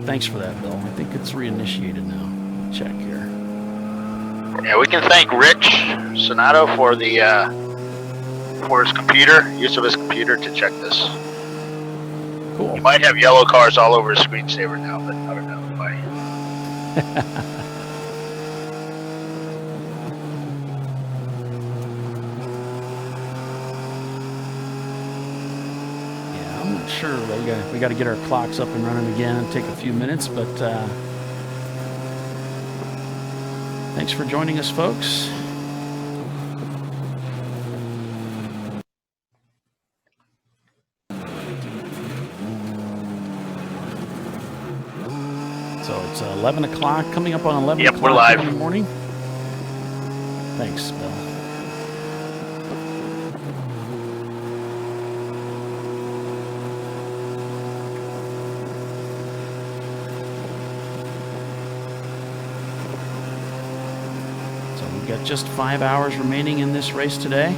Thanks for that, Bill. I think it's reinitiated now. Check here. Yeah, we can thank Rich Sonato for the for his computer, use of his computer to check this. Cool. He might have yellow cars all over his screensaver now, but I don't know why. Yeah, I'm not sure. We got to get our clocks up and running again and take a few minutes, but thanks for joining us, folks. So it's 11 o'clock, coming up on 11 o'clock we're live. in the morning. Thanks, Bill. So we've got just 5 hours remaining in this race today.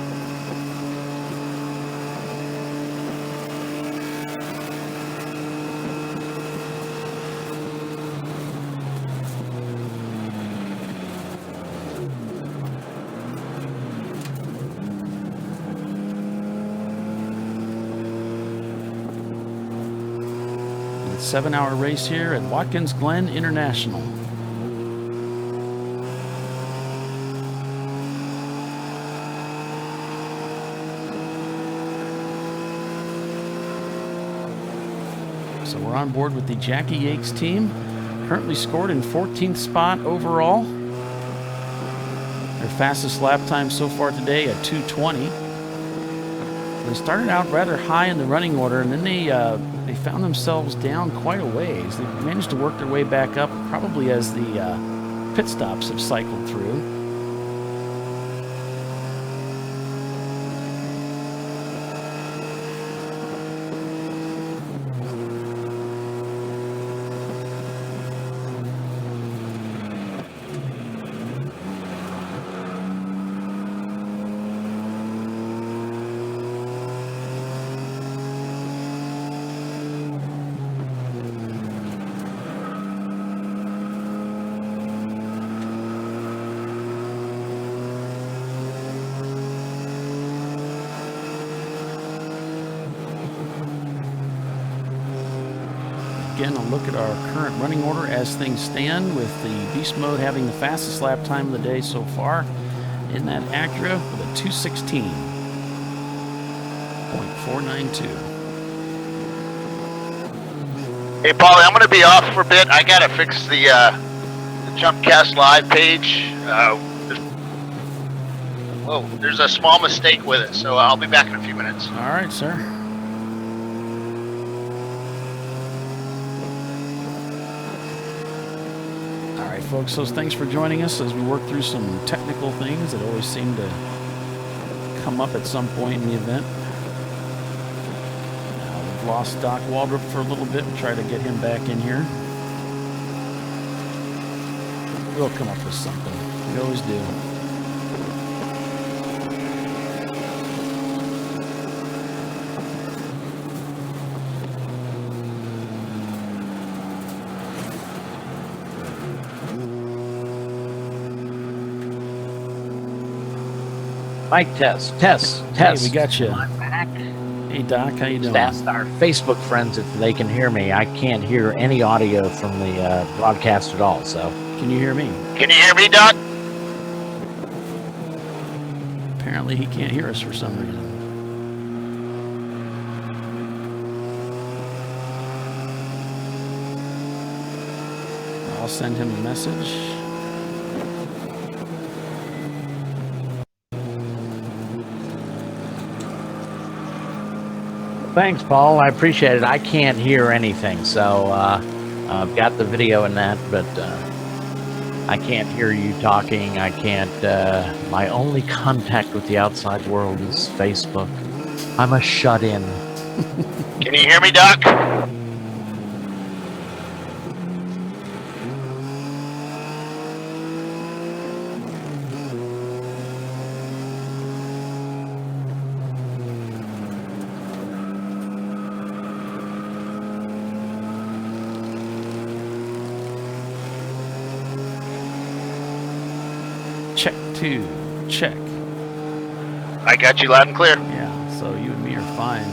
It's a 7-hour race here at Watkins Glen International. So we're on board with the Jackie Yates team, currently scored in 14th spot overall. Their fastest lap time so far today at 2:20. They started out rather high in the running order, and then they found themselves down quite a ways. They managed to work their way back up, probably as the pit stops have cycled through. Again, a look at our current running order as things stand, with the Beast Mode having the fastest lap time of the day so far in that Acura with a 2:16.492. Hey, Paulie, I'm going to be off for a bit. I got to fix the ChumpCast live page. There's a small mistake with it, so I'll be back in a few minutes. All right, sir. All right, folks, so thanks for joining us as we work through some technical things that always seem to come up at some point in the event. We've lost Doc Waldrop for a little bit and try to get him back in here. We'll come up with something. We always do. Mic test. Hey, we got you. I'm back. Hey, Doc, how you doing? Just asked our Facebook friends if they can hear me. I can't hear any audio from the broadcast at all, so. Can you hear me? Can you hear me, Doc? Apparently he can't hear us for some reason. I'll send him a message. Thanks, Paul. I appreciate it. I can't hear anything, so I've got the video in that, but I can't hear you talking. I can't. My only contact with the outside world is Facebook. I'm a shut-in. Can you hear me, Doc? 2, check. I got you loud and clear. Yeah, so you and me are fine.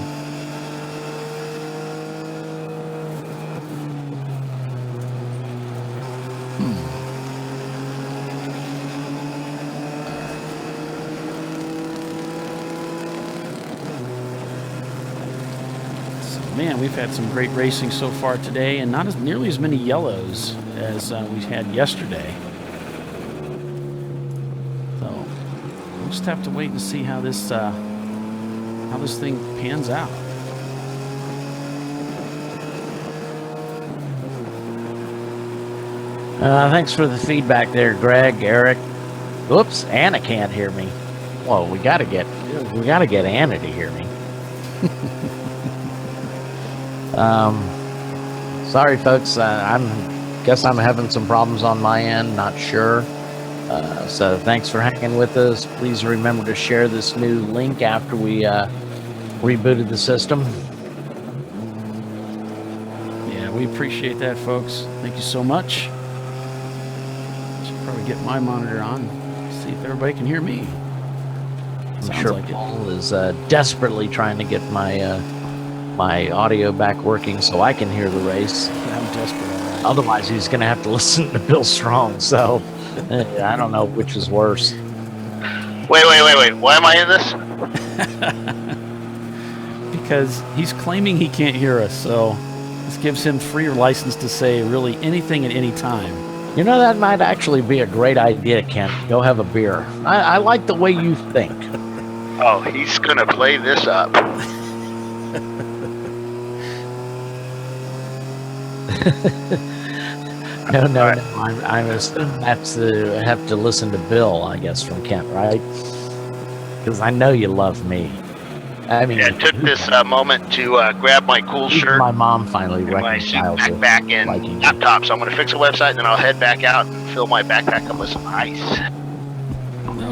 Man, we've had some great racing so far today, and not nearly as many yellows as we had yesterday. So we'll just have to wait and see how this thing pans out. Thanks for the feedback there, Greg, Eric. Whoops, Anna can't hear me. Whoa, we gotta get Anna to hear me. Sorry, folks. Guess I'm having some problems on my end. Not sure. So thanks for hanging with us. Please remember to share this new link after we rebooted the system. Yeah, we appreciate that, folks. Thank you so much. Should probably get my monitor on. See if everybody can hear me. I'm sure like Paul is desperately trying to get my audio back working so I can hear the race. I'm desperate. Right. Otherwise, he's going to have to listen to Bill Strong. So I don't know which is worse. Wait. Why am I in this? Because he's claiming he can't hear us, so this gives him free license to say really anything at any time. You know, that might actually be a great idea, Kent. Go have a beer. I like the way you think. Oh, he's going to play this up. No. I'm assuming I have to listen to Bill, I guess, from Kent, right? Because I know you love me. I mean, yeah, I took this moment to grab my cool shirt. My mom finally my reconciled suit backpack and laptop, so I'm going to fix a website, and then I'll head back out and fill my backpack up with some ice.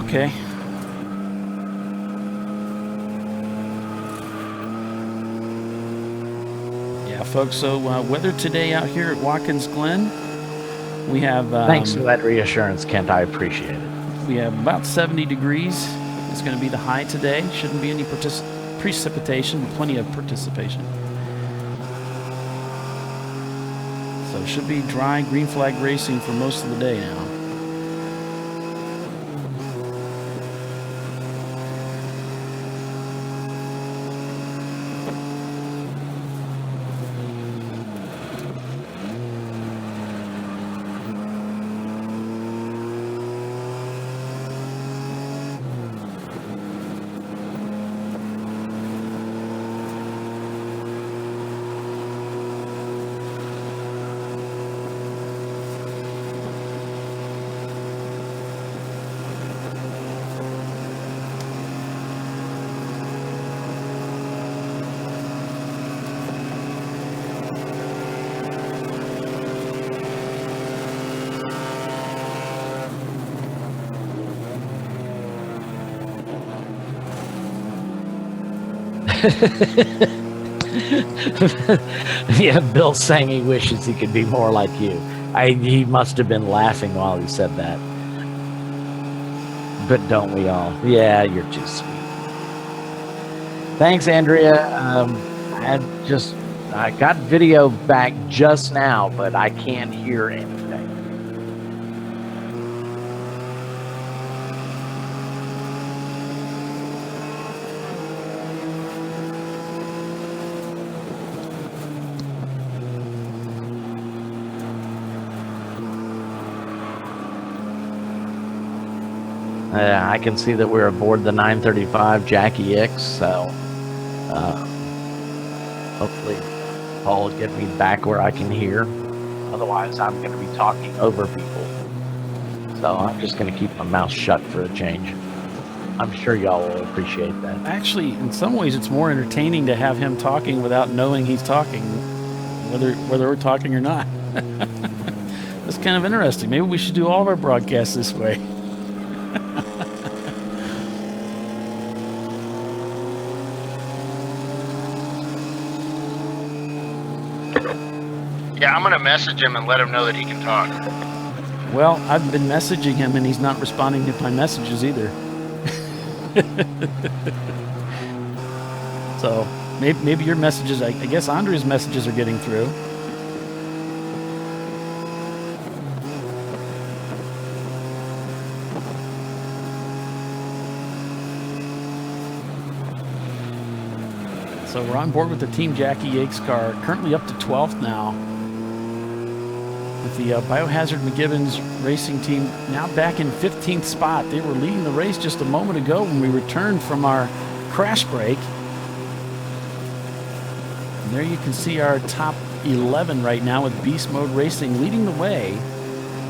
Okay. Yeah, folks, so weather today out here at Watkins Glen, we have... Thanks for that reassurance, Kent. I appreciate it. We have about 70 degrees. It's going to be the high today. Shouldn't be any precipitation, but plenty of participation. So it should be dry green flag racing for most of the day now. Yeah, Bill's saying he wishes he could be more like you. He must have been laughing while he said that. But don't we all? Yeah, you're too sweet. Thanks, Andrea. I got video back just now, but I can't hear anything. I can see that we're aboard the 935 Jackie X, so hopefully Paul will get me back where I can hear. Otherwise, I'm going to be talking over people. So I'm just going to keep my mouth shut for a change. I'm sure y'all will appreciate that. Actually, in some ways, it's more entertaining to have him talking without knowing he's talking, whether we're talking or not. That's kind of interesting. Maybe we should do all of our broadcasts this way. Yeah, I'm going to message him and let him know that he can talk. Well, I've been messaging him, and he's not responding to my messages either. So maybe your messages, I guess Andre's messages are getting through. So we're on board with the Team Jackie Yates car, currently up to 12th now. With the Biohazard McGibbons racing team now back in 15th spot. They were leading the race just a moment ago when we returned from our crash break. And there you can see our top 11 right now with Beast Mode Racing leading the way,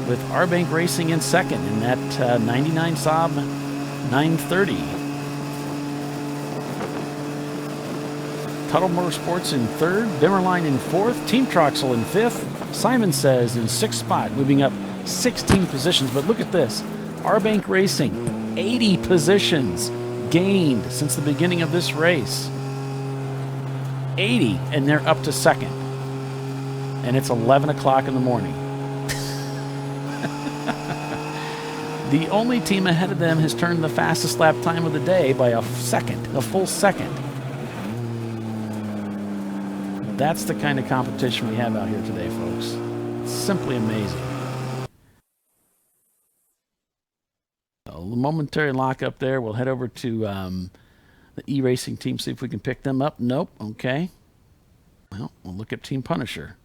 with R-Bank Racing in second in that 99 Saab 930. Tuttle Motorsports in third, Bimmerline in fourth, Team Troxel in fifth, Simon Says in sixth spot, moving up 16 positions. But look at this, R-Bank Racing, 80 positions gained since the beginning of this race. 80, and they're up to second. And it's 11 o'clock in the morning. The only team ahead of them has turned the fastest lap time of the day by a full second. That's the kind of competition we have out here today, folks. It's simply amazing. A momentary lock up there. We'll head over to the E-Racing team, see if we can pick them up. Nope. Okay. Well, we'll look at Team Punisher.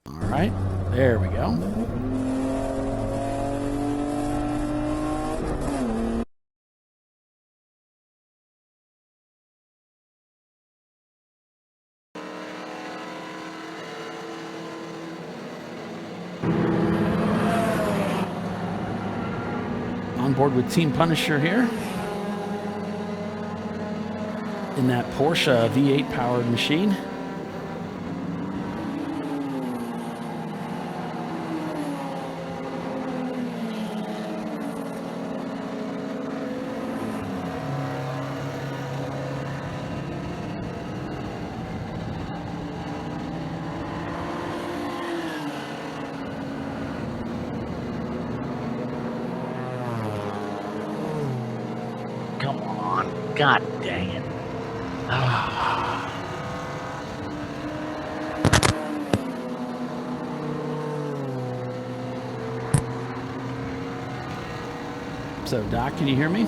All right. There we go. On board with Team Punisher here in that Porsche V8 powered machine. Come on. God dang it. So, Doc, can you hear me?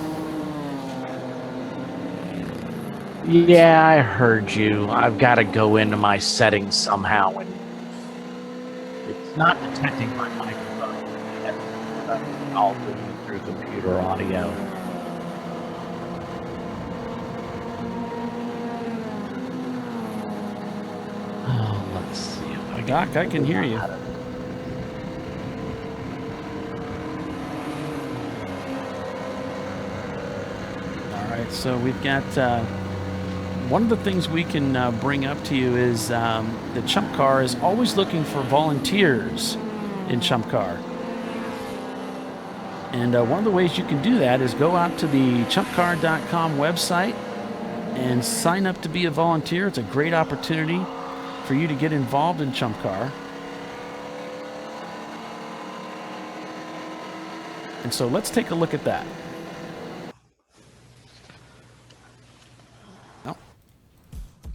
Yeah, I heard you. I've got to go into my settings somehow, and it's not detecting my microphone. I'll do it through computer audio. Oh, let's see if I Doc, I can hear you. So we've got one of the things we can bring up to you is the ChumpCar is always looking for volunteers in ChumpCar. And one of the ways you can do that is go out to the ChumpCar.com website and sign up to be a volunteer. It's a great opportunity for you to get involved in ChumpCar. And so let's take a look at that.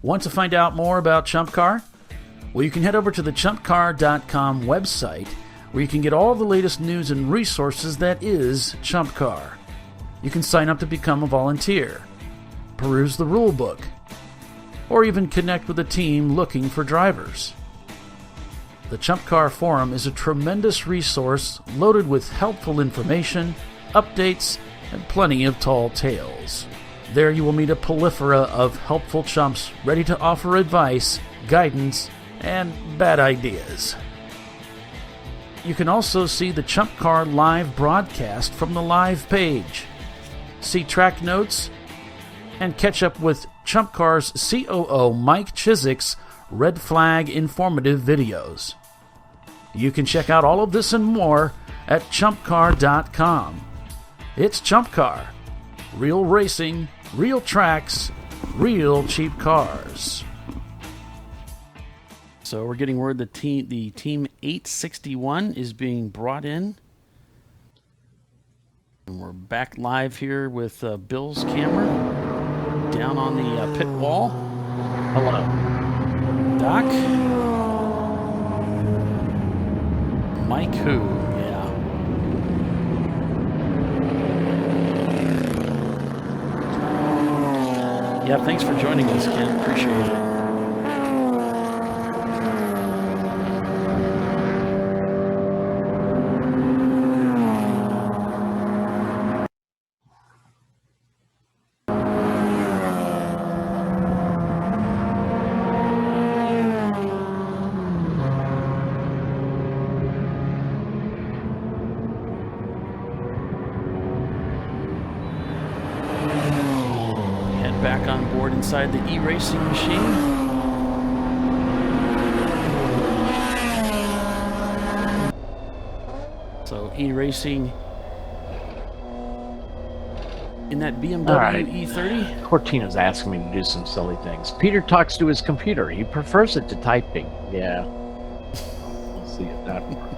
Want to find out more about ChumpCar? Well, you can head over to the ChumpCar.com website, where you can get all the latest news and resources that is ChumpCar. You can sign up to become a volunteer, peruse the rule book, or even connect with a team looking for drivers. The ChumpCar forum is a tremendous resource loaded with helpful information, updates, and plenty of tall tales. There you will meet a plethora of helpful chumps ready to offer advice, guidance, and bad ideas. You can also see the ChumpCar live broadcast from the live page, see track notes, and catch up with ChumpCar's COO Mike Chiswick's Red Flag informative videos. You can check out all of this and more at ChumpCar.com. It's ChumpCar. Real racing, real tracks, real cheap cars. So we're getting word that the team 861 is being brought in. And we're back live here with Bill's camera down on the pit wall. Hello. Doc. Mike who? Yeah. Yeah, thanks for joining us, Ken. Appreciate it. Back on board inside the e-racing machine. So e-racing in that BMW right. E30. Cortina's asking me to do some silly things. Peter talks to his computer. He prefers it to typing. Yeah. We'll see if that works.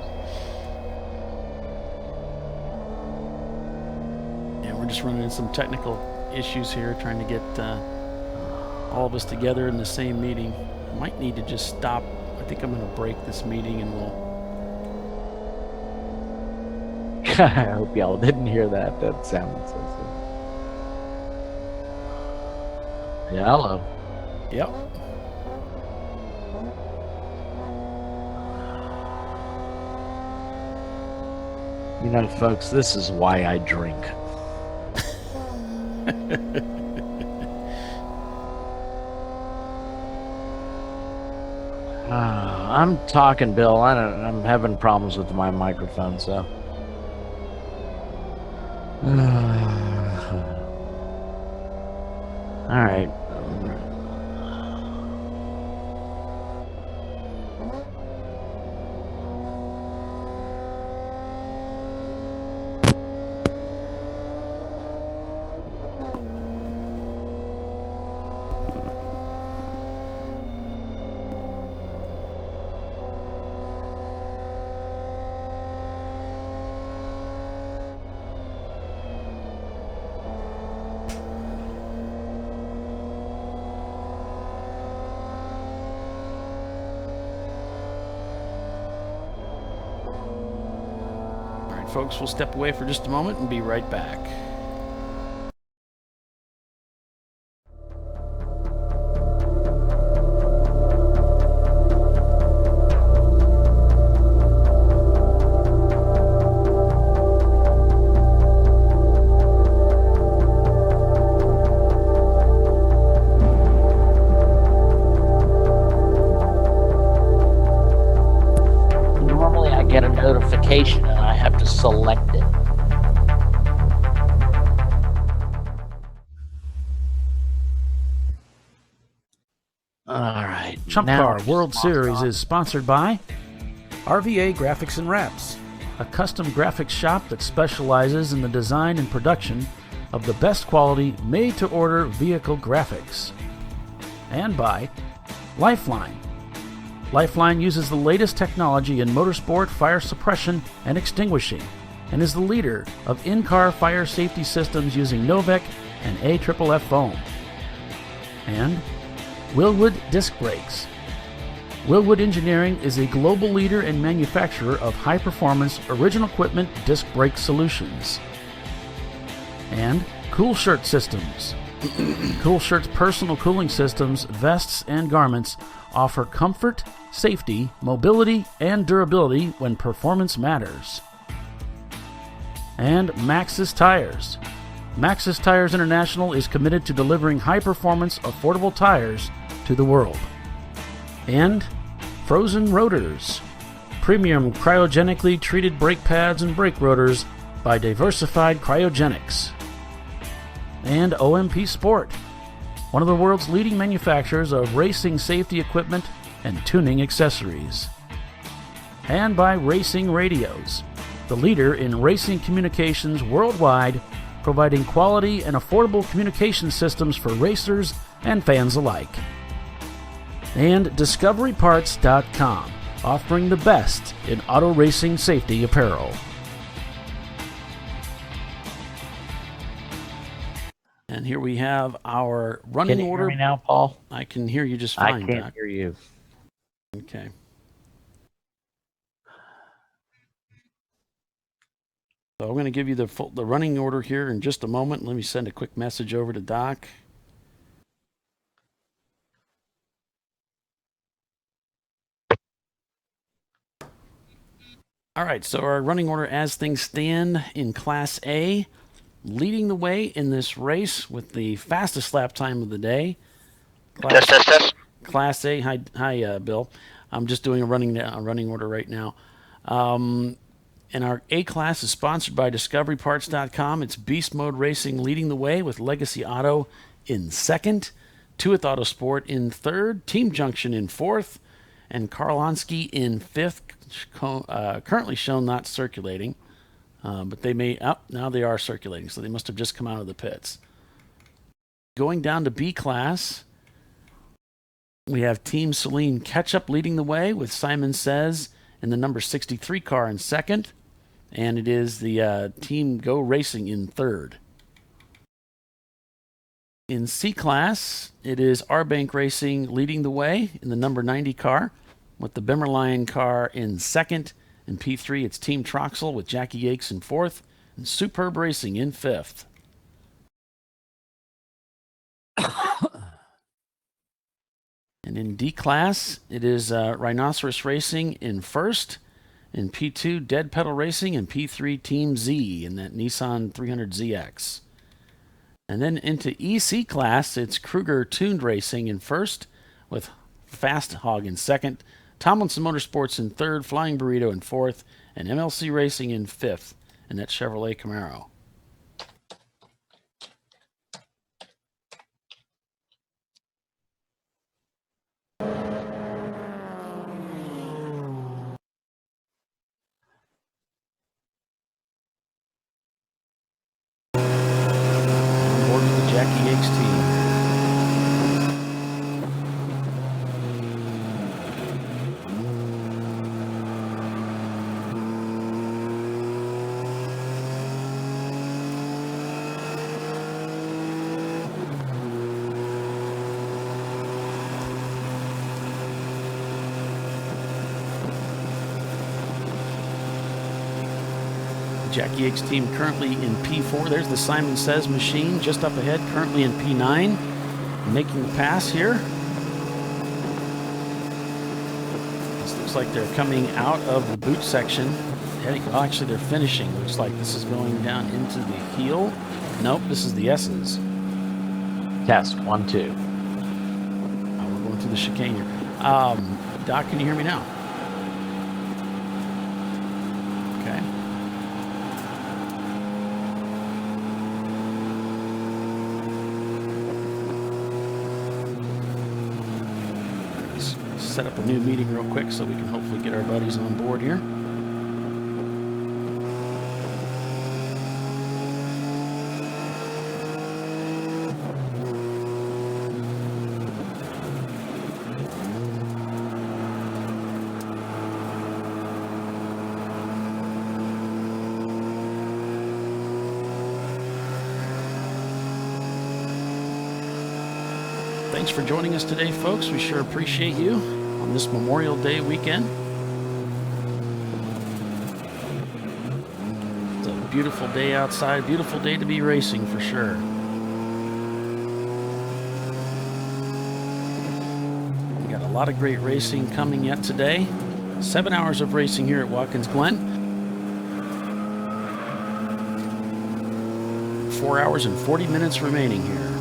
Yeah, we're just running into some technical issues here, trying to get all of us together in the same meeting. Might need to just stop. I think I'm going to break this meeting and we'll... I hope y'all didn't hear that. That sounded so silly. Yeah, hello. Yep. You know, folks, this is why I drink. I'm talking, Bill. I'm having problems with my microphone, so. All right. Folks, we'll step away for just a moment and be right back. Normally I get a notification and I have to select it. All right. ChumpCar World Series is sponsored by RVA Graphics and Wraps, a custom graphics shop that specializes in the design and production of the best quality made-to-order vehicle graphics. And by Lifeline. Lifeline uses the latest technology in motorsport fire suppression and extinguishing, and is the leader of in-car fire safety systems using Novec and AFFF foam. And Wilwood Disc Brakes. Wilwood Engineering is a global leader and manufacturer of high-performance original equipment disc brake solutions. And Cool Shirt Systems. Cool Shirt's personal cooling systems, vests, and garments offer comfort, safety, mobility, and durability when performance matters. And Maxxis Tires. Maxxis Tires International is committed to delivering high-performance, affordable tires to the world. And Frozen Rotors. Premium cryogenically treated brake pads and brake rotors by Diversified Cryogenics. And OMP Sport, one of the world's leading manufacturers of racing safety equipment and tuning accessories. And by Racing Radios, the leader in racing communications worldwide, providing quality and affordable communication systems for racers and fans alike. and discoveryparts.com, offering the best in auto racing safety apparel. And here we have our running Can you order. hear me now, Paul? I can hear you just fine, I can't Doc. hear you. Okay. So I'm going to give you the running order here in just a moment. Let me send a quick message over to Doc. All right, so our running order as things stand in Class A, leading the way in this race with the fastest lap time of the day. Test. Class A, hi, Bill. I'm just doing a running order right now. And our A class is sponsored by DiscoveryParts.com. It's Beast Mode Racing leading the way with Legacy Auto in second, Tuith Autosport in third, Team Junction in fourth, and Karlonsky in fifth. Currently shown not circulating, but they may now they are circulating, so they must have just come out of the pits. Going down to B class, we have Team Sahlens Ketchup leading the way with Simon Says in the number 63 car in second, and it is the Team Go Racing in third. In C class, it is R-Bank Racing leading the way in the number 90 car with the Bimmerline car in second. In P3, it's Team Troxel with Jackie Yakes in fourth and Superb Racing in fifth. And in D class, it is Rhinoceros Racing in first. In P2, Dead Pedal Racing. In P3, Team Z in that Nissan 300ZX. And then into EC class, it's Kruger Tuned Racing in first with Fast Hog in second. Tomlinson Motorsports in third, Flying Burrito in fourth, and MLC Racing in fifth in that Chevrolet Camaro. On board with the Jackie Yakes team. Jackie Yakes team currently in P4. There's the Simon Says machine just up ahead, currently in P9, making the pass here. This looks like they're coming out of the boot section. Oh, actually, they're finishing. Looks like this is going down into the heel. Nope, this is the S's. Test 1, 2. Oh, we're going through the chicane here. Doc, can you hear me now? Okay. Let's set up a new meeting real quick so we can hopefully get our buddies on board here. Thanks for joining us today, folks. We sure appreciate you on this Memorial Day weekend. It's a beautiful day outside, beautiful day to be racing for sure. We got a lot of great racing coming yet today. 7 hours of racing here at Watkins Glen. 4 hours and 40 minutes remaining here.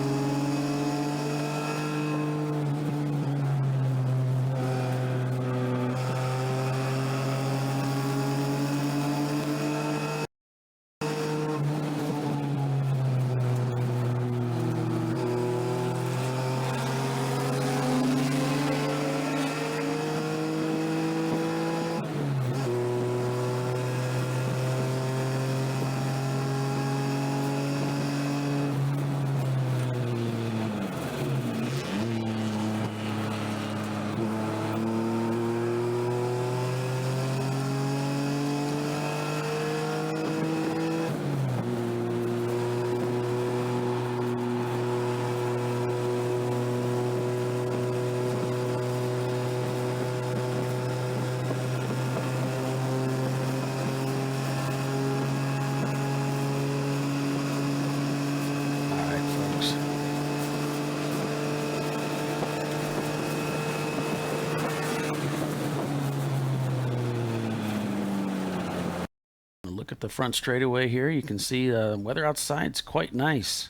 look at the front straightaway here. You can see the weather outside's quite nice.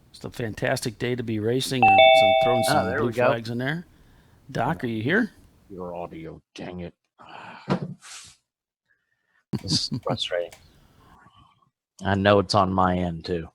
It's a fantastic day to be racing. I'm throwing some there blue we go. flags in there. Doc, are you here? Your audio, dang it. This is frustrating. I know it's on my end, too.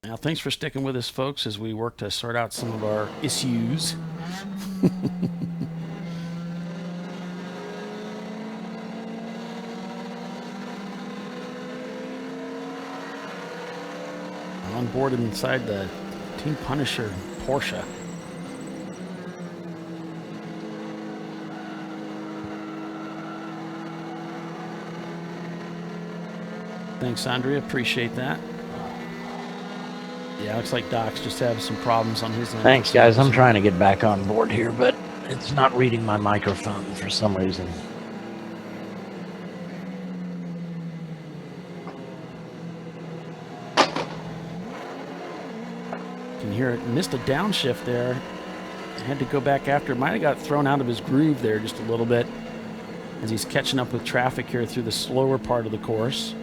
Now, thanks for sticking with us, folks, as we work to sort out some of our issues. On board inside the Team Punisher Porsche. Thanks, Andrea. Appreciate that. Yeah, looks like Doc's just having some problems on his end. Thanks, guys. I'm trying to get back on board here, but it's not reading my microphone for some reason. You can hear it. Missed a downshift there. Had to go back after. Might have got thrown out of his groove there just a little bit as he's catching up with traffic here through the slower part of the course.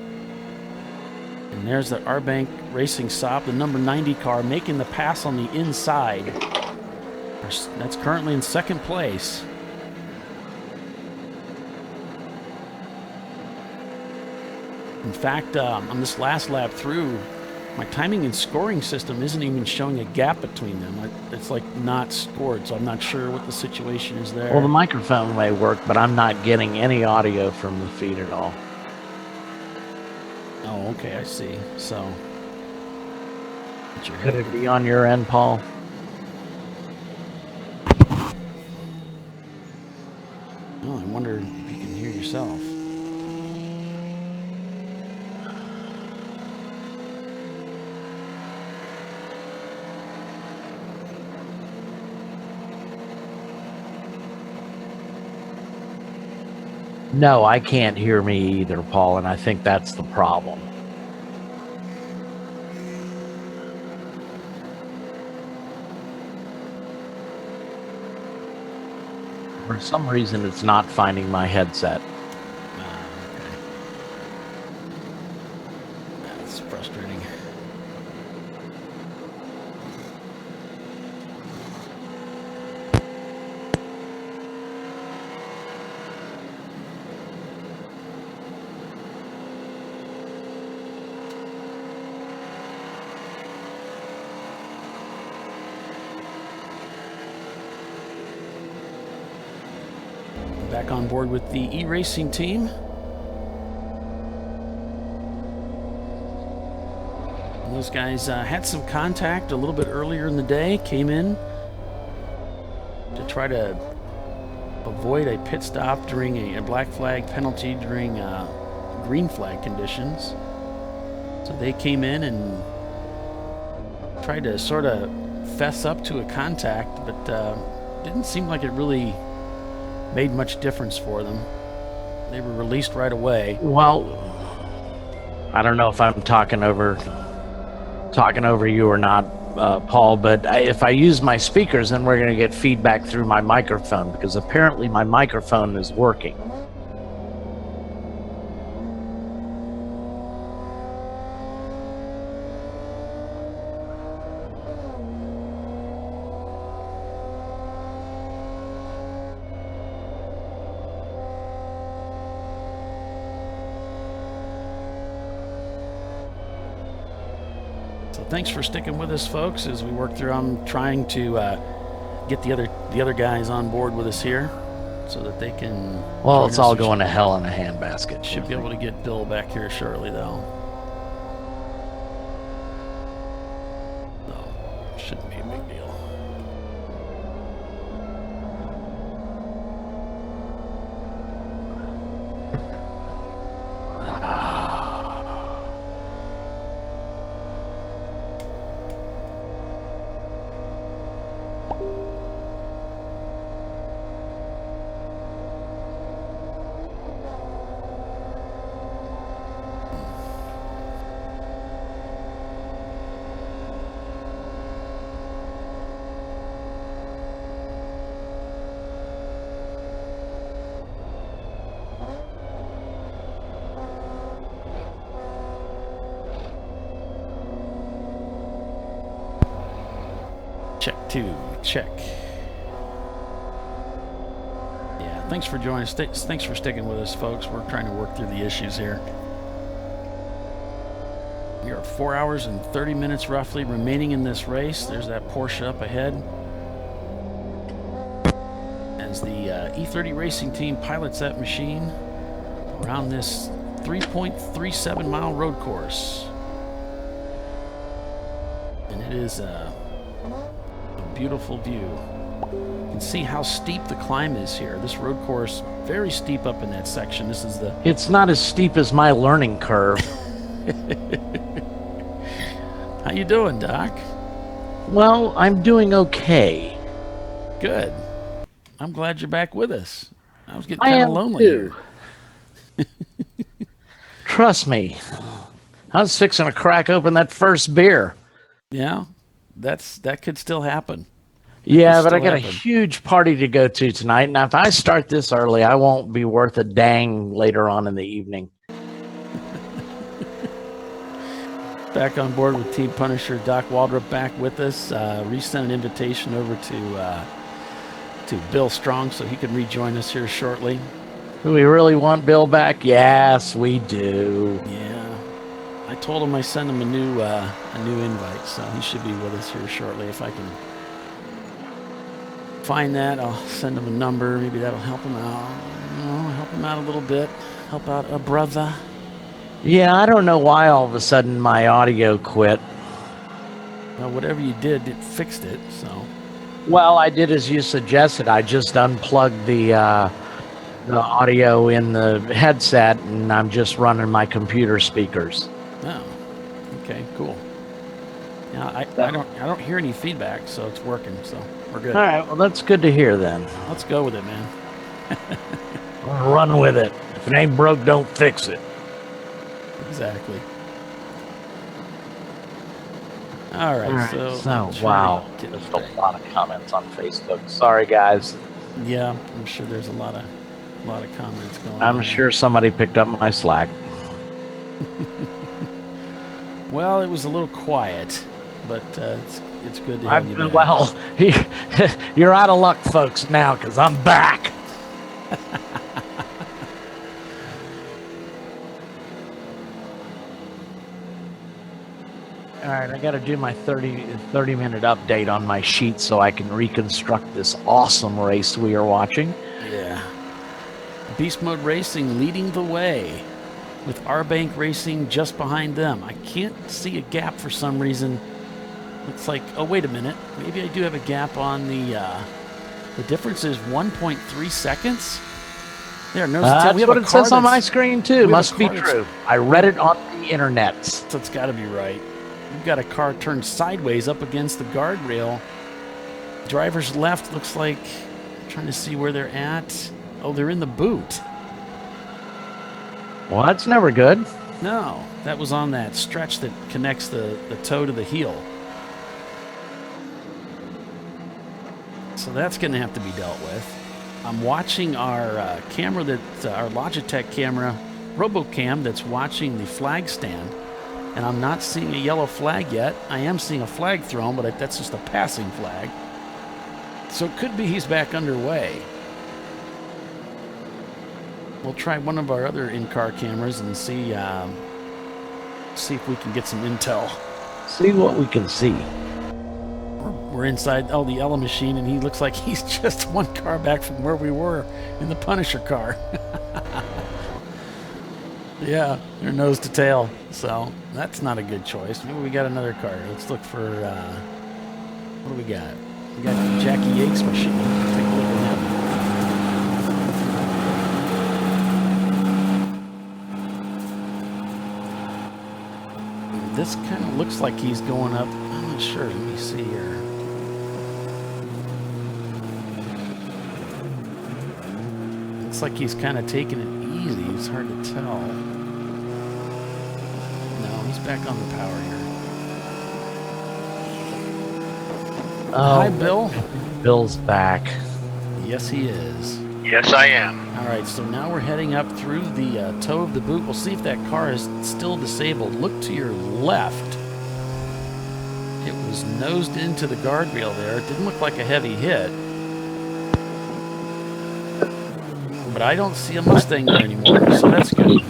And there's the R-Bank Racing Saab, the number 90 car, making the pass on the inside. That's currently in second place. In fact, on this last lap through, my timing and scoring system isn't even showing a gap between them. It's like not scored, so I'm not sure what the situation is there. Well, the microphone may work, but I'm not getting any audio from the feed at all. Oh, okay, I see. So, could it be on your end, Paul? Oh, I wonder if you can hear yourself. No, I can't hear me either, Paul, and I think that's the problem. For some reason, it's not finding my headset. Okay. That's frustrating. Back on board with the e-racing team. And those guys had some contact a little bit earlier in the day, came in to try to avoid a pit stop during a black flag penalty during green flag conditions. So they came in and tried to sort of fess up to a contact, but didn't seem like it really made much difference for them. They were released right away. Well, I don't know if I'm talking over you or not, Paul, but if I use my speakers, then we're going to get feedback through my microphone, because apparently my microphone is working. So thanks for sticking with us, folks, as we work through. I'm trying to get the other guys on board with us here so that they can. Well, it's all going to hell in a handbasket. Should be able to get Bill back here shortly, though. So, shouldn't be a big deal. 2, check. Yeah, thanks for joining us. Thanks for sticking with us, folks. We're trying to work through the issues here. We are 4 hours and 30 minutes roughly remaining in this race. There's that Porsche up ahead. As the E30 Racing Team pilots that machine around this 3.37 mile road course. And it is a beautiful view. You can see how steep the climb is here. This road course, very steep up in that section. This is the... It's not as steep as my learning curve. How you doing, Doc? Well, I'm doing okay. Good. I'm glad you're back with us. I was getting kind of lonely here. Trust me. I was fixing to crack open that first beer. Yeah, that could still happen. Yeah, but I got a huge party to go to tonight. Now, if I start this early, I won't be worth a dang later on in the evening. Back on board with Team Punisher, Doc Waldrop back with us. Resent an invitation over to Bill Strong so he can rejoin us here shortly. Do we really want Bill back? Yes, we do. Yeah, I told him I sent him a new invite, so he should be with us here shortly. If I can find that, I'll send him a number. Maybe that'll help him out. Help him out a little bit. Help out a brother. Yeah, I don't know why all of a sudden my audio quit. Well, whatever you did, it fixed it, so. Well, I did as you suggested. I just unplugged the audio in the headset, and I'm just running my computer speakers. Oh, okay, cool. Yeah, I don't hear any feedback, so it's working, so we're good. All right, well, that's good to hear then. Let's go with it, man. Run with it. If it ain't broke, don't fix it. Exactly. All right, so wow, there's a lot of comments on Facebook. Sorry, guys. Yeah, I'm sure there's a lot of comments going on. I'm sure somebody picked up my slack. Well, it was a little quiet, but it's good to have you back. Well, you're out of luck, folks, now, because I'm back. All right, I got to do my 30-minute update on my sheet so I can reconstruct this awesome race we are watching. Yeah. Beast Mode Racing leading the way with R-Bank Racing just behind them. I can't see a gap for some reason. Looks like, oh, wait a minute. Maybe I do have a gap on the difference is 1.3 seconds. There, no. That's what it says on my screen, too. Must be true. I read it on the internet. So it's got to be right. We've got a car turned sideways up against the guardrail. Driver's left looks like, I'm trying to see where they're at. Oh, they're in the boot. Well, that's never good. No, that was on that stretch that connects the toe to the heel. So that's going to have to be dealt with. I'm watching our camera, our Logitech camera, RoboCam, that's watching the flag stand. And I'm not seeing a yellow flag yet. I am seeing a flag thrown, but that's just a passing flag. So it could be he's back underway. We'll try one of our other in-car cameras and see if we can get some intel. See what we can see. We're inside, the Ella machine, and he looks like he's just one car back from where we were in the Punisher car. Yeah, they're nose to tail, so that's not a good choice. Maybe we got another car. Let's look for, what do we got? We got the Jackie Yates machine. Let's take a look at that. This kind of looks like he's going up. I'm not sure. Let me see here. Looks like he's kind of taking it easy. It's hard to tell. No, he's back on the power here. Oh, hi, Bill. Bill's back. Yes, he is. Yes, I am. All right, so now we're heading up through the toe of the boot. We'll see if that car is still disabled. Look to your left. It was nosed into the guardrail there. It didn't look like a heavy hit. But I don't see a Mustang there anymore, so that's good.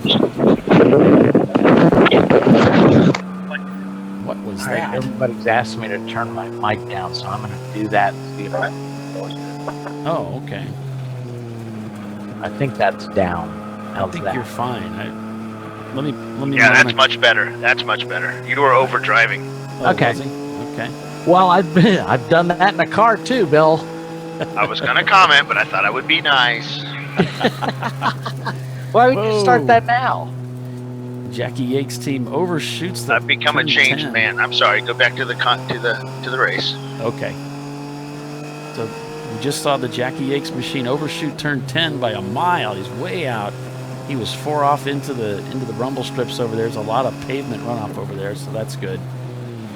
What was All right, that? everybody's asked me to turn my mic down, so I'm going to do that and see if I Oh, okay. I think that's down. I How's think that? you're fine. Let me. Yeah, that's monitor- much better. That's much better. You were overdriving. Oh, Okay. was he? Okay. Well, I've done that in a car too, Bill. I was going to comment, but I thought I would be nice. Well, we can Whoa. start that now. Jackie Yates' team overshoots the. I've become a turn changed 10. man. I'm sorry. Go back to the race. Okay. So we just saw the Jackie Yates machine overshoot turn 10 by a mile. He's way out. He was 4 off into the rumble strips over there. There's a lot of pavement runoff over there, so that's good.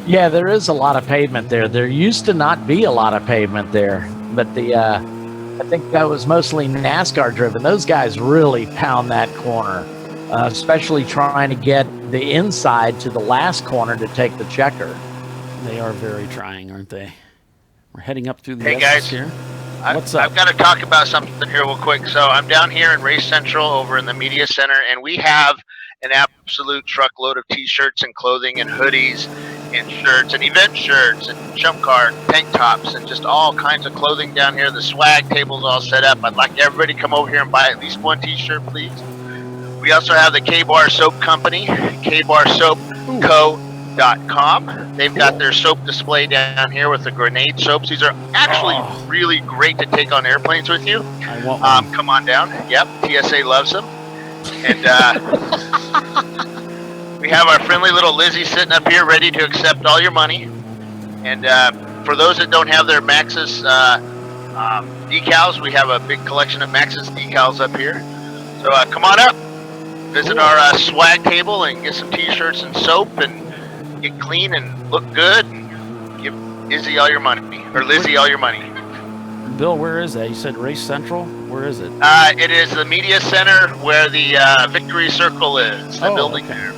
Yeah, there is a lot of pavement there. There used to not be a lot of pavement there, but I think that was mostly NASCAR driven. Those guys really pound that corner, especially trying to get the inside to the last corner to take the checker. They are very trying, aren't they? We're heading up through the Hey, S's guys. here. What's up? I've got to talk about something here real quick. So I'm down here in Race Central over in the media center, and we have an absolute truckload of T-shirts and clothing and hoodies and shirts and event shirts and ChumpCar tank tops and just all kinds of clothing down here. The swag table's all set up. I'd like everybody to come over here and buy at least one T-shirt, please. We also have the K-Bar Soap Company, kbarsoapco.com. They've got their soap display down here with the grenade soaps. These are actually really great to take on airplanes with you. I want one. Come on down. Yep, TSA loves them. And we have our friendly little Lizzie sitting up here ready to accept all your money. And for those that don't have their Maxxis decals, we have a big collection of Maxxis decals up here. So come on up, visit our swag table and get some T-shirts and soap and get clean and look good and give Izzy all your money, or Lizzie all your money. Bill, where is that? You said Race Central? Where is it? It is the media center where the Victory Circle is, the building okay. there.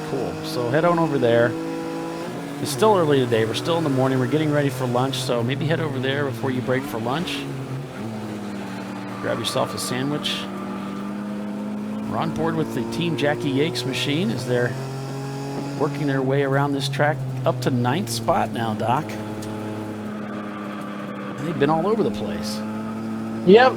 Cool. So head on over there. It's still early today. We're still in the morning. We're getting ready for lunch, so maybe head over there before you break for lunch. Grab yourself a sandwich. We're on board with the Team Jackie Yates machine as they're working their way around this track up to 9th spot now, Doc. They've been all over the place. Yep.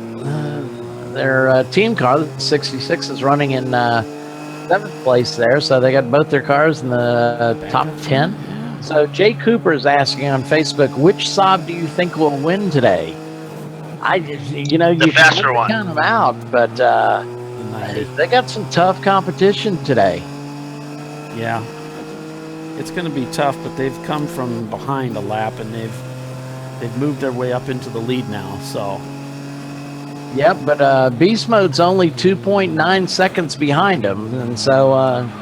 Their team car, the 66, is running in 7th place there, so they got both their cars in the top 10. Yeah. So Jay Cooper is asking on Facebook, which Saab do you think will win today? You faster one. count them out, but they got some tough competition today. Yeah. It's going to be tough, but they've come from behind a lap, and they've moved their way up into the lead now, so. Yep, but Beast Mode's only 2.9 seconds behind him, and so,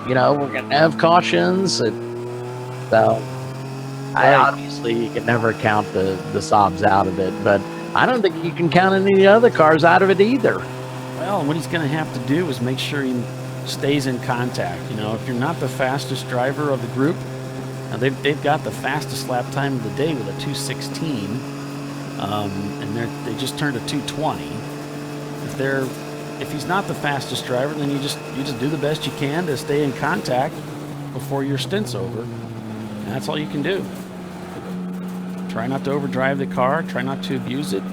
we're going to have cautions. Obviously, you can never count the Saabs out of it, but I don't think you can count any of the other cars out of it either. Well, what he's going to have to do is make sure he stays in contact. If you're not the fastest driver of the group, now they've got the fastest lap time of the day with a 2:16, and they just turned a 2:20. If he's not the fastest driver, then you just do the best you can to stay in contact before your stint's over, and that's all you can do. Try not to overdrive the car. Try not to abuse it.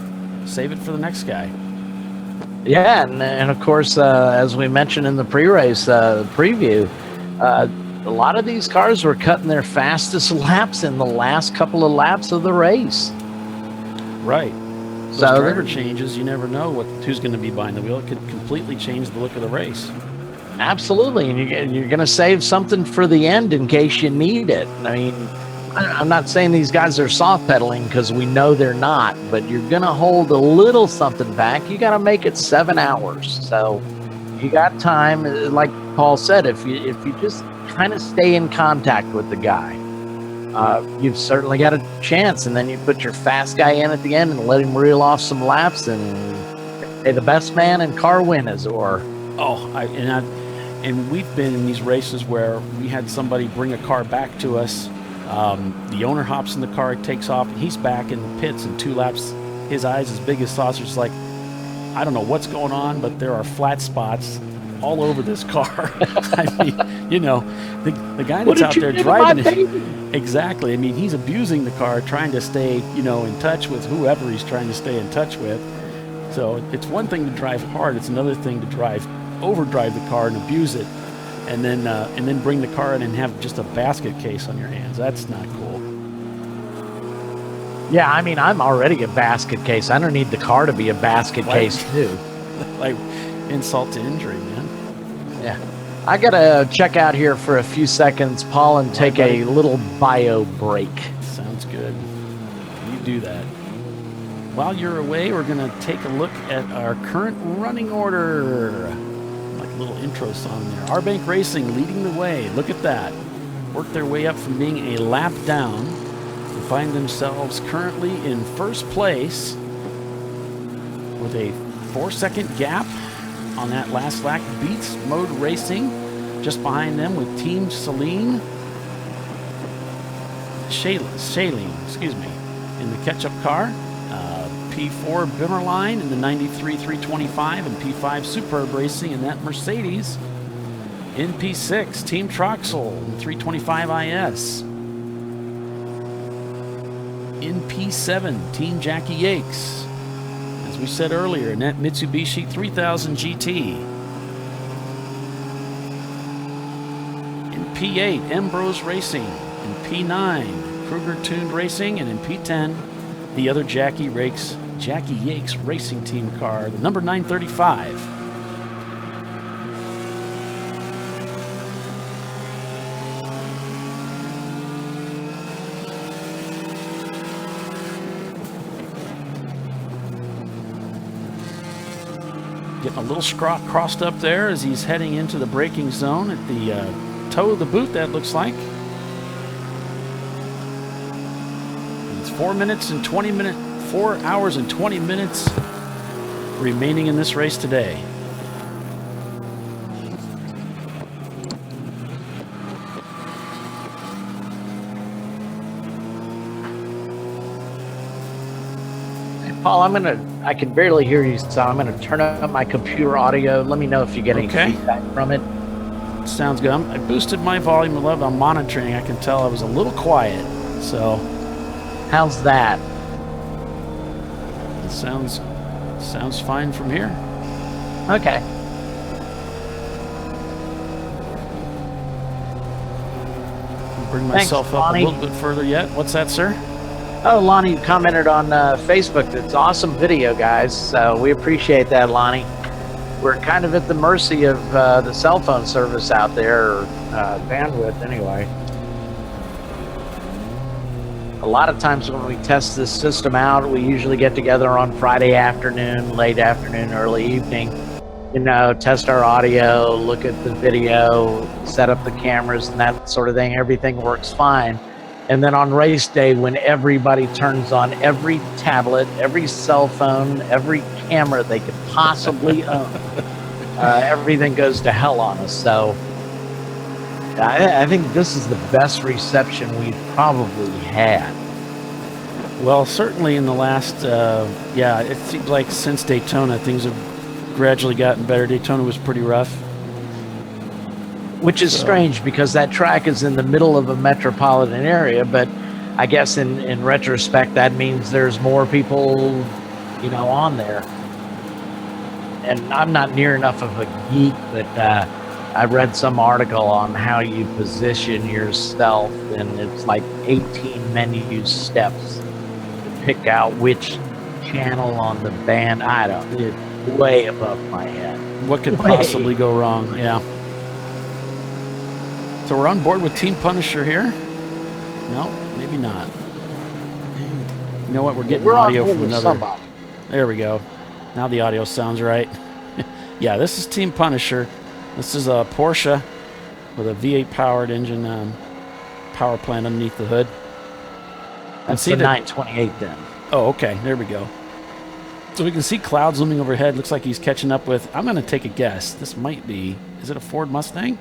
Save it for the next guy. Yeah, and of course, as we mentioned in the pre-race preview, a lot of these cars were cutting their fastest laps in the last couple of laps of the race. Right. Those So driver changes, you never know who's going to be behind the wheel. It could completely change the look of the race. Absolutely, and you're going to save something for the end in case you need it. I mean, I'm not saying these guys are soft pedaling because we know they're not, but you're going to hold a little something back. You got to make it 7 hours, so you got time. Like Paul said, if you just kind of stay in contact with the guy, you've certainly got a chance. And then you put your fast guy in at the end and let him reel off some laps, and hey, the best man in car win, as it were. And we've been in these races where we had somebody bring a car back to us The owner hops in the car, takes off, and he's back in the pits in 2 laps. His eyes as big as saucers, like, I don't know what's going on, but there are flat spots all over this car. I mean, you know, the guy that's out there driving it. Exactly. I mean, he's abusing the car, trying to stay, you know, in touch with whoever he's trying to stay in touch with. So it's one thing to drive hard. It's another thing to overdrive the car and abuse it, and then bring the car in and have just a basket case on your hands. That's not cool. Yeah, I mean, I'm already a basket case. I don't need the car to be a basket case too. Like insult to injury, man. Yeah. I gotta check out here for a few seconds, Paul, and take a little bio break. Sounds good. You do that. While you're away, we're gonna take a look at our current running order. Like a little intro song there. Arbank Racing leading the way. Look at that. Worked their way up from being a lap down to find themselves currently in first place with a 4-second gap on that last lap. Beats Mode Racing just behind them with Team Sahlens, excuse me, in the catch-up car. P4 Bimmerline in the 93 325 and P5 Superb Racing in that Mercedes. In P6, Team Troxel in 325 IS. In P7, Team Jackie Yakes. As we said earlier, in that Mitsubishi 3000 GT. In P8, Ambrose Racing. In P9, Kruger Tuned Racing. And in P10, the other Jackie Yakes Racing Team car, the number 935. Getting a little crossed up there as he's heading into the braking zone at the toe of the boot, that looks like. It's 4 hours and 20 minutes remaining in this race today. Paul, I can barely hear you, so I'm gonna turn up my computer audio. Let me know if you get any feedback from it. Sounds good. I boosted my volume a little. I'm monitoring. I can tell I was a little quiet. So, how's that? It sounds fine from here. Okay. I'll bring myself up a little bit further yet. What's that, sir? Oh, Lonnie commented on Facebook. It's awesome video, guys. So we appreciate that, Lonnie. We're kind of at the mercy of the cell phone service out there, or bandwidth anyway. A lot of times when we test this system out, we usually get together on Friday afternoon, late afternoon, early evening, you know, test our audio, look at the video, set up the cameras and that sort of thing. Everything works fine. And then on race day, when everybody turns on every tablet, every cell phone, every camera they could possibly own, everything goes to hell on us. So I think this is the best reception we've probably had. Well, certainly in the last, it seems like since Daytona, things have gradually gotten better. Daytona was pretty rough. Which is strange because that track is in the middle of a metropolitan area, but I guess in retrospect, that means there's more people, you know, on there. And I'm not near enough of a geek, but I read some article on how you position yourself, and it's like 18 menu steps to pick out which channel on the band. I don't, it's way above my head. What could possibly go wrong? Yeah. So we're on board with Team Punisher here. No, maybe not. You know what? We're getting audio from another. Somebody. There we go. Now the audio sounds right. Yeah, this is Team Punisher. This is a Porsche with a V8 powered engine, power plant underneath the hood. That's the 928 then. Oh, okay. There we go. So we can see clouds looming overhead. Looks like he's catching up with, I'm going to take a guess. This might be, is it a Ford Mustang?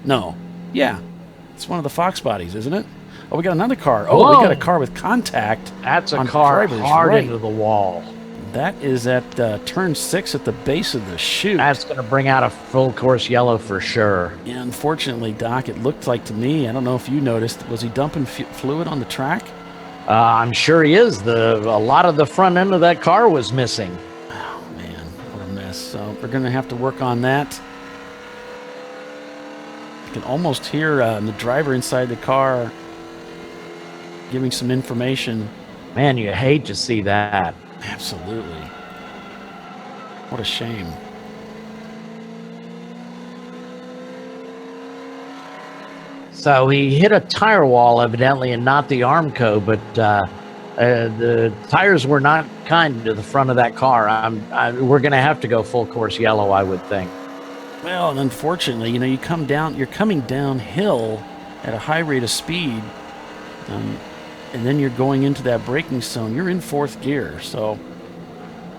No. Yeah. It's one of the Fox bodies, isn't it? Oh, we got another car. Oh, Whoa. we got a car with contact. That's a on car driver's hard right. into the wall. That is at turn 6 at the base of the chute. That's going to bring out a full course yellow for sure. Yeah, unfortunately, Doc, it looked like to me, I don't know if you noticed, was he dumping fluid on the track? I'm sure he is. A lot of the front end of that car was missing. Oh, man, what a mess. So we're going to have to work on that. You can almost hear the driver inside the car giving some information. Man, you hate to see that. Absolutely. What a shame. So he hit a tire wall, evidently, and not the Armco, but the tires were not kind to the front of that car. We're going to have to go full course yellow, I would think. Well, and unfortunately, you're coming downhill at a high rate of speed, and then you're going into that braking zone. You're in 4th gear, so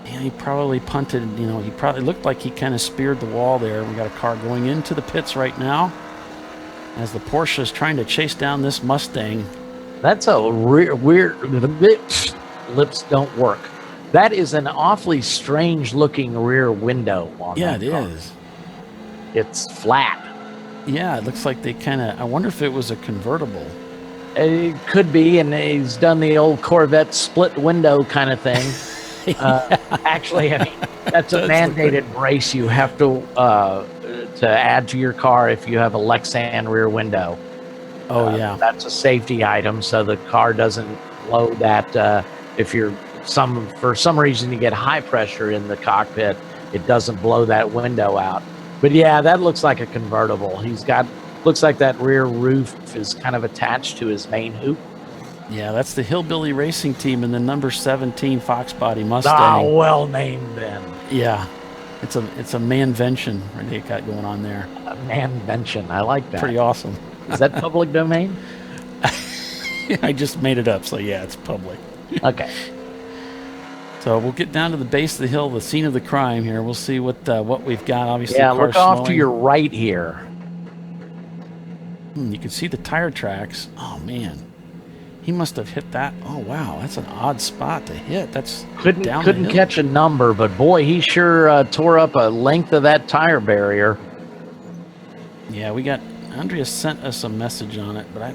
yeah, he probably punted. He probably looked like he kind of speared the wall there. We got a car going into the pits right now, as the Porsche is trying to chase down this Mustang. That's a weird. The lips don't work. That is an awfully strange-looking rear window on Yeah, that it car. is. It's flat. Yeah, it looks like they kind of. I wonder if it was a convertible. It could be, and he's done the old Corvette split window kind of thing. Actually, I mean, that's a mandated brace you have to add to your car if you have a Lexan rear window. Oh, yeah. That's a safety item, so the car doesn't blow that. If you're for some reason you get high pressure in the cockpit, it doesn't blow that window out. But yeah, that looks like a convertible. Looks like that rear roof is kind of attached to his main hoop. Yeah, that's the Hillbilly Racing Team and the number 17 Fox Body Mustang. Ah, well named then. Yeah, it's a manvention they got going on there. A manvention. I like that. Pretty awesome. Is that public domain? I just made it up, so yeah, it's public. Okay. So we'll get down to the base of the hill, the scene of the crime here. We'll see what we've got. Obviously, Yeah, the car's look off to slowing. your right here. You can see the tire tracks. Oh man, he must have hit that. Oh wow, that's an odd spot to hit. That's Couldn't down the hill. catch a number, but boy, he sure tore up a length of that tire barrier. Yeah, Andrea sent us a message on it, but I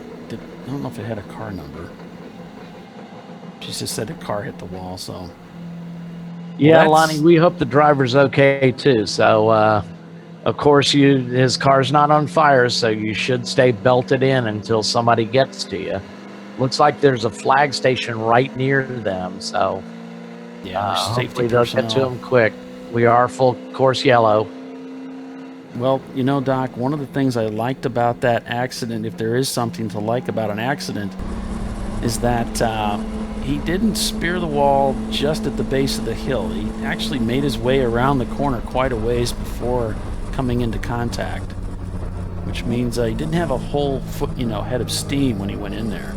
don't know if it had a car number. She just said the car hit the wall, so. Yeah, Well, Lonnie, we hope the driver's okay too. So, of course, his car's not on fire, so you should stay belted in until somebody gets to you. Looks like there's a flag station right near them, so Yeah, hopefully safety they'll get to personnel. him quick. We are full course yellow. Well, Doc, one of the things I liked about that accident, if there is something to like about an accident, is that he didn't spear the wall just at the base of the hill. He actually made his way around the corner quite a ways before coming into contact, which means he didn't have a whole foot, head of steam when he went in there.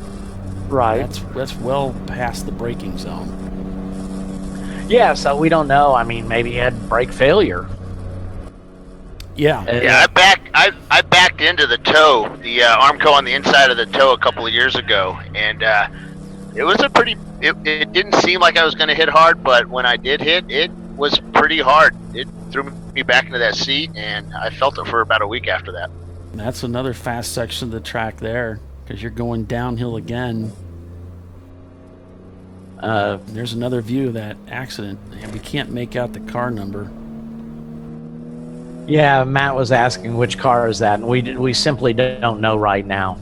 Right. That's well past the braking zone. Yeah, so we don't know. I mean, maybe he had brake failure. Yeah. Yeah, I backed into the toe, the Armco on the inside of the toe a couple of years ago, and it was it didn't seem like I was going to hit hard, but when I did hit, it was pretty hard. It threw me back into that seat, and I felt it for about a week after that. That's another fast section of the track there, because you're going downhill again. There's another view of that accident, and we can't make out the car number. Yeah, Matt was asking which car is that, and we simply don't know right now.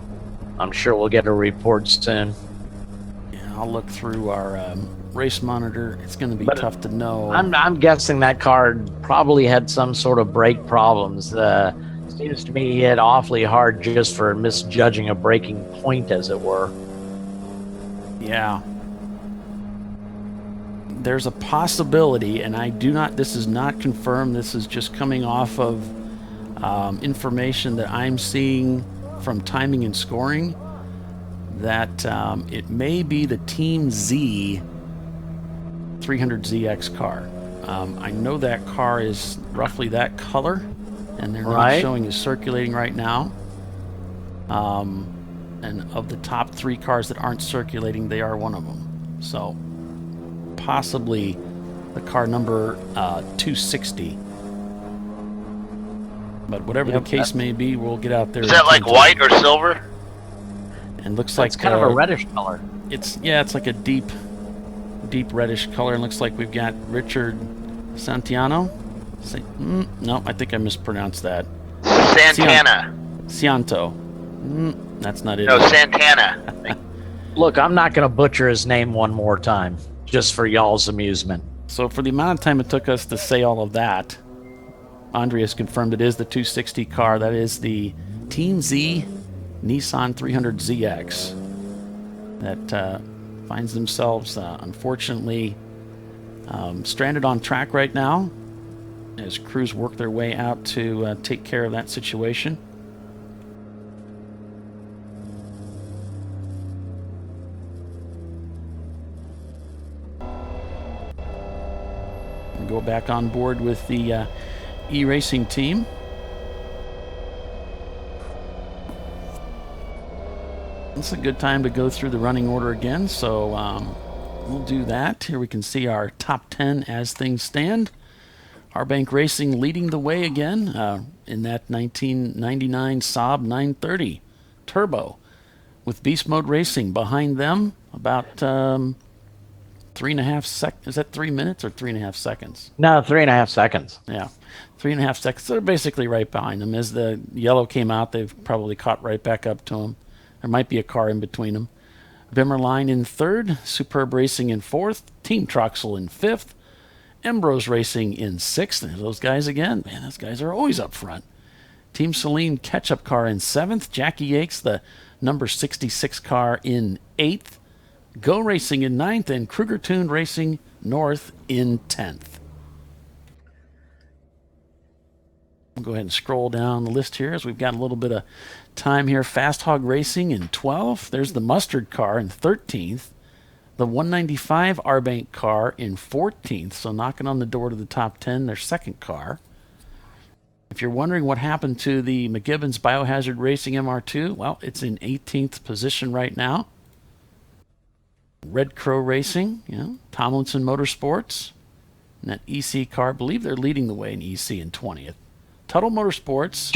I'm sure we'll get a report soon. Yeah, I'll look through our race monitor. It's going to be But tough to know. I'm guessing that car probably had some sort of brake problems. Seems to me he hit awfully hard just for misjudging a braking point, as it were. Yeah. There's a possibility, and this is not confirmed, this is just coming off of information that I'm seeing from timing and scoring, that it may be the Team Z 300ZX car. I know that car is roughly that color, and they're not showing is circulating right now. and of the top 3 cars that aren't circulating, they are one of them. So possibly the car number 260. But whatever the case may be, we'll get out there. Is that like white or silver? And looks like it's kind of a reddish color. It's like a deep reddish color. And looks like we've got Richard Santiano. No, I think I mispronounced that. Santana. Cianto. That's not it. No, Santana. Look, I'm not going to butcher his name one more time, just for y'all's amusement. So for the amount of time it took us to say all of that, Andre has confirmed it is the 260 car. That is the Team Z Nissan 300ZX that finds themselves, unfortunately, stranded on track right now as crews work their way out to take care of that situation. And go back on board with the e-racing team. It's a good time to go through the running order again, so we'll do that. Here we can see our top 10 as things stand. Arbank Racing leading the way again in that 1999 Saab 930 Turbo, with Beast Mode Racing behind them about 3.5 seconds. Is that 3 minutes or 3.5 seconds? No, 3.5 seconds. Yeah, 3.5 seconds. They're basically right behind them. As the yellow came out, they've probably caught right back up to them. There might be a car in between them. Bimmerline in third, Superb Racing in fourth, Team Troxel in fifth, Ambrose Racing in sixth. And those guys again, man, those guys are always up front. Team Celine Ketchup car in seventh, Jackie Yakes, the number 66 car, in eighth, Go Racing in ninth, and Kruger Tuned Racing North in 10th. We'll go ahead and scroll down the list here as we've got a little bit of time here. Fast Hog Racing in 12th. There's the Mustard car in 13th. The 195 Arbank car in 14th. So knocking on the door to the top 10, their second car. If you're wondering what happened to the McGibbons Biohazard Racing MR2, well, it's in 18th position right now. Red Crow Racing, Tomlinson Motorsports, and that EC car, I believe they're leading the way in EC in 20th. Tuttle Motorsports,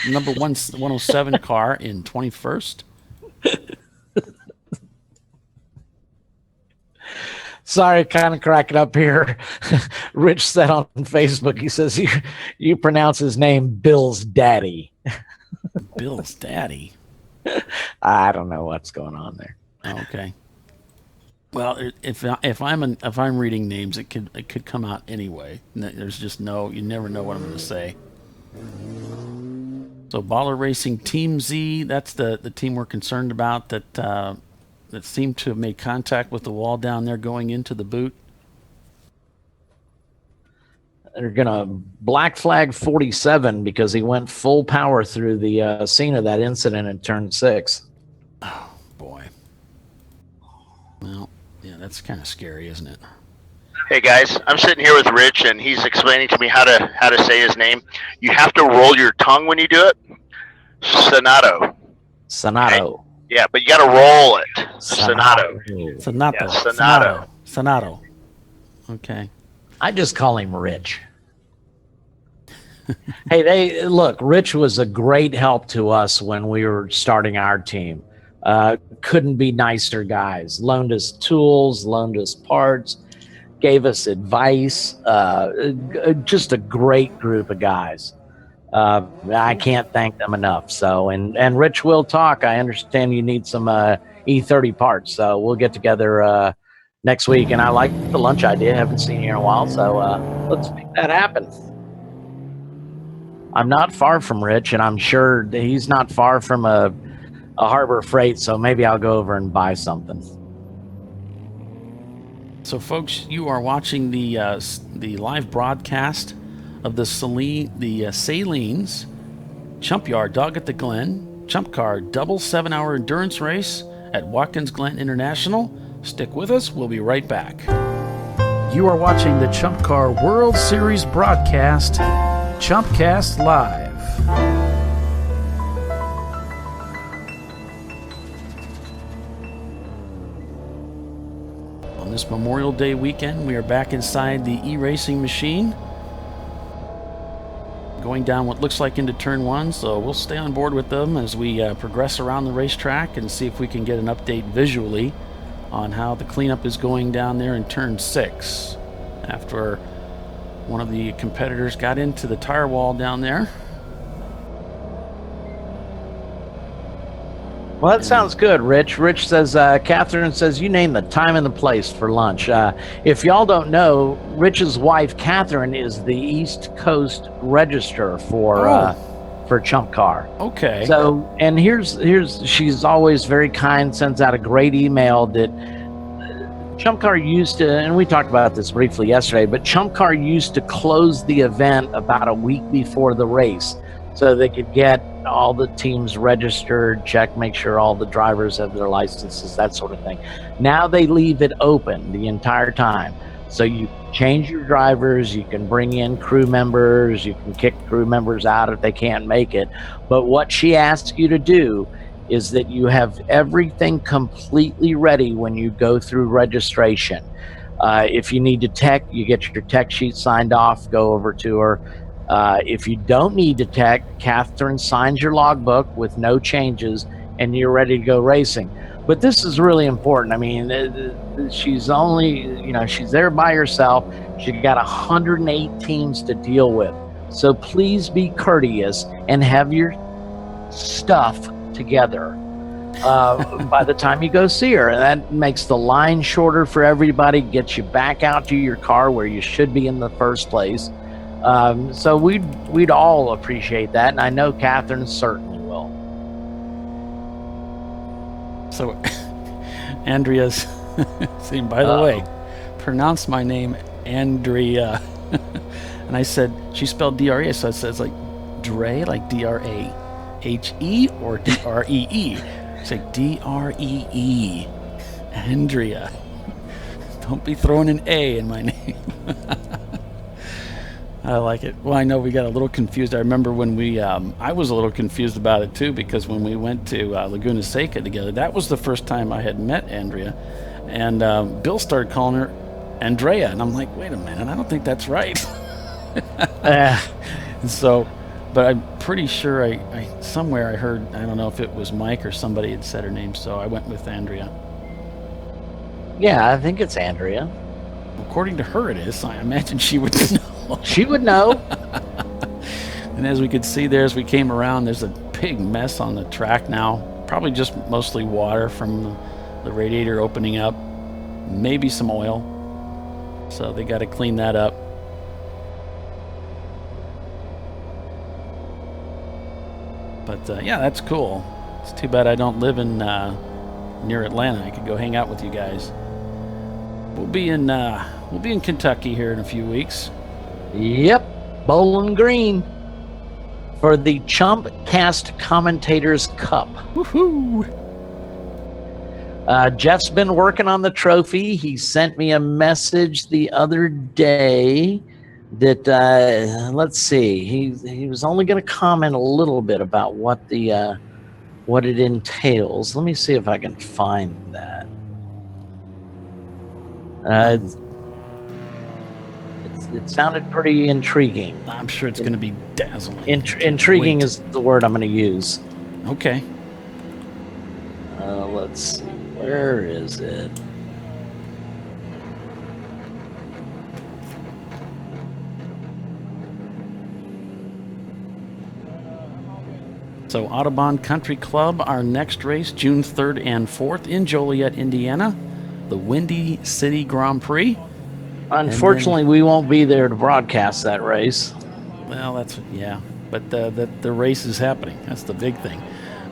number 107 car in 21st. Sorry, kind of cracking up here. Rich said on Facebook, he says, you pronounce his name Bill's daddy. Bill's daddy? I don't know what's going on there. Okay. Well, if I'm reading names, it could come out anyway. There's just you never know what I'm going to say. So Baller Racing Team Z, that's the team we're concerned about that seemed to have made contact with the wall down there going into the boot. They're going to black flag 47 because he went full power through the scene of that incident in turn 6. Oh, boy. Well, yeah, that's kind of scary, isn't it? Hey guys, I'm sitting here with Rich, and he's explaining to me how to say his name. You have to roll your tongue when you do it. Sonato. Sonato. Okay? Yeah, but you got to roll it. Sonato. Sonato. Yeah, Sonato. Sonato. Okay. I just call him Rich. Hey, look, Rich was a great help to us when we were starting our team. Couldn't be nicer guys. Loaned us tools, loaned us parts, gave us advice. Just a great group of guys. I can't thank them enough. So, and Rich will talk. I understand you need some E30 parts, so we'll get together next week. And I like the lunch idea. Haven't seen you in a while, so let's make that happen. I'm not far from Rich, and I'm sure that he's not far from a Harbor Freight, so maybe I'll go over and buy something. So, folks, you are watching the live broadcast of the Sahlens Chumpyard Dog at the Glen ChumpCar double 7-hour endurance race at Watkins Glen International. Stick with us. We'll be right back. You are watching the ChumpCar World Series broadcast, ChumpCast Live. this Memorial Day weekend. We are back inside the e-racing machine, going down what looks like into turn 1, so we'll stay on board with them as we progress around the racetrack and see if we can get an update visually on how the cleanup is going down there in turn 6 after one of the competitors got into the tire wall down there. Well, that sounds good, Rich. Rich says, Catherine says, you name the time and the place for lunch. If y'all don't know, Rich's wife, Catherine, is the East Coast Register for ChumpCar. Okay. So, and here's she's always very kind, sends out a great email that ChumpCar used to, and we talked about this briefly yesterday, but ChumpCar used to close the event about a week before the race so they could get all the teams registered, make sure all the drivers have their licenses, that sort of thing. Now they leave it open the entire time. So you change your drivers, you can bring in crew members, you can kick crew members out if they can't make it. But what she asks you to do is that you have everything completely ready when you go through registration. If you need to tech, you get your tech sheet signed off, go over to her. If you don't need to tech, Catherine signs your logbook with no changes and you're ready to go racing. But this is really important. I mean, she's only, she's there by herself. She got 108 teams to deal with. So please be courteous and have your stuff together by the time you go see her. And that makes the line shorter for everybody, gets you back out to your car where you should be in the first place. So we'd all appreciate that, and I know Catherine certainly will. So, Andrea's saying, by the way, pronounce my name Andrea. And I said, she spelled D-R-E, so it says like Dre, like D-R-A-H-E or D-R-E-E. It's like D-R-E-E, Andrea. Don't be throwing an A in my name. I like it. Well, I know we got a little confused. I remember when I was a little confused about it too, because when we went to Laguna Seca together, that was the first time I had met Andrea. And Bill started calling her Andrea. And I'm like, wait a minute, I don't think that's right. And so, but I'm pretty sure I somewhere I heard, I don't know if it was Mike or somebody had said her name, so I went with Andrea. Yeah, I think it's Andrea. According to her it is, so I imagine she would know. She would know. And as we could see there, as we came around, there's a big mess on the track now. Probably just mostly water from the radiator opening up. Maybe some oil. So they got to clean that up. But yeah, that's cool. It's too bad I don't live in near Atlanta. I could go hang out with you guys. We'll be in Kentucky here in a few weeks. Yep, Bowling Green for the ChumpCast Commentators Cup. Woohoo! Jeff's been working on the trophy. He sent me a message the other day that let's see. He was only going to comment a little bit about what it entails. Let me see if I can find that. It sounded pretty intriguing. I'm sure it's going to be dazzling. Intriguing is the word I'm going to use. Okay. Let's see. Where is it? So Audubon Country Club, our next race, June 3rd and 4th in Joliet, Indiana, the Windy City Grand Prix. Unfortunately, we won't be there to broadcast that race. Well, yeah, but the race is happening. That's the big thing.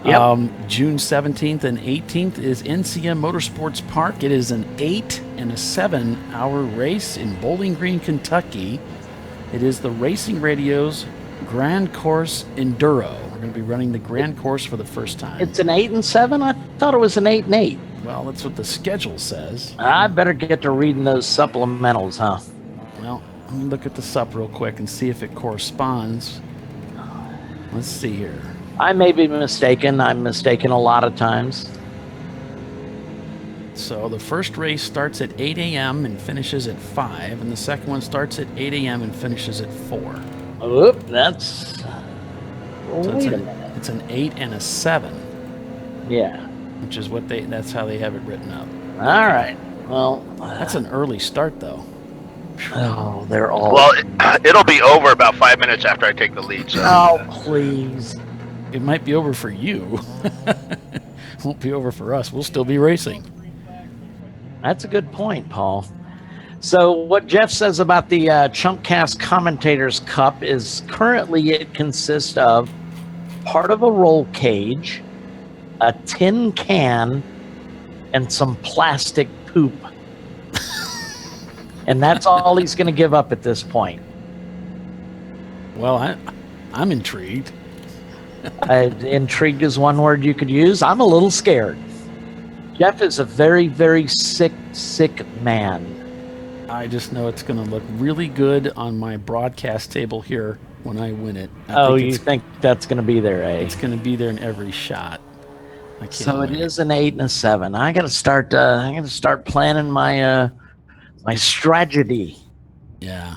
Yep. June 17th and 18th is NCM Motorsports Park. It is an 8 and a 7-hour race in Bowling Green, Kentucky. It is the Racing Radio's Grand Course Enduro. We're going to be running the Grand Course for the first time. It's an 8 and 7? I thought it was an 8 and 8. Well, that's what the schedule says. I better get to reading those supplementals, huh? Well, let me look at the sup real quick and see if it corresponds. Let's see here. I may be mistaken. I'm mistaken a lot of times. So the first race starts at 8 a.m. and finishes at 5, and the second one starts at 8 a.m. and finishes at 4. Oop, that's... So Wait a minute. it's an 8 and a 7. Yeah. Which is what that's how they have it written up. All right. Well, That's an early start, though. oh, they're all... Well, it'll be over about 5 minutes after I take the lead. So. Oh, please. It might be over for you. Won't be over for us. We'll still be racing. That's a good point, Paul. So what Jeff says about the ChumpCast Commentators Cup is currently it consists of part of a roll cage, a tin can, and some plastic poop. And that's all he's going to give up at this point. Well, I'm intrigued. Intrigued is one word you could use. I'm a little scared. Jeff is a very, very sick man. I just know it's going to look really good on my broadcast table here when I win it. You think that's going to be there, eh? It's going to be there in every shot. So it is an 8 and a 7. I got to start. I got to start planning my my strategy. Yeah,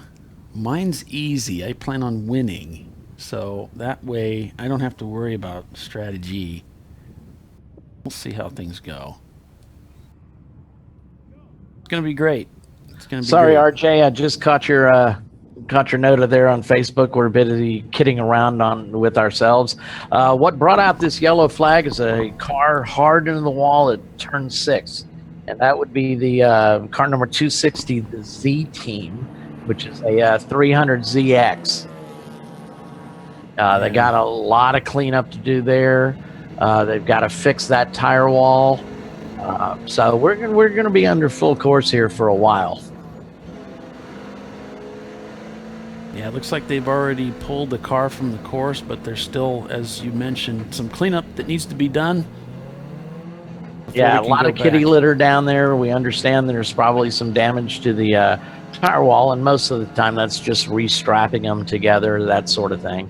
mine's easy. I plan on winning, so that way I don't have to worry about strategy. We'll see how things go. It's going to be great. It's going to be Sorry, great. RJ. I just caught your note of there on Facebook. We're busy kidding around with ourselves. What brought out this yellow flag is a car hard into the wall at turn 6, and that would be the car number 260, the Z Team, which is a 300 ZX. They got a lot of cleanup to do there. They've got to fix that tire wall. So we're going to be under full course here for a while. Yeah, it looks like they've already pulled the car from the course, but there's still, as you mentioned, some cleanup that needs to be done. Yeah, a lot of kitty litter down there. We understand there's probably some damage to the tire wall, and most of the time that's just restrapping them together, that sort of thing.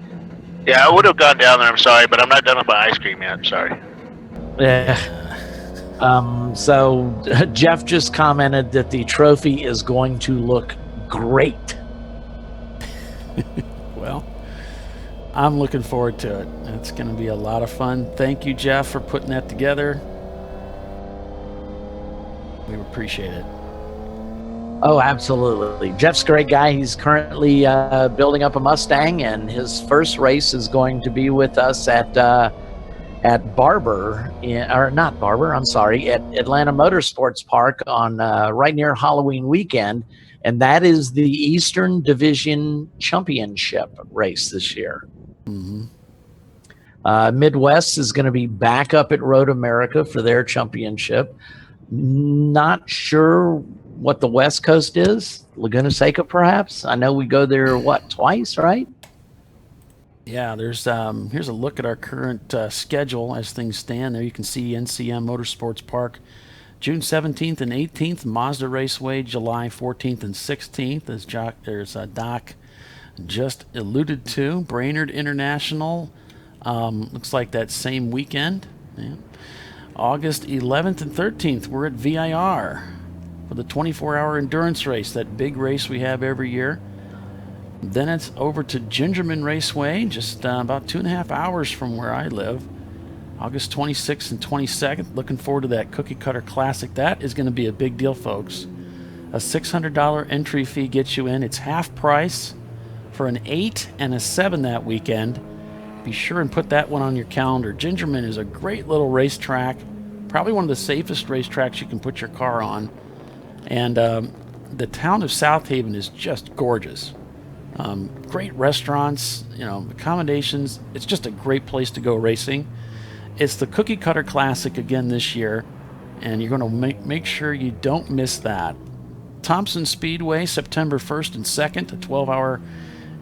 Yeah, I would have gone down there. I'm sorry, but I'm not done with my ice cream yet. I'm sorry. Yeah. So Jeff just commented that the trophy is going to look great. Well, I'm looking forward to it. It's going to be a lot of fun. Thank you, Jeff, for putting that together. We appreciate it. Oh, absolutely. Jeff's a great guy. He's currently building up a Mustang, and his first race is going to be with us at Barber, at Atlanta Motorsports Park on right near Halloween weekend, and that is the Eastern Division Championship race this year. Mm-hmm. Midwest is going to be back up at Road America for their championship. Not sure what the West Coast is. Laguna Seca, perhaps. I know we go there twice, right? Yeah, there's here's a look at our current schedule as things stand. There you can see NCM Motorsports Park, June 17th and 18th, Mazda Raceway, July 14th and 16th, as there's Doc just alluded to. Brainerd International, looks like that same weekend. Yeah. August 11th and 13th, we're at VIR for the 24-hour endurance race, that big race we have every year. Then it's over to Gingerman Raceway, just about 2.5 hours from where I live. August 26th and 22nd. Looking forward to that Cookie Cutter Classic. That is going to be a big deal, folks. A $600 entry fee gets you in. It's half price for an 8 and a 7 that weekend. Be sure and put that one on your calendar. Gingerman is a great little racetrack. Probably one of the safest racetracks you can put your car on. And the town of South Haven is just gorgeous. Great restaurants, accommodations. It's just a great place to go racing. It's the Cookie Cutter Classic again this year, and you're going to make sure you don't miss that. Thompson Speedway, September 1st and 2nd, a 12-hour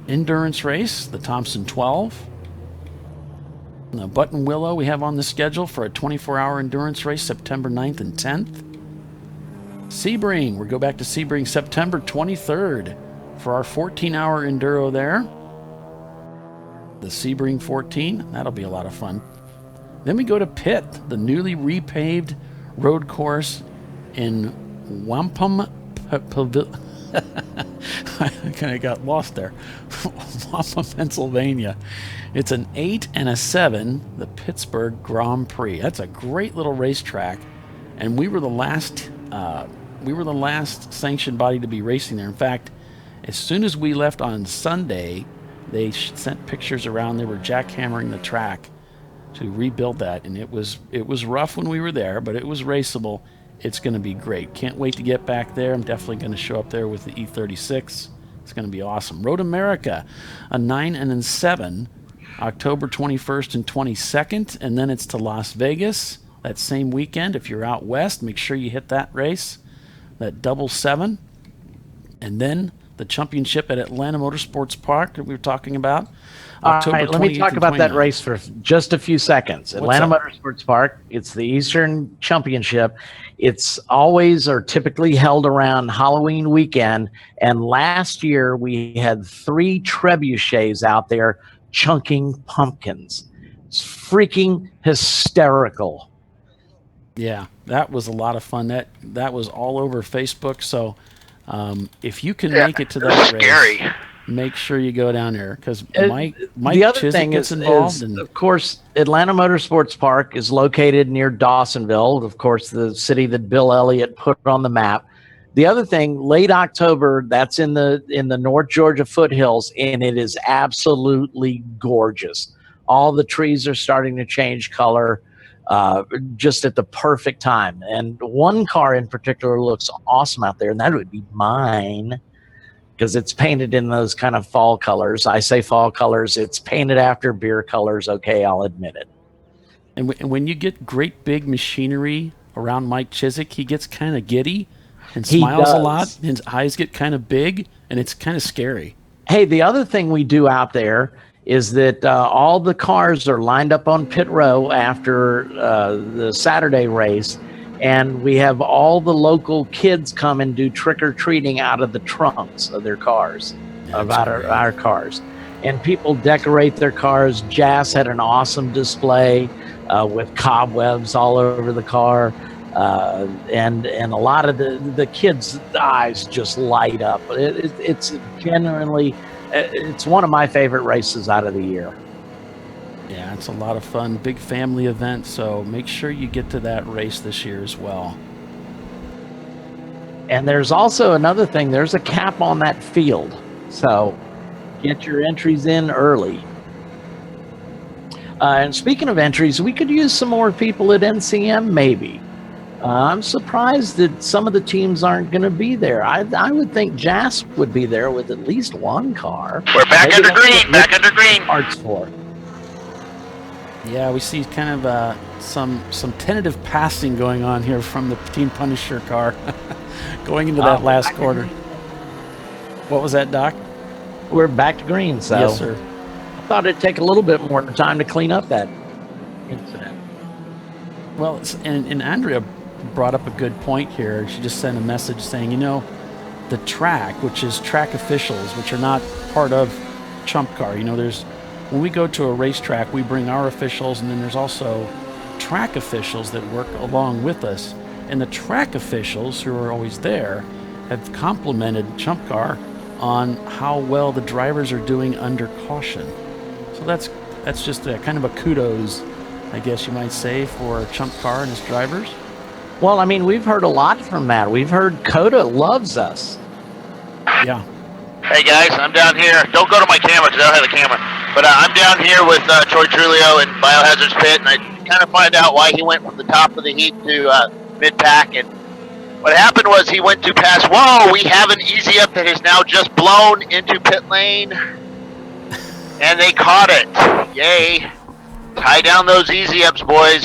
endurance race, the Thompson 12. The Button Willow we have on the schedule for a 24-hour endurance race, September 9th and 10th. Sebring, we go back to Sebring, September 23rd. For our 14-hour enduro there, the Sebring 14, that'll be a lot of fun. Then we go to Pitt, the newly repaved road course in Wampum. I kind of got lost there. Wampum, Pennsylvania. It's an 8 and a 7, the Pittsburgh Grand Prix. That's a great little racetrack, and we were the last sanctioned body to be racing there. In fact, as soon as we left on Sunday, they sent pictures around. They were jackhammering the track to rebuild that, and it was rough when we were there, but it was raceable. It's going to be great. Can't wait to get back there. I'm definitely going to show up there with the E36. It's going to be awesome. Road America, a 9 and a 7, October 21st and 22nd, and then it's to Las Vegas that same weekend. If you're out west, make sure you hit that race, that double 7, and then the championship at Atlanta Motorsports Park that we were talking about. October All right, let me talk about that race for just a few seconds. Atlanta Motorsports Park, it's the Eastern Championship. It's always or typically held around Halloween weekend, and last year we had 3 trebuchets out there chunking pumpkins. It's freaking hysterical. Yeah, that was a lot of fun. That was all over Facebook, so if you can make it to that race, make sure you go down there, because Mike the other Chiswick thing gets is, involved. Of course, Atlanta Motorsports Park is located near Dawsonville, of course, the city that Bill Elliott put on the map. The other thing, late October, that's in the North Georgia foothills, and it is absolutely gorgeous. All the trees are starting to change color. Just at the perfect time. And one car in particular looks awesome out there, and that would be mine, because it's painted in those kind of fall colors. I say fall colors. It's painted after beer colors. Okay, I'll admit it. And when you get great big machinery around Mike Chiswick, he gets kind of giddy and smiles a lot. His eyes get kind of big, and it's kind of scary. Hey, the other thing we do out there is that all the cars are lined up on pit row after the Saturday race, and we have all the local kids come and do trick-or-treating out of the trunks of their cars, our cars. And people decorate their cars. Jazz had an awesome display with cobwebs all over the car, and a lot of the kids' eyes just light up. It's genuinely... It's one of my favorite races out of the year. Yeah, it's a lot of fun. Big family event, so make sure you get to that race this year as well. And there's also another thing. There's a cap on that field, so get your entries in early. And speaking of entries, we could use some more people at NCM, maybe. I'm surprised that some of the teams aren't going to be there. I would think Jas would be there with at least one car. We're back under green, back under green. Parts for. Yeah, we see kind of some tentative passing going on here from the Team Punisher car going into that last quarter. What was that, Doc? We're back to green, so yes, sir. I thought it'd take a little bit more time to clean up that incident. Well, and Andrea brought up a good point here. She just sent a message saying, the track, which is track officials, which are not part of ChumpCar. When we go to a racetrack, we bring our officials, and then there's also track officials that work along with us. And the track officials, who are always there, have complimented ChumpCar on how well the drivers are doing under caution. So that's just kind of a kudos, I guess you might say, for ChumpCar and his drivers. Well, I mean, we've heard a lot from that. We've heard Coda loves us. Yeah. Hey guys, I'm down here. Don't go to my camera because I don't have a camera. But I'm down here with Troy Trulio in Biohazard's pit, and I kind of find out why he went from the top of the heap to mid-pack. And what happened was he went to pass. Whoa, we have an easy up that has now just blown into pit lane, and they caught it. Yay! Tie down those easy ups, boys.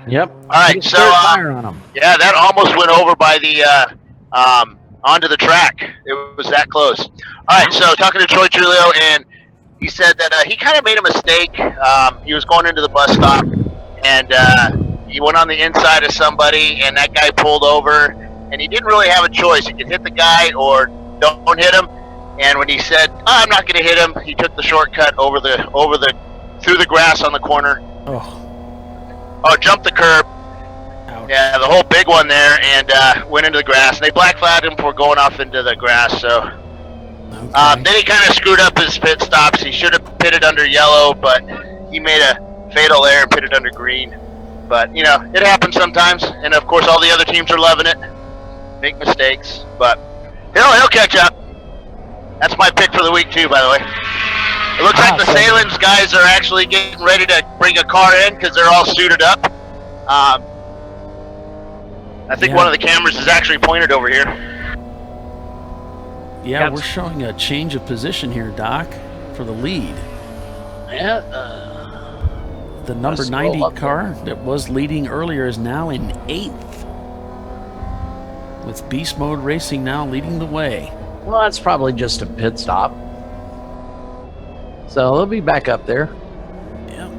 Yep. All right, so fire on them. Yeah, that almost went over by the onto the track. It was that close. All right, so talking to Troy Trulio, and he said that he kind of made a mistake. He was going into the bus stop, and he went on the inside of somebody, and that guy pulled over, and he didn't really have a choice. He could hit the guy or don't hit him. And when he said, "I'm not going to hit him," he took the shortcut through the grass on the corner. Oh, jumped the curb. Ouch. Yeah, the whole big one there, and went into the grass. They black flagged him for going off into the grass. So Okay. then he kind of screwed up his pit stops. He should have pitted under yellow, but he made a fatal error and pitted under green. But you know, it happens sometimes, and of course, all the other teams are loving it. Make mistakes, but he'll catch up. That's my pick for the week too, by the way. It looks like the Sahlens guys are actually getting ready to bring a car in because they're all suited up. I think one of the cameras is actually pointed over here. Yeah, we're showing a change of position here, Doc, for the lead. Yeah. The number 90 car that was leading earlier is now in 8th. With Beast Mode Racing now leading the way. Well, that's probably just a pit stop. So they'll be back up there. Yeah.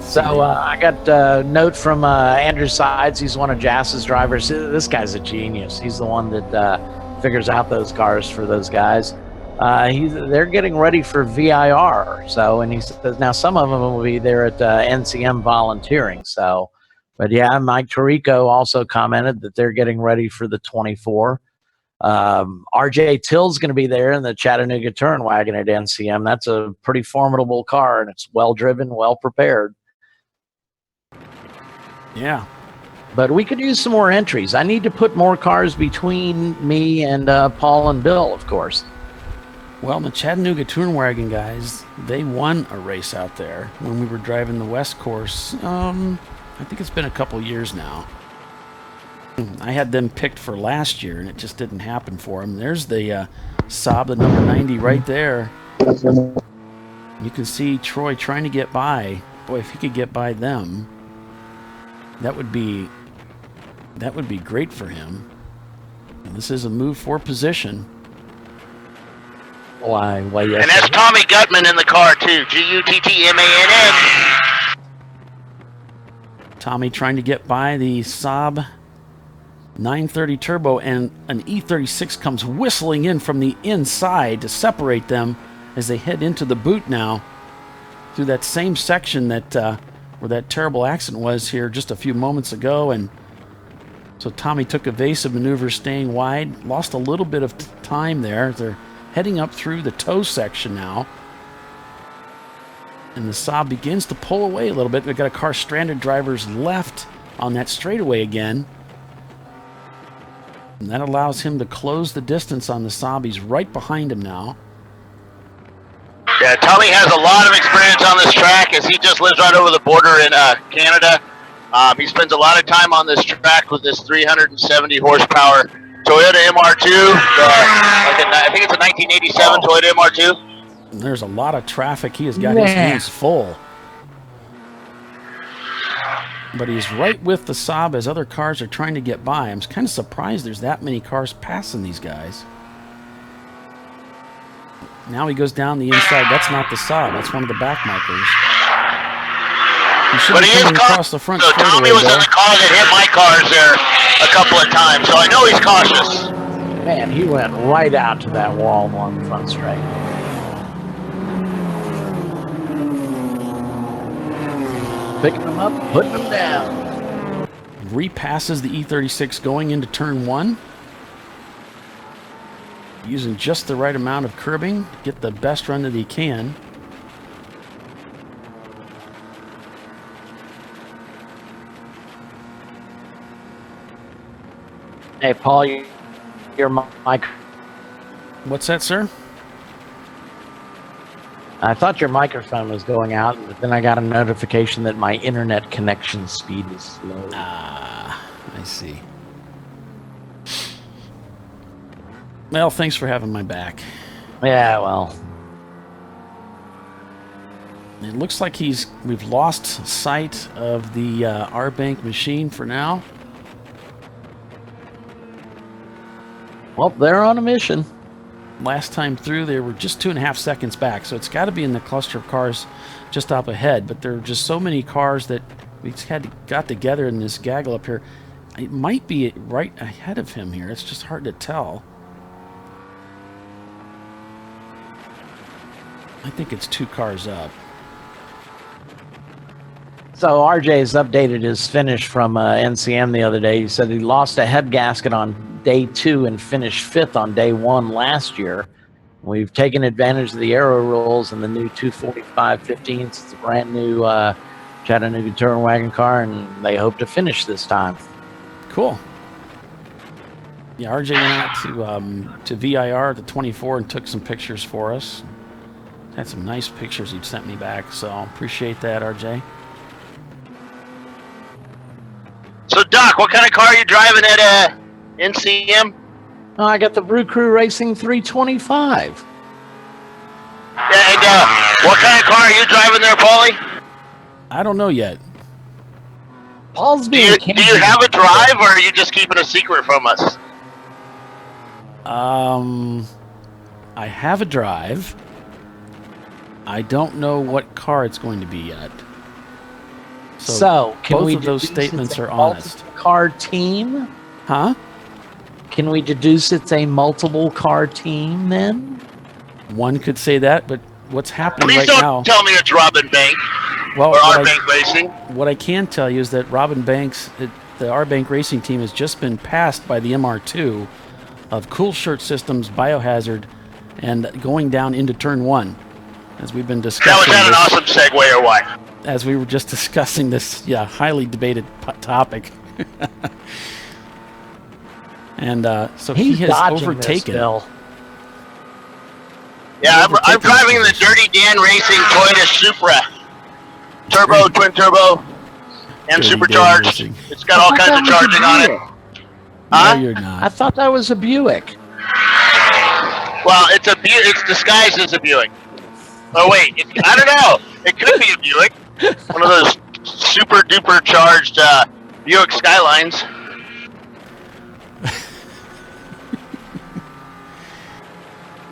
So I got a note from Andrew Sides. He's one of Jass's drivers. This guy's a genius. He's the one that figures out those cars for those guys. They're getting ready for VIR. So, and he says now some of them will be there at NCM volunteering. So, but yeah, Mike Tirico also commented that they're getting ready for the 24. RJ Till's going to be there in the Chattanooga Touring Wagon at NCM. That's a pretty formidable car, and it's well driven, well prepared. Yeah. But we could use some more entries. I need to put more cars between me and Paul and Bill, of course. Well, the Chattanooga Touring Wagon guys, they won a race out there when we were driving the West Course. I think it's been a couple years now. I had them picked for last year, and it just didn't happen for them. There's the Saab, the number 90 right there. You can see Troy trying to get by. Boy, if he could get by them, that would be great for him. And this is a move for position. Why, yes. And that's Tommy Gutman in the car too. Guttmann. Tommy trying to get by the Saab 930 Turbo, and an E36 comes whistling in from the inside to separate them as they head into the boot now through that same section that where that terrible accident was here just a few moments ago. And so Tommy took evasive maneuvers, staying wide, lost a little bit of time there. They're heading up through the toe section now, and the Saab begins to pull away a little bit. We've got a car stranded, drivers left on that straightaway again. And that allows him to close the distance on the Saab. He's right behind him now. Yeah, Tommy has a lot of experience on this track as he just lives right over the border in Canada. He spends a lot of time on this track with this 370 horsepower Toyota MR2. I think it's a 1987 Toyota MR2. And there's a lot of traffic. He has got his hands full. But he's right with the Saab as other cars are trying to get by. I'm kind of surprised there's that many cars passing these guys. Now he goes down the inside. That's not the Saab. That's one of the back markers. He should be coming across the front straightaway. Tommy was in the car that hit my cars there a couple of times, so I know he's cautious. Man, he went right out to that wall on the front straight. Picking them up, putting them down. Repasses the E36 going into turn 1. Using just the right amount of curbing, get the best run that he can. Hey, Paul, your mic. What's that, sir? I thought your microphone was going out, but then I got a notification that my internet connection speed is slow. Ah, I see. Well, thanks for having my back. Yeah, well. It looks like we've lost sight of the R-Bank machine for now. Well, they're on a mission. Last time through, they were just 2.5 seconds back, so it's got to be in the cluster of cars just up ahead. But there are just so many cars that we got together in this gaggle up here. It might be right ahead of him here. It's just hard to tell. I think it's 2 cars up. So RJ's updated his finish from NCM the other day. He said he lost a head gasket on day 2 and finished 5th on day 1 last year. We've taken advantage of the aero rules and the new 245-15s. It's a brand new Chattanooga touring wagon car, and they hope to finish this time. Cool. Yeah, RJ went out to VIR at the 24 and took some pictures for us. Had some nice pictures he sent me back, so appreciate that, RJ. So, Doc, what kind of car are you driving at NCM? Oh, I got the Brew Crew Racing 325. And what kind of car are you driving there, Paulie? I don't know yet. Paul's Do being you have a drive, or are you just keeping a secret from us? I have a drive. I don't know what car it's going to be yet. So can both we of those deduce statements it's a are honest. Car team? Huh? Can we deduce it's a multiple car team then? One could say that, but what's happening Please right don't now... tell me it's Robin Bank Well, or our Bank Racing. What I can tell you is that Robin Banks, the R Bank Racing team, has just been passed by the MR2 of Cool Shirt Systems, Biohazard, and going down into Turn 1, as we've been discussing. That was an awesome segue, or what? As we were just discussing this, highly debated topic. And so he has overtaken. Yeah, I'm driving the Dirty Dan Racing Toyota Supra. Turbo, twin turbo, and Dirty supercharged. Dan It's got all kinds of charging on it. Huh? No, you're not. I thought that was a Buick. Well, it's it's disguised as a Buick. Oh wait, I don't know. It could be a Buick. One of those super duper charged Buick Skylines.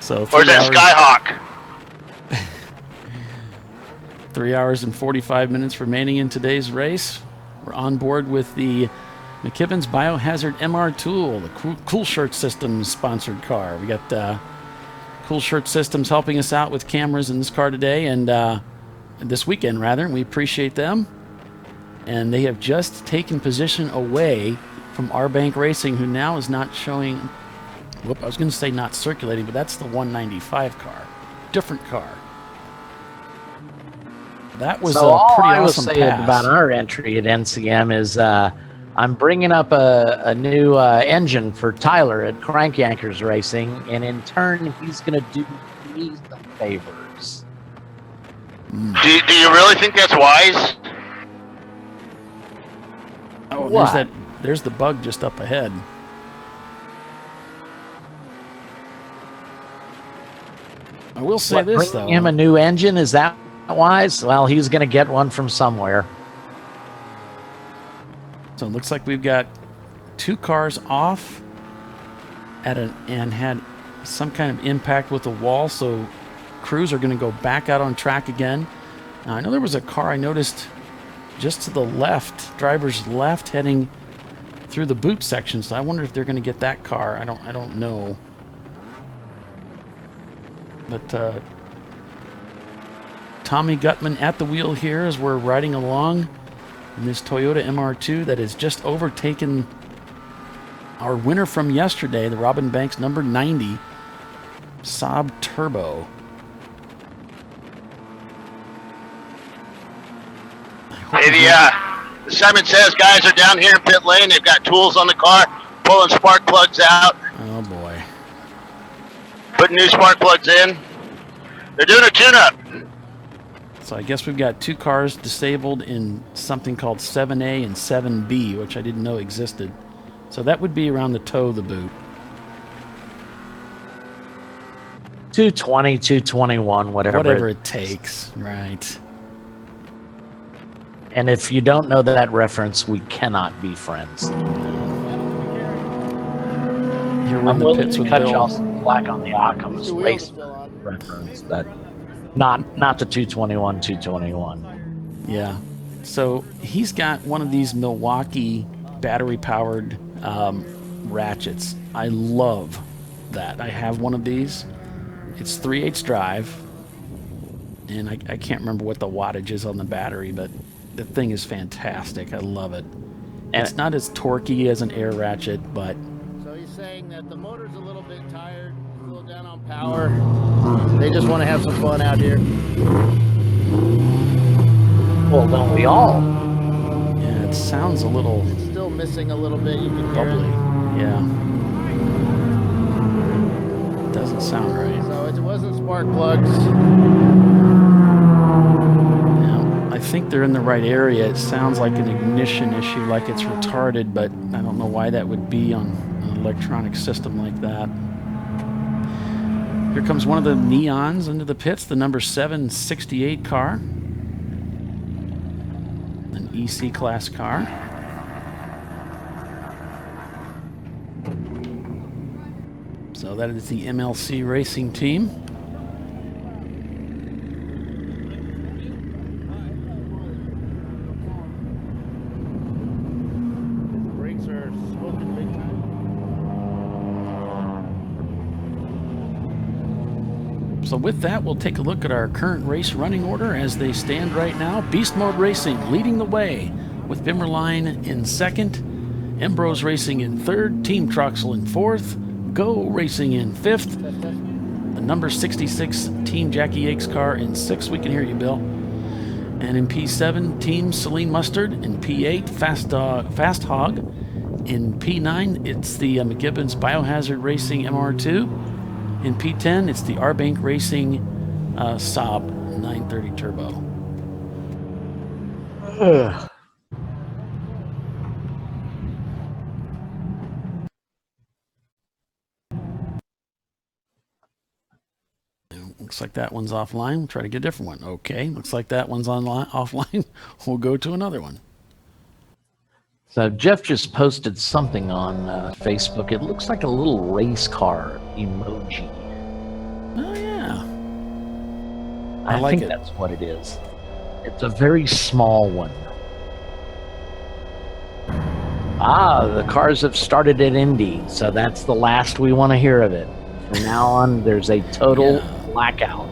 So Or is that Skyhawk? 3 hours and 45 minutes remaining in today's race. We're on board with the McKibben's Biohazard MR Tool, the Cool Shirt Systems sponsored car. We got Cool Shirt Systems helping us out with cameras in this car today, and this weekend rather, and we appreciate them. And they have just taken position away from R Bank Racing, who now is not showing. Whoop, I was going to say not circulating, but that's the 195 car. Different car. That was so a pretty all awesome I was saying pass. about our entry at NCM is I'm bringing up a new engine for Tyler at Crank Yankers Racing, and in turn, he's going to do me some favors. Do you really think that's wise? Oh, What? there's the bug just up ahead. I will say this, though. Bringing him a new engine, is that wise? Well, he's going to get one from somewhere. So it looks like we've got 2 cars off and had some kind of impact with the wall, so crews are going to go back out on track again. Now, I know there was a car I noticed just to the left, driver's left, heading through the boot section, so I wonder if they're going to get that car. I don't know. But Tommy Gutman at the wheel here as we're riding along in this Toyota MR2 that has just overtaken our winner from yesterday, the Robin Banks number 90 Saab Turbo. The Simon Says guys are down here in pit lane. They've got tools on the car, pulling spark plugs out, Oh boy. putting new spark plugs in. They're doing a tune-up. So I guess we've got 2 cars disabled in something called 7A and 7B, which I didn't know existed. So that would be around the toe of the boot. 220, 221, Whatever it takes, right. And if you don't know that reference, we cannot be friends. Here we're I'm in the willing pits to with cut you Bill. off some slack on the Occam's race reference, but not the 221, 221. Yeah. So he's got one of these Milwaukee battery-powered ratchets. I love that. I have one of these. It's 3/8 drive, and I can't remember what the wattage is on the battery, but The thing is fantastic. I love it. And It's not as torquey as an air ratchet, but So he's saying that the motor's a little bit tired, a little down on power. They just want to have some fun out here. well, don't we all? yeah, it sounds a little It's still missing a little bit. You can hear bubbly. it. Yeah. Doesn't sound right. So it wasn't spark plugs. Yeah, I think they're in the right area. It sounds like an ignition issue, like it's retarded, but I don't know why that would be on an electronic system like that. Here comes one of the neons into the pits, the number 768 car. An EC class car. So that is the MLC racing team. Brakes are smoking big time. So with that, we'll take a look at our current race running order as they stand right now. Beast Mode Racing leading the way with Bimmerline in second, Ambrose Racing in third, Team Troxel in fourth, Go Racing in fifth, the number 66 Team Jackie Yates car in sixth. We can hear you, Bill. And in P7, Team Celine Mustard. In P8, Fast Hog. In P9, it's the McGibbons Biohazard Racing MR2. In P10, it's the Arbank Racing Saab 930 Turbo. Ugh. Looks like that one's offline. We'll try to get a different one. Okay, looks like that one's offline. We'll go to another one. So Jeff just posted something on Facebook. It looks like a little race car emoji. Oh, yeah. I like think it. that's what it is. It's a very small one. Ah, the cars have started at Indy, so that's the last we want to hear of it. From now on, there's a total blackout.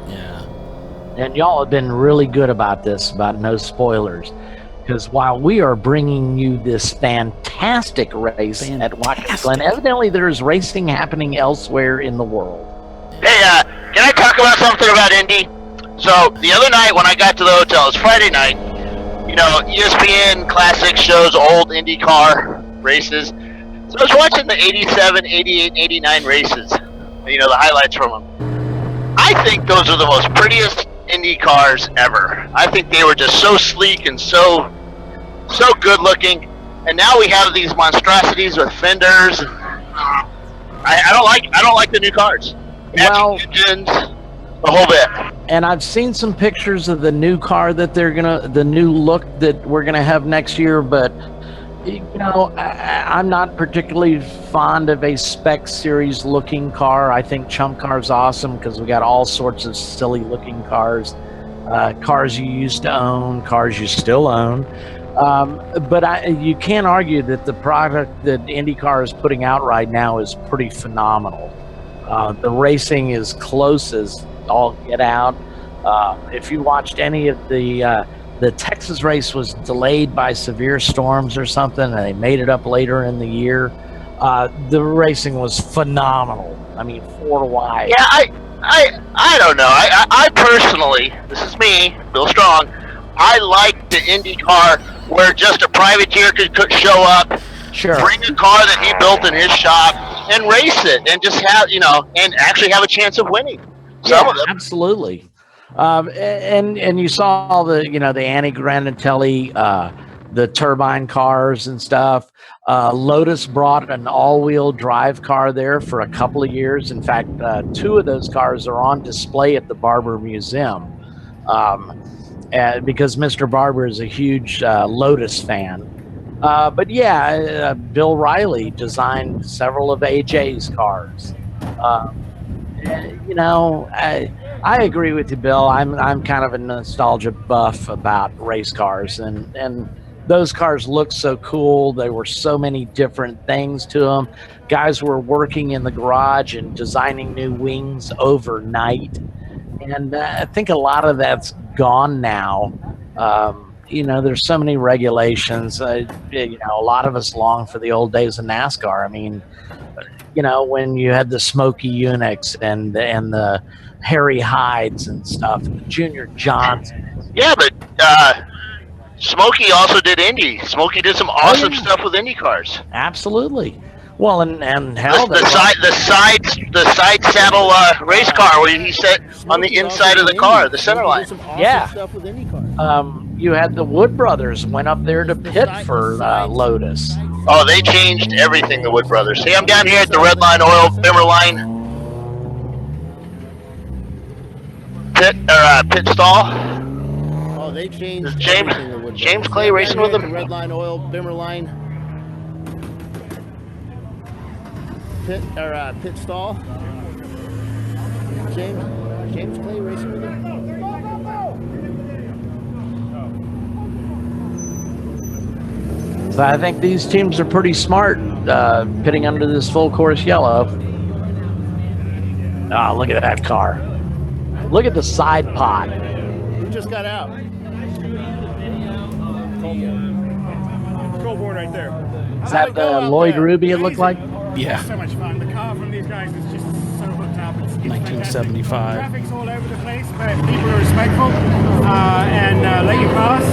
Yeah. And y'all have been really good about this, about no spoilers. Because while we are bringing you this fantastic race at Watkins Glen, evidently there's racing happening elsewhere in the world. Hey, can I talk about something about Indy? So the other night when I got to the hotel, it was Friday night. You know, ESPN Classic shows old IndyCar races. So I was watching the 87, 88, and 89 races. You know, the highlights from them. I think those are the most prettiest Indy cars ever. I think they were just so sleek and so good looking. And now we have these monstrosities with fenders. I don't like the new cars. Well, Engines, the whole bit. and I've seen some pictures of the new car that the new look that we're gonna have next year, but you know, I'm not particularly fond of a spec series looking car. I think ChumpCar's awesome because we got all sorts of silly looking cars, cars you used to own, cars you still own. But you can't argue that the product that IndyCar is putting out right now is pretty phenomenal. The racing is close as all get out. If you watched any of the Texas race was delayed by severe storms or something, and they made it up later in the year. The racing was phenomenal. I mean, 4 wide. Yeah, I don't know. I personally, this is me, Bill Strong, I like the IndyCar where just a privateer could show up, Sure. bring a car that he built in his shop, and race it, and just have, you know, and actually have a chance of winning. Some Yeah, of them. absolutely. And you saw the Annie Granatelli, the turbine cars and stuff. Lotus brought an all-wheel drive car there for a couple of years. In fact, 2 of those cars are on display at the Barber Museum because Mr. Barber is a huge Lotus fan. But yeah, Bill Riley designed several of AJ's cars. You know, I agree with you, Bill. I'm kind of a nostalgia buff about race cars, and those cars look so cool. There were so many different things to them. Guys were working in the garage and designing new wings overnight, and I think a lot of that's gone now. there's so many regulations. A lot of us long for the old days of NASCAR. I mean, when you had the Smokey Unix and the Harry Hydes and stuff, the Junior Johns. Yeah, but Smokey also did Indy. Smokey did some awesome stuff with Indy cars. Absolutely. Well, and hell, the side saddle race car where he sat on the inside of the car, the center line. Yeah. Stuff with Indy cars. You had the Wood brothers went up there to pit for Lotus. Oh, they changed everything, the Wood brothers. Hey, I'm down here at the Red Line Oil Bimmer Line pit stall. Oh, they changed. Is James Clay racing with them? The Red Line Oil Bimmer Line pit stall. James Clay racing with them. So I think these teams are pretty smart, pitting under this full course yellow. Ah, look at that car. Look at the side pod. Who just got out? Scoreboard right there. Is that Lloyd Ruby it looked like? Yeah. So much fun. The car from these guys is just so hooked up. It's 1975. Traffic's all over the place, but people are respectful and let you pass.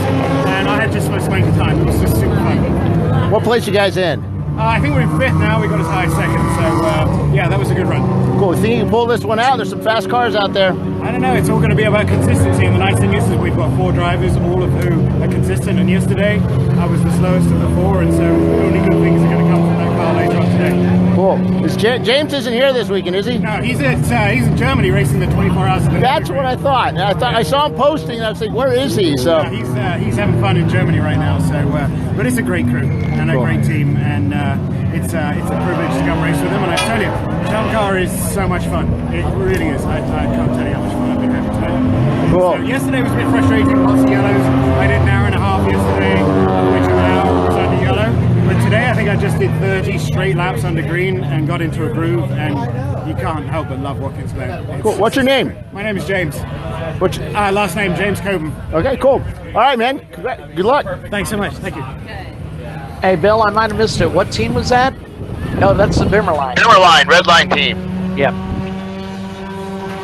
And I had just the most amazing time. It was just super fun. What place you guys in? I think we're in 5th now. We got as high as 2nd. So yeah, that was a good run. Cool. Think you can pull this one out? There's some fast cars out there. I don't know. It's all going to be about consistency. And the nice thing is that we've got 4 drivers, all of who are consistent. And yesterday, I was the slowest of the 4, and so only good things are going to come from that car later on today. Cool. James isn't here this weekend, is he? No, he's in Germany racing the 24 hours of the That's what I thought. I saw him posting, and I was like, "Where is he?" So he's having fun in Germany right now. So, but it's a great crew and a great team, and it's a privilege to come race with them. And I tell you, ChumpCar is so much fun. It really is. I can't tell you how much fun I've been having today. Cool. So yesterday was a bit frustrating. Lots of yellows. I did an hour and a half yesterday, which an hour was under yellow. But today I think I just did 30 straight laps under green and got into a groove, and you can't help but love Watkins Glen. Cool. What's your name? My name is James. What's Last name James Coben. Okay, cool. All right, man. Good luck. Thanks so much. Thank you. Hey, Bill, I might have missed it. What team was that? No, that's the Bimmer Line. Bimmer Line, Red Line team. Yep.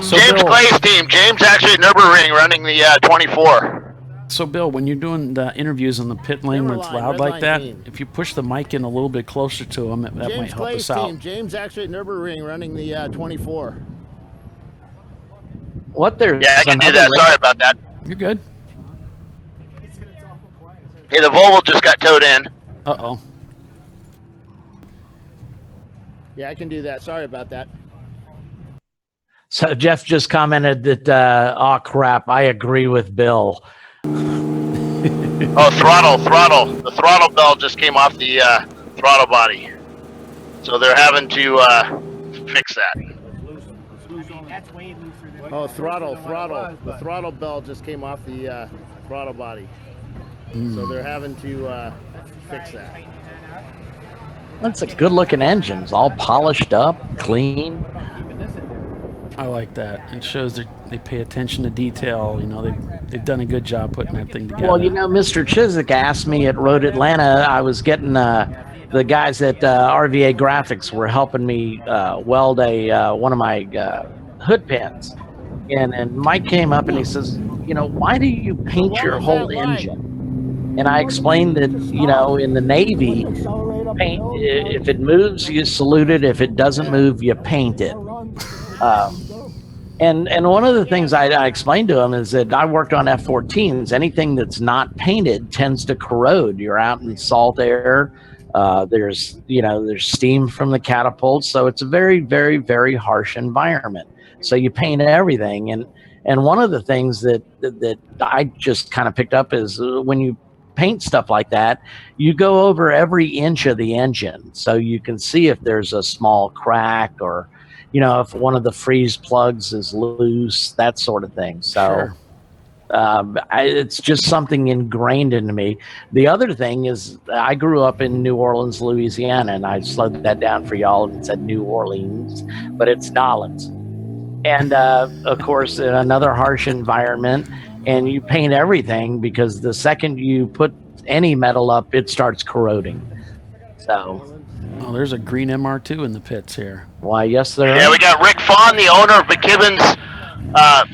So James Bill, Clay's team. James actually at Nürburgring running the 24. So Bill, when you're doing the interviews on the pit lane where it's loud Red like Line that, team. if you push the mic in a little bit closer to him, that might James help Clay's us out. team. James actually at Nürburgring running the 24. What there? Yeah, I can do that. Sorry about that. You're good. Hey, the Volvo just got towed in. Uh-oh. Yeah, I can do that. Sorry about that. So Jeff just commented that, oh crap, I agree with Bill. Oh, throttle. The throttle bell just came off the throttle body. So they're having to fix that. Oh, throttle. The throttle bell just came off the throttle body. So they're having to fix that. That's a good looking engine. It's all polished up, clean. I like that. It shows that they pay attention to detail. You know, they've done a good job putting that thing together. Well, Mr. Chiswick asked me at Road Atlanta, I was getting the guys at RVA Graphics were helping me weld one of my hood pins. And Mike came up and he says, why do you paint your whole engine? And I explained that, in the Navy, paint, if it moves, you salute it. If it doesn't move, you paint it. And one of the things I explained to him is that I worked on F-14s. Anything that's not painted tends to corrode. You're out in salt air. There's steam from the catapult. So it's a very, very, very harsh environment. So you paint everything. And one of the things that I just kind of picked up is when you paint stuff like that, you go over every inch of the engine. So you can see if there's a small crack or, if one of the freeze plugs is loose, that sort of thing. So it's just something ingrained into me. The other thing is I grew up in New Orleans, Louisiana, and I slowed that down for y'all and said New Orleans, but it's Nolens. And of course, in another harsh environment, and you paint everything because the second you put any metal up, it starts corroding. So, Oh, there's a green MR2 in the pits here. why, yes, there Yeah, are. we got Rick Fawn, the owner of McKibben's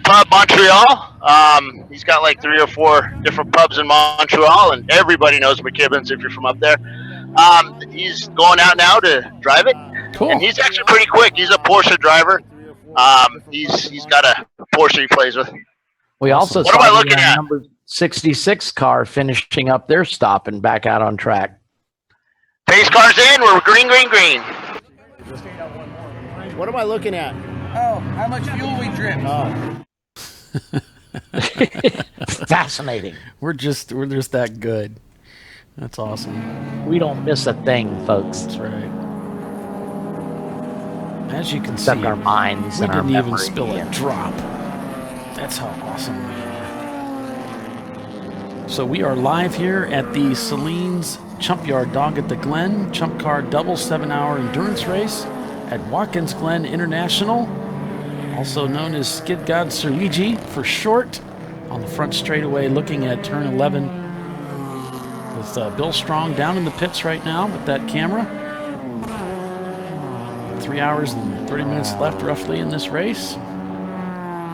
Pub Montreal. He's got like 3 or 4 different pubs in Montreal, and everybody knows McKibben's if you're from up there. He's going out now to drive it, Cool. and he's actually pretty quick. He's a Porsche driver. He's got a Porsche he plays with. We also What am saw I looking the at? number 66 car finishing up their stop and back out on track. Pace cars in. We're green, green, green. What am I looking at? Oh, how much fuel we drip. Fascinating. We're just that good. That's awesome. We don't miss a thing, folks, That's right. As you can except see, our minds we and our didn't even memory. spill a drop. That's how awesome we are. So we are live here at the Sahlens Chumpyard Dog at the Glen ChumpCar double 7-hour endurance race at Watkins Glen International, also known as Skid God Luigi for short, on the front straightaway looking at turn 11 with Bill Strong down in the pits right now with that camera. 3 hours and 30 minutes left roughly in this race.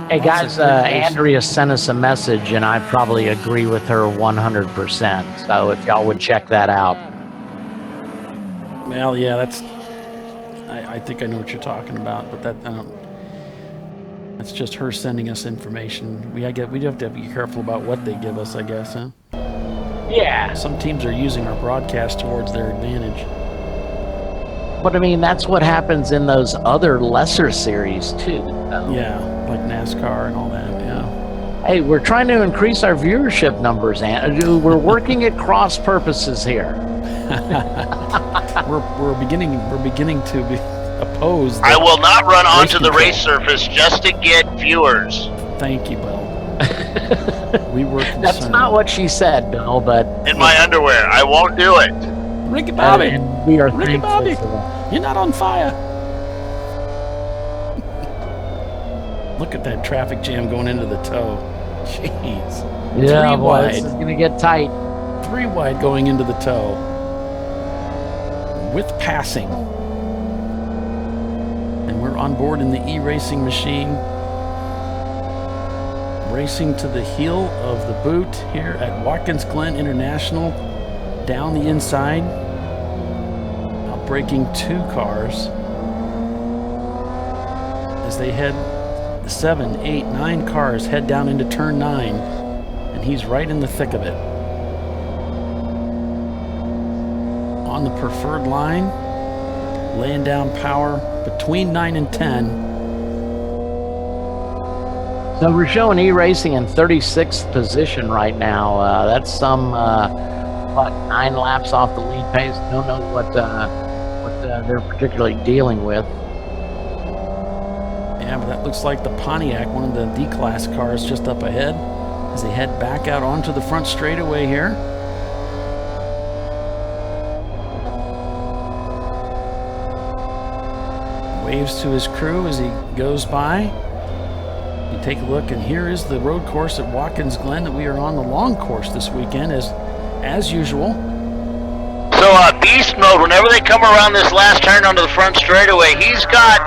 Hey guys, Lots of great racing. Andrea sent us a message, and I probably agree with her 100%. So if y'all would check that out. Well, yeah, that's. I think I know what you're talking about, but that I don't. That's just her sending us information. We do have to be careful about what they give us, I guess, huh? Yeah. Some teams are using our broadcast towards their advantage. But I mean, that's what happens in those other lesser series too. So. Yeah, like NASCAR and all that. Yeah. Hey, we're trying to increase our viewership numbers, and we're working at cross purposes here. We're beginning to be opposed. I will not run onto the control. race surface just to get viewers. Thank you, Bill. We were concerned. That's not what she said, Bill, but In my underwear. I won't do it. Ricky Bobby. and we are Ricky thankful Bobby. for that. You're not on fire. Look at that traffic jam going into the toe. Jeez. Yeah, 3 boy, wide. this is gonna get tight. 3 wide going into the toe. With passing. And we're on board in the e-racing machine. Racing to the heel of the boot here at Watkins Glen International. Down the inside. Outbraking 2 cars. As they head 7, 8, 9 cars head down into turn 9. And he's right in the thick of it. On the preferred line, laying down power between 9 and 10. So we're showing e-racing in 36th position right now. That's some 9 laps off the lead pace. Don't know what they're particularly dealing with. Yeah, but that looks like the Pontiac, one of the D-Class cars just up ahead as they head back out onto the front straightaway here. Waves to his crew as he goes by. You take a look, and here is the road course at Watkins Glen that we are on, the long course this weekend, as usual. So beast mode, whenever they come around this last turn onto the front straightaway, he's got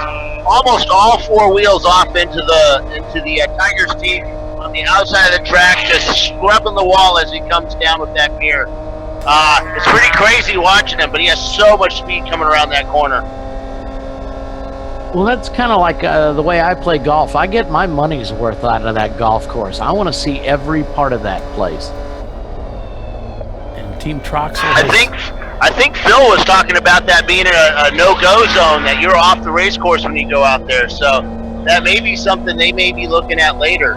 almost all 4 wheels off into the Tiger's teeth on the outside of the track, just scrubbing the wall as he comes down with that mirror. It's pretty crazy watching him, but he has so much speed coming around that corner. Well, that's kind of like the way I play golf. I get my money's worth out of that golf course. I want to see every part of that place. And Team Troxel I think Phil was talking about that being a no-go zone, that you're off the race course when you go out there. So that may be something they may be looking at later.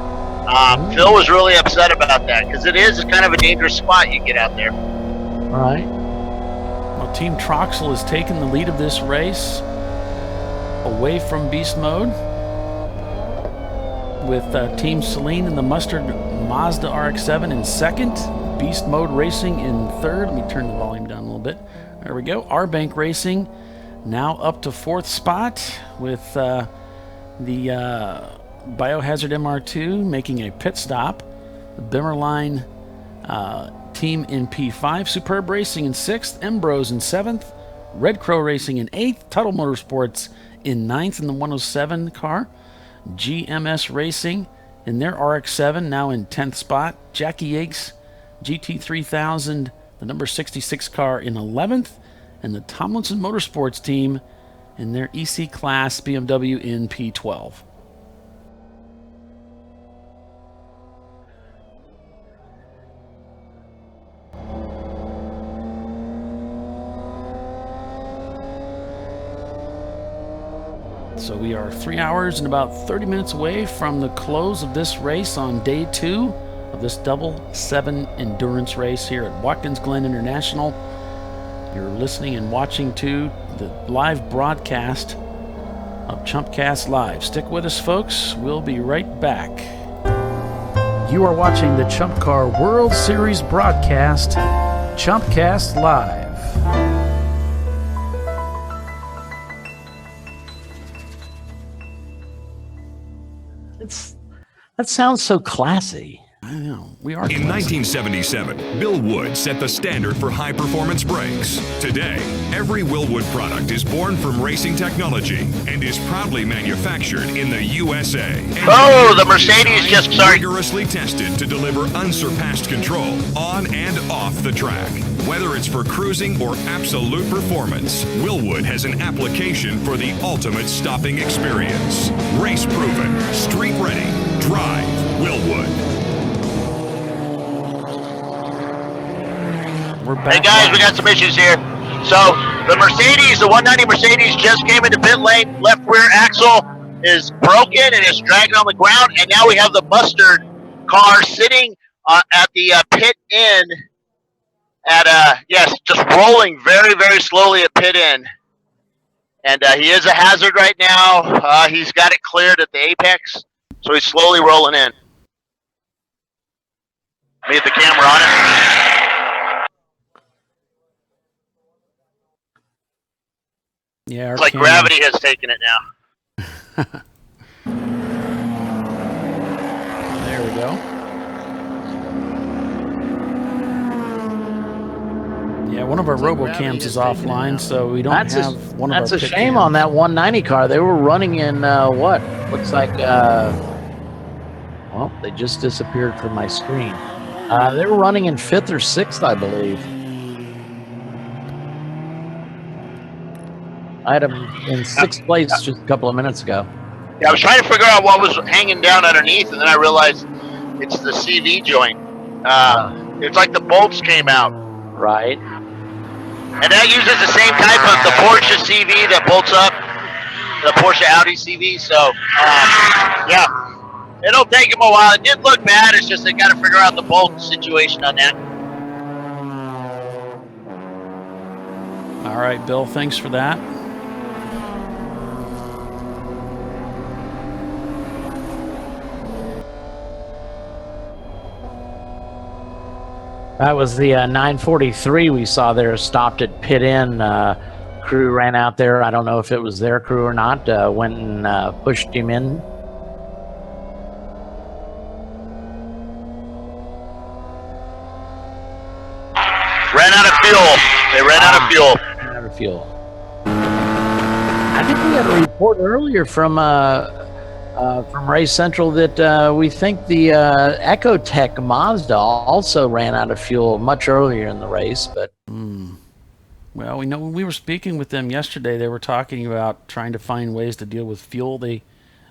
Phil was really upset about that because it is kind of a dangerous spot you get out there. All right. Well, Team Troxel has taken the lead of this race away from beast mode with Team Sahlens and the Mustard Mazda RX-7 in second, beast mode racing in third. Let me turn the volume down a little bit. There we go. R-Bank Racing now up to 4th spot with the Biohazard MR2 making a pit stop. The Bimmerline team in P5. Superb Racing in 6th. Embros in 7th. Red Crow Racing in 8th. Tuttle Motorsports in 9th in the 107 car. GMS Racing in their RX-7 now in 10th spot. Jackie Yates GT3000, the number 66 car, in 11th. And the Tomlinson Motorsports team in their EC Class BMW in P12. So we are 3 hours and about 30 minutes away from the close of this race on day 2 of this double 7 endurance race here at Watkins Glen International. You're listening and watching to the live broadcast of ChumpCast Live. Stick with us, folks. We'll be right back. You are watching the ChumpCar World Series broadcast, ChumpCast Live. That sounds so classy. I know. We are. In 1977, Wilwood set the standard for high-performance brakes. Today, every Wilwood product is born from racing technology and is proudly manufactured in the USA. Oh, the Mercedes just rigorously tested to deliver unsurpassed control on and off the track. Whether it's for cruising or absolute performance, Wilwood has an application for the ultimate stopping experience. Race-proven, street-ready. Drive Wilwood. We're back. Hey guys, we got some issues here. So the Mercedes, the 190 Mercedes, just came into pit lane. Left rear axle is broken and is dragging on the ground. And now we have the Mustard car sitting at the pit end. Just rolling very, very slowly at pit end. And he is a hazard right now. He's got it cleared at the apex, so he's slowly rolling in. Let me get the camera on it. Yeah, it's like gravity has taken it now. There we go. Yeah, one of our RoboCams is offline, so we don't have one of our. That's a shame on that 190 car. They were running in what looks like. Well, they just disappeared from my screen. They were running in 5th or 6th, I believe. I had them in 6th place just a couple of minutes ago. Yeah, I was trying to figure out what was hanging down underneath, and then I realized it's the CV joint. It's like the bolts came out. Right. And that uses the same type of the Porsche CV that bolts up, the Porsche Audi CV. So, yeah, it'll take them a while. It did look bad. It's just they got to figure out the bolt situation on that. All right, Bill, thanks for that. That was the 943 we saw there, stopped at pit in. Crew ran out there. I don't know if it was their crew or not. Went and pushed him in. Ran out of fuel. They ran out of fuel. Ran out of fuel. I think we had a report earlier from Race Central that we think the Ecotech Mazda also ran out of fuel much earlier in the race. But well, we know when we were speaking with them yesterday, they were talking about trying to find ways to deal with fuel. They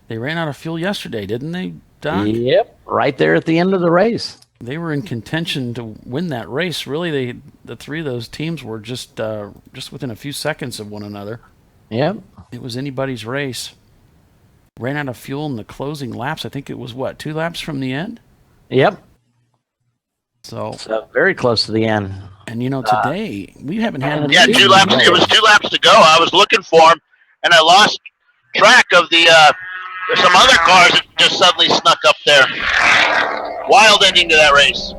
ran out of fuel yesterday, didn't they, Don? Yep, right there at the end of the race. They were in contention to win that race. Really, the three of those teams were just within a few seconds of one another. Yep. It was anybody's race. Ran out of fuel in the closing laps. I think it was, 2 laps from the end? Yep. So very close to the end. And, today, we haven't had... Yeah, 2 laps. It was 2 laps to go. I was looking for him, and I lost track of there's some other cars that just suddenly snuck up there. Wild ending to that race.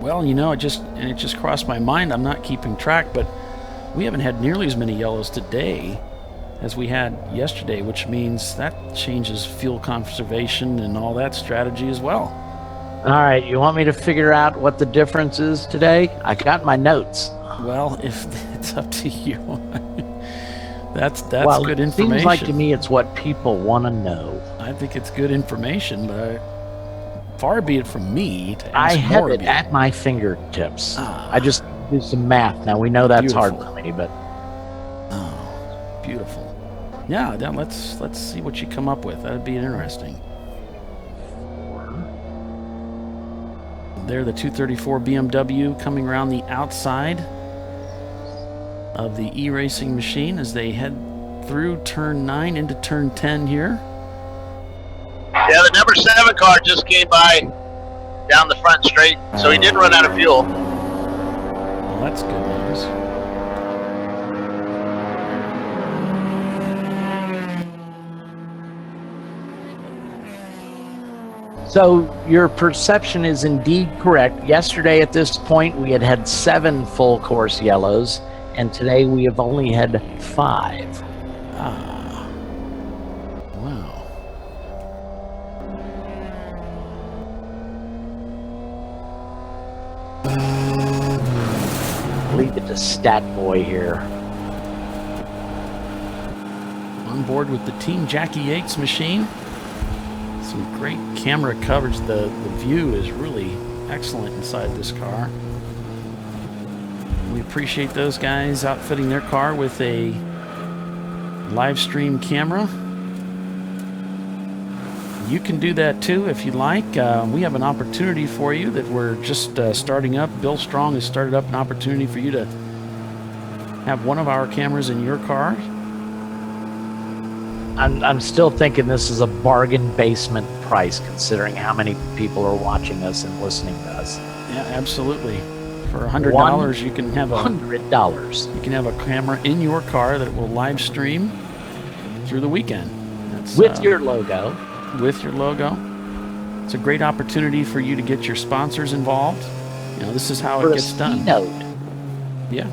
Well, it just crossed my mind. I'm not keeping track, but we haven't had nearly as many yellows today as we had yesterday, which means that changes fuel conservation and all that strategy as well. All right, you want me to figure out what the difference is today? I got my notes. Well, if it's up to you. that's Well, good it information. seems like to me it's what people want to know. I think it's good information, but far be it from me to I ask have more it of you. at my fingertips. I just do some math. Now, we know that's hard Beautiful. for me, but Oh, beautiful. Yeah, then let's see what you come up with. That'd be interesting. There, the 234 BMW coming around the outside of the e-racing machine as they head through turn 9 into turn 10 here. Yeah, the number 7 car just came by down the front straight, so he didn't run out of fuel. Well, that's good news. so your perception is indeed correct. Yesterday at this point, we had 7 full course yellows, and today we have only had 5. Wow. Leave it to Stat Boy here. On board with the Team Jackie Yates machine. Some great camera coverage. The view is really excellent inside this car. We appreciate those guys outfitting their car with a live stream camera. You can do that too if you like. We have an opportunity for you that we're just starting up. Bill Strong has started up an opportunity for you to have one of our cameras in your car. I'm still thinking this is a bargain basement price, considering how many people are watching us and listening to us. Yeah, absolutely. For $100, you can have $100. You can have a camera in your car that will live stream through the weekend. That's, With your logo. With your logo. It's a great opportunity for you to get your sponsors involved. You know, this is how For it a gets done. keynote. Yeah.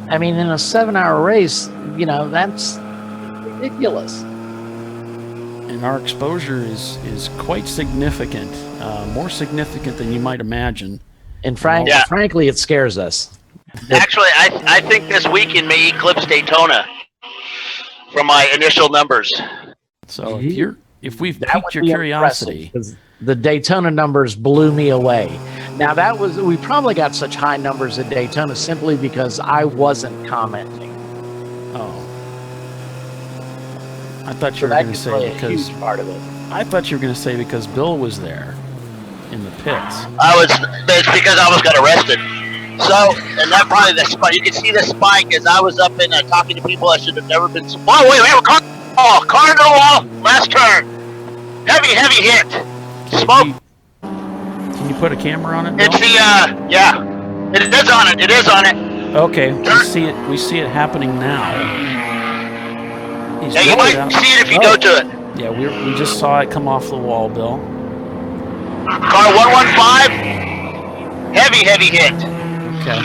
I mean, in a 7-hour race, you know, that's ridiculous. And our exposure is quite significant, more significant than you might imagine. And Yeah. frankly, it scares us. Actually, I think this weekend may eclipse Daytona from my initial numbers. So Mhm. if we've That piqued would your be curiosity, impressive, 'cause the Daytona numbers blew me away. Now we probably got such high numbers at Daytona simply because I wasn't commenting. oh, I thought So you were that going to could play say a because huge part of it. I thought you were going to say because Bill was there in the pits. It's because I almost got arrested. So, and that probably the spike. You can see the spike as I was up in talking to people I should have never been. Oh wait, we have a car. Oh, car to the wall. Last turn. Heavy hit. Smoke. Can you put a camera on it, Bill? It's the yeah. It is on it. It is on it. Okay, we see it happening now. He's Yeah, you rolled might out. see it if you go to it. Yeah, we just saw it come off the wall, Bill. Car 115. Heavy hit. Okay.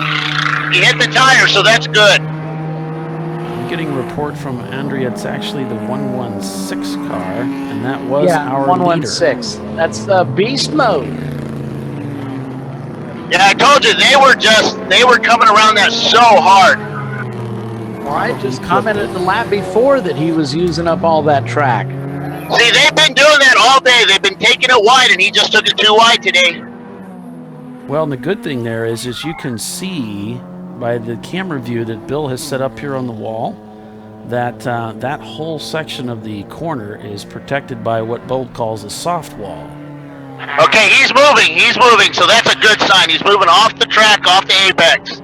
He hit the tire, so that's good. I'm getting a report from Andrea. It's actually the 116 car, and that was our 116. That's beast mode. Yeah, I told you they were coming around that so hard. Well, I just commented the lap before that he was using up all that track. See, they've been doing that all day. They've been taking it wide, and he just took it too wide today. Well, and the good thing there is you can see by the camera view that Bill has set up here on the wall that that whole section of the corner is protected by what Bolt calls a soft wall. Okay, he's moving, so that's a good sign. He's moving off the track, off the apex.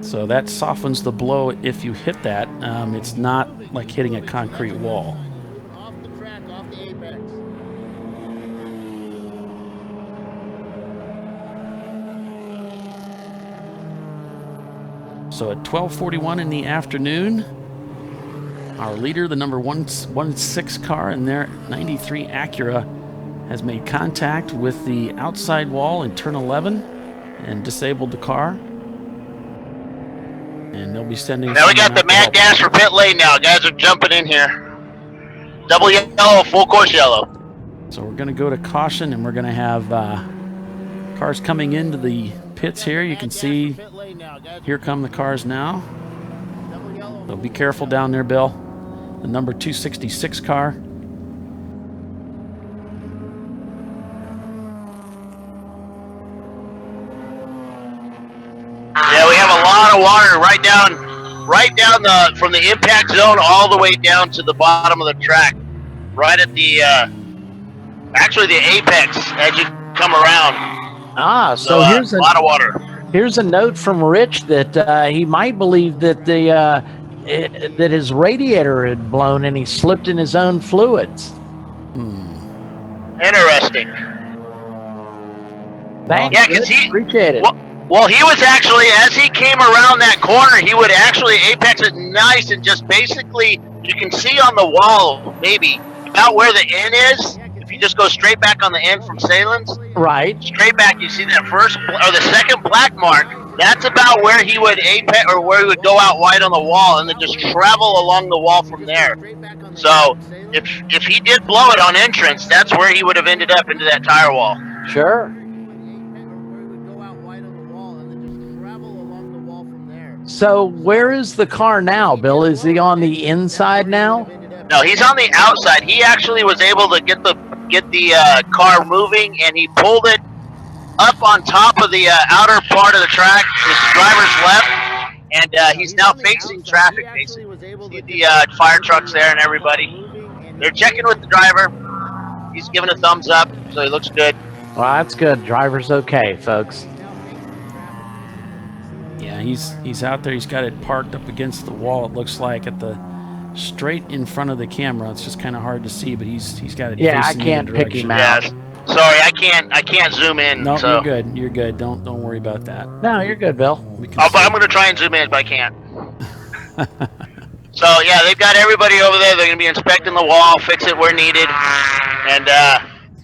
So that softens the blow if you hit that. It's not like hitting a concrete wall. Off the track, off the apex. So at 12:41 in the afternoon, our leader, the number 116 car in their 93 Acura, has made contact with the outside wall in turn 11 and disabled the car. And they'll be sending. Now we got someone the out to mad help. dash for pit lane now. Guys are jumping in here. Double yellow, full course yellow. So we're going to go to caution, and we're going to have cars coming into the pits here. You can see here come the cars now. So be careful down there, Bill. The number 266 car. Yeah, we have a lot of water right down from the impact zone all the way down to the bottom of the track, right at the actually the apex as you come around. So here's a lot of water. Here's a note from Rich that he might believe that that his radiator had blown and he slipped in his own fluids. Interesting. Thanks, yeah, because he appreciate it. Well, he was actually, as he came around that corner, he would actually apex it nice and just basically, you can see on the wall, maybe, about where the N is. If you just go straight back on the N from Sahlens, right, straight back, you see that first, or the second black mark. That's about where he would apex, or where he would go out wide on the wall and then just travel along the wall from there. So, if he did blow it on entrance, that's where he would have ended up into that tire wall. Sure. So where is the car now, Bill? Is he on the inside now? No, he's on the outside. He actually was able to get the car moving, and he pulled it up on top of the outer part of the track. His driver's left, and he's now facing traffic, basically. See the fire trucks there and everybody. They're checking with the driver. He's giving a thumbs up, so he looks good. Well, that's good. Driver's okay, folks. Yeah, he's out there. He's got it parked up against the wall. It looks like at the straight in front of the camera. It's just kind of hard to see, but he's got it. Yeah, I facing can't in the pick him direction. out. Yeah, sorry, I can't zoom in. No, so. you're good. You're good. Don't worry about that. No, you're good, Bill. But I'm going to try and zoom in if I can. So yeah, they've got everybody over there. They're going to be inspecting the wall, fix it where needed, and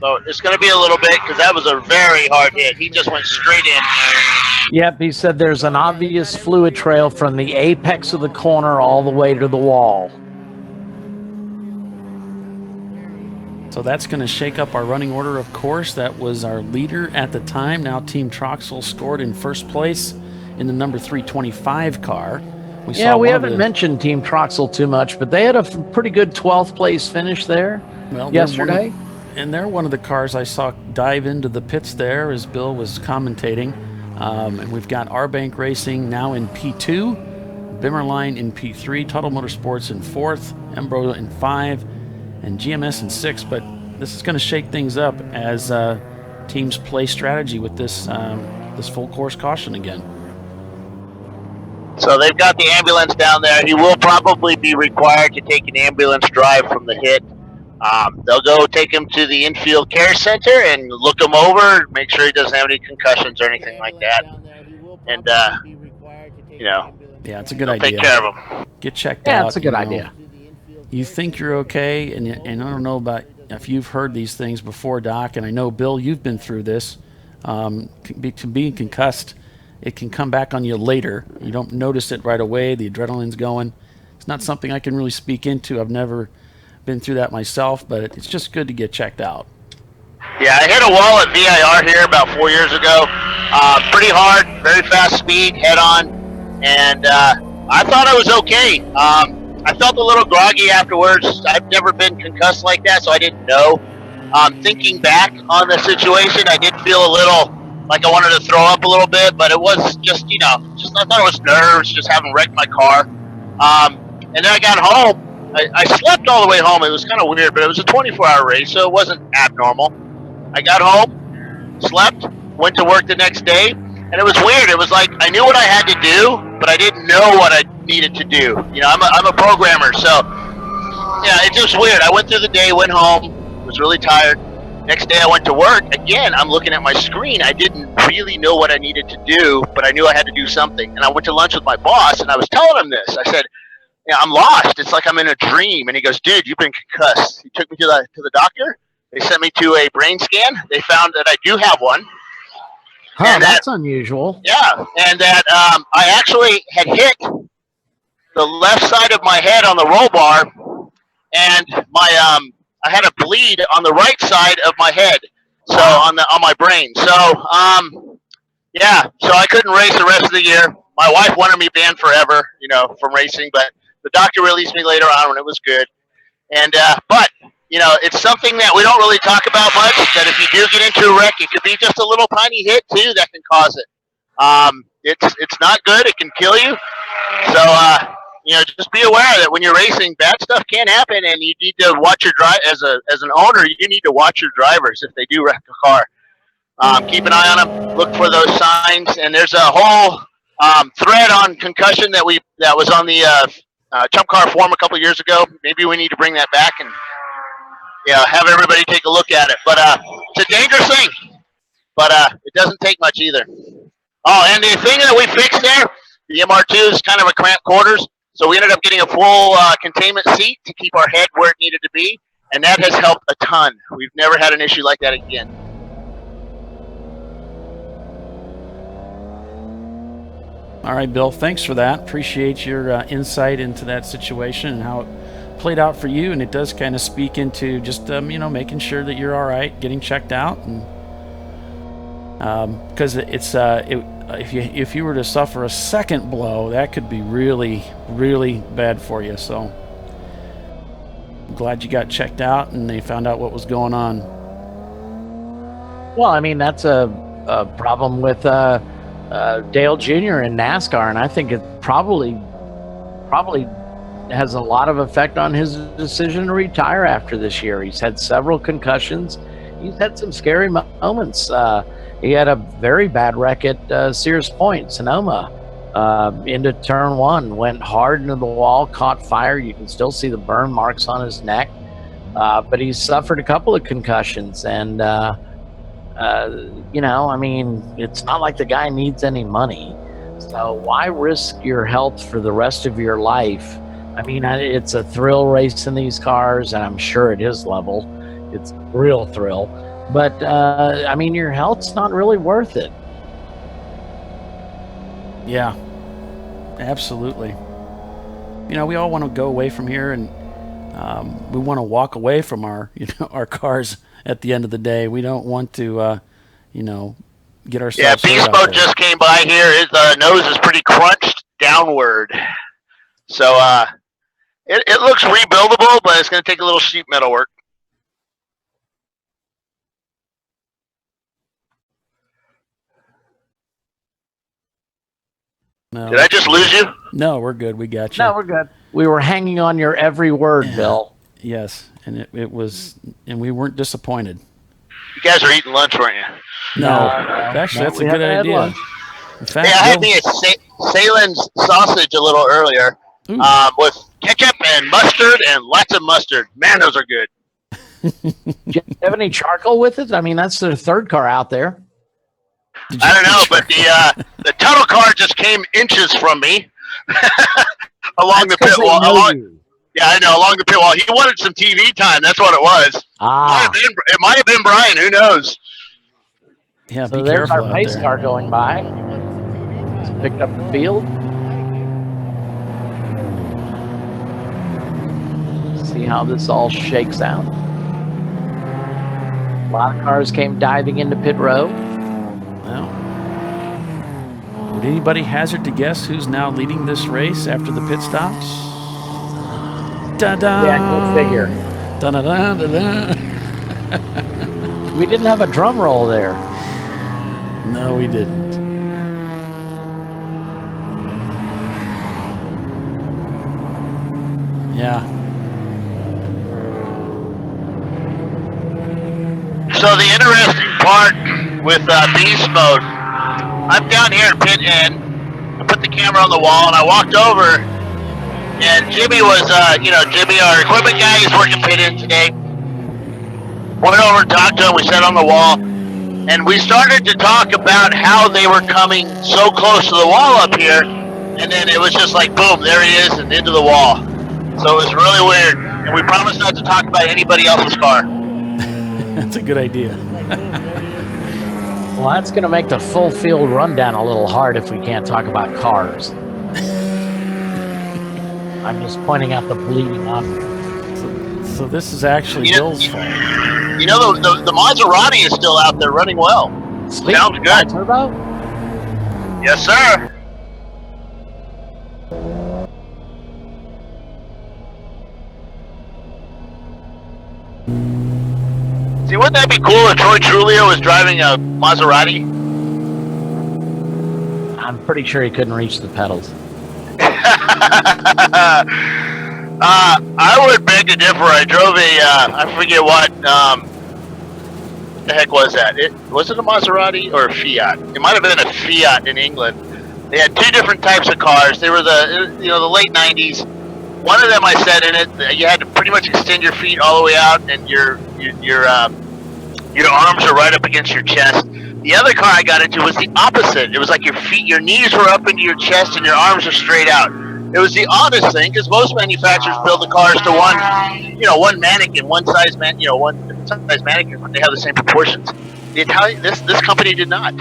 so it's going to be a little bit because that was a very hard hit. He just went straight in. Yep, he said there's an obvious fluid trail from the apex of the corner all the way to the wall. So that's going to shake up our running order, of course. That was our leader at the time. Now Team Troxel scored in first place in the number 325 car. We haven't mentioned Team Troxel too much, but they had a pretty good 12th place finish there yesterday. And they're one of the cars I saw dive into the pits there as Bill was commentating. And we've got R-Bank Racing now in P2, Bimmerline in P3, Tuttle Motorsports in 4th, Embro in 5, and GMS in 6. But this is going to shake things up as teams play strategy with this this full course caution again. So they've got the ambulance down there. He will probably be required to take an ambulance drive from the hit. They'll go take him to the infield care center and look him over, make sure he doesn't have any concussions or anything like that. And, yeah, it's a good idea. Take care of him. Get checked out. Yeah, it's a good idea. You think you're okay, and I don't know about if you've heard these things before, Doc, and I know, Bill, you've been through this. Being concussed, it can come back on you later. You don't notice it right away. The adrenaline's going. It's not something I can really speak into. I've never been through that myself, but it's just good to get checked out. Yeah, I hit a wall at VIR here about 4 years ago. Pretty hard, very fast speed, head on, and I thought I was okay. I felt a little groggy afterwards. I've never been concussed like that, so I didn't know. Thinking back on the situation, I did feel a little like I wanted to throw up a little bit, but it was just, I thought it was nerves, just having wrecked my car. And then I got home. I slept all the way home. It was kind of weird, but it was a 24-hour race, so it wasn't abnormal. I got home, slept, went to work the next day, and it was weird. It was like I knew what I had to do, but I didn't know what I needed to do. I'm a programmer, so yeah, it's just weird. I went through the day, went home, was really tired. Next day I went to work. Again, I'm looking at my screen. I didn't really know what I needed to do, but I knew I had to do something. And I went to lunch with my boss, and I was telling him this. I said, I'm lost. It's like I'm in a dream. And he goes, dude, you've been concussed. He took me to the doctor. They sent me to a brain scan. They found that I do have one. Huh, and that's unusual. Yeah, and that I actually had hit the left side of my head on the roll bar, and I had a bleed on the right side of my head, so on my brain. So so I couldn't race the rest of the year. My wife wanted me banned forever, from racing, but the doctor released me later on when it was good. And but it's something that we don't really talk about much. That if you do get into a wreck, it could be just a little tiny hit too that can cause it. It's not good. It can kill you. So just be aware that when you're racing, bad stuff can happen, and you need to watch your drive as an owner. You need to watch your drivers if they do wreck a car. Keep an eye on them. Look for those signs. And there's a whole thread on concussion that was on the ChumpCar forum a couple years ago. Maybe we need to bring that back and have everybody take a look at it. But it's a dangerous thing. But it doesn't take much either. Oh, and the thing that we fixed there, the MR2 is kind of a cramped quarters. So we ended up getting a full containment seat to keep our head where it needed to be. And that has helped a ton. We've never had an issue like that again. All right, Bill, thanks for that. Appreciate your insight into that situation and how it played out for you. And it does kind of speak into just, making sure that you're all right, getting checked out. And because if you were to suffer a second blow, that could be really, really bad for you. So I'm glad you got checked out and they found out what was going on. Well, I mean, that's a problem with Dale Jr. in NASCAR, and I think it probably has a lot of effect on his decision to retire after this year. He's had several concussions. He's had some scary moments. He had a very bad wreck at Sears Point, Sonoma, into turn one, went hard into the wall, caught fire. You can still see the burn marks on his neck, but he's suffered a couple of concussions, and I mean, it's not like the guy needs any money. So why risk your health for the rest of your life? I mean, it's a thrill racing these cars, and I'm sure at his level, it's a real thrill. But, I mean, your health's not really worth it. Yeah, absolutely. We all want to go away from here, and we want to walk away from our, our cars at the end of the day. We don't want to, get ourselves. Yeah, Beast Mode just came by here. His nose is pretty crunched downward. So it looks rebuildable, but it's going to take a little sheet metal work. No. Did I just lose you? No, we're good. We got you. No, we're good. We were hanging on your every word, Bill. Yes, and it was, and we weren't disappointed. You guys are eating lunch, weren't you? No, actually, that's a good idea. In fact, I had me a Sahlens sausage a little earlier with ketchup and mustard and lots of mustard. Man, those are good. Do you have any charcoal with it? I mean, that's the third car out there. I don't know, but the tunnel car just came inches from me along the pit wall. Yeah, I know, along the pit wall. He wanted some TV time. That's what it was. It might have been Brian. Who knows? Yeah, so there's our pace car going by. It's picked up the field. See how this all shakes out. A lot of cars came diving into pit road. Well, would anybody hazard to guess who's now leading this race after the pit stops? Da-da! Yeah, go figure. Da-da-da-da-da. We didn't have a drum roll there. No, we didn't. Yeah. So the interesting part with Beast Mode, I'm down here in pit end. I put the camera on the wall and I walked over, and Jimmy was, Jimmy, our equipment guy, is working pit end today. Went over and talked to him. We sat on the wall, and we started to talk about how they were coming so close to the wall up here, and then it was just like, boom, there he is, and into the wall. So it was really weird, and we promised not to talk about anybody else's car. That's a good idea. Well, that's going to make the full field rundown a little hard if we can't talk about cars. I'm just pointing out the bleeding object. So this is actually Bill's fault. You know, the Maserati is still out there running well. Sweet. Sounds good. Turbo? Yes, sir. See, wouldn't that be cool if Troy Trulio was driving a Maserati? I'm pretty sure he couldn't reach the pedals. I would beg to differ. I drove I forget what, the heck was that? Was it a Maserati or a Fiat? It might have been a Fiat in England. They had two different types of cars. They were the late 90s. One of them I sat in it. You had to pretty much extend your feet all the way out, and your arms are right up against your chest. The other car I got into was the opposite. It was like your knees were up into your chest, and your arms are straight out. It was the oddest thing because most manufacturers build the cars to one mannequin, one size mannequin, but they have the same proportions. This company did not.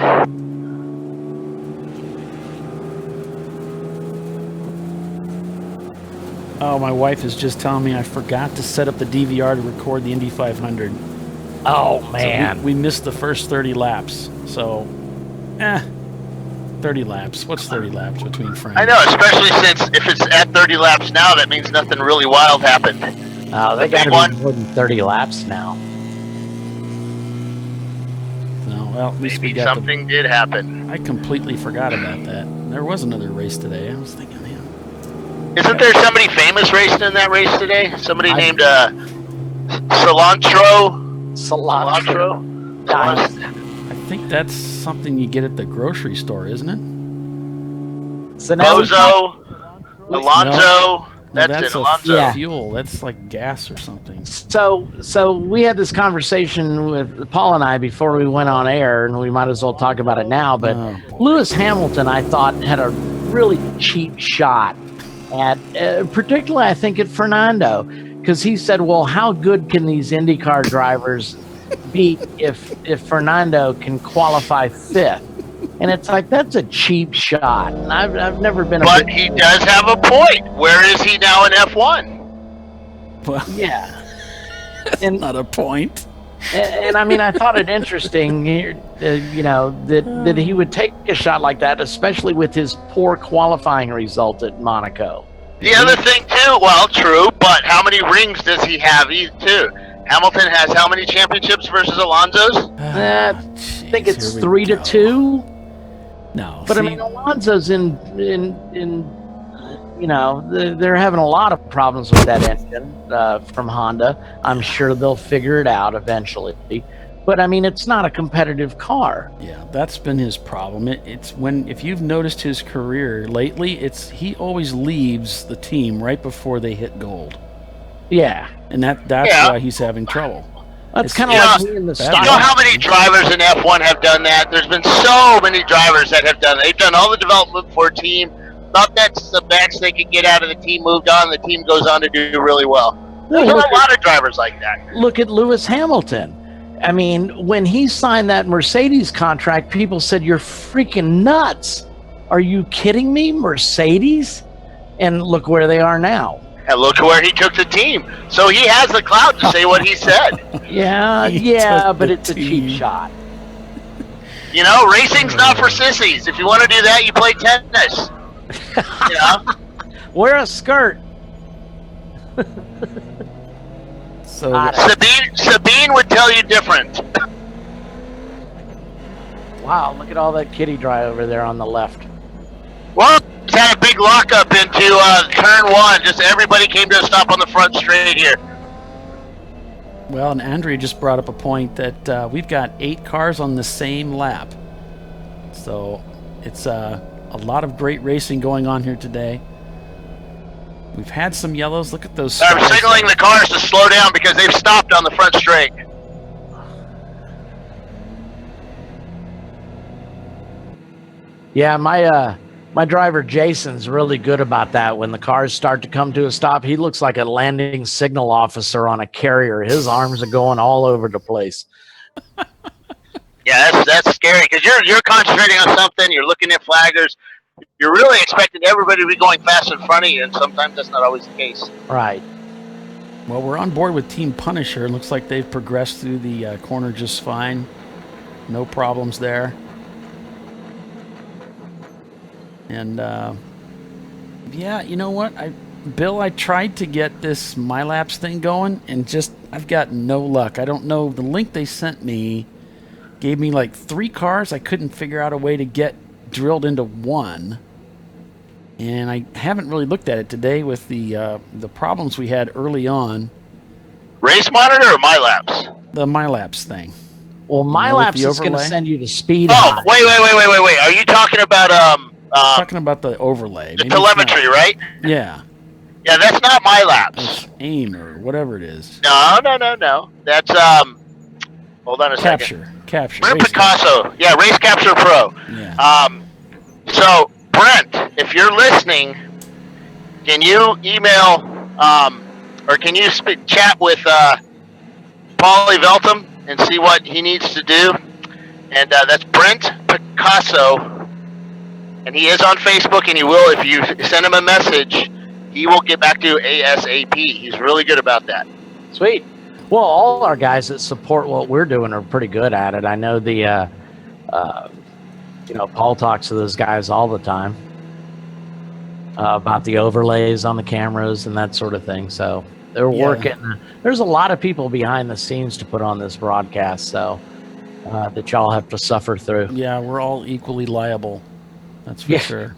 Oh, my wife is just telling me I forgot to set up the DVR to record the Indy 500. Oh, man. So we missed the first 30 laps. So, 30 laps. What's 30 laps between frames? I know, especially since if it's at 30 laps now, that means nothing really wild happened. Oh, they got to be more than 30 laps now. No, well, at least Maybe something did happen. I completely forgot about that. There was another race today. I was thinking, man. Isn't there somebody famous racing in that race today? Somebody named Cilantro. I think that's something you get at the grocery store, isn't it? Bozo, Alonzo. No, That's it, a Alonzo. fuel. That's like gas or something. So we had this conversation with Paul and I before we went on air, and we might as well talk about it now. But Lewis Hamilton, I thought, had a really cheap shot at, particularly I think at Fernando, because he said, "Well, how good can these IndyCar drivers be if Fernando can qualify fifth?" And it's like, that's a cheap shot. And I've never been. But he does have a point. Where is he now in F1? Well, yeah, and not a point. And I mean, I thought it interesting, that he would take a shot like that, especially with his poor qualifying result at Monaco. The other thing too, well, true, but how many rings does he have? Too. Hamilton has how many championships versus Alonso's? I think it's 3-2. No, but I mean, Alonso's in they're having a lot of problems with that engine from Honda. I'm sure they'll figure it out eventually. But I mean, it's not a competitive car. Yeah, that's been his problem. If you've noticed his career lately, he always leaves the team right before they hit gold. Yeah, and that's why he's having trouble. That's kind of like me in the stock. You know how many drivers in F1 have done that? There's been so many drivers that have done it. They've done all the development for a team. Thought that's the max they could get out of the team, moved on, the team goes on to do really well. There's a lot of drivers like that. Look at Lewis Hamilton. I mean, when he signed that Mercedes contract, people said, "You're freaking nuts. Are you kidding me, Mercedes?" And look where they are now. And look where he took the team. So he has the clout to say what he said. Yeah, but it's a cheap shot. You know, racing's not for sissies. If you want to do that, you play tennis. You know? Wear a skirt. So Sabine would tell you different. Wow, look at all that kitty dry over there on the left. Well, it's had a big lockup into turn one. Just everybody came to a stop on the front straight here. Well, and Andrea just brought up a point that we've got 8 cars on the same lap. So it's a lot of great racing going on here today. We've had some yellows. Look at those. I'm signaling the cars to slow down because they've stopped on the front straight. Yeah, my driver Jason's really good about that. When the cars start to come to a stop, he looks like a landing signal officer on a carrier. His arms are going all over the place. Yeah, that's scary because you're concentrating on something. You're looking at flaggers. You're really expecting everybody to be going fast in front of you, and sometimes that's not always the case. Right. Well, we're on board with Team Punisher. It looks like they've progressed through the corner just fine. No problems there. And, yeah, you know what? Bill, I tried to get this MyLapse thing going, and just, I've got no luck. I don't know. The link they sent me gave me like 3 cars. I couldn't figure out a way to get drilled into one. And I haven't really looked at it today with the problems we had early on. Race monitor or MyLapse? The MyLapse thing. Well, MyLapse is going to send you to speed. Oh, wait. Are you talking about talking about the overlay? The telemetry, right? Yeah. Yeah, that's not MyLapse. It's AIM or whatever it is. No. That's hold on a second. Capture. We're Picasso. Yeah, Race Capture Pro. Yeah. So Brent, if you're listening, can you email or can you chat with Paulie Veltum and see what he needs to do? And that's Brent Picasso, and he is on Facebook, and he will, if you send him a message, he will get back to you ASAP. He's really good about that. Sweet. Well, all our guys that support what we're doing are pretty good at it. I know Paul talks to those guys all the time about the overlays on the cameras and that sort of thing. So they're working. There's a lot of people behind the scenes to put on this broadcast, so that y'all have to suffer through. Yeah, we're all equally liable. That's for sure.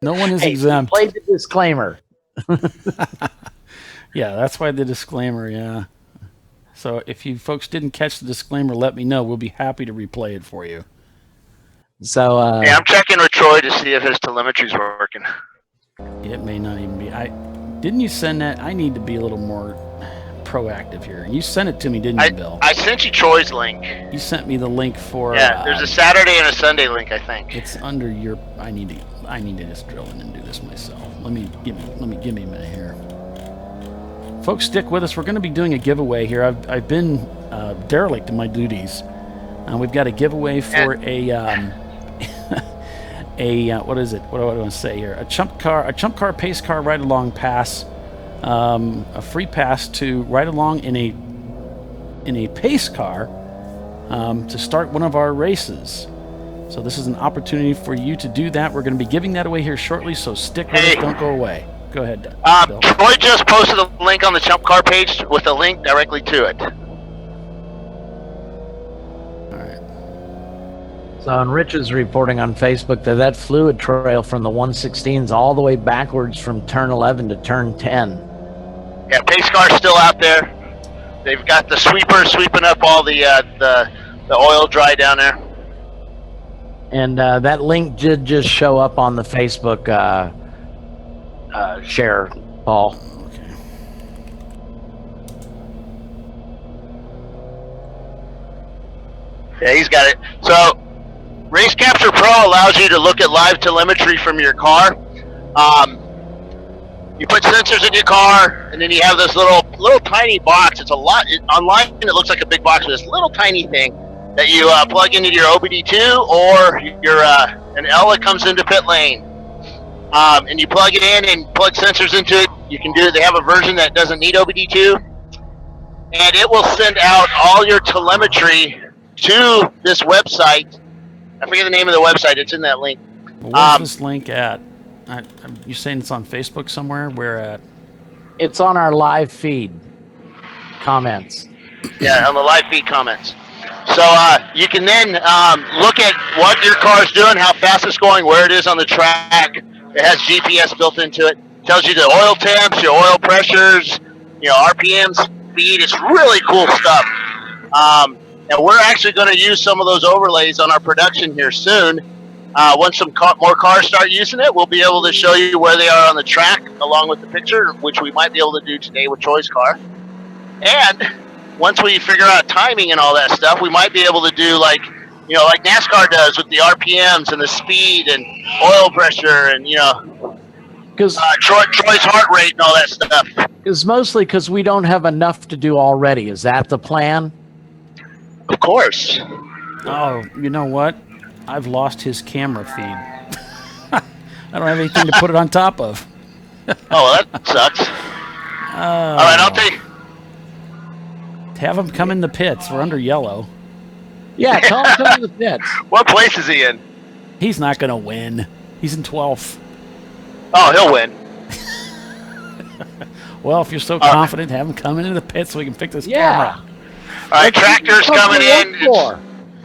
No one is exempt. Play the disclaimer. Yeah, that's why the disclaimer, yeah. So if you folks didn't catch the disclaimer, let me know. We'll be happy to replay it for you. So yeah, I'm checking with Troy to see if his telemetry's working. It may not even be. Didn't you send that? I need to be a little more proactive here. You sent it to me, didn't you, Bill? I sent you Troy's link. You sent me the link for. Yeah, there's a Saturday and a Sunday link, I think. It's under your. I need to just drill in and do this myself. Give me a minute here. Folks, stick with us. We're going to be doing a giveaway here. I've been derelict in my duties. We've got a giveaway for what is it? What do I want to say here? A ChumpCar pace car ride along pass, a free pass to ride along in a pace car to start one of our races. So this is an opportunity for you to do that. We're going to be giving that away here shortly. So stick with us. Don't go away. Go ahead, Bill. Troy just posted a link on the ChumpCar page with a link directly to it. So, and Rich is reporting on Facebook that fluid trail from the 116s all the way backwards from turn 11 to turn 10. Yeah, pace car's still out there. They've got the sweeper sweeping up all the oil dry down there. And that link did just show up on the Facebook share, Paul. Okay. Yeah, he's got it. So, Race Capture Pro allows you to look at live telemetry from your car. You put sensors in your car, and then you have this little tiny box. It's online. It looks like a big box with this little tiny thing that you plug into your OBD2 or your an L that comes into pit lane. And you plug it in and plug sensors into it. You can do it. They have a version that doesn't need OBD2, and it will send out all your telemetry to this website. I forget the name of the website. It's in that link. Where's this link at? You saying it's on Facebook somewhere? Where at? It's on our live feed comments. Yeah, on the live feed comments. So you can then look at what your car's doing, how fast it's going, where it is on the track. It has GPS built into it. Tells you the oil temps, your oil pressures, RPMs, speed. It's really cool stuff. And we're actually going to use some of those overlays on our production here soon. Once some more cars start using it, we'll be able to show you where they are on the track along with the picture, which we might be able to do today with Troy's car. And once we figure out timing and all that stuff, we might be able to do like NASCAR does with the RPMs and the speed and oil pressure and, because Troy's heart rate and all that stuff. It's mostly because we don't have enough to do already. Is that the plan? Of course. Oh, you know what? I've lost his camera feed. I don't have anything to put it on top of. well, that sucks. All right, I'll take. Have him come in the pits. We're under yellow. Yeah, tell him to come to the pits. What place is he in? He's not going to win. He's in 12th. Oh, he'll win. Well, if you're so confident, have him come into the pits so we can fix this camera. All right, tractor's coming in.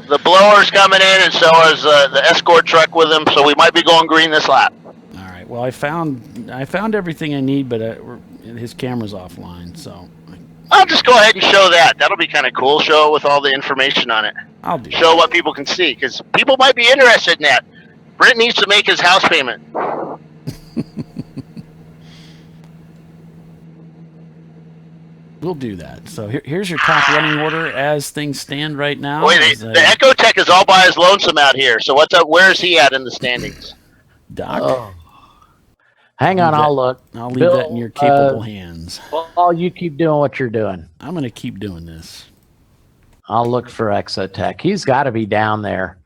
The blower's coming in, and so is the escort truck with him. So we might be going green this lap. All right. Well, I found everything I need, but his camera's offline, so. I'll just go ahead and show that. That'll be kind of cool. Show it with all the information on it. I'll do. Show what people can see, because people might be interested in that. Brent needs to make his house payment. We'll do that. So here's your top running order as things stand right now. Wait, the Echo Tech is all by his lonesome out here. So what's up? Where is he at in the standings? Doc. Oh. Hang on, I'll look. I'll leave that in your capable hands. Well, you keep doing what you're doing. I'm going to keep doing this. I'll look for Exotech. He's got to be down there.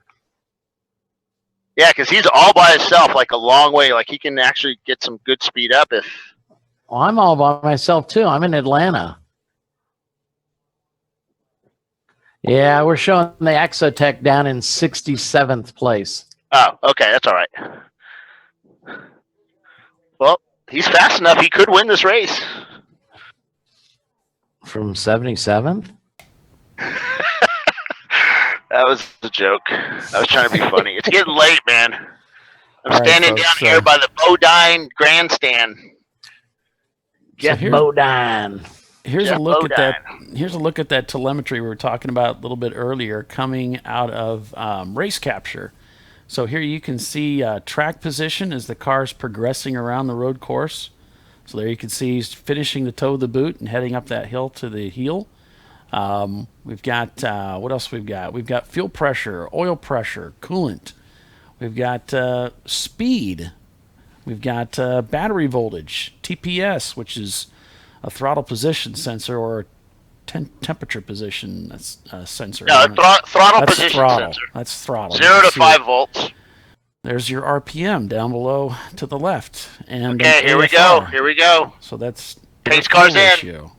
Yeah, because he's all by himself, like a long way. Like he can actually get some good speed up if. Well, I'm all by myself too. I'm in Atlanta. Yeah, we're showing the Exotech down in 67th place. Oh, okay, that's all right. Well, he's fast enough. He could win this race. From 77th? That was a joke. I was trying to be funny. It's getting late, man. I'm standing down here by the Bodine grandstand. Jeff Bodine. Here's a look at that. Here's a look at that telemetry we were talking about a little bit earlier, coming out of race capture. So here you can see track position as the car's progressing around the road course. So there you can see he's finishing the toe of the boot and heading up that hill to the heel. We've got what else we've got? We've got fuel pressure, oil pressure, coolant. We've got speed. We've got battery voltage, TPS, which is a throttle position sensor or temperature position sensor. No, throttle position sensor. That's throttle. 0 to 5 volts. There's your RPM down below to the left. And okay, here we go. Here we go. So that's pace cars ratio.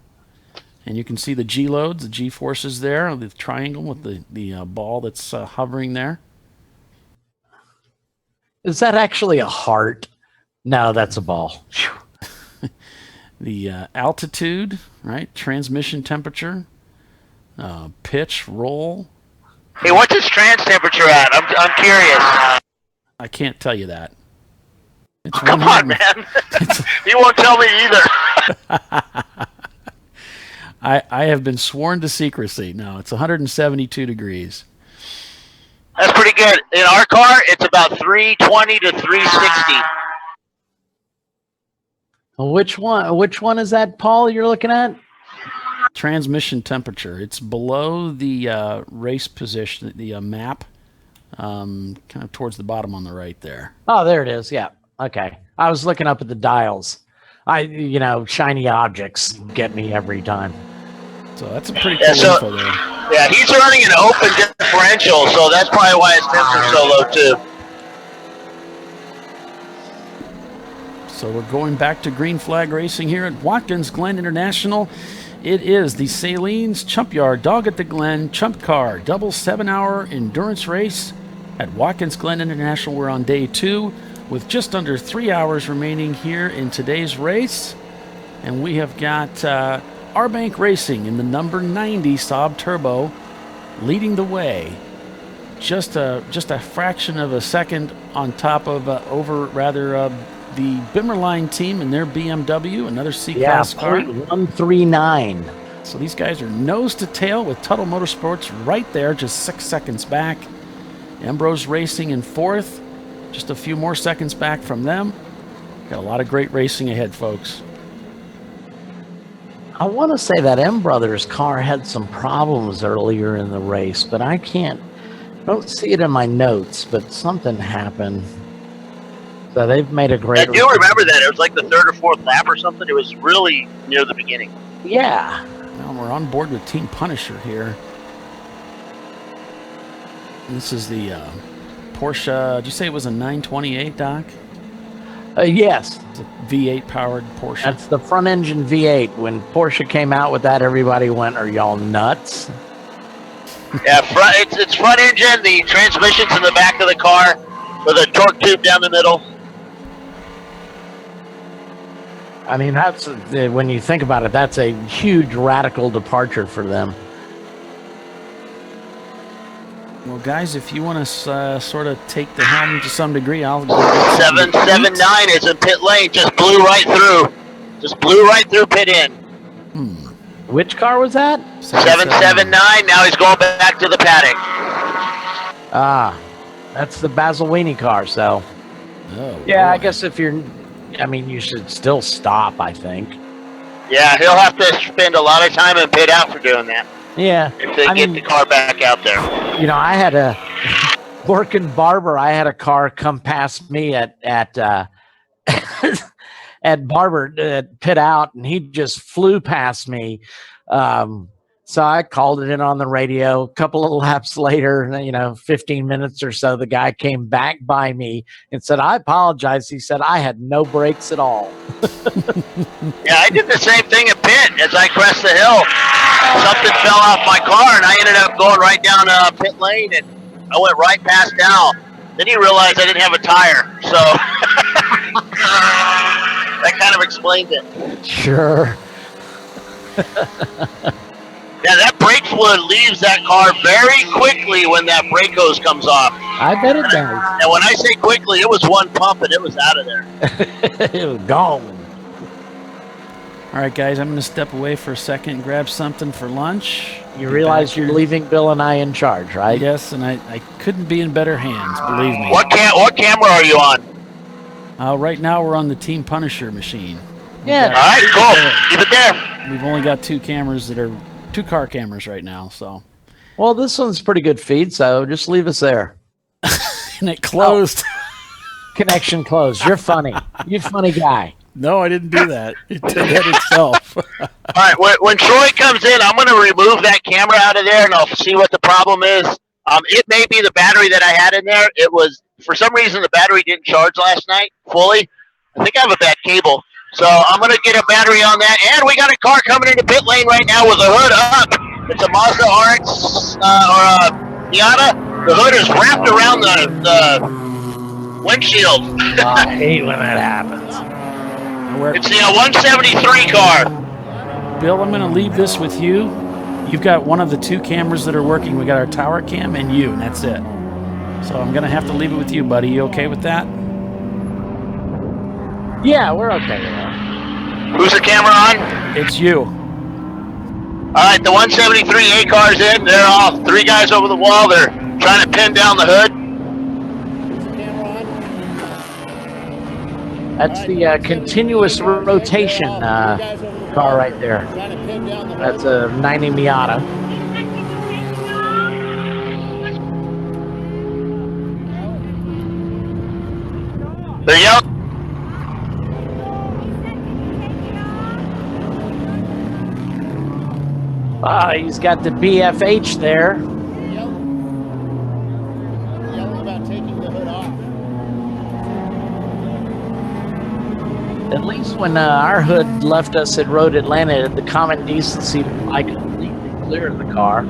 And you can see the G loads, the G forces there, the triangle with the ball that's hovering there. Is that actually a heart? No, that's a ball. The altitude, right? Transmission temperature, pitch, roll. Hey, what's his trans temperature at? I'm curious. I can't tell you that. It's come on, man. He won't tell me either. I have been sworn to secrecy. No, it's 172 degrees. That's pretty good. In our car, it's about 320 to 360. Which one is that, Paul, you're looking at? Transmission temperature. It's below the race position, the map, kind of towards the bottom on the right there. Oh, there it is. Yeah. Okay. I was looking up at the dials. Shiny objects get me every time. So that's a pretty cool info there. Yeah, he's running an open differential, so that's probably why his temps are so low too. So we're going back to green flag racing here at Watkins Glen International. It is the Sahlens Chumpyard Dog at the Glen ChumpCar double 7-hour endurance race at Watkins Glen International. We're on day 2 with just under 3 hours remaining here in today's race. And we have got R-Bank Racing in the number 90 Saab Turbo leading the way. Just a fraction of a second on top of the Bimmerline team and their BMW, another C-Class car. 139. So these guys are nose to tail with Tuttle Motorsports right there, just 6 seconds back. Ambrose Racing in 4th, just a few more seconds back from them. Got a lot of great racing ahead, folks. I want to say that M Brothers car had some problems earlier in the race, but I don't see it in my notes, but something happened. So they've made a great... I do remember that. It was like the 3rd or 4th lap or something. It was really near the beginning. Yeah. Well, we're on board with Team Punisher here. This is the Porsche... Did you say it was a 928, Doc? Yes, It's a V8 powered Porsche. that's the front engine V8. When Porsche came out with that, everybody went, "Are y'all nuts?" Yeah, it's front engine. The transmission's in the back of the car with a torque tube down the middle. I mean, that's when you think about it, that's a huge radical departure for them. Well, guys, if you want to sort of take the helm to some degree, I'll go. 779 is in pit lane. Just blew right through. Just blew right through pit in. Which car was that? 779. Now he's going back to the paddock. Ah, that's the Basilwini car. So, Oh, yeah, I boy. guess if you're, I mean, you should still stop. I think. Yeah, he'll have to spend a lot of time in pit out for doing that Yeah, if they I get mean, the car back out there. you know, I had a working barber. I had a car come past me at at Barber pit out, and he just flew past me. So I called it in on the radio. A couple of laps later, 15 minutes or so, the guy came back by me and said, "I apologize." He said, "I had no brakes at all." Yeah, I did the same thing at pit as I crest the hill. Something fell off my car, and I ended up going right down pit lane, and I went right past Al. Then he realized I didn't have a tire, so that kind of explains it. Sure. Yeah, that brake fluid leaves that car very quickly when that brake hose comes off. I bet it does. And when I say quickly, it was one pump and it was out of there. It was gone. All right, guys, I'm going to step away for a second and grab something for lunch. You realize you're leaving Bill and I in charge, right? Yes, and I couldn't be in better hands, believe me. What camera are you on? Right now, we're on the Team Punisher machine. Yeah. All right, cool. Keep it there. We've only got two car cameras right now, so. Well, this one's pretty good feed, so just leave us there. And it closed. Connection closed. You're funny. You're a funny guy. No, I didn't do that. It did that itself. All right, when Troy comes in, I'm going to remove that camera out of there and I'll see what the problem is. It may be the battery that I had in there. It was, for some reason, the battery didn't charge last night fully. I think I have a bad cable. So I'm going to get a battery on that. And we got a car coming into pit lane right now with the hood up. It's a Mazda RX or a Miata. The hood is wrapped around the windshield. I hate when that happens. It's the 173 car. Bill, I'm going to leave this with you. You've got one of the two cameras that are working. We got our tower cam and you, and that's it. So I'm going to have to leave it with you, buddy. You okay with that? Yeah, we're okay with that. Who's the camera on? It's you. All right, the 173A car's in. They're all three guys over the wall. They're trying to pin down the hood. That's the continuous rotation car right there. That's a 90 Miata. They're yelling. He's got the BFH there. Yelling about taking the hood off. At least when our hood left us at Road Atlanta, it had the common decency to I completely clear the car.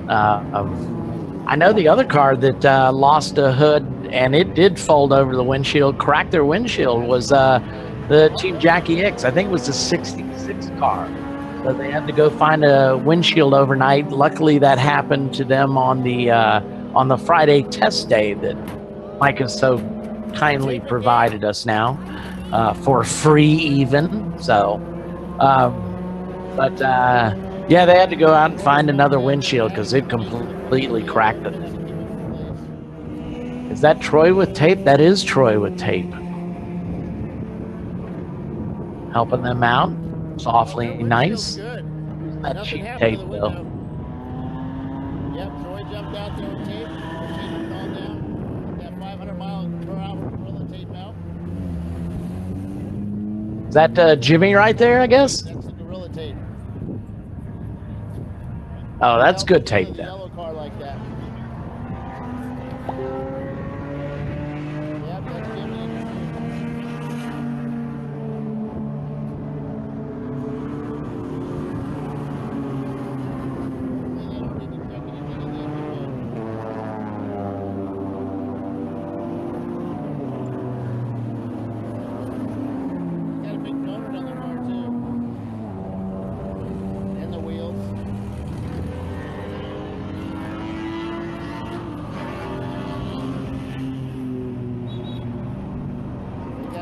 I know the other car that lost a hood and it did fold over the windshield, crack their windshield, was the Team Jackie X. I think it was the 66 car. So they had to go find a windshield overnight. Luckily, that happened to them on the Friday test day that Mike has so kindly provided us now for free, even. So, yeah, they had to go out and find another windshield because it completely cracked it. Is that Troy with tape? That is Troy with tape. Helping them out. It's awfully nice. That cheap tape, though. Yep, Troy jumped out there with tape. Tape it all down. That 500-mile-per-hour gorilla tape out. Is that Jimmy right there, I guess? That's the gorilla tape. Oh, that's good tape, then. Yellow car like that. Yep, that's Jimmy.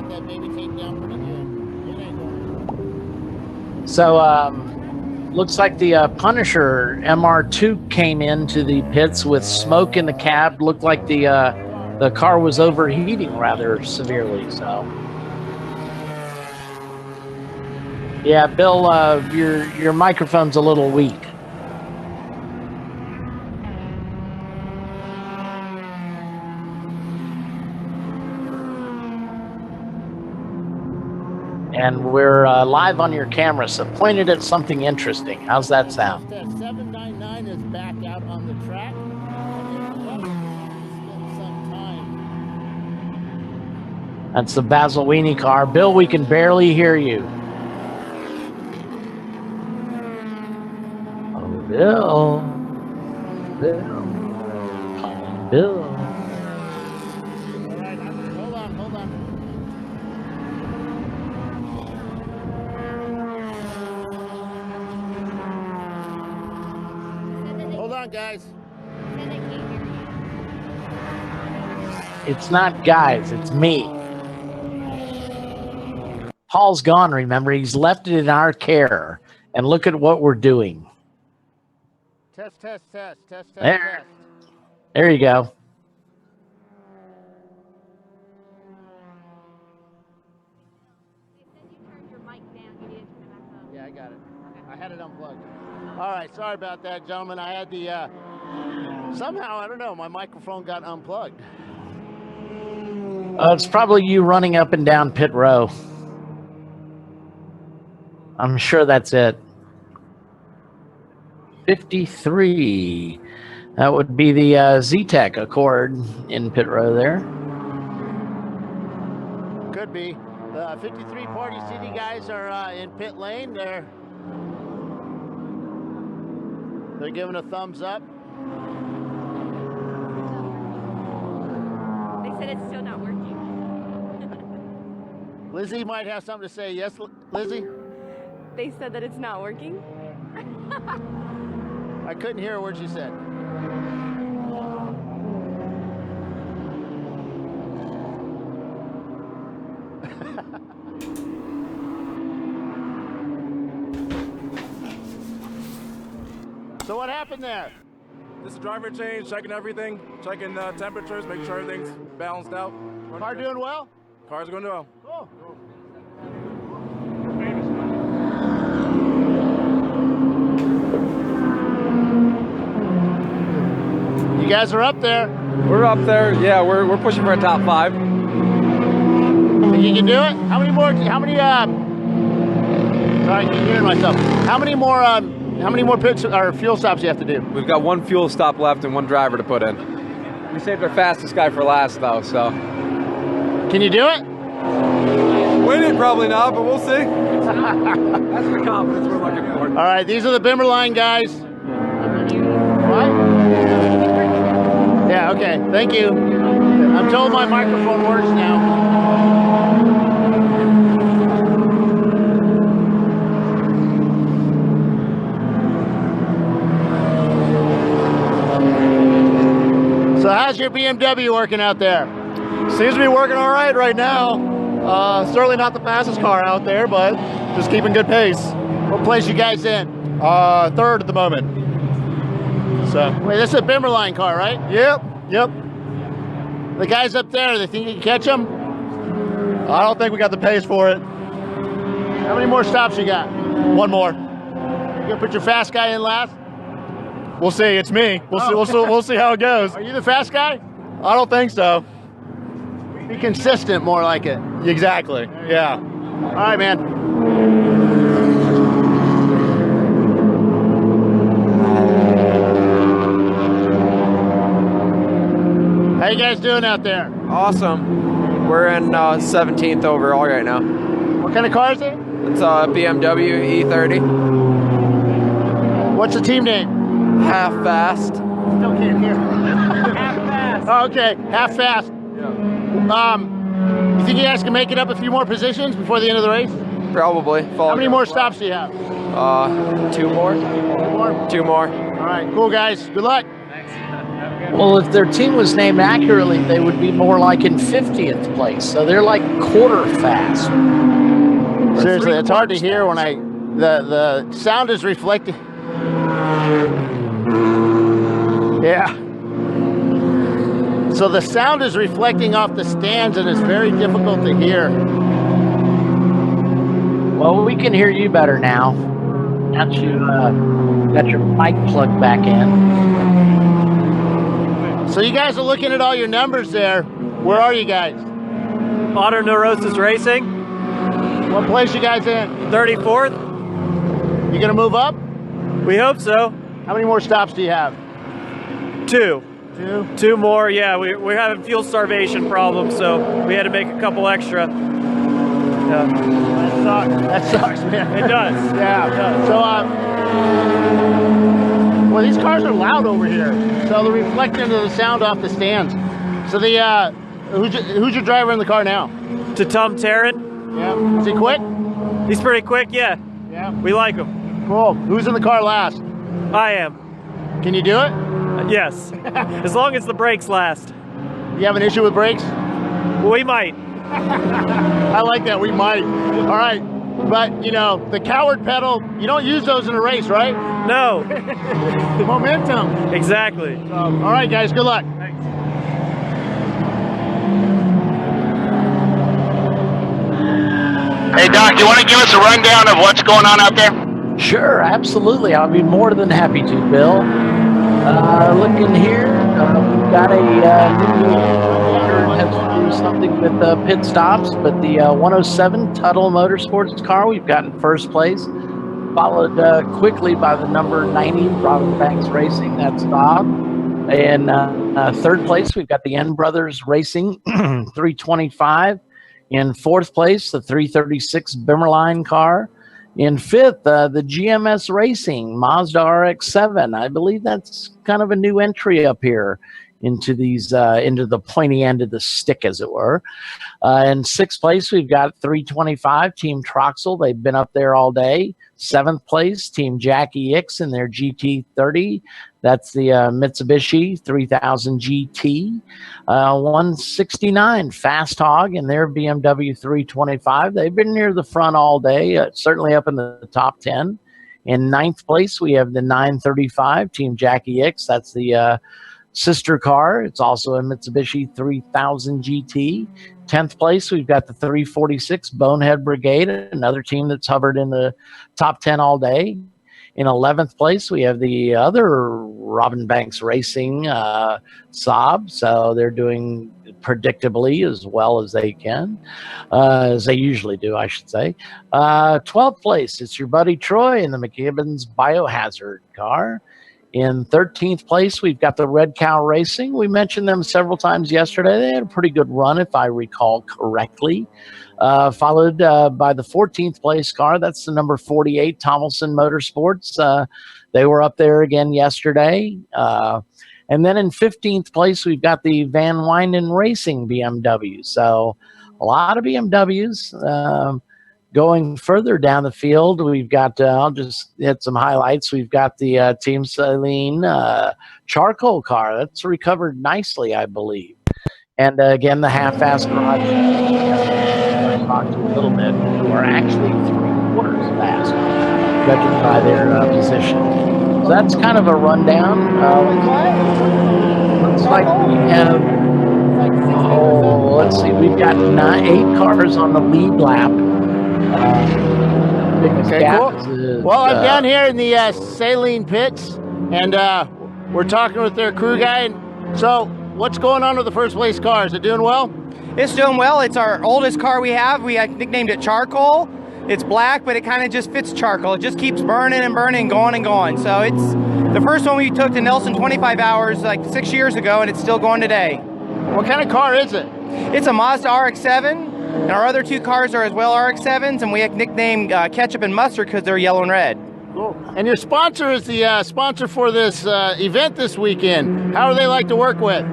got that baby taken down pretty good. It ain't going. So, looks like the Punisher MR2 came into the pits with smoke in the cab. Looked like the car was overheating rather severely. So, yeah, Bill, your microphone's a little weak. And we're live on your camera, so pointed at something interesting. How's that sound? 799 is back out on the track. And it's some time. That's the Basilini car. Bill, we can barely hear you. Oh, Bill. Bill. Bill. All right, hold on. Hold on, guys. It's not guys, it's me. Paul's gone, remember? He's left it in our care. And look at what we're doing. Test. There. There you go. Yeah, I got it. I had it unplugged. All right, sorry about that, gentlemen. I had the, somehow, I don't know, my microphone got unplugged. It's probably you running up and down pit row. I'm sure that's it. 53. That would be the Z-Tech Accord in pit row there. Could be. The 53 Party City guys are in pit lane. They're giving a thumbs up. They said it's still not working. Lizzie might have something to say. Yes, Lizzie? They said that it's not working. I couldn't hear a word she said. So what happened there? This is driver change, checking everything, checking temperatures, making sure everything's balanced out. Car doing well? Car's going well. Cool. You guys are up there. We're up there. Yeah, we're pushing for a top 5. Think you can do it? How many more? Sorry, I keep hearing myself. How many more pits or fuel stops you have to do? We've got 1 fuel stop left and 1 driver to put in. We saved our fastest guy for last, though. So, can you do it? Win it, probably not, but we'll see. That's the confidence we're looking for. All right, these are the Bimmerline guys. What? Yeah, okay, thank you. I'm told my microphone works now. So how's your BMW working out there? Seems to be working all right now. Certainly not the fastest car out there, but just keeping good pace. What place you guys in? Third at the moment. So. Wait, this is a Bimmerline car, right? Yep. The guys up there, they think you can catch them? I don't think we got the pace for it. How many more stops you got? 1 more. You gonna put your fast guy in last? We'll see. It's me. We'll see how it goes. Are you the fast guy? I don't think so. Be consistent, more like it. Exactly. Yeah. All right, man. How you guys doing out there? Awesome. We're in 17th overall right now. What kind of car is it? It's a BMW E30. What's the team name? Half Fast. Still can't hear. Half Fast. Oh, okay, Half Fast. Yeah. You think you guys can make it up a few more positions before the end of the race? Probably. How many more stops do you have? 2 more. 2 more? 2 more. All right, cool guys. Good luck. Thanks. Have a good Well, if their team was named accurately, they would be more like in 50th place. So they're like quarter fast. Seriously, it's hard to hear when the sound is reflecting. Yeah. So the sound is reflecting off the stands, and it's very difficult to hear. Well, we can hear you better now. Got your mic plugged back in. So you guys are looking at all your numbers there. Where are you guys? Auto Neurosis Racing. What place you guys in? 34th. You gonna move up? We hope so. How many more stops do you have? 2. 2? 2 more, yeah. We're having fuel starvation problems, so we had to make a couple extra. Yeah. That sucks, man. It does. Yeah. It does. So, well, these cars are loud over here, so they're reflecting the sound off the stands. So who's your driver in the car now? To Tom Tarrant. Yeah. Is he quick? He's pretty quick, yeah. Yeah. We like him. Cool. Who's in the car last? I am. Can you do it? Yes. As long as the brakes last. You have an issue with brakes? We might. I like that. We might. All right. But, you know, the coward pedal, you don't use those in a race, right? No. Momentum. Exactly. All right, guys. Good luck. Thanks. Hey, Doc, you want to give us a rundown of what's going on out there? Sure, absolutely. I'll be more than happy to, Bill. Looking here, we've got a has to do something with pit stops, but the 107 Tuttle Motorsports car we've got in first place, followed quickly by the number 90 Robin Banks Racing. That's Bob. In third place, we've got the N Brothers Racing 325. In fourth place, the 336 Bimmerline car. In fifth, the GMS Racing Mazda RX-7. I believe that's kind of a new entry up here into these into the pointy end of the stick, as it were. In sixth place, we've got 325 Team Troxel. They've been up there all day. Seventh place, Team Jackie X in their GT30. That's the Mitsubishi 3000 GT. 169 Fast Hog in their BMW 325. They've been near the front all day, certainly up in the top 10. In ninth place, we have the 935 Team Jackie X. That's the sister car. It's also a Mitsubishi 3000 GT. 10th place, we've got the 346 Bonehead Brigade, another team that's hovered in the top 10 all day. In 11th place, we have the other Robin Banks Racing Saab. So they're doing predictably as well as they can, as they usually do, I should say. 12th place, it's your buddy Troy in the McKibbin's Biohazard car. In 13th place, we've got the Red Cow Racing. We mentioned them several times yesterday. They had a pretty good run, if I recall correctly. Followed by the 14th place car. That's the number 48 Tomlinson Motorsports. They were up there again yesterday. And then in 15th place, we've got the Van Wynden Racing BMW. So a lot of BMWs. Going further down the field, we've got, I'll just hit some highlights. We've got the Team Sahlens charcoal car. That's recovered nicely, I believe. And again, the half-fast garage. I talked a little bit. We're actually 3/4 fast, judging by their position. So that's kind of a rundown. Looks like we have, let's see, we've got 8 cars on the lead lap. Okay, cool. Well, I'm down here in the Sahlens pits, and we're talking with their crew guy. So, what's going on with the first place car? Is it doing well? It's doing well. It's our oldest car we have. We nicknamed it Charcoal. It's black, but it kind of just fits charcoal. It just keeps burning and burning, going and going. So it's the first one we took to Nelson 25 hours like 6 years ago, and it's still going today. What kind of car is it? It's a Mazda RX-7. And our other 2 cars are as well RX-7s, and we have nicknamed Ketchup and Mustard because they're yellow and red. Cool. And your sponsor is the sponsor for this event this weekend. How are they like to work with?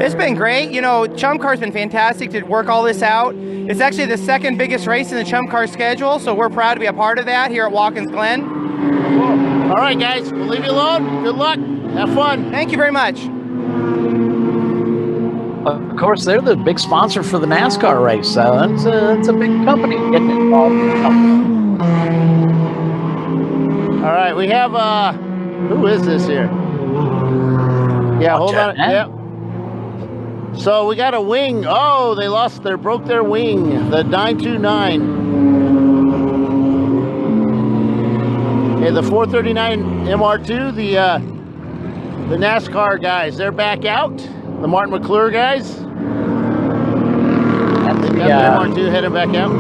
It's been great. You know, ChumpCar's been fantastic to work all this out. It's actually the second biggest race in the ChumpCar schedule, so we're proud to be a part of that here at Watkins, Glen. Cool. All right, guys, we'll leave you alone. Good luck. Have fun. Thank you very much. Of course, they're the big sponsor for the NASCAR race, so that's a big company getting involved. All right, we have who is this here? Yeah, hold on. Yep. So we got a wing. Oh, they broke their wing. The 929. Okay, the 439 MR2, the NASCAR guys, they're back out. The Martin McClure guys. That's the MR2 heading back out.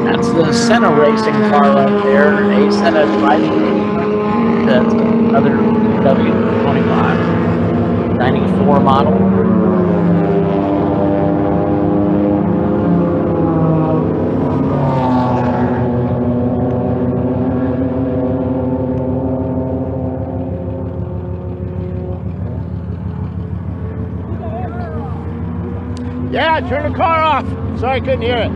That's the Senna racing car right there. A Senna driving. That's another W25 94 model. Yeah, turn the car off. Sorry, I couldn't hear it.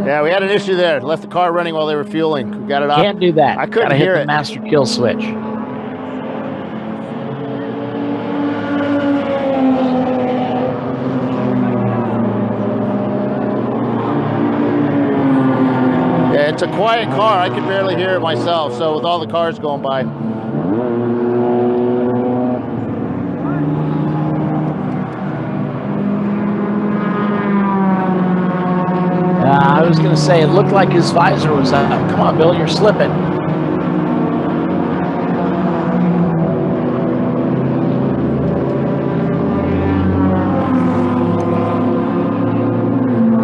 Yeah, we had an issue there. Left the car running while they were fueling. We got it off. Can't do that. I couldn't Gotta hear hit it. the master kill switch. Yeah, it's a quiet car. I could barely hear it myself. So with all the cars going by. I was going to say, it looked like his visor was up. Come on, Bill, you're slipping.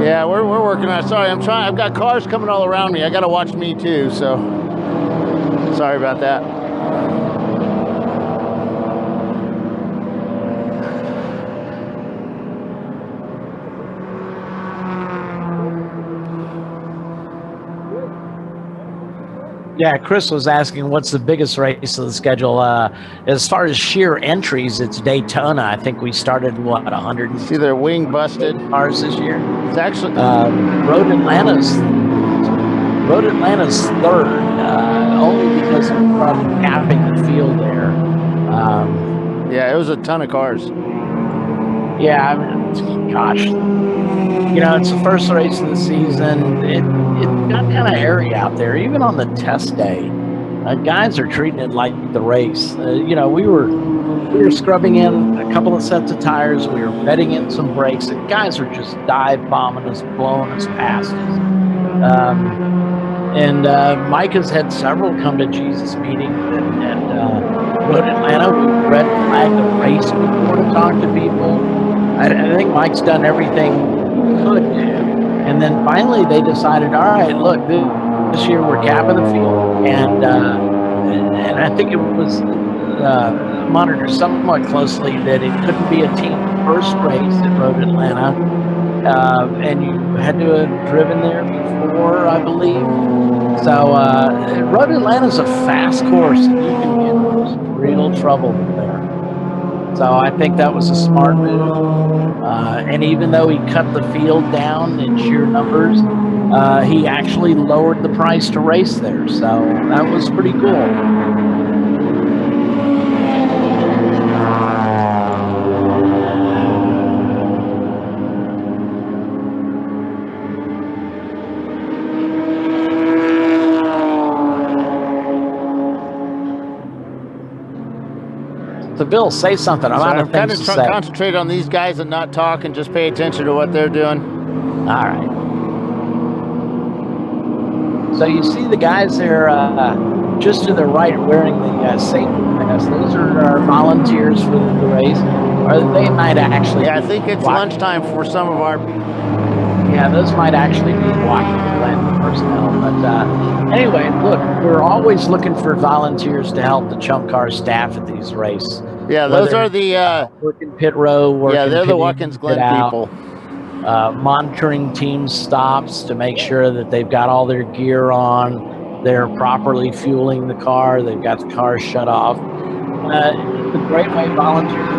Yeah, we're working on it. Sorry, I've got cars coming all around me. I got to watch me too, so sorry about that. Yeah, Chris was asking what's the biggest race of the schedule. As far as sheer entries, it's Daytona. I think we started, 100? See their wing busted. Cars this year. It's actually... Road Atlanta's third, only because of from capping the field there. Yeah, it was a ton of cars. Yeah, I mean, gosh. It's the first race of the season. It got kind of hairy out there, even on the test day. Guys are treating it like the race. We were scrubbing in a couple of sets of tires. We were bedding in some brakes, and guys are just dive bombing us, blowing us past us. Mike has had several come to Jesus meetings at Road Atlanta. We red flagged the race before to talk to people. I think Mike's done everything he could do. And then finally they decided, all right, look, this year we're capping the field. And I think it was monitored somewhat closely that it couldn't be a team first race at Road Atlanta. And you had to have driven there before, I believe. So Road Atlanta's a fast course. And you can get in some real trouble there. So I think that was a smart move. And even though he cut the field down in sheer numbers, he actually lowered the price to race there. So that was pretty cool. So Bill, say something. I'm out of kind things of to say. concentrate on these guys and not talk and just pay attention to what they're doing. All right. So you see the guys there just to the right wearing the safety vests. Those are our volunteers for the race. Or they might actually... Yeah, I think it's lunchtime for some of our... Yeah, those might actually be Watkins Glen personnel. But anyway, look, we're always looking for volunteers to help the ChumpCar staff at these races. Yeah, those are the... working pit row, working yeah, they're pit the Watkins Glen people. Monitoring team stops to make sure that they've got all their gear on, they're properly fueling the car, they've got the car shut off. It's a great way volunteers to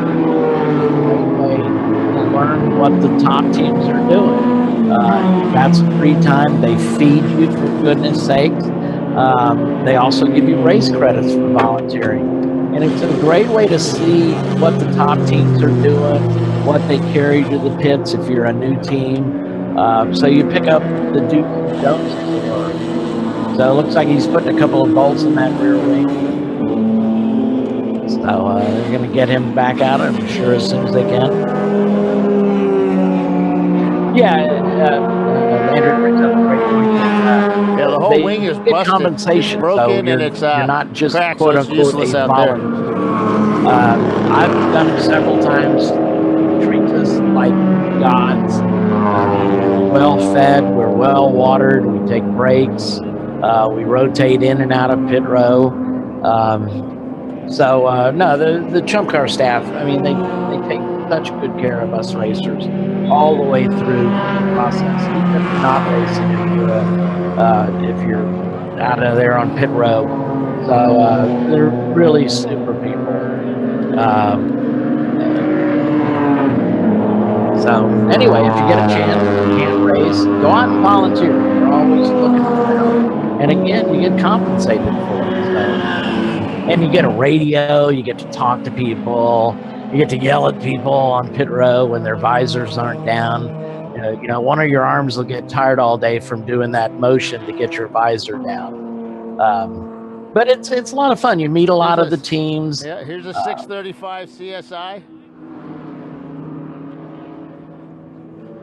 learn what the top teams are doing. You've got some free time. They feed you, for goodness sakes. They also give you race credits for volunteering. and it's a great way to see what the top teams are doing, what they carry to the pits if you're a new team. So you pick up the Duke Jones score. So it looks like he's putting a couple of bolts in that rear wing. So they're going to get him back out, I'm sure, as soon as they can. Yeah, Landry brings up a great point. Yeah, the whole wing is busted. Compensation, it's broken, so and it's you're not just cracked, quote so it's unquote useless a out there. I've done it several times. Treats us like gods. We're well fed. We're well watered. We take breaks. We rotate in and out of pit row. No, the ChumpCar staff, I mean, they take such good care of us racers all the way through the process. Even if you're not racing, if you're out of there on pit row. So they're really super people. So anyway, if you get a chance, you can't race, go out and volunteer. We're always looking for help. And again, you get compensated for it. So. And you get a radio, you get to talk to people, you get to yell at people on pit row when their visors aren't down. You know, one of your arms will get tired all day from doing that motion to get your visor down. But it's a lot of fun. You meet a lot of the teams. Yeah, here's a 635 CSI.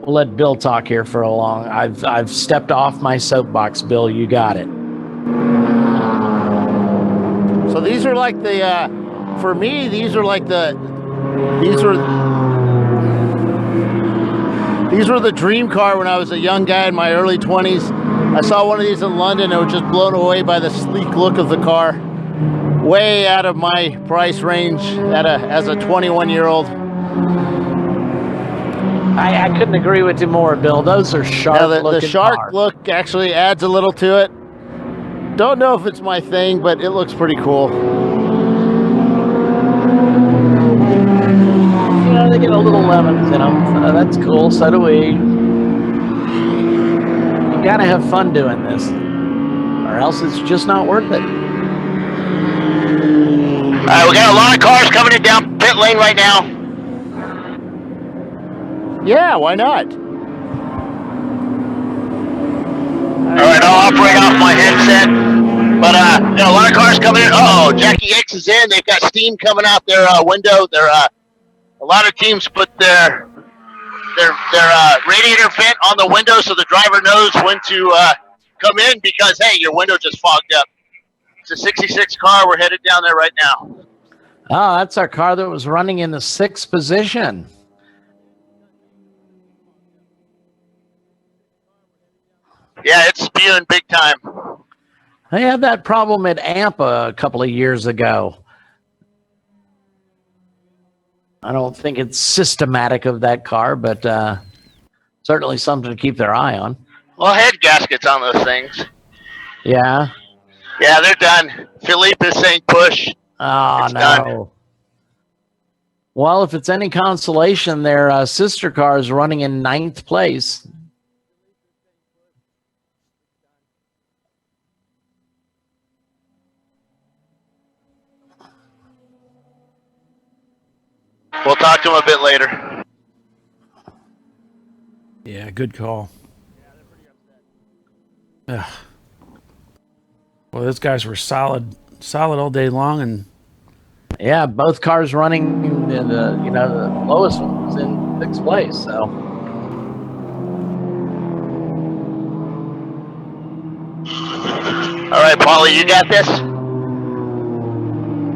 We'll let Bill talk here for a long. I've stepped off my soapbox, Bill. You got it. So these are like the, for me, these were the dream car when I was a young guy in my early 20s. I saw one of these in London and was just blown away by the sleek look of the car. Way out of my price range as a 21-year-old. I couldn't agree with you more, Bill. Those are sharp looking The sharp cars. look actually adds a little to it. Don't know if it's my thing, but it looks pretty cool. You know, they get a little lemons in them. That's cool. So do we. You gotta have fun doing this, or else it's just not worth it. All right, we got a lot of cars coming in down pit lane right now. Yeah, why not? All right, I'll operate off my headset. But a lot of cars coming in. Uh-oh, Jackie X is in. They've got steam coming out their window. A lot of teams put their radiator vent on the window so the driver knows when to come in because, hey, your window just fogged up. It's a 66 car. We're headed down there right now. Oh, that's our car that was running in the 6th position. Yeah, it's spewing big time. They had that problem at AMPA a couple of years ago. I don't think it's systematic of that car, but certainly something to keep their eye on. Well, head gaskets on those things. Yeah? Yeah, they're done. Philippe is saying push. Oh, it's no. done. Well, if it's any consolation, their sister car is running in 9th place. We'll talk to him a bit later. Yeah, good call. Ugh. Well, those guys were solid all day long, and yeah, both cars running. The lowest one was in 6th place. So all right, Paulie, you got this.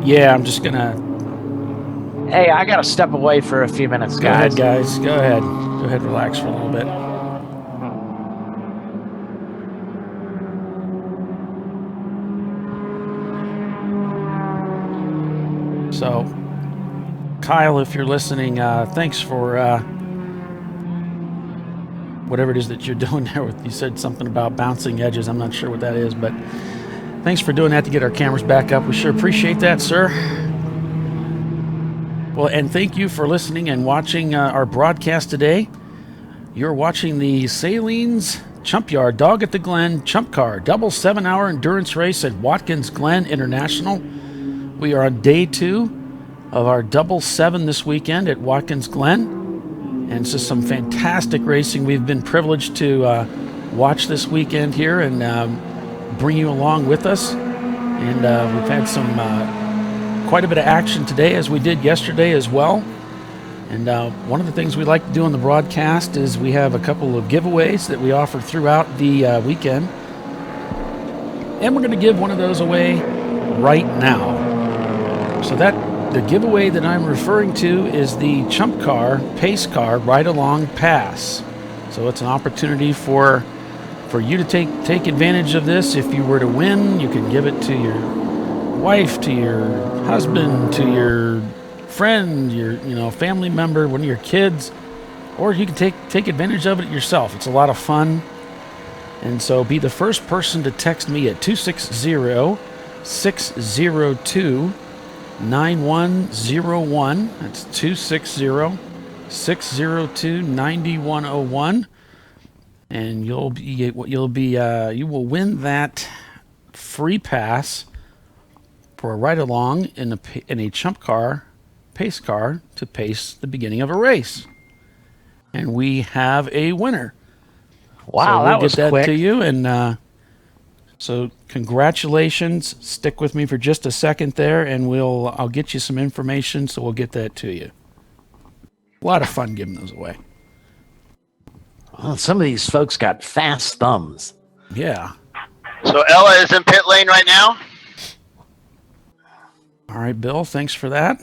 yeah, I'm just gonna. hey, I got to step away for a few minutes, Go ahead, guys. guys. Go ahead. Go ahead, relax for a little bit. So, Kyle, if you're listening, thanks for whatever it is that you're doing there. You said something about bouncing edges. I'm not sure what that is, but thanks for doing that to get our cameras back up. We sure appreciate that, sir. Well, and thank you for listening and watching our broadcast today. You're watching the Sahlens Chumpyard Dog at the Glen ChumpCar double 7-hour endurance race at Watkins Glen International. We are on day 2 of our double 7 this weekend at Watkins Glen. And it's just some fantastic racing. We've been privileged to watch this weekend here and bring you along with us. And we've had some quite a bit of action today, as we did yesterday as well. And one of the things we like to do on the broadcast is we have a couple of giveaways that we offer throughout the weekend. And we're going to give one of those away right now. So the giveaway that I'm referring to is the ChumpCar Pace Car Ride Along Pass. So it's an opportunity for you to take advantage of this. If you were to win, you can give it to your wife, to your husband, to your friend, your family member, one of your kids, or you can take advantage of it yourself. It's a lot of fun. And so be the first person to text me at 260-602-9101. That's 260-602-9101. And you will win that free pass for a ride along in a ChumpCar Pace Car to pace the beginning of a race. And we have a winner. Wow, so that was get that quick. to you, and so congratulations. Stick with me for just a second there, and I'll get you some information, so we'll get that to you. A lot of fun giving those away. Well, some of these folks got fast thumbs. Yeah. So Ella is in pit lane right now. All right, Bill, thanks for that.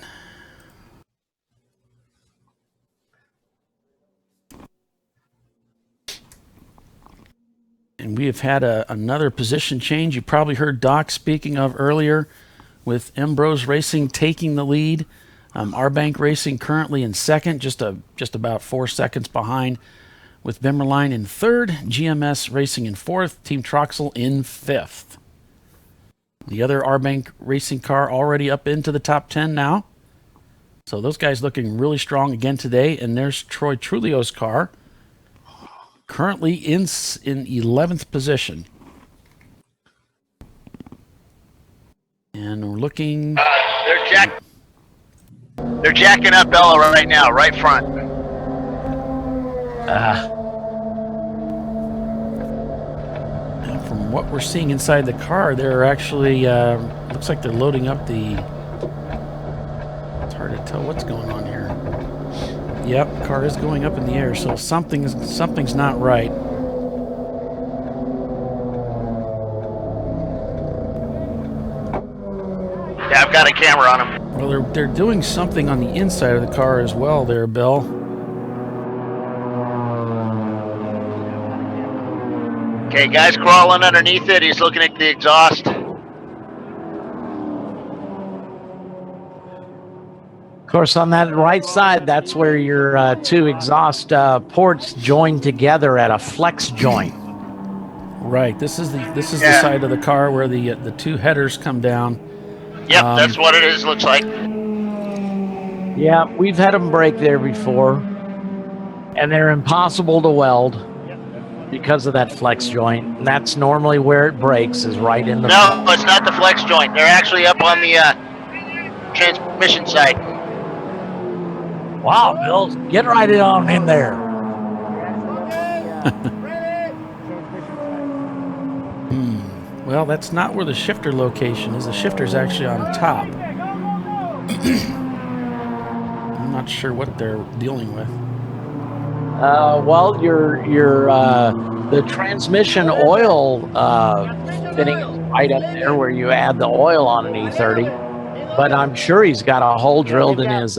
And we have had another position change. You probably heard Doc speaking of earlier, with Ambrose Racing taking the lead. Arbank Racing currently in second, just about 4 seconds behind, with Bimmerline in third, GMS Racing in fourth, Team Troxel in fifth. The other Arbank Racing car already up into the top 10 now. So those guys looking really strong again today. And there's Troy Trulio's car, currently in 11th position. And we're looking... They're jacking up Ella right now, right front. From what we're seeing inside the car, they're actually... looks like they're loading up the... It's hard to tell what's going on here. Yep, car is going up in the air, so something's not right. Yeah, I've got a camera on them. Well, they're doing something on the inside of the car as well there, Bill. Okay, guy's crawling underneath it. He's looking at the exhaust. Of course, on that right side, that's where your two exhaust ports join together at a flex joint. Right. This is the side of the car where the two headers come down. Yep, that's what it is. Looks like. Yeah, we've had them break there before, and they're impossible to weld because of that flex joint. And that's normally where it breaks, is right in the. No, it's not the flex joint. They're actually up on the transmission side. Wow, Bill, get right on in there. Well, that's not where the shifter location is. The shifter's actually on top. I'm not sure what they're dealing with. Well, the transmission oil fitting is right up there where you add the oil on an E30. But I'm sure he's got a hole drilled in his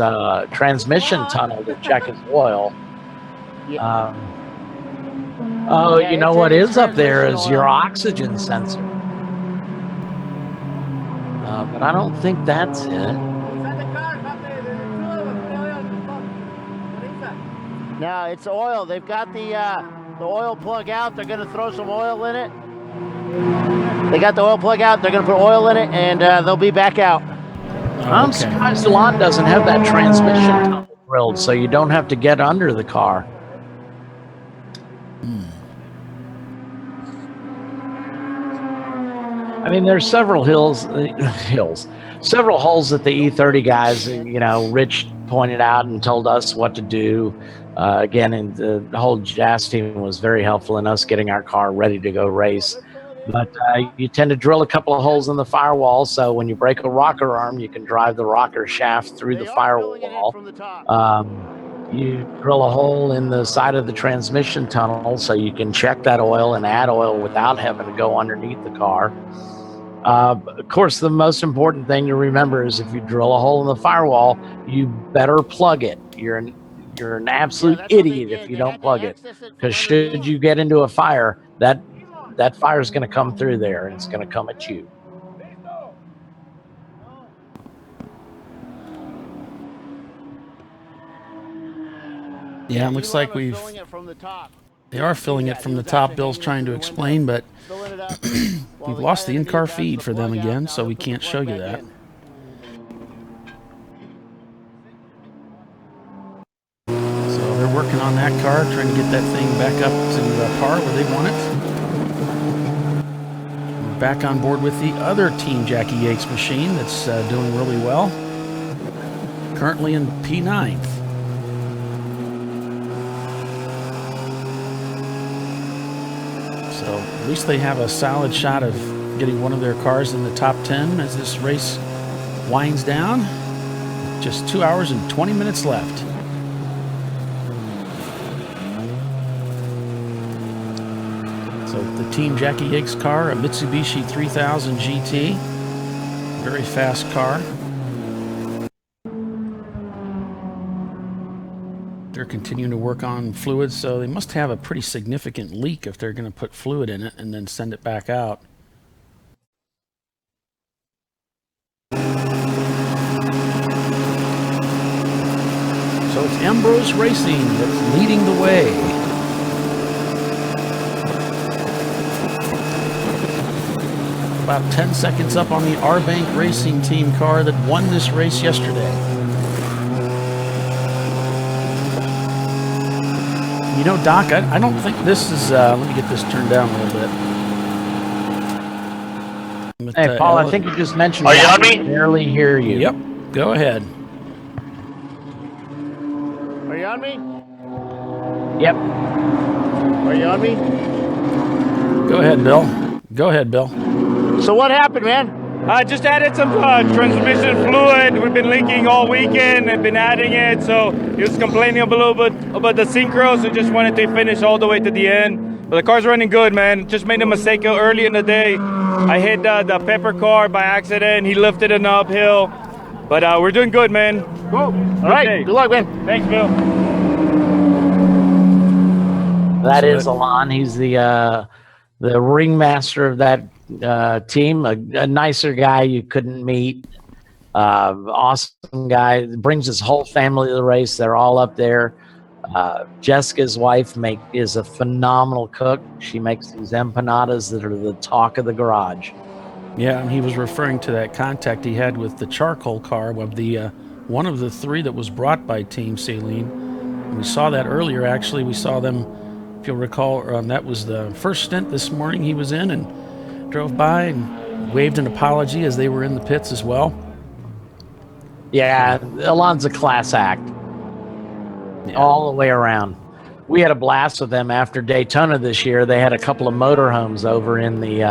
transmission tunnel to check his oil. Oh, you know what is up there is your oxygen sensor. But I don't think that's it. No, it's oil. They've got the oil plug out. They're going to throw some oil in it. They got the oil plug out. They're going to put oil in it, and they'll be back out. I'm surprised the lot doesn't have that transmission tunnel drilled, so you don't have to get under the car. I mean, there's several several holes that the E30 guys, Rich pointed out and told us what to do. Again, and the whole jazz team was very helpful in us getting our car ready to go race. But you tend to drill a couple of holes in the firewall, so when you break a rocker arm, you can drive the rocker shaft through the firewall. You drill a hole in the side of the transmission tunnel so you can check that oil and add oil without having to go underneath the car. Of course, the most important thing to remember is if you drill a hole in the firewall, you better plug it. You're an absolute idiot if you don't plug it, because should you get into a fire, that fire is going to come through there and it's going to come at you. Yeah, it looks like they are filling it from the top. Bill's trying to explain, but we've lost the in-car feed for them again, so we can't show you that. So they're working on that car, trying to get that thing back up to par where they want it. We're back on board with the other Team Jackie Yates machine that's doing really well. Currently in P9th. So at least they have a solid shot of getting one of their cars in the top 10 as this race winds down. Just 2 hours and 20 minutes left. So the Team Jackie Yates car, a Mitsubishi 3000 GT. Very fast car. They're continuing to work on fluid, so they must have a pretty significant leak if they're going to put fluid in it and then send it back out. So it's Ambrose Racing that's leading the way. About 10 seconds up on the R-Bank Racing Team car that won this race yesterday. You know, Doc, I don't think this is, let me get this turned down a little bit. Hey, Paul, I think you just mentioned Are you on me? I can barely hear you. Yep, go ahead. Are you on me? Yep. Are you on me? Go ahead, Bill. Go ahead, Bill. So what happened, man? I just added some transmission fluid. We've been leaking all weekend and been adding it. So he was complaining a little bit about the synchro, so just wanted to finish all the way to the end. But the car's running good, man. Just made a mistake early in the day. I hit the pepper car by accident. He lifted it uphill. But we're doing good, man. Cool. All right. Good luck, man. Thanks, Bill. That is Alon. He's the ringmaster of that team, a nicer guy you couldn't meet. Awesome guy. Brings his whole family to the race. They're all up there. Jessica's wife is a phenomenal cook. She makes these empanadas that are the talk of the garage. Yeah, and he was referring to that contact he had with the charcoal car of the one of the three that was brought by Team Sahlens. And we saw that earlier, actually. We saw them, if you'll recall, that was the first stint this morning he was in, and drove by and waved an apology as they were in the pits as well. Yeah, Alon's a class act. Yeah. All the way around. We had a blast with them after Daytona this year. They had a couple of motorhomes over in the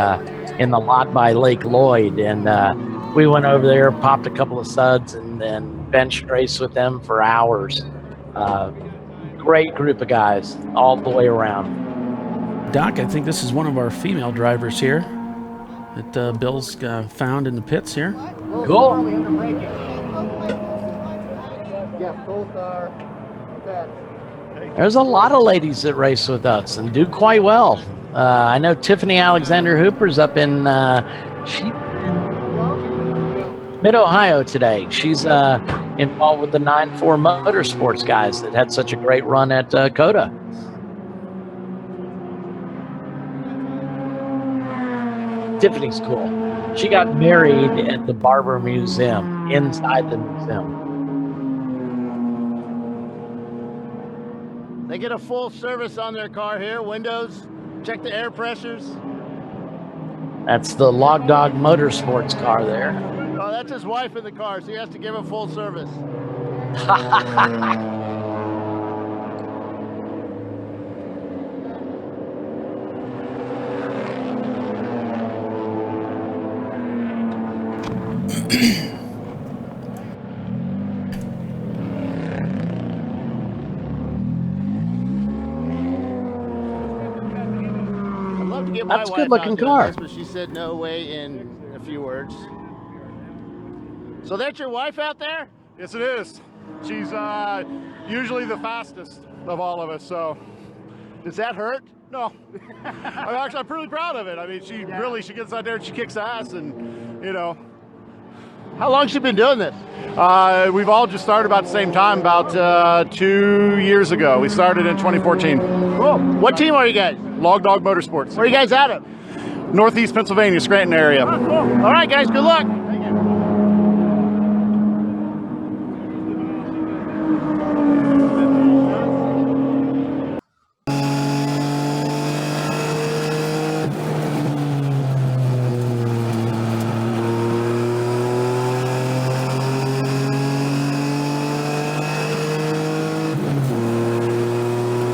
lot by Lake Lloyd, and we went over there, popped a couple of suds, and then bench raced with them for hours. Great group of guys all the way around. Doc, I think this is one of our female drivers here that Bill's found in the pits here. Cool. There's a lot of ladies that race with us and do quite well. I know Tiffany Alexander Hooper's up in Mid-Ohio today. She's involved with the 9-4 Motorsports guys that had such a great run at COTA. Tiffany's cool. She got married at the Barber Museum, inside the museum. They get a full service on their car here. Windows, check the air pressures. That's the Log Dog Motorsports car there. Oh, that's his wife in the car, so he has to give him full service. I'd love to get my That's a wife good-looking out doing car. this, but she said no way in a few words. So that's your wife out there? Yes, it is. She's usually the fastest of all of us, so. Does that hurt? No. I'm pretty proud of it. I mean, she gets out there and she kicks ass, and, you know. How long has she been doing this? We've all just started about the same time, about 2 years ago. We started in 2014. Cool. What team are you guys? Log Dog Motorsports. Where are you guys out of? Northeast Pennsylvania, Scranton area. Oh, cool. All right, guys, good luck.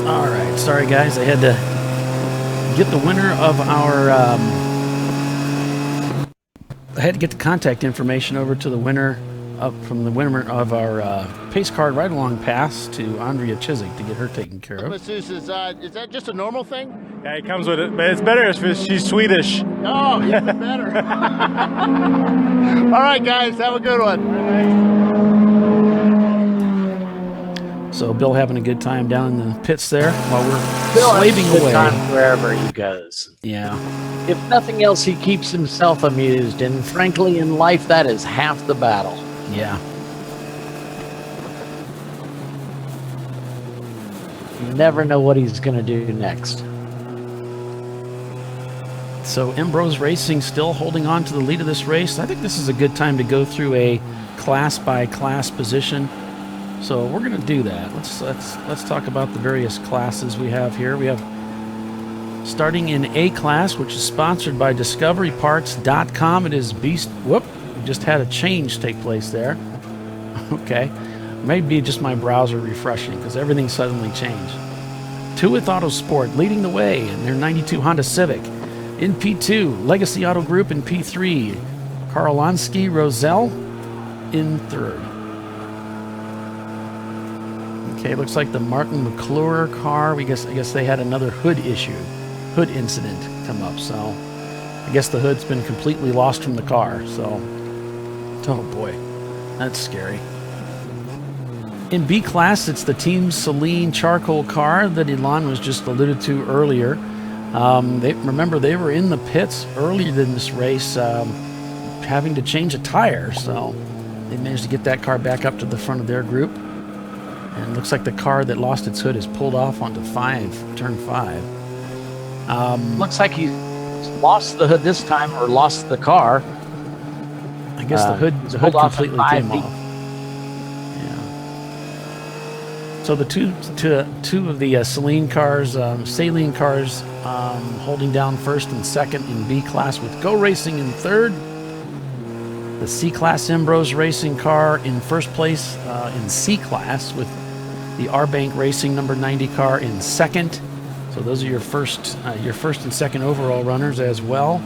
All right, sorry guys, I had to get the winner of our. I had to get the contact information over to the winner from the winner of our pace card ride along pass to Andrea Chiswick to get her taken care of. Masseuse, is that just a normal thing? Yeah, it comes with it, but it's better if she's Swedish. Oh, even better. All right, guys, have a good one. So Bill having a good time down in the pits there while we're Bill has slaving a good away. time wherever he goes. Yeah. If nothing else, he keeps himself amused, and frankly, in life, that is half the battle. Yeah. You never know what he's going to do next. So Ambrose Racing still holding on to the lead of this race. I think this is a good time to go through a class by class position. So we're going to do that. Let's talk about the various classes we have here. We have starting in A class, which is sponsored by DiscoveryParts.com. It is Beast. Whoop! We just had a change take place there. Okay, maybe just my browser refreshing because everything suddenly changed. Tuith Autosport leading the way in their '92 Honda Civic. In P2, Legacy Auto Group in P3. Karolansky Roselle in third. Okay, looks like the Martin McClure car. I guess they had another hood incident come up. So I guess the hood's been completely lost from the car. So, oh boy, that's scary. In B class, it's the Team Sahlens charcoal car that Elon was just alluded to earlier. Remember, they were in the pits earlier in this race, having to change a tire. So they managed to get that car back up to the front of their group. And it looks like the car that lost its hood is pulled off onto turn 5. Looks like he lost the hood this time, or lost the car. I guess the hood completely came off. Yeah. So the two of the Sahlens cars, holding down first and second in B class with Go Racing in third. The C class Ambrose Racing car in first place in C class with the R-Bank Racing number 90 car in second. So those are your first and second overall runners as well.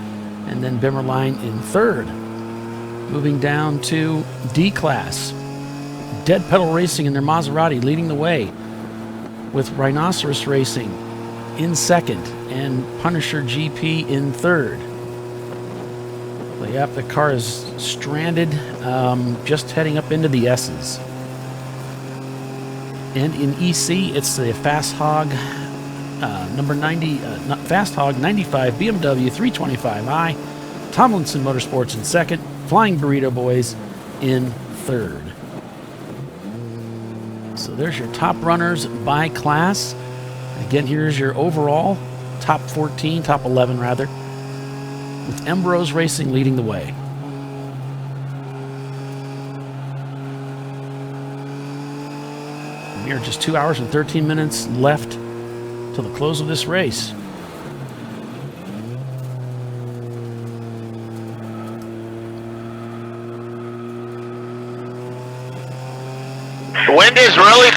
And then Bimmerline in third. Moving down to D class. Dead Pedal Racing in their Maserati leading the way with Rhinoceros Racing in second and Punisher GP in third. Yep, the car is stranded, just heading up into the S's. And in EC, it's the Fast Hog number 90, Fast Hog 95 BMW 325i, Tomlinson Motorsports in second, Flying Burrito Boys in third. So there's your top runners by class. Again, here's your overall top 14, top 11 rather, with Ambrose Racing leading the way. We are just 2 hours and 13 minutes left till the close of this race.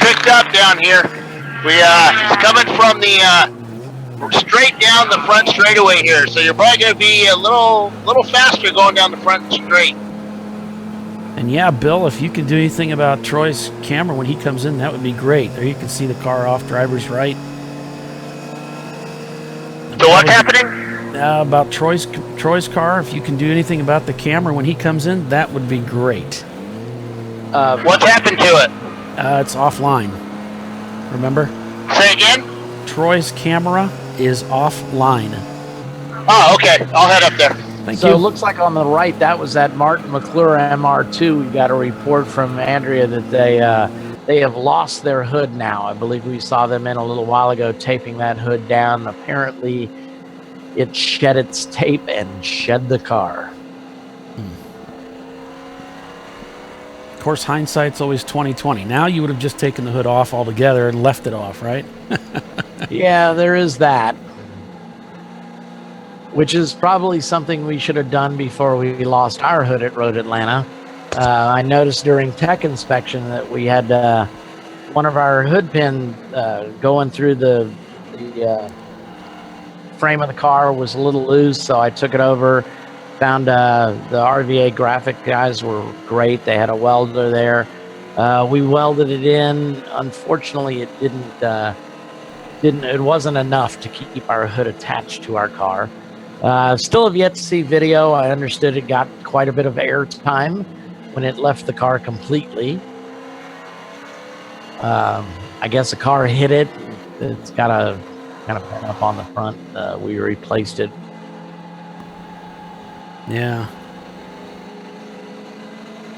picked up down here. It's coming from the straight down the front straightaway here, so you're probably going to be a little faster going down the front straight. And yeah, Bill, if you can do anything about Troy's camera when he comes in, that would be great. There you can see the car off driver's right. So what's happening? About Troy's car, if you can do anything about the camera when he comes in, that would be great. What's happened to it? It's offline. Remember? Say again? Troy's camera is offline. Oh, okay. I'll head up there. Thank So you. it looks like on the right, that was that Martin McClure MR2. We got a report from Andrea that they have lost their hood now. I believe we saw them in a little while ago taping that hood down. Apparently, it shed its tape and shed the car. Of course, hindsight's always 20/20. Now you would have just taken the hood off altogether and left it off, right? Yeah, there is that. Which is probably something we should have done before we lost our hood at Road Atlanta. I noticed during tech inspection that we had one of our hood pin going through the frame of the car was a little loose, so I took it over. Found the RVA graphic guys were great. They had a welder there. We welded it in. Unfortunately, it wasn't enough to keep our hood attached to our car. Still have yet to see video. I understood it got quite a bit of air time when it left the car completely. I guess the car hit it. It's got a kind of bent up on the front. We replaced it. Yeah.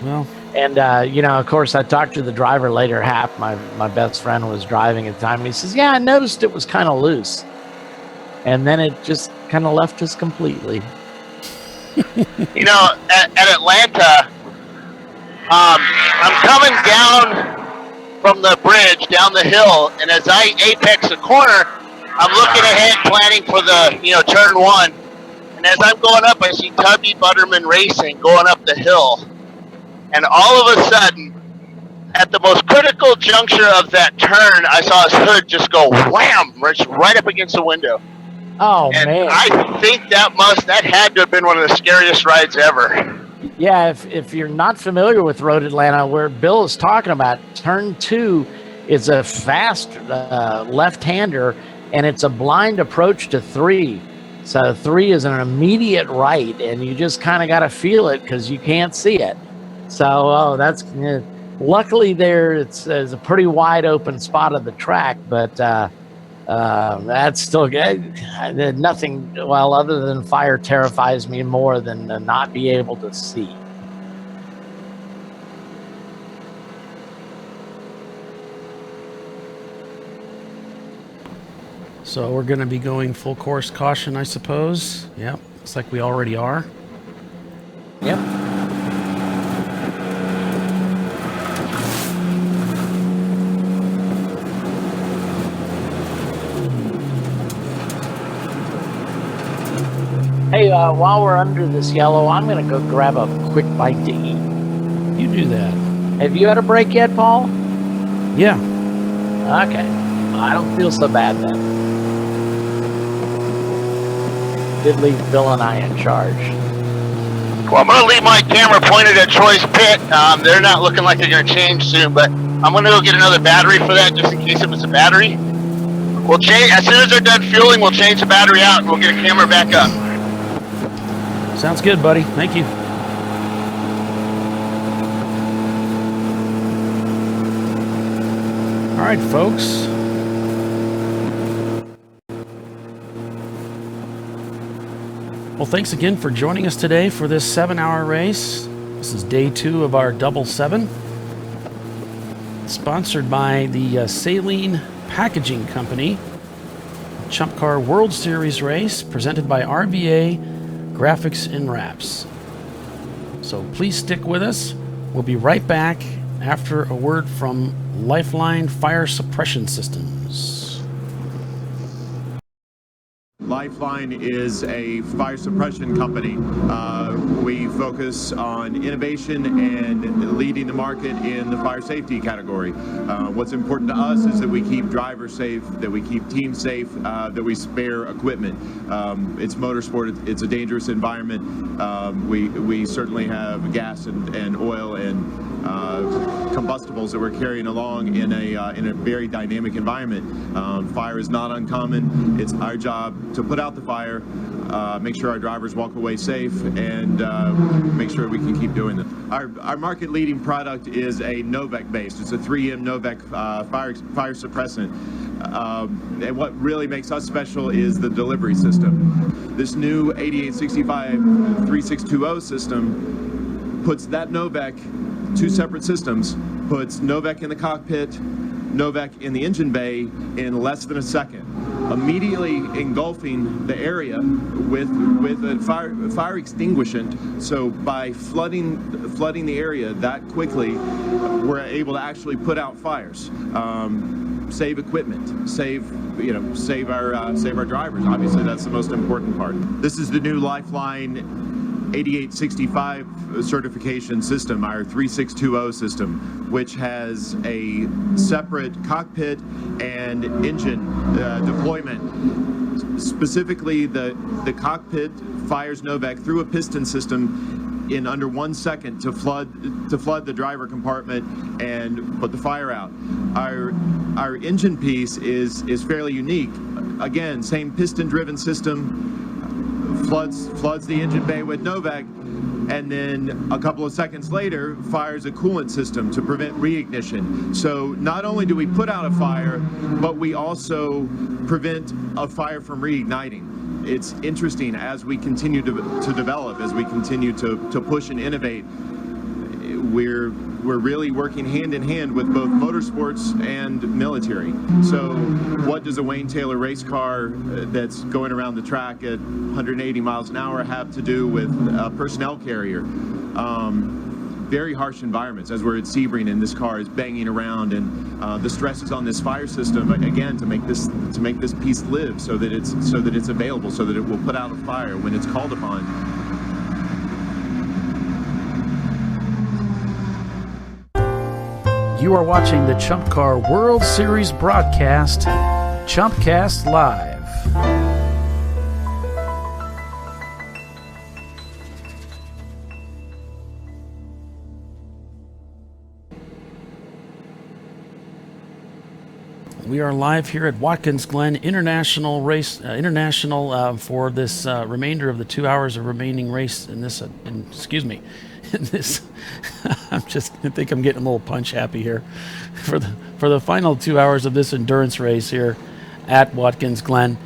Well. And, of course, I talked to the driver later. Hap, my best friend, was driving at the time. And he says, yeah, I noticed it was kind of loose. And then it just kind of left us completely. You know, at Atlanta, I'm coming down from the bridge, down the hill, and as I apex the corner, I'm looking ahead, planning for the, turn one. And as I'm going up, I see Tubby Butterman Racing going up the hill. And all of a sudden, at the most critical juncture of that turn, I saw his hood just go wham, right up against the window. Oh, and man. I think that had to have been one of the scariest rides ever. Yeah, if you're not familiar with Road Atlanta, where Bill is talking about, turn 2 is a fast left-hander, and it's a blind approach to 3. So 3 is an immediate right, and you just kind of got to feel it because you can't see it. So, that's luckily it's a pretty wide open spot of the track, but that's still good. Nothing, well, other than fire terrifies me more than to not be able to see. So we're going to be going full course caution, I suppose. Yep, looks like we already are. Yep. Hey, while we're under this yellow, I'm going to go grab a quick bite to eat. You do that. Have you had a break yet, Paul? Yeah. Okay. I don't feel so bad then. Did leave Bill and I in charge. Well, I'm going to leave my camera pointed at Troy's pit. They're not looking like they're going to change soon, but I'm going to go get another battery for that just in case it was a battery. We'll change, as soon as they're done fueling, we'll change the battery out and we'll get a camera back up. Sounds good, buddy. Thank you. All right, folks. Well, thanks again for joining us today for this 7-hour race. This is day 2 of our Double 7. Sponsored by the Sahlens Packaging Company. ChumpCar World Series race presented by RVA Graphics and Wraps. So please stick with us. We'll be right back after a word from Lifeline Fire Suppression Systems. Lifeline is a fire suppression company. We focus on innovation and leading the market in the fire safety category. What's important to us is that we keep drivers safe, that we keep teams safe, that we spare equipment. It's motorsport, it's a dangerous environment. We certainly have gas and oil and combustibles that we're carrying along in a very dynamic environment. Fire is not uncommon. It's our job to put out the fire, make sure our drivers walk away safe, and make sure we can keep doing that. Our market-leading product is a Novec based. It's a 3M Novec fire suppressant. And what really makes us special is the delivery system. This new 8865 3620 system puts that Novec, two separate systems, puts Novec in the cockpit, Novec in the engine bay in less than a second, immediately engulfing the area with a fire extinguishant. So by flooding the area that quickly, we're able to actually put out fires, save equipment, save our drivers. Obviously, that's the most important part. This is the new Lifeline 8865 certification system, our 3620 system, which has a separate cockpit and engine deployment. Specifically, the cockpit fires Novec through a piston system in under 1 second to flood the driver compartment and put the fire out. Our engine piece is fairly unique. Again, same piston-driven system. Floods the engine bay with Novec, and then a couple of seconds later fires a coolant system to prevent reignition. So not only do we put out a fire, but we also prevent a fire from reigniting. It's interesting as we continue to develop, as we continue to push and innovate. We're really working hand in hand with both motorsports and military. So what does a Wayne Taylor race car that's going around the track at 180 miles an hour have to do with a personnel carrier? Very harsh environments, as we're at Sebring and this car is banging around, and the stresses on this fire system, again, to make this piece live, so that it's available, so that it will put out a fire when it's called upon. You are watching the ChumpCar World Series broadcast, ChumpCast Live. We are live here at Watkins Glen International Race, for this remainder of the 2 hours of remaining race in this. I think I'm getting a little punch happy here for the final 2 hours of this endurance race here at Watkins Glen.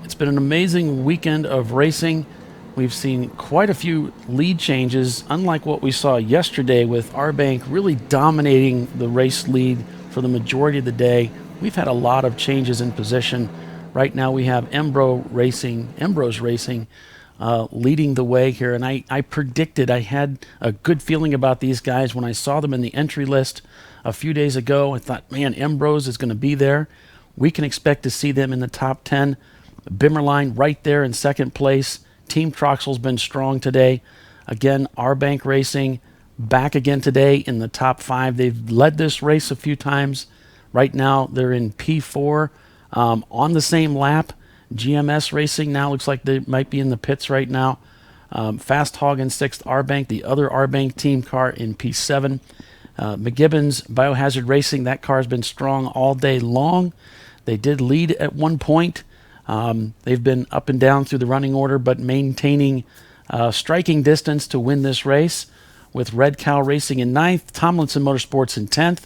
It's been an amazing weekend of racing. We've seen quite a few lead changes, unlike what we saw yesterday with Arbank really dominating the race lead for the majority of the day. We've had a lot of changes in position. Right now we have Ambrose Racing leading the way here, and I predicted, I had a good feeling about these guys when I saw them in the entry list a few days ago. I thought, man, Ambrose is going to be there. We can expect to see them in the top 10. Bimmerline right there in second place. Team Troxel's been strong today. Again, Arbank Racing back again today in the top 5. They've led this race a few times. Right now they're in P4 on the same lap. GMS Racing now looks like they might be in the pits right now. Fast Hog in 6th, Arbank, the other Arbank team car in P7. McGibbon's Biohazard Racing, that car has been strong all day long. They did lead at one point. They've been up and down through the running order, but maintaining striking distance to win this race, with Red Cow Racing in 9th, Tomlinson Motorsports in 10th,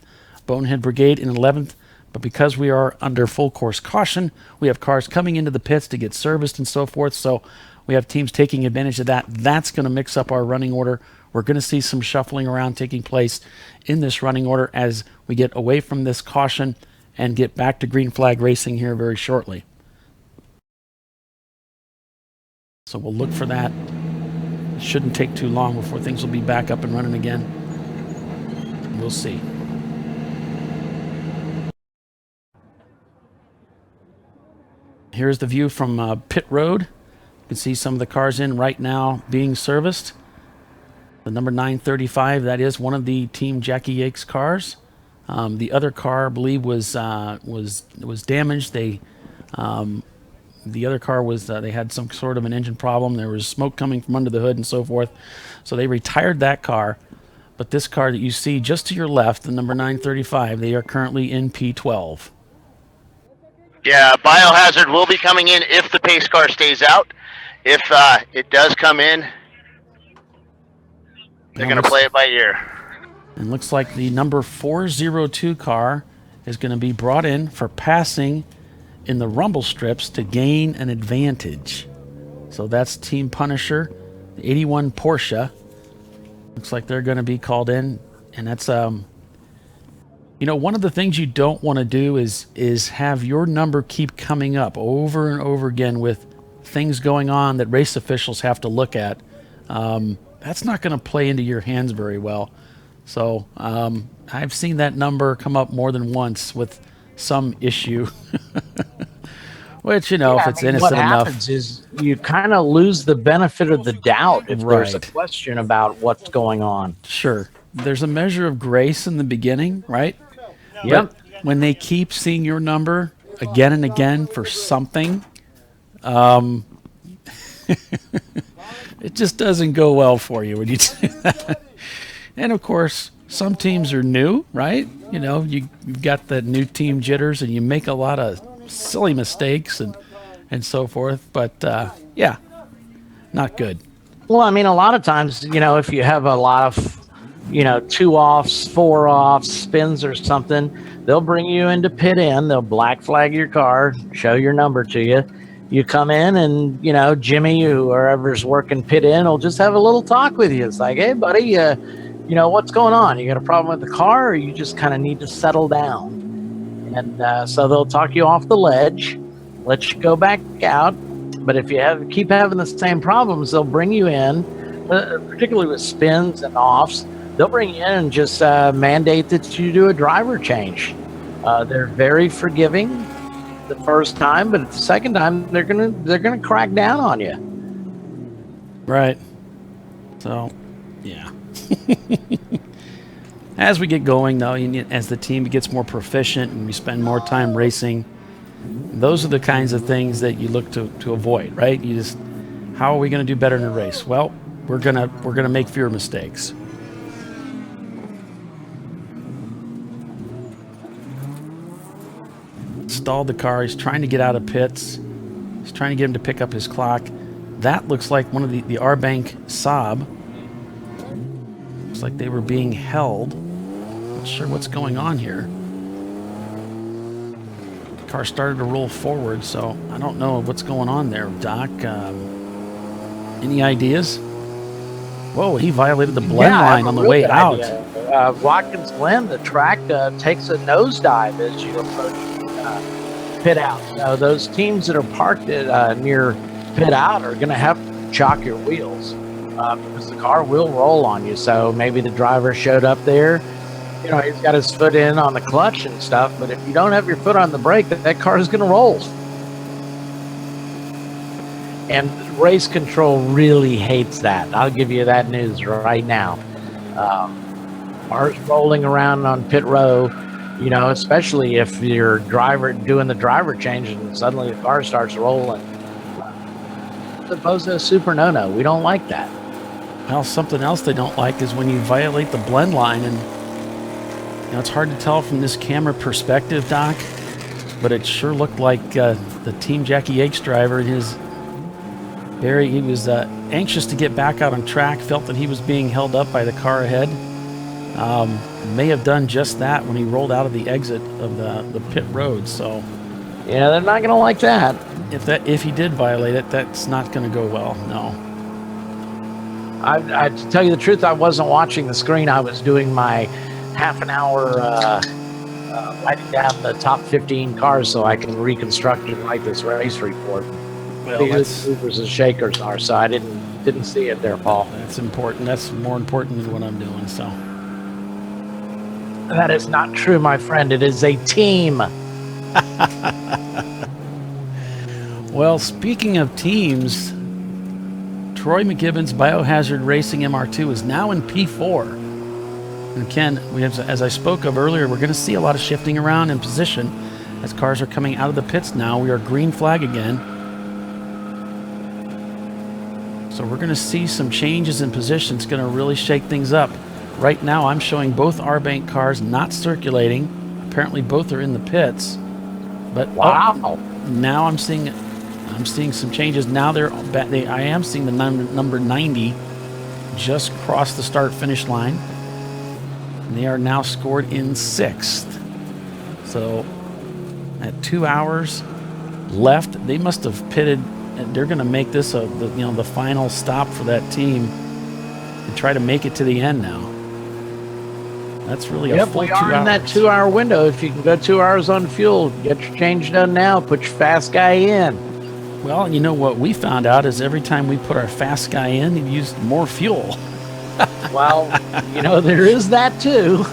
Bonehead Brigade in 11th. But because we are under full course caution, we have cars coming into the pits to get serviced and so forth. So we have teams taking advantage of that. That's going to mix up our running order. We're going to see some shuffling around taking place in this running order as we get away from this caution and get back to green flag racing here very shortly. So we'll look for that. It shouldn't take too long before things will be back up and running again. We'll see. Here's the view from pit road. You can see some of the cars in right now being serviced. The number 935, that is one of the Team Jackie Yates cars. The other car, I believe, was damaged. The other car was they had some sort of an engine problem. There was smoke coming from under the hood and so forth. So they retired that car. But this car that you see just to your left, the number 935, they are currently in P12. Yeah, biohazard will be coming in if the pace car stays out. If it does come in, they're going to play it by ear. And looks like the number 402 car is going to be brought in for passing in the rumble strips to gain an advantage. So that's Team Punisher, the 81 Porsche. Looks like they're going to be called in, and that's you know, one of the things you don't want to do is have your number keep coming up over and over again with things going on that race officials have to look at. That's not going to play into your hands very well. So I've seen that number come up more than once with some issue. Which, you know, if it's innocent enough. What happens is you kind of lose the benefit of the doubt if there's a question about what's going on. Sure. There's a measure of grace in the beginning, right? Yep. But when they keep seeing your number again and again for something, it just doesn't go well for you when you do that. And, of course, some teams are new, right? You know, you've got the new team jitters, and you make a lot of silly mistakes and so forth. But, yeah, not good. Well, I mean, a lot of times, you know, if you have a lot of, you know, 2 offs, 4 offs, spins or something, they'll bring you into pit in. They'll black flag your car, show your number to you. You come in and, you know, Jimmy, whoever's working pit in, will just have a little talk with you. It's like, hey, buddy, you know, what's going on? You got a problem with the car, or you just kind of need to settle down? And so they'll talk you off the ledge, let you go back out. But if you keep having the same problems, they'll bring you in, particularly with spins and offs. They'll bring you in and just mandate that you do a driver change. They're very forgiving the first time, but the second time they're gonna crack down on you. Right. So, yeah. As we get going, though, as the team gets more proficient and we spend more time racing, those are the kinds of things that you look to avoid, right? You just, how are we going to do better in a race? Well, we're gonna make fewer mistakes. Stalled the car. He's trying to get out of pits. He's trying to get him to pick up his clock. That looks like one of the R-Bank Saab. Looks like they were being held. Not sure what's going on here. The car started to roll forward, so I don't know what's going on there. Doc, any ideas? Whoa, he violated the blend line on the way out. Watkins Glen, the track takes a nosedive as you approach pit out. Those teams that are parked near pit out are going to have to chock your wheels because the car will roll on you. So maybe the driver showed up there, you know, he's got his foot in on the clutch and stuff, but if you don't have your foot on the brake, that car is going to roll. And race control really hates that. I'll give you that news right now. Cars rolling around on pit row, you know, especially if you're doing the driver change and suddenly the car starts rolling. As opposed to a super no-no. We don't like that. Well, something else they don't like is when you violate the blend line, and you know, it's hard to tell from this camera perspective, Doc, but it sure looked like the Team Jackie Yates driver, he was anxious to get back out on track, felt that he was being held up by the car ahead. May have done just that when he rolled out of the exit of the pit road. So, yeah, they're not going to like that. If he did violate it, that's not going to go well. No. I to tell you the truth, I wasn't watching the screen. I was doing my half an hour writing down the top 15 cars so I can reconstruct and write this race report. Well, that's movers and shakers are, so I didn't see it there, Paul. That's important. That's more important than what I'm doing. So. That is not true, my friend. It is a team. Well, speaking of teams, Troy McGibbon's Biohazard Racing MR2 is now in P4. And Ken, as I spoke of earlier, we're going to see a lot of shifting around in position as cars are coming out of the pits now. We are green flag again. So we're going to see some changes in position. It's going to really shake things up. Right now, I'm showing both R-Bank cars not circulating. Apparently, both are in the pits. But wow! Now I'm seeing some changes. Now I am seeing the number 90 just cross the start-finish line. And they are now scored in 6th. So at 2 hours left, they must have pitted. They're going to make this the final stop for that team and try to make it to the end now. That's really a full 2 hours. We are in that 2 hour window. If you can go 2 hours on fuel, get your change done now. Put your fast guy in. Well, you know what we found out is every time we put our fast guy in, he used more fuel. Well, there is that too.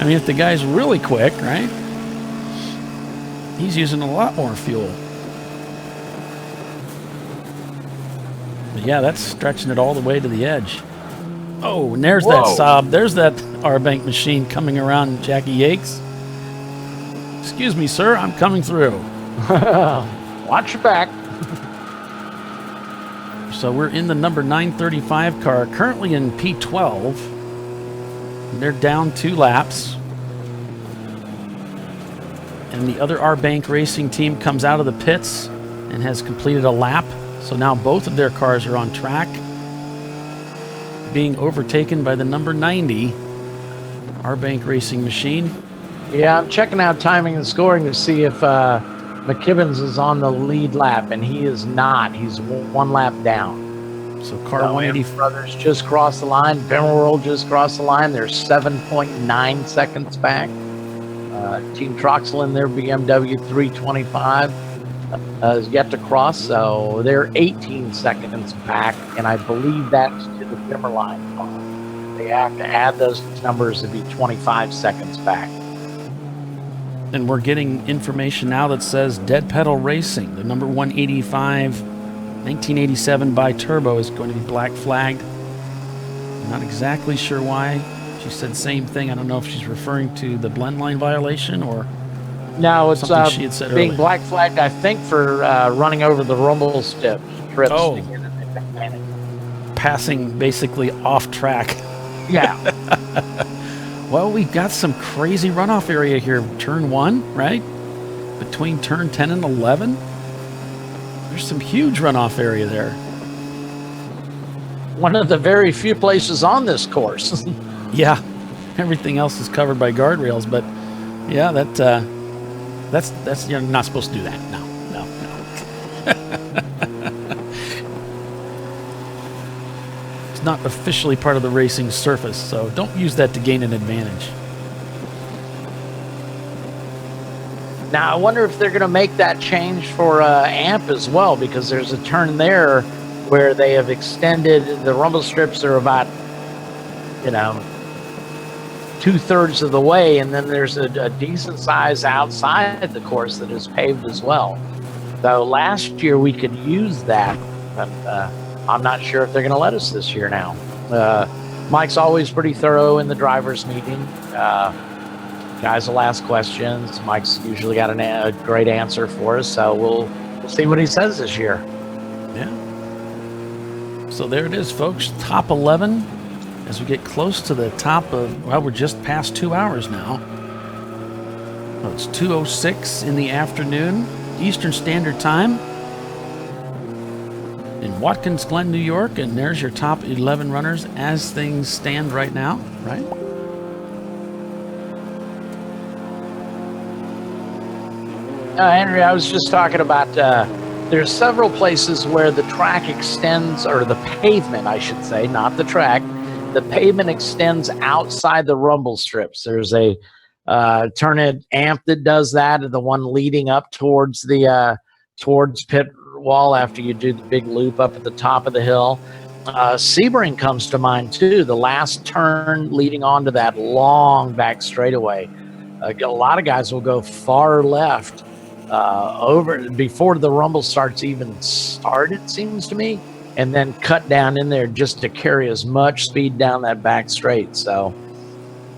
I mean, if the guy's really quick, right? He's using a lot more fuel. But yeah, that's stretching it all the way to the edge. Oh, and there's that Saab. There's that R-Bank machine coming around Jackie Yakes. Excuse me, sir. I'm coming through. Watch your back. So we're in the number 935 car, currently in P12. They're down 2 laps. And the other R-Bank Racing team comes out of the pits and has completed a lap. So now both of their cars are on track, being overtaken by the number 90 R-Bank Racing machine. Yeah, I'm checking out timing and scoring to see if McKibbins is on the lead lap, and he is not. He's 1 lap down. So car 180 brothers just crossed the line. Bemerworld just crossed the line. They're 7.9 seconds back. Team Troxel in their BMW 325 has yet to cross, so they're 18 seconds back, and I believe that's to the Timberline car. They have to add those numbers to be 25 seconds back. And we're getting information now that says Dead Pedal Racing, the number 185, 1987 by Turbo, is going to be black flagged. I'm not exactly sure why. She said same thing. I don't know if she's referring to the blend line violation or no, it's something she had said being earlier. black flagged, I think, for running over the rumble strips. Oh. Passing basically off track. Yeah. Well, we've got some crazy runoff area here. Turn 1, right? Between turn 10 and 11. There's some huge runoff area there. One of the very few places on this course. Yeah. Everything else is covered by guardrails, but yeah, that's you're not supposed to do that. No. It's not officially part of the racing surface, so don't use that to gain an advantage. Now, I wonder if they're going to make that change for AMP as well, because there's a turn there where they have extended. The rumble strips are about, 2/3 of the way, and then there's a decent size outside the course that is paved as well. So last year we could use that, but I'm not sure if they're going to let us this year now. Mike's always pretty thorough in the driver's meeting. Guys will ask questions. Mike's usually got a great answer for us, so we'll see what he says this year. Yeah. So there it is, folks. Top 11 as we get close to the top of, well, we're just past 2 hours now. Well, it's 2:06 in the afternoon, Eastern Standard Time in Watkins, Glen, New York, and there's your top 11 runners as things stand right now, right? Henry, I was just talking about there's several places where the track extends, or the pavement, I should say, not the track. The pavement extends outside the rumble strips. There's a turn-in AMP that does that, and the one leading up towards the towards pit wall after you do the big loop up at the top of the hill. Sebring comes to mind too. The last turn leading onto that long back straightaway. A lot of guys will go far left over before the rumble starts even started, it seems to me, and then cut down in there just to carry as much speed down that back straight. So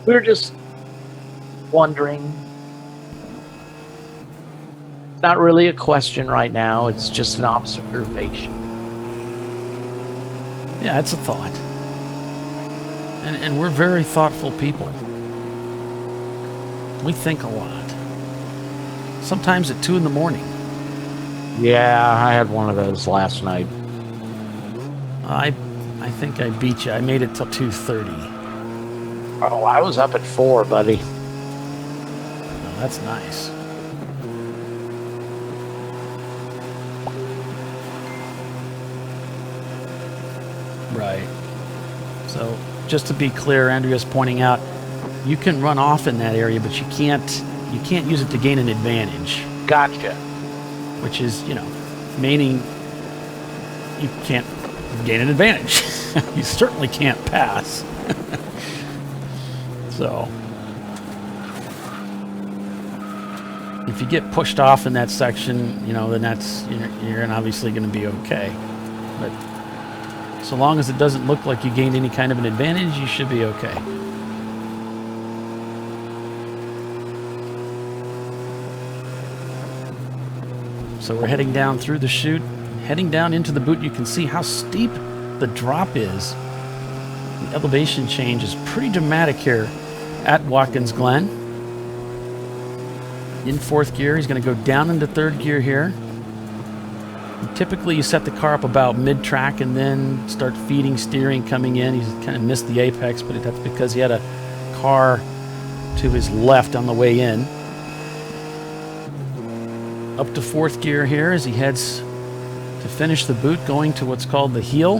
we were just wondering. Not really a question right now. It's just an observation. Yeah, it's a thought. And we're very thoughtful people. We think a lot. Sometimes at 2 in the morning. Yeah, I had one of those last night. I think I beat you. I made it till 2:30. Oh, I was up at 4, buddy. Oh, that's nice. Right. So, just to be clear, Andrea's pointing out, you can run off in that area, but you can't use it to gain an advantage. Gotcha. Which is, meaning you can't gain an advantage. You certainly can't pass. So, if you get pushed off in that section, then that's you're obviously going to be okay. But so long as it doesn't look like you gained any kind of an advantage, you should be okay. So we're heading down through the chute, heading down into the boot. You can see how steep the drop is. The elevation change is pretty dramatic here at Watkins Glen. In 4th gear, he's going to go down into 3rd gear here. And typically, you set the car up about mid-track and then start feeding steering coming in. He's kind of missed the apex, but that's because he had a car to his left on the way in. Up to 4th gear here as he heads to finish the boot, going to what's called the heel.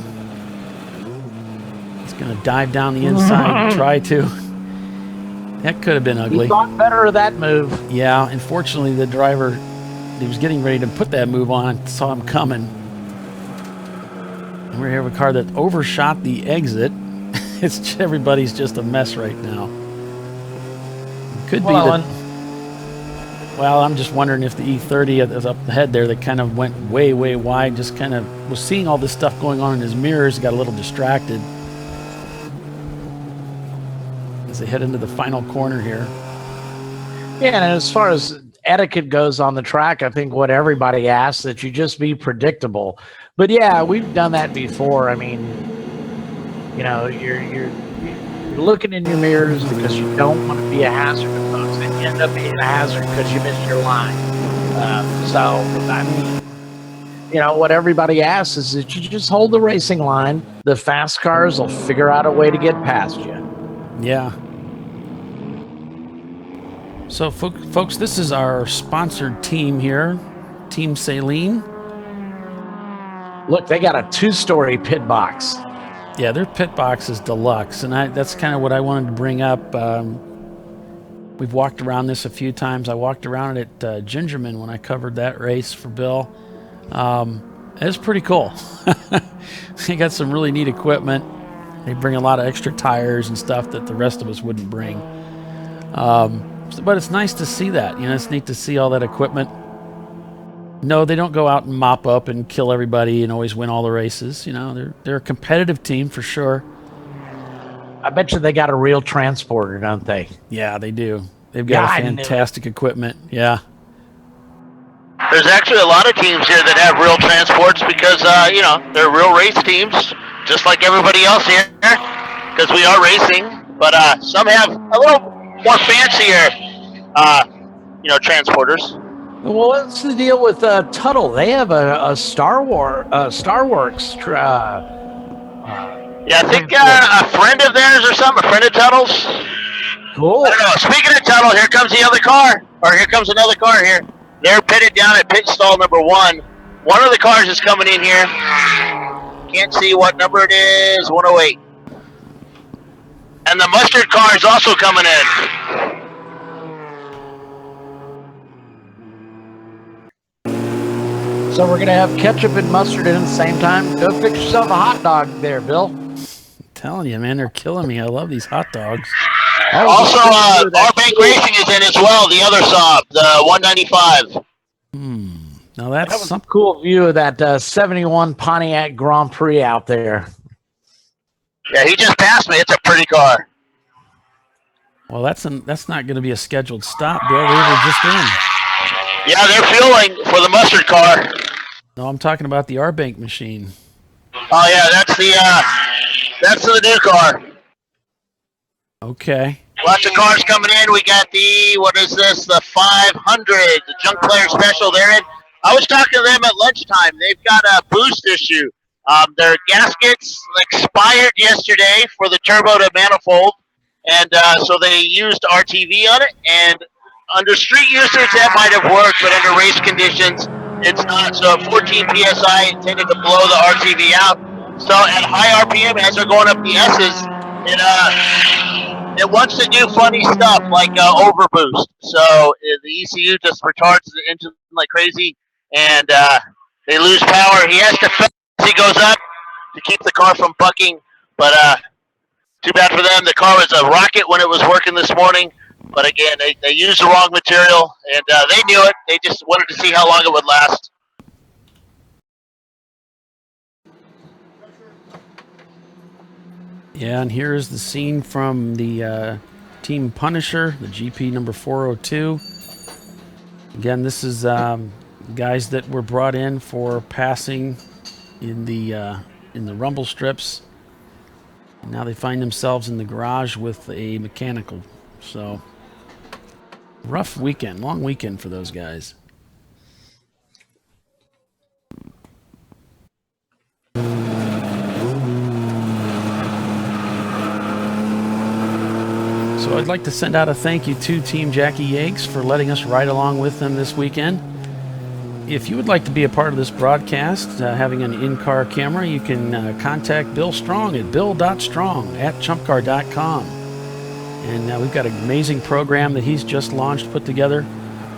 He's going to dive down the inside and try to. That could have been ugly. He thought better of that move. Yeah, unfortunately, the driver, he was getting ready to put that move on, saw him coming. And we're here with a car that overshot the exit. Everybody's just a mess right now. Could be that. Well, I'm just wondering if the E30 is up ahead there that kind of went way, way wide, just kind of was seeing all this stuff going on in his mirrors, got a little distracted as they head into the final corner here. Yeah, and as far as etiquette goes on the track, I think what everybody asks that you just be predictable. But yeah, we've done that before. I mean, you're looking in your mirrors because you don't want to be a hazard to folks, and you end up being a hazard because you missed your line. So, I mean, what everybody asks is that you just hold the racing line. The fast cars will figure out a way to get past you. Yeah. So, folks, this is our sponsored team here, Team Sahlens. Look, they got a 2-story pit box. Yeah, their pit box is deluxe, and that's kind of what I wanted to bring up. We've walked around this a few times. I walked around it at Gingerman when I covered that race for Bill. It's pretty cool. They got some really neat equipment. They bring a lot of extra tires and stuff that the rest of us wouldn't bring. But it's nice to see that. It's neat to see all that equipment. No, they don't go out and mop up and kill everybody and always win all the races. They're a competitive team for sure. I bet you they got a real transporter, don't they? Yeah, they do. They've got fantastic equipment. Yeah. There's actually a lot of teams here that have real transports because, they're real race teams, just like everybody else here, because we are racing. But some have a little more fancier, transporters. Well, what's the deal with Tuttle? They have a Starworks. Yeah, I think a friend of theirs or something, a friend of Tuttle's. Cool. I don't know. Speaking of Tuttle, here comes the other car, or here comes another car here. They're pitted down at pit stall number 1. One of the cars is coming in here. Can't see what number it is. 108. And the mustard car is also coming in. So we're going to have ketchup and mustard in at the same time. Go fix yourself a hot dog there, Bill. I'm telling you, man, they're killing me. I love these hot dogs. Also, our bank racing is in as well, the other Saab, the 195. Now that's some cool view of that 71 Pontiac Grand Prix out there. Yeah, he just passed me. It's a pretty car. Well, that's not going to be a scheduled stop, Bill. They were just in. Yeah, they're fueling for the mustard car. No, I'm talking about the R-Bank machine. Oh yeah, that's the new car. Okay. Lots of cars coming in. We got the 500, the junk player special they're in. I was talking to them at lunchtime. They've got a boost issue. Their gaskets expired yesterday for the turbo to manifold, and so they used RTV on it. And under street usage, that might have worked, but under race conditions, it's not. So at 14 PSI, it tended to blow the RTV out. So at high RPM, as they're going up the S's, it wants to do funny stuff like overboost. So the ECU just retards the engine like crazy, and they lose power. He has to fill as he goes up to keep the car from bucking, but too bad for them. The car was a rocket when it was working this morning, but again, they used the wrong material, and they knew it. They just wanted to see how long it would last. Yeah, and here's the scene from the Team Punisher, the GP number 402. Again, this is guys that were brought in for passing in the rumble strips. And now they find themselves in the garage with a mechanical. So, rough weekend, long weekend for those guys. So I'd like to send out a thank you to Team Jackie Yates for letting us ride along with them this weekend. If you would like to be a part of this broadcast, having an in-car camera, you can contact Bill Strong at bill.strong@chumpcar.com. And we've got an amazing program that he's just launched, put together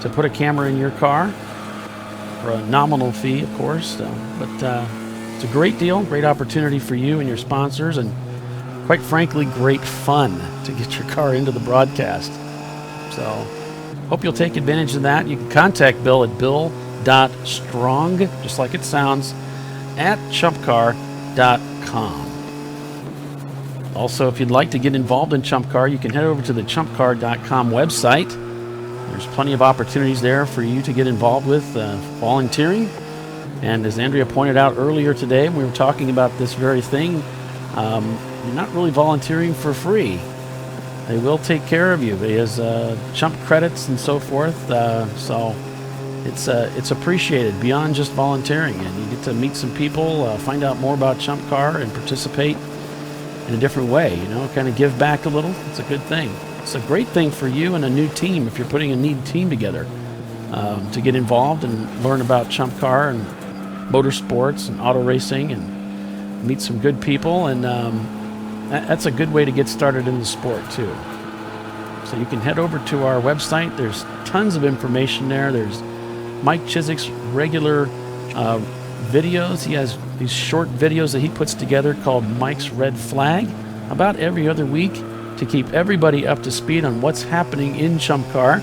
to put a camera in your car for a nominal fee, of course. But it's a great deal, great opportunity for you and your sponsors, and quite frankly, great fun to get your car into the broadcast. So hope you'll take advantage of that. You can contact Bill at bill.strong, just like it sounds, at chumpcar.com. Also, if you'd like to get involved in ChumpCar, you can head over to the chumpcar.com website. There's plenty of opportunities there for you to get involved with volunteering. And as Andrea pointed out earlier today, we were talking about this very thing. You're not really volunteering for free. They will take care of you. There's chump credits and so forth. So it's appreciated beyond just volunteering. And you get to meet some people, find out more about ChumpCar, and participate in a different way. Kind of give back a little. It's a good thing. It's a great thing for you and a new team if you're putting a new team together to get involved and learn about ChumpCar and motorsports and auto racing and meet some good people, and that's a good way to get started in the sport too. So you can head over to our website. There's tons of information there. There's Mike Chiswick's regular videos. He has these short videos that he puts together called Mike's Red Flag about every other week to keep everybody up to speed on what's happening in ChumpCar.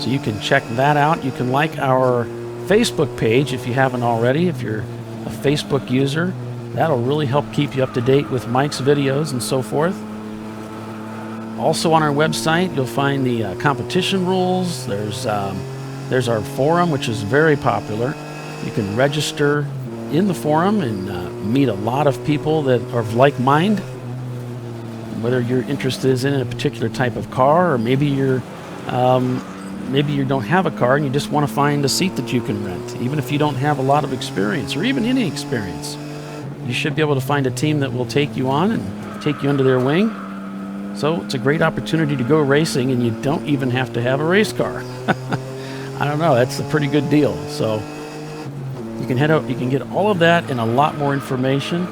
So you can check that out. You can like our Facebook page if you haven't already. If you're a Facebook user, that'll really help keep you up to date with Mike's videos and so forth. Also on our website, you'll find the competition rules. There's our forum, which is very popular. You can register in the forum and meet a lot of people that are of like mind. Whether you're interested in a particular type of car, or maybe you don't have a car and you just want to find a seat that you can rent. Even if you don't have a lot of experience or even any experience, you should be able to find a team that will take you on and take you under their wing. So it's a great opportunity to go racing, and you don't even have to have a race car. I don't know, that's a pretty good deal. So you can head out, you can get all of that and a lot more information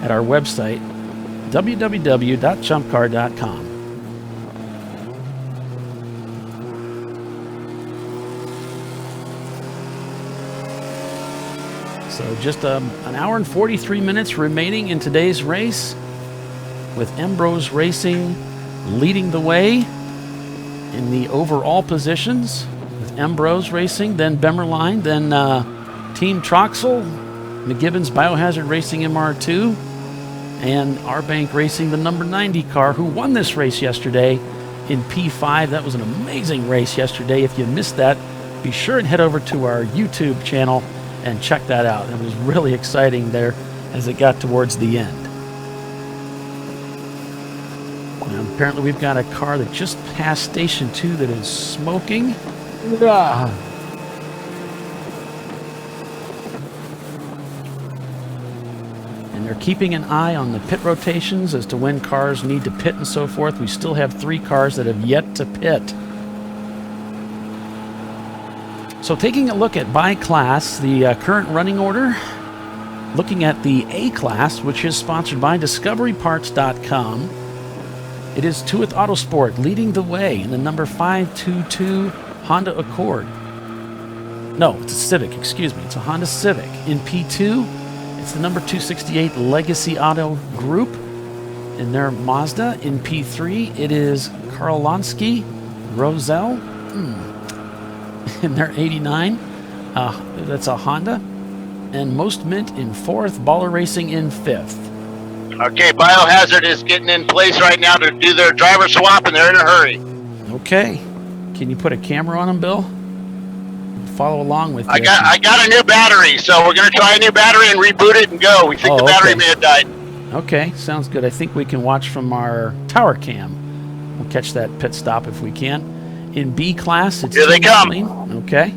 at our website, www.chumpcar.com. So just an hour and 43 minutes remaining in today's race, with Ambrose Racing leading the way in the overall positions with Ambrose Racing, then Bemerline, then Team Troxel, McGibbon's Biohazard Racing MR2, and Arbank Racing, the number 90 car, who won this race yesterday in P5. That was an amazing race yesterday. If you missed that, be sure and head over to our YouTube channel and check that out. It was really exciting there as it got towards the end. Now, apparently we've got a car that just passed Station 2 that is smoking. And they're keeping an eye on the pit rotations as to when cars need to pit and so forth. We still have 3 cars that have yet to pit. So taking a look at by class, the current running order, looking at the A class, which is sponsored by DiscoveryParts.com. It is Tuith Autosport leading the way in the number 522 Honda Accord. No, it's a Civic, excuse me. It's a Honda Civic. In P2, it's the number 268 Legacy Auto Group in their Mazda. In P3, it is Karolonsky Roselle in their 89. That's a Honda. And Most Mint in 4th, Baller Racing in 5th. Okay, Biohazard is getting in place right now to do their driver swap, and they're in a hurry. Okay. Can you put a camera on them, Bill? Follow along with you. I got a new battery, so we're going to try a new battery and reboot it and go. We think the battery may have died. Okay, sounds good. I think we can watch from our tower cam. We'll catch that pit stop if we can. In B class, it's Here they come. Celine. Okay.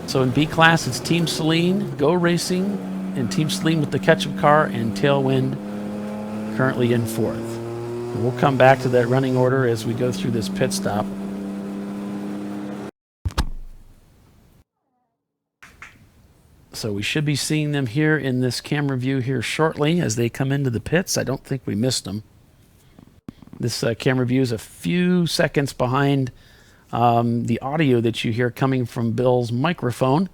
So in B class, it's Team Celine, Go Racing, and Team Celine with the Ketchup car, and Tailwind currently in 4th. And we'll come back to that running order as we go through this pit stop. So we should be seeing them here in this camera view here shortly as they come into the pits. I don't think we missed them. This camera view is a few seconds behind the audio that you hear coming from Bill's microphone,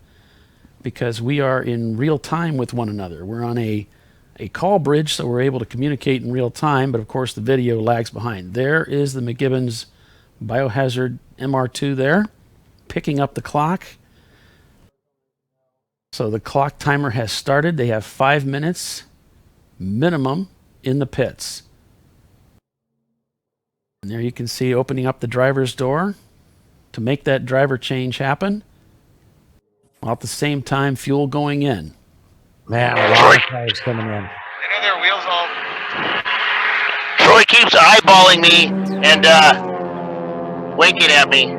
because we are in real time with one another. We're on a call bridge, so we're able to communicate in real time, but of course the video lags behind. There is the McGibbon's Biohazard MR2 there, picking up the clock. So the clock timer has started. They have 5 minutes minimum in the pits. And there you can see opening up the driver's door to make that driver change happen, while at the same time fuel going in. Man, a lot of cars coming in. I know their wheels all... Troy keeps eyeballing me and winking at me.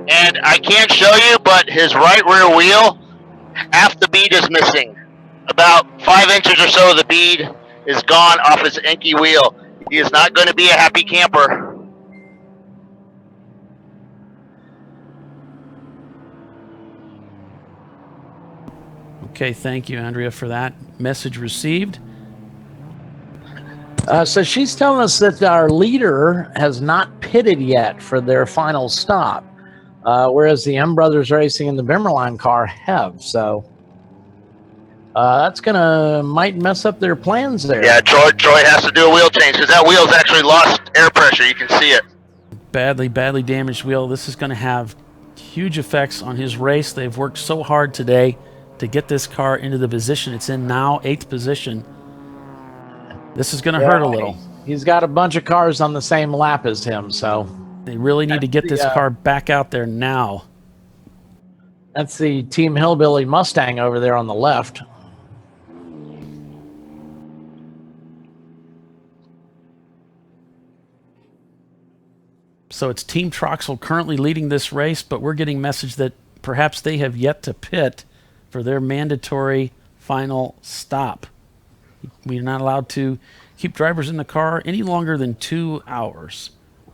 And I can't show you, but his right rear wheel, half the bead is missing. About 5 inches or so of the bead is gone off his inky wheel. He is not going to be a happy camper. Okay, thank you, Andrea, for that message received. So she's telling us that our leader has not pitted yet for their final stop, whereas the M Brothers Racing and the Bemerline car have. So that's might mess up their plans there. Yeah, Troy has to do a wheel change because that wheel's actually lost air pressure. You can see it. Badly damaged wheel. This is going to have huge effects on his race. They've worked so hard today to get this car into the position it's in now, 8th position. This is going to hurt a little. He's got a bunch of cars on the same lap as him, so they really need to get this car back out there now. That's the Team Hillbilly Mustang over there on the left. So it's Team Troxel currently leading this race, but we're getting message that perhaps they have yet to pit for their mandatory final stop. We're not allowed to keep drivers in the car any longer than 2 hours.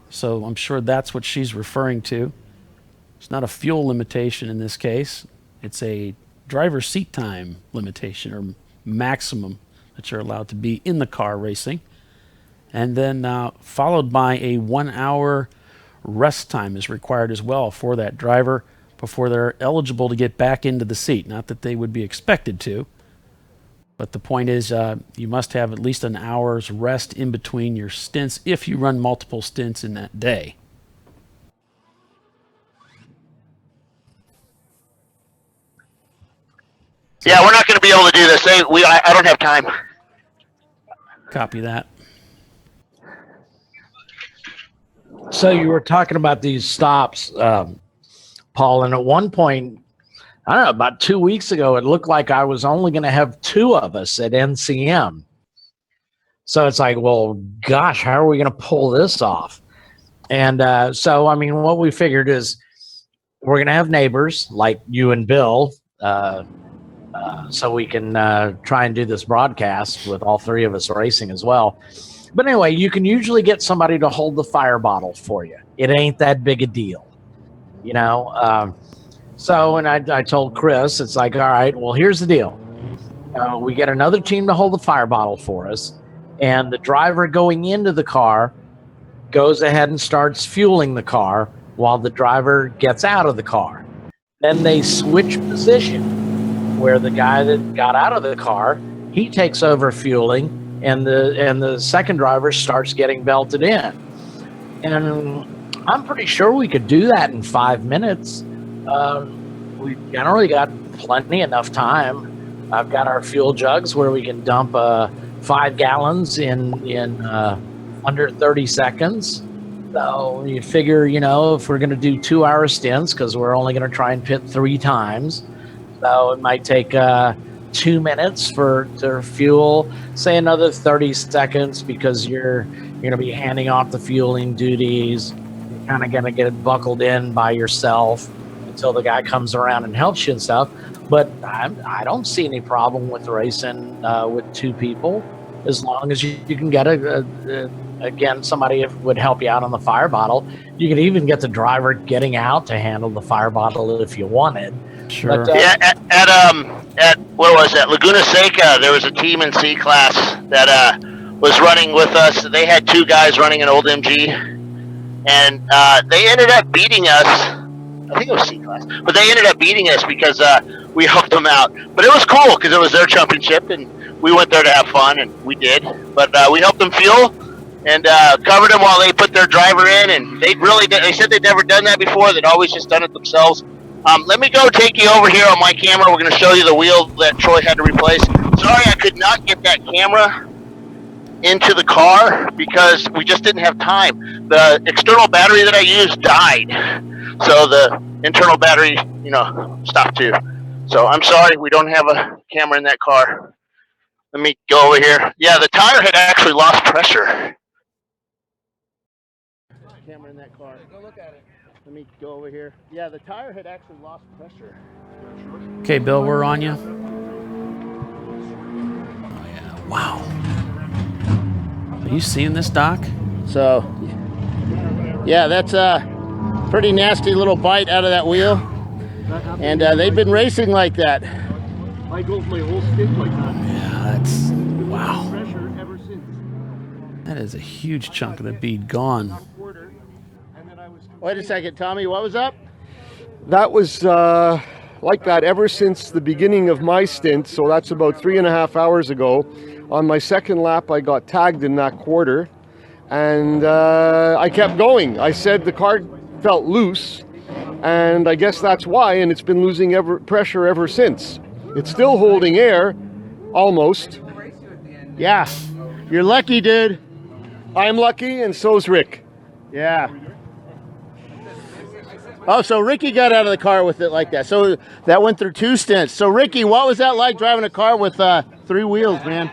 So I'm sure that's what she's referring to. It's not a fuel limitation in this case. It's a driver seat time limitation, or maximum that you're allowed to be in the car racing. And then followed by a 1 hour rest time is required as well for that driver before they're eligible to get back into the seat. Not that they would be expected to, but the point is you must have at least an hour's rest in between your stints if you run multiple stints in that day. Yeah, we're not going to be able to do this. I don't have time. Copy that. So you were talking about these stops, Paul, and at one point, I don't know, about 2 weeks ago, it looked like I was only going to have 2 of us at NCM. So it's like, well, gosh, how are we going to pull this off? And so, I mean, what we figured is we're going to have neighbors like you and Bill, so we can try and do this broadcast with all 3 of us racing as well. But anyway, you can usually get somebody to hold the fire bottle for you. It ain't that big a deal, you know? So, and I told Chris, it's like, all right, well, here's the deal. We get another team to hold the fire bottle for us, and the driver going into the car goes ahead and starts fueling the car while the driver gets out of the car. Then they switch position where the guy that got out of the car, he takes over fueling, and the second driver starts getting belted in. And I'm pretty sure we could do that in 5 minutes. We generally got plenty enough time. I've got our fuel jugs where we can dump 5 gallons in under 30 seconds. So you figure, you know, if we're going to do 2-hour stints, because we're only going to try and pit 3 times, so it might take 2 minutes to fuel, say another 30 seconds, because you're going to be handing off the fueling duties. You're kind of going to get it buckled in by yourself until the guy comes around and helps you and stuff. But I don't see any problem with racing with 2 people, as long as you can get again, somebody would help you out on the fire bottle. You could even get the driver getting out to handle the fire bottle if you wanted. Sure. But, yeah, at where was that? Laguna Seca, there was a team in C class that was running with us. They had 2 guys running an old MG, and they ended up beating us. I think it was C class, but they ended up beating us because we hooked them out. But it was cool because it was their championship, and we went there to have fun, and we did. But we helped them fuel and covered them while they put their driver in, and they said they'd never done that before. They'd always just done it themselves. Let me go take you over here on my camera. We're going to show you the wheel that Troy had to replace. Sorry, I could not get that camera into the car because we just didn't have time. The external battery that I used died, so the internal battery, stopped too. So I'm sorry, we don't have a camera in that car. Let me go over here. Yeah, the tire had actually lost pressure. Camera in that car. Go look at it. Let me go over here. Yeah, the tire had actually lost pressure. Okay, Bill, we're on you. Oh, yeah. Wow. Are you seeing this, Doc? So, yeah, that's a pretty nasty little bite out of that wheel. And they've been racing like that. I go my whole stint like that. Yeah, that's... Wow. That is a huge chunk of the bead gone. Wait a second, Tommy, what was up? That was like that ever since the beginning of my stint, so that's about 3.5 hours ago. On my second lap, I got tagged in that quarter, and I kept going. I said the car felt loose, and I guess that's why, and it's been losing pressure ever since. It's still holding air, almost. Yeah, you're lucky, dude. I'm lucky, and so's Rick. Yeah. Oh, so Ricky got out of the car with it like that. So that went through 2 stints. So Ricky, what was that like driving a car with 3 wheels, man?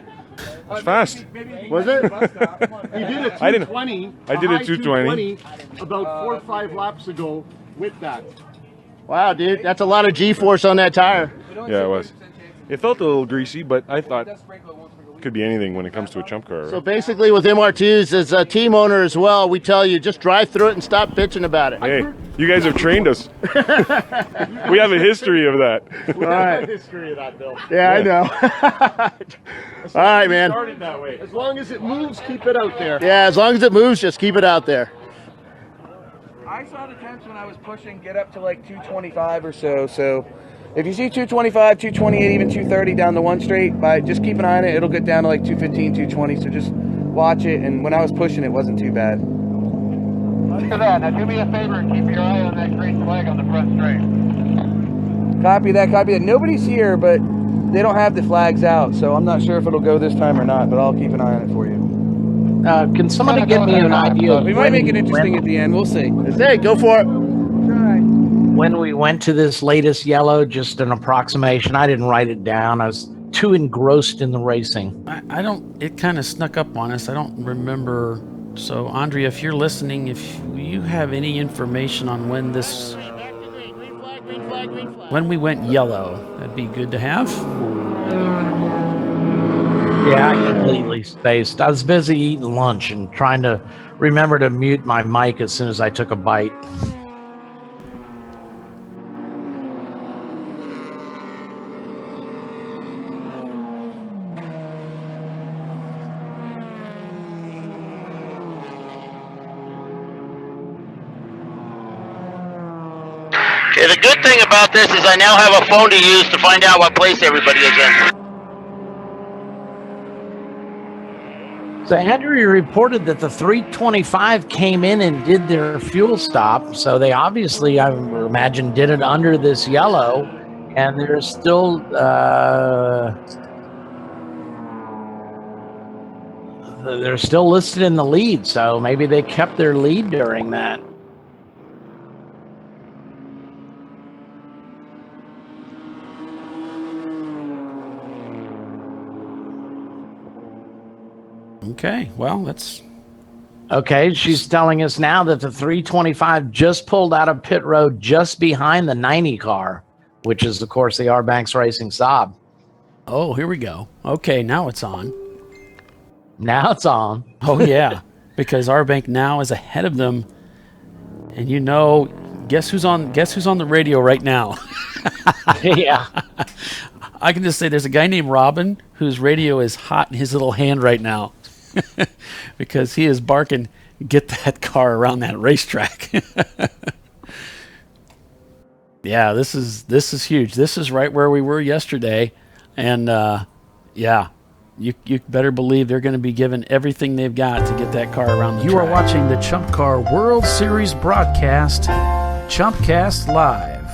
It's fast. Was it? You did a 220. I did a 220 about 4 or 5 laps ago with that. Wow, dude, that's a lot of G-force on that tire. Yeah, it was. It felt a little greasy, but I thought it could be anything when it comes to a chump car. Right? So basically with MR2s, as a team owner as well, we tell you just drive through it and stop bitching about it. Hey, you guys have trained us. We have a history of that. All right. History of that, Bill. Yeah, I know. All right, man. Started that way. As long as it moves, keep it out there. Yeah, as long as it moves, just keep it out there. I saw the temps when I was pushing get up to like 225 or so. So if you see 225, 228, even 230 down the one straight, just keep an eye on it. It'll get down to like 215, 220. So just watch it. And when I was pushing, it wasn't too bad. Look at that. Now do me a favor and keep your eye on that green flag on the front straight. Copy that, copy that. Nobody's here, but they don't have the flags out, so I'm not sure if it'll go this time or not, but I'll keep an eye on it for you. Can somebody give me an idea? We might make it interesting at the end. We'll see. Hey, go for it. When we went to this latest yellow, just an approximation. I didn't write it down. I was too engrossed in the racing. I don't, it kind of snuck up on us. I don't remember. So, Andrea, if you're listening, if you have any information on when this, when we went yellow, that'd be good to have. Yeah, I completely spaced. I was busy eating lunch and trying to remember to mute my mic as soon as I took a bite. Okay, the good thing about this is I now have a phone to use to find out what place everybody is in. So Andrew reported that the 325 came in and did their fuel stop. So they obviously, I imagine, did it under this yellow, and they're still listed in the lead. So maybe they kept their lead during that. Okay, well, that's... Okay, she's telling us now that the 325 just pulled out of pit road just behind the 90 car, which is, of course, the R Banks Racing Saab. Oh, here we go. Okay, now it's on. Now it's on. Oh, yeah, because R Bank now is ahead of them. And you know, guess who's on the radio right now? Yeah. I can just say there's a guy named Robin whose radio is hot in his little hand right now. Because he is barking, get that car around that racetrack. Yeah, this is huge. This is right where we were yesterday, and yeah, you better believe they're going to be giving everything they've got to get that car around the track. You are watching the ChumpCar World Series broadcast, ChumpCast Live.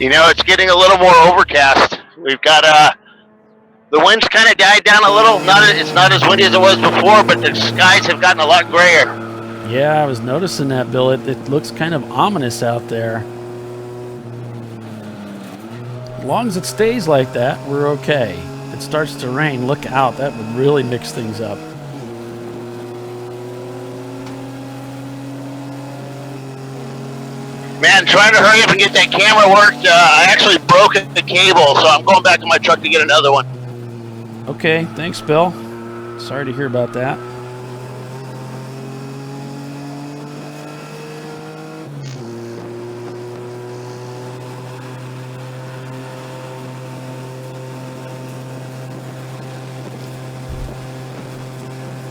You know, it's getting a little more overcast. We've got the wind's kind of died down a little. It's not as windy as it was before, but the skies have gotten a lot grayer. Yeah, I was noticing that, Bill. It looks kind of ominous out there. As long as it stays like that, we're okay. If it starts to rain, look out. That would really mix things up. Man, trying to hurry up and get that camera worked. I actually broke the cable, so I'm going back to my truck to get another one. Okay, thanks, Bill. Sorry to hear about that.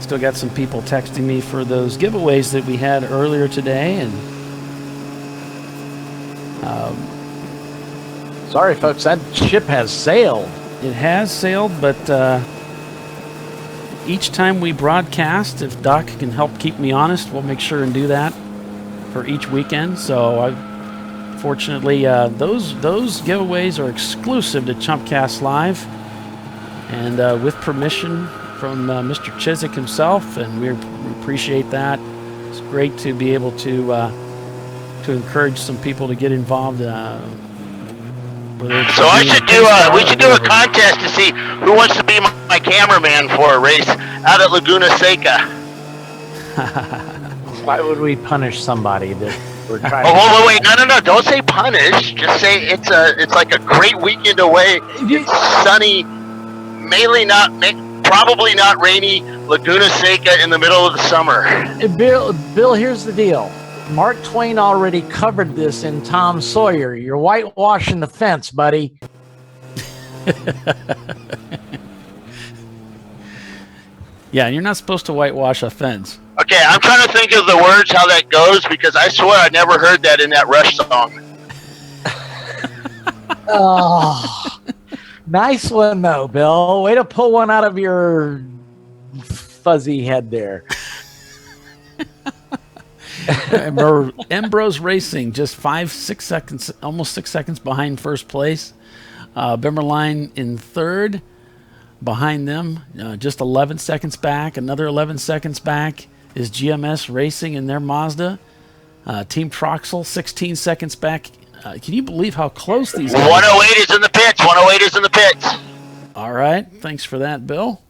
Still got some people texting me for those giveaways that we had earlier today, and sorry, folks, that ship has sailed. It has sailed, but each time we broadcast, if Doc can help keep me honest, we'll make sure and do that for each weekend. So, fortunately, those giveaways are exclusive to ChumpCast Live, and with permission from Mr. Chiswick himself, and we appreciate that. It's great to be able to encourage some people to get involved. So we should do a contest to see who wants to be my cameraman for a race out at Laguna Seca. Why would we punish somebody that we're trying? Oh, wait, no, don't say punish. Just say it's like a great weekend away. It's sunny, probably not rainy, Laguna Seca in the middle of the summer. Bill, here's the deal. Mark Twain already covered this in Tom Sawyer. You're whitewashing the fence, buddy. Yeah, and you're not supposed to whitewash a fence. Okay, I'm trying to think of the words, how that goes, because I swear I never heard that in that Rush song. Oh, nice one, though, Bill. Way to pull one out of your fuzzy head there. Embros Racing, just 6 seconds, almost 6 seconds behind first place. Bimmerline in third. Behind them, just 11 seconds back. Another 11 seconds back is GMS Racing in their Mazda. Team Troxel, 16 seconds back. Can you believe how close these guys are? 108 is in the pits. 108 is in the pits. All right. Thanks for that, Bill.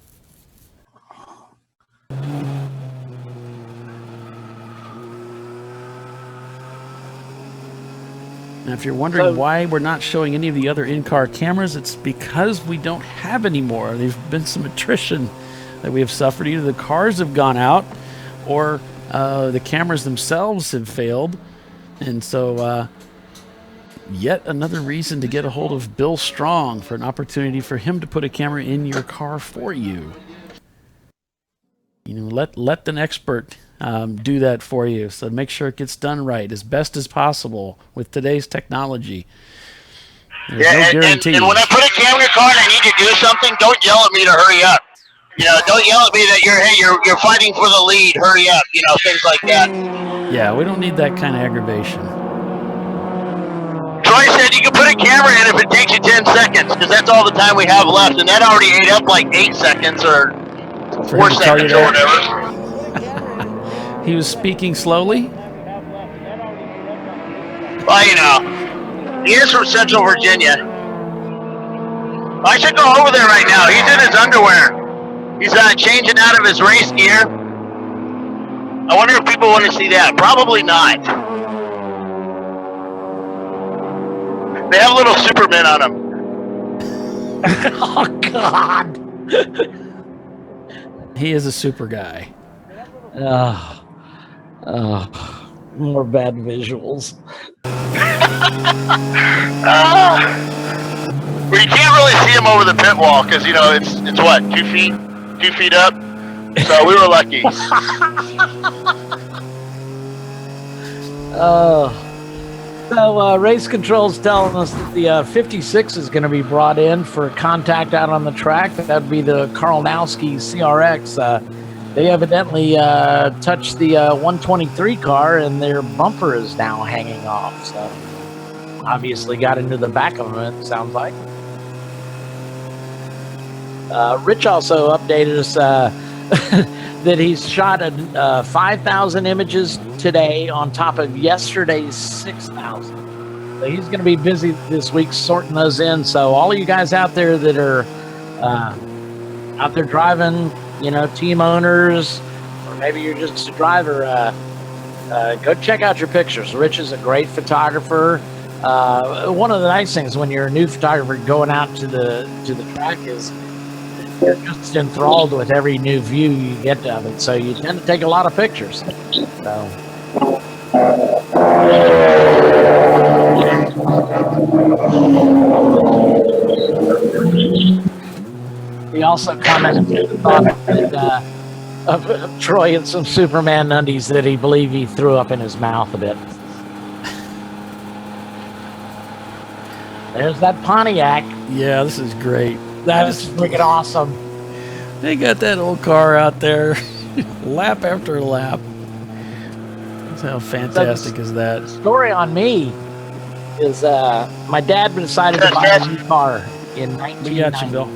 Now, if you're wondering why we're not showing any of the other in-car cameras, it's because we don't have any more. There's been some attrition that we have suffered. Either the cars have gone out or the cameras themselves have failed. And so yet another reason to get a hold of Bill Strong for an opportunity for him to put a camera in your car for you. You know, let an expert do that for you. So make sure it gets done right as best as possible with today's technology. There's no guarantee. And when I put a camera in your car and I need to do something, don't yell at me to hurry up. You know, don't yell at me that you're fighting for the lead. Hurry up. You know, things like that. Yeah, we don't need that kind of aggravation. Troy said you can put a camera in if it takes you 10 seconds, because that's all the time we have left, and that already ate up like 8 seconds or 4 seconds or whatever. He was speaking slowly? Well, you know, he is from Central Virginia. I should go over there right now. He's in his underwear. He's changing out of his race gear. I wonder if people want to see that. Probably not. They have little Supermen on them. Oh, God. He is a super guy. More bad visuals. Well, you can't really see him over the pit wall because, you know, it's what, 2 feet? 2 feet up? So we were lucky. So race control's telling us that the 56 is going to be brought in for contact out on the track. That would be the Karlnowski CRX. They evidently touched the 123 car, and their bumper is now hanging off. So obviously got into the back of them, it sounds like. Rich also updated us that he's shot 5,000 images today on top of yesterday's 6,000. So he's going to be busy this week sorting those in. So all of you guys out there that are out there driving, you know, team owners, or maybe you're just a driver, go check out your pictures. Rich is a great photographer. One of the nice things when you're a new photographer going out to the track is you're just enthralled with every new view you get of it, so you tend to take a lot of pictures. So. He also commented of Troy in some Superman undies that he believed he threw up in his mouth a bit. There's that Pontiac. Yeah, this is great. That is freaking awesome. They got that old car out there, lap after lap. How fantastic is that? The story on me is my dad decided to buy a new car in 1990. We got you, Bill.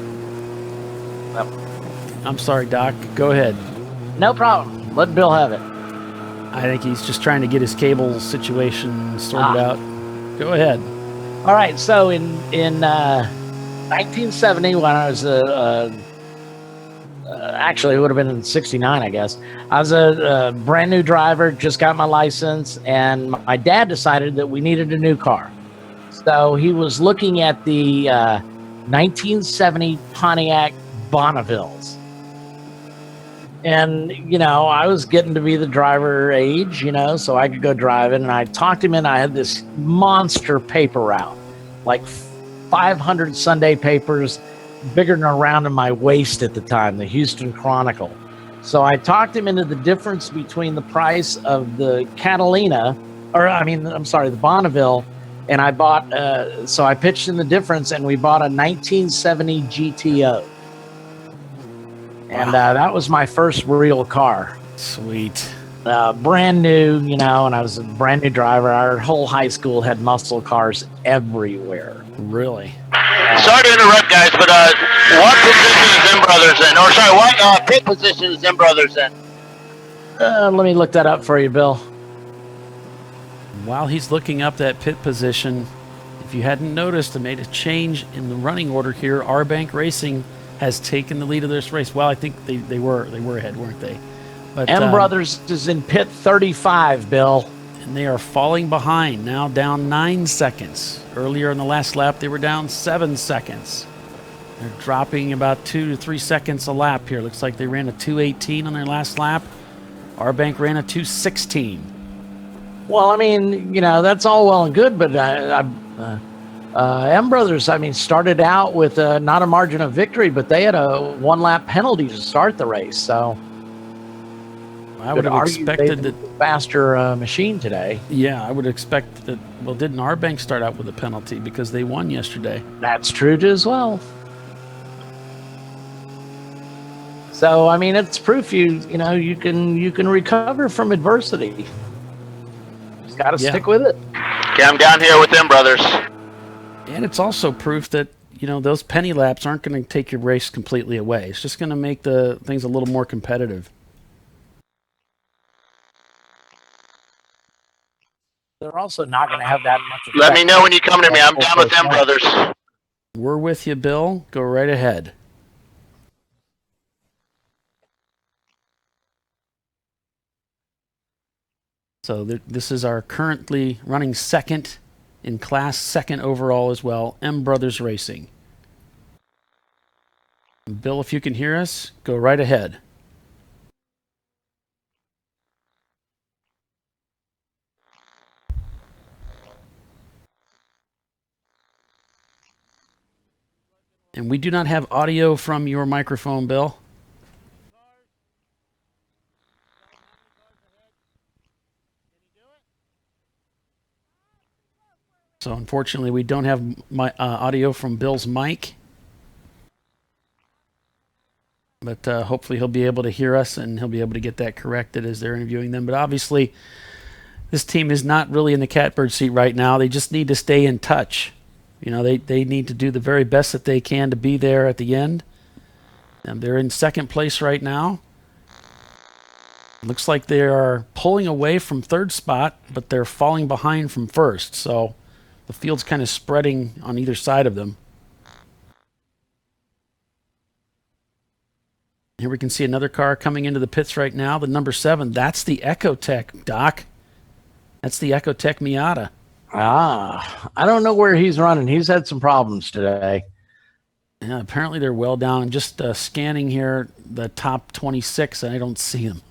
I'm sorry, Doc. Go ahead. No problem. Let Bill have it. I think he's just trying to get his cable situation sorted out. Go ahead. All right. So in 1970, when I was actually it would have been in 69, I guess. I was a brand new driver, just got my license, and my dad decided that we needed a new car. So he was looking at the 1970 Pontiac Bonnevilles. And, you know, I was getting to be the driver age, you know, so I could go driving. And I talked him in. I had this monster paper route, like 500 Sunday papers, bigger than around in my waist at the time, the Houston Chronicle. So I talked him into the difference between the price of the Catalina, the Bonneville, and I bought, so I pitched in the difference, and we bought a 1970 GTO. And that was my first real car. Sweet. brand new, you know, and I was a brand new driver. Our whole high school had muscle cars everywhere. Really? Sorry to interrupt, guys, but what position is M Brothers in? Or sorry, what pit position is M Brothers in? Let me look that up for you, Bill. While he's looking up that pit position, if you hadn't noticed, they made a change in the running order here. R Bank Racing has taken the lead of this race. Well, I think they were ahead, weren't they? But M Brothers is in pit 35, Bill. And they are falling behind, now down 9 seconds. Earlier in the last lap, they were down 7 seconds. They're dropping about 2 to 3 seconds a lap here. Looks like they ran a 2:18 on their last lap. R Bank ran a 2:16. Well, I mean, you know, that's all well and good, but M Brothers, I mean, started out with not a margin of victory, but they had a 1-lap penalty to start the race, so I would have expected that faster machine today. Yeah, I would expect that. Well, didn't R Bank start out with a penalty because they won yesterday? That's true too as well. So I mean, it's proof you can recover from adversity. Just got to stick with it. Okay, I'm down here with M Brothers. And it's also proof that, you know, those penny laps aren't going to take your race completely away. It's just going to make the things a little more competitive. They're also not going to have that much effect. Let me know when you come to me. I'm down with M Brothers. We're with you, Bill. Go right ahead. So this is our currently running second in class, second overall as well, M Brothers Racing. Bill, if you can hear us, go right ahead. And we do not have audio from your microphone, Bill. So unfortunately, we don't have my audio from Bill's mic. But hopefully he'll be able to hear us and he'll be able to get that corrected as they're interviewing them. But obviously, this team is not really in the catbird seat right now. They just need to stay in touch. You know, they need to do the very best that they can to be there at the end. And they're in second place right now. Looks like they are pulling away from third spot, but they're falling behind from first. So the field's kind of spreading on either side of them. Here we can see another car coming into the pits right now. The number 7, that's the Ecotech, Doc. That's the Ecotech Miata. I don't know where he's running. He's had some problems today. Yeah, apparently they're well down. I'm just scanning here the top 26, and I don't see them.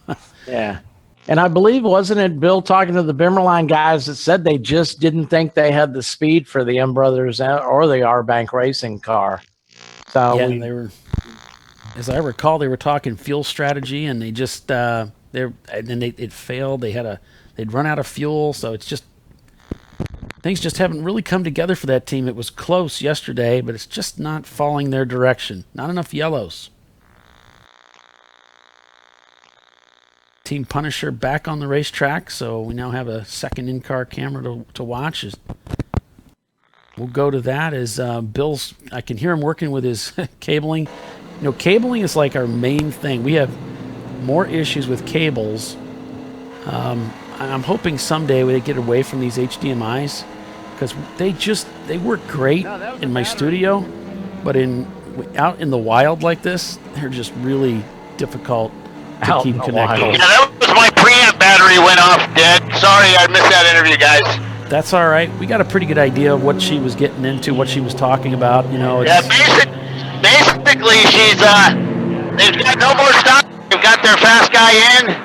Yeah. And I believe, wasn't it Bill talking to the Bimmerline guys that said they just didn't think they had the speed for the M Brothers or the R Bank Racing car? So yeah, they were, as I recall, they were talking fuel strategy, and they just it failed. They'd run out of fuel, so it's just things just haven't really come together for that team. It was close yesterday, but it's just not falling their direction. Not enough yellows. Team Punisher back on the racetrack, so we now have a second in-car camera to watch. We'll go to that as Bill's, I can hear him working with his cabling. You know, cabling is like our main thing. We have more issues with cables. I'm hoping someday we get away from these HDMIs because they work great in my studio, but out in the wild like this, they're just really difficult to keep connected. Yeah, that was my preamp battery went off dead. Sorry, I missed that interview, guys. That's all right. We got a pretty good idea of what she was getting into, what she was talking about. You know, yeah, basically she's they've got no more stock. They've got their fast guy in.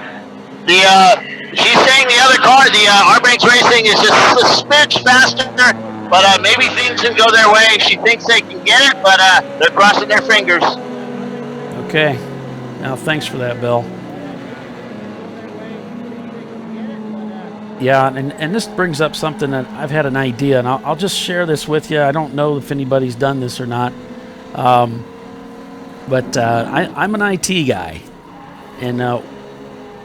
She's saying the other car, the R Banks Racing, is just a smidge faster, but maybe things can go their way. She thinks they can get it, but they're crossing their fingers. Okay. Now, thanks for that, Bill. Yeah, and this brings up something that I've had an idea, and I'll just share this with you. I don't know if anybody's done this or not, but I'm an IT guy, and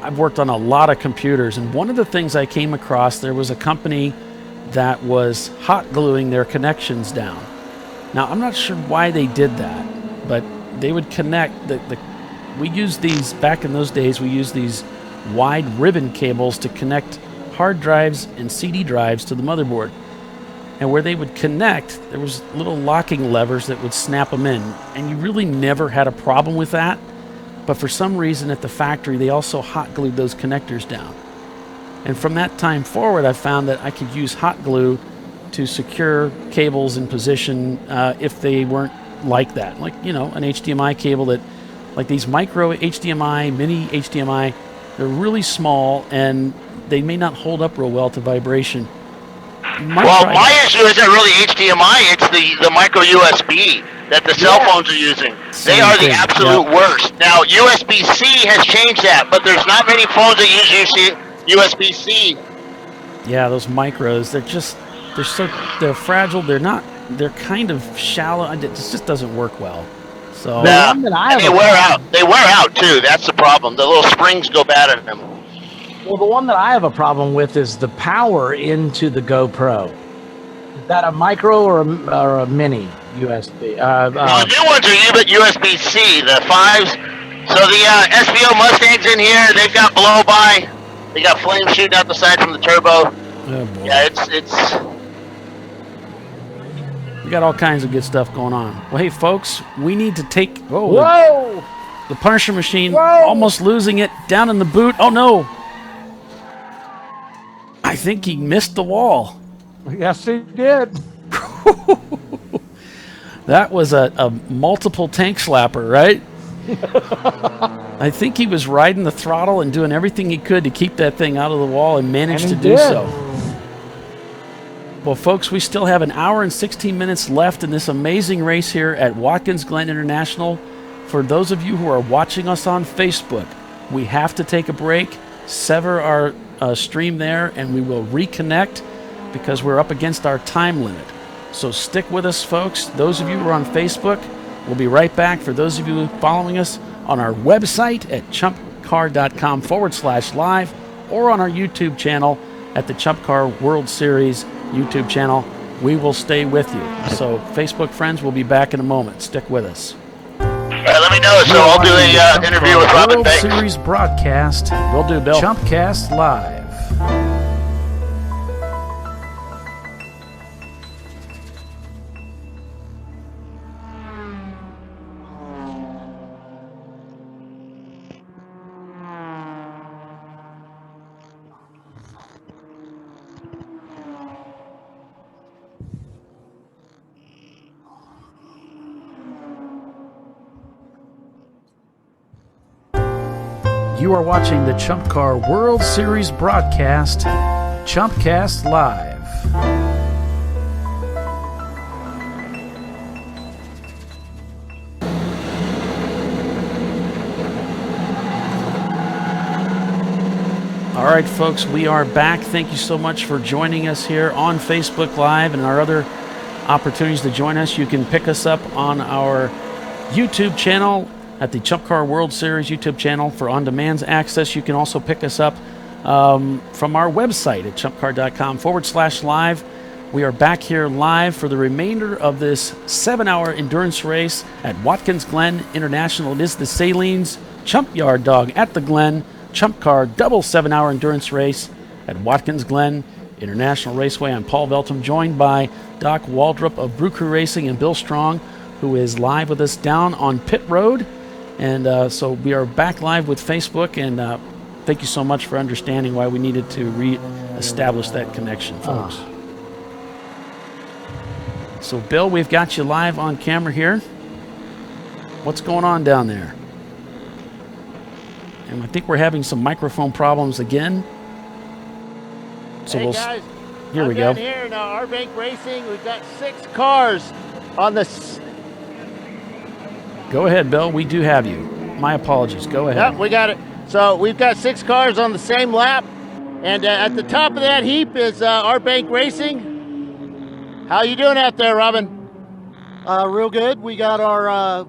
I've worked on a lot of computers, and one of the things I came across, there was a company that was hot gluing their connections down. Now, I'm not sure why they did that, but they would connect we used these back in those days. We used these wide ribbon cables to connect hard drives and CD drives to the motherboard. And where they would connect, there was little locking levers that would snap them in. And you really never had a problem with that. But for some reason at the factory, they also hot glued those connectors down. And from that time forward, I found that I could use hot glue to secure cables in position if they weren't like that. Like, you know, an HDMI cable that, like these micro HDMI, mini HDMI, they're really small and they may not hold up real well to vibration. My issue isn't really HDMI, it's the micro USB that the cell phones are using. They are the absolute worst. Now, USB-C has changed that, but there's not many phones that use USB-C. Yeah, those micros, they're fragile, they're kind of shallow, it just doesn't work well. So yeah, and they wear out too, that's the problem. The little springs go bad in them. Well, the one that I have a problem with is the power into the GoPro. Is that a micro or a mini USB? Well, the new ones are USB-C, the 5s. So the SVO Mustangs in here, they've got blow-by. They got flames shooting out the side from the turbo. Oh, boy. Yeah, it's... We got all kinds of good stuff going on. Well, hey, folks, we need to take... Whoa! The Punisher machine, almost losing it, down in the boot. Oh, no! I think he missed the wall. Yes, he did. That was a multiple tank slapper, right? I think he was riding the throttle and doing everything he could to keep that thing out of the wall and managed to do so. Well, folks, we still have an hour and 16 minutes left in this amazing race here at Watkins Glen International. For those of you who are watching us on Facebook, we have to take a break, sever our stream there, and we will reconnect because we're up against our time limit. So stick with us, folks. Those of you who are on Facebook, we'll be right back. For those of you following us on our website at chumpcar.com/live or on our YouTube channel at the ChumpCar World Series YouTube channel, we will stay with you. So Facebook friends, we'll be back in a moment. Stick with us. All right, let me know, so I'll do an interview with Robin World Banks. Series broadcast. Will do, Bill. Chumpcast Live. You are watching the ChumpCar World Series broadcast, ChumpCast Live. All right, folks, we are back. Thank you so much for joining us here on Facebook Live and our other opportunities to join us. You can pick us up on our YouTube channel at the ChumpCar World Series YouTube channel for on-demand access. You can also pick us up from our website at chumpcar.com/live. We are back here live for the remainder of this 7-hour endurance race at Watkins Glen International. It is the Sahlens Chumpyard dog at the Glen ChumpCar double 7-hour endurance race at Watkins Glen International Raceway. I'm Paul Veltum, joined by Doc Waldrop of Brew Crew Racing and Bill Strong, who is live with us down on pit road. And so we are back live with Facebook, and thank you so much for understanding why we needed to re-establish that connection, folks. So, Bill, we've got you live on camera here. What's going on down there? And I think we're having some microphone problems again. So hey guys, here we go. Here now, our bank racing. We've got 6 cars on this. Go ahead, Bill. We do have you. My apologies. Go ahead. Yep, we got it. So we've got 6 cars on the same lap, and at the top of that heap is our bank racing. How you doing out there, Robin? Real good. We got our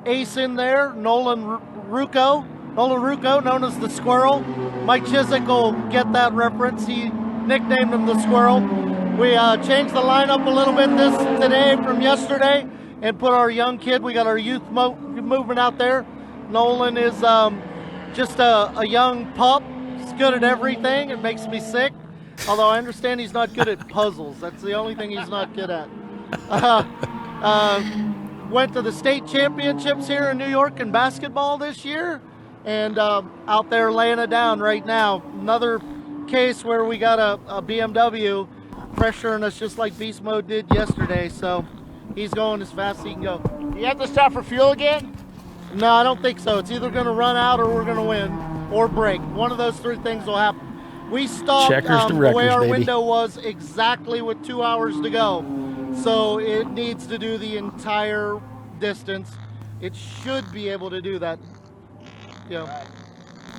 ace in there, Nolan Rucco, Olaruko, known as the Squirrel. Mike Chiswick will get that reference. He nicknamed him the Squirrel. We changed the lineup a little bit today from yesterday and put our young kid. We got our youth movement out there. Nolan is just a young pup. He's good at everything. It makes me sick. Although I understand he's not good at puzzles. That's the only thing he's not good at. Went to the state championships here in New York in basketball this year. And out there laying it down right now. Another case where we got a BMW pressuring us just like Beast Mode did yesterday. So he's going as fast as he can go. You have to stop for fuel again? No, I don't think so. It's either going to run out or we're going to win or break. One of those three things will happen. We stopped the way our window was exactly with 2 hours to go. So it needs to do the entire distance. It should be able to do that. Yeah.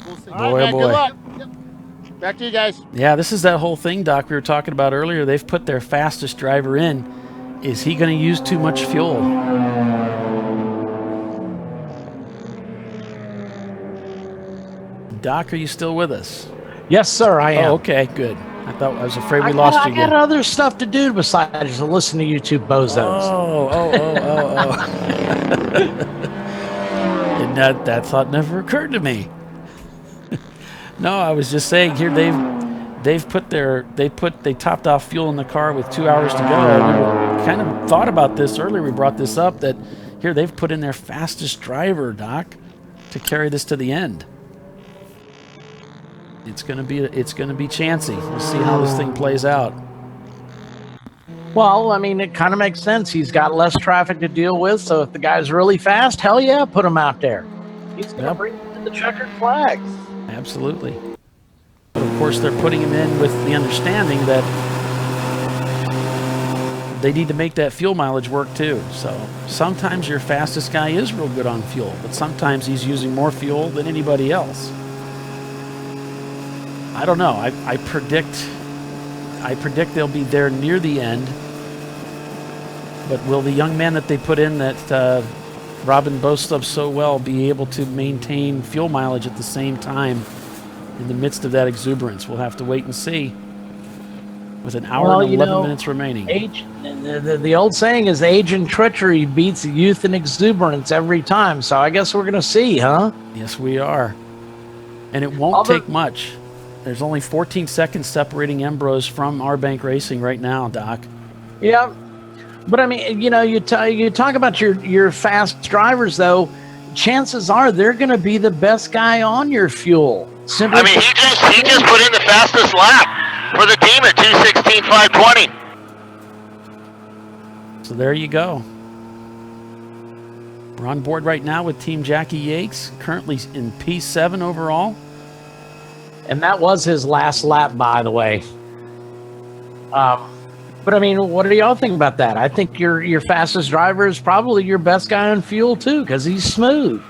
We'll see. Boy, oh boy. Good luck. Back to you guys. Yeah, this is that whole thing, Doc, we were talking about earlier. They've put their fastest driver in. Is he going to use too much fuel? Doc, are you still with us? Yes, sir, I am. Oh, okay, good. I was afraid we lost you again. I got other stuff to do besides to listen to YouTube bozos. Oh. And that thought never occurred to me. No, I was just saying here they topped off fuel in the car with 2 hours to go. And we kind of thought about this earlier. We brought this up that here they've put in their fastest driver, Doc, to carry this to the end. It's gonna be chancy. We'll see how this thing plays out. Well, I mean, it kind of makes sense. He's got less traffic to deal with, so if the guy's really fast, hell yeah, put him out there. He's going to bring the checkered flags. Absolutely. But of course, they're putting him in with the understanding that they need to make that fuel mileage work too. So sometimes your fastest guy is real good on fuel, but sometimes he's using more fuel than anybody else. I don't know. I predict they'll be there near the end. But will the young man that they put in that Robin boasts of so well be able to maintain fuel mileage at the same time in the midst of that exuberance? We'll have to wait and see. With an hour and 11 minutes remaining. The old saying is age and treachery beats youth and exuberance every time. So I guess we're going to see, huh? Yes, we are. And it won't take much. There's only 14 seconds separating Ambrose from our bank racing right now, Doc. Yeah. But I mean, you talk about your fast drivers, though. Chances are they're going to be the best guy on your fuel. I mean, he just put in the fastest lap for the team at 2:16.520. So there you go. We're on board right now with Team Jackie Yates, currently in P7 overall. And that was his last lap, by the way. But I mean, what do y'all think about that? I think your fastest driver is probably your best guy on fuel too, because he's smooth.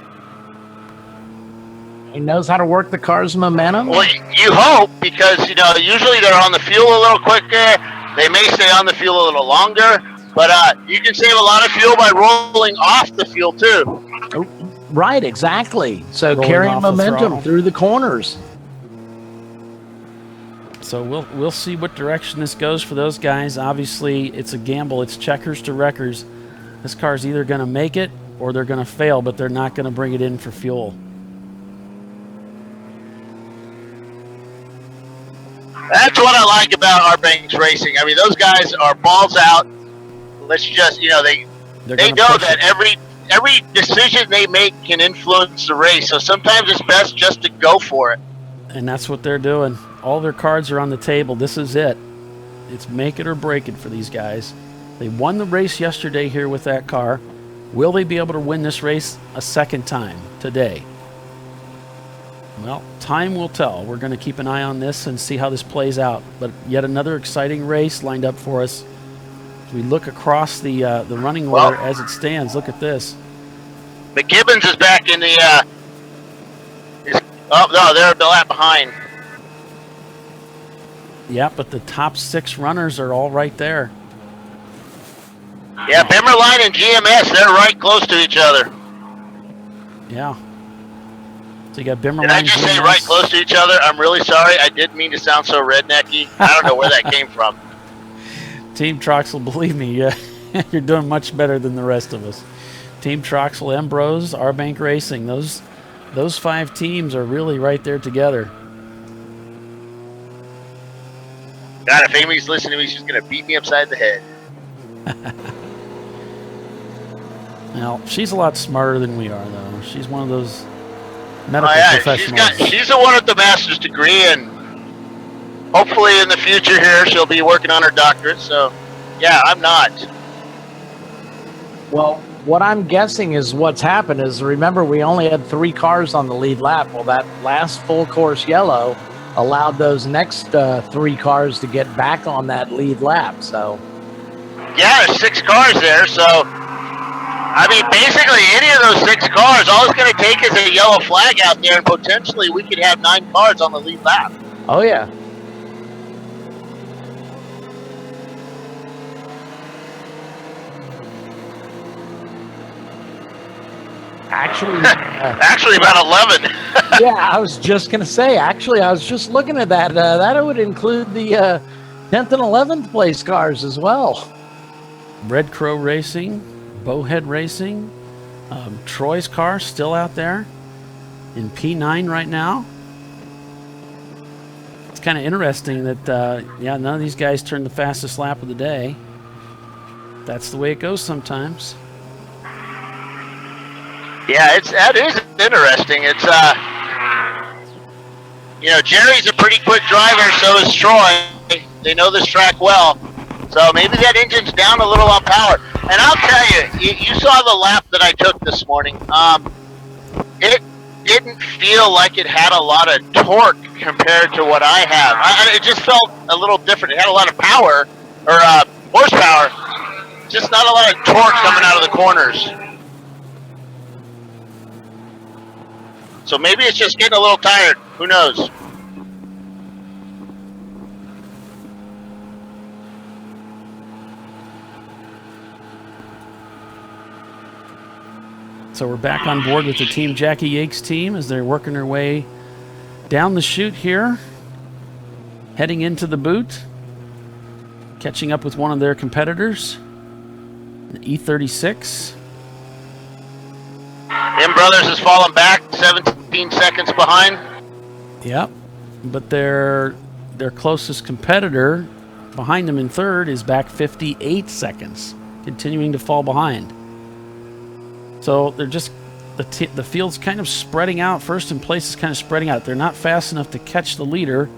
He knows how to work the car's momentum. Well, you hope, because usually they're on the fuel a little quicker. They may stay on the fuel a little longer, but you can save a lot of fuel by rolling off the fuel too. Right, exactly. So Rolling carrying off the momentum throttle. through the corners. So we'll see what direction this goes for those guys. Obviously, it's a gamble. It's checkers to wreckers. This car's either going to make it or they're going to fail, but they're not going to bring it in for fuel. That's what I like about our banks racing. I mean, those guys are balls out. Let's just, they know that every decision they make can influence the race. So sometimes it's best just to go for it. And that's what they're doing. All their cards are on the table. This is it. It's make it or break it for these guys. They won the race yesterday here with that car. Will they be able to win this race a second time today? Well, time will tell. We're going to keep an eye on this and see how this plays out. But yet another exciting race lined up for us. As we look across the running order as it stands, look at this. McGibbons is back in the... they're the lap behind. Yeah, but the top 6 runners are all right there. Yeah, Bimmerline and GMS, they're right close to each other. Yeah. So you got Bimmerline. Did I just say right close to each other? I'm really sorry. I didn't mean to sound so rednecky. I don't know where that came from. Team Troxel, believe me, you're doing much better than the rest of us. Team Troxel, Ambrose, R-Bank Racing, those 5 teams are really right there together. God, if Amy's listening to me, she's going to beat me upside the head. Now, she's a lot smarter than we are, though. She's one of those medical professionals. She's the one with the master's degree, and hopefully in the future here she'll be working on her doctorate. So, yeah, I'm not. Well, what I'm guessing is what's happened is, remember, we only had 3 cars on the lead lap. Well, that last full course yellow allowed those next 3 cars to get back on that lead lap. So, yeah, there's 6 cars there. So, I mean, basically any of those 6 cars, all it's going to take is a yellow flag out there, and potentially we could have 9 cars on the lead lap. Oh, yeah. Actually about 11. Yeah, I was just going to say, actually, I was just looking at that. That would include the 10th and 11th place cars as well. Red Crow Racing, Bowhead Racing, Troy's car still out there in P9 right now. It's kind of interesting that, none of these guys turned the fastest lap of the day. That's the way it goes sometimes. Yeah, that is interesting. It's Jerry's a pretty quick driver, so is Troy. They know this track well, so maybe that engine's down a little on power. And I'll tell you saw the lap that I took this morning. It didn't feel like it had a lot of torque compared to what I have. It just felt a little different. It had a lot of power, or horsepower, just not a lot of torque coming out of the corners. So maybe it's just getting a little tired. Who knows? So we're back on board with the Team Jackie Yates team as they're working their way down the chute here, heading into the boot, catching up with one of their competitors, the E36. M Brothers has fallen back 17 seconds behind. Yep, but their closest competitor behind them in third is back 58 seconds, continuing to fall behind. So they're just, the field's kind of spreading out. First in place is kind of spreading out. They're not fast enough to catch the leader,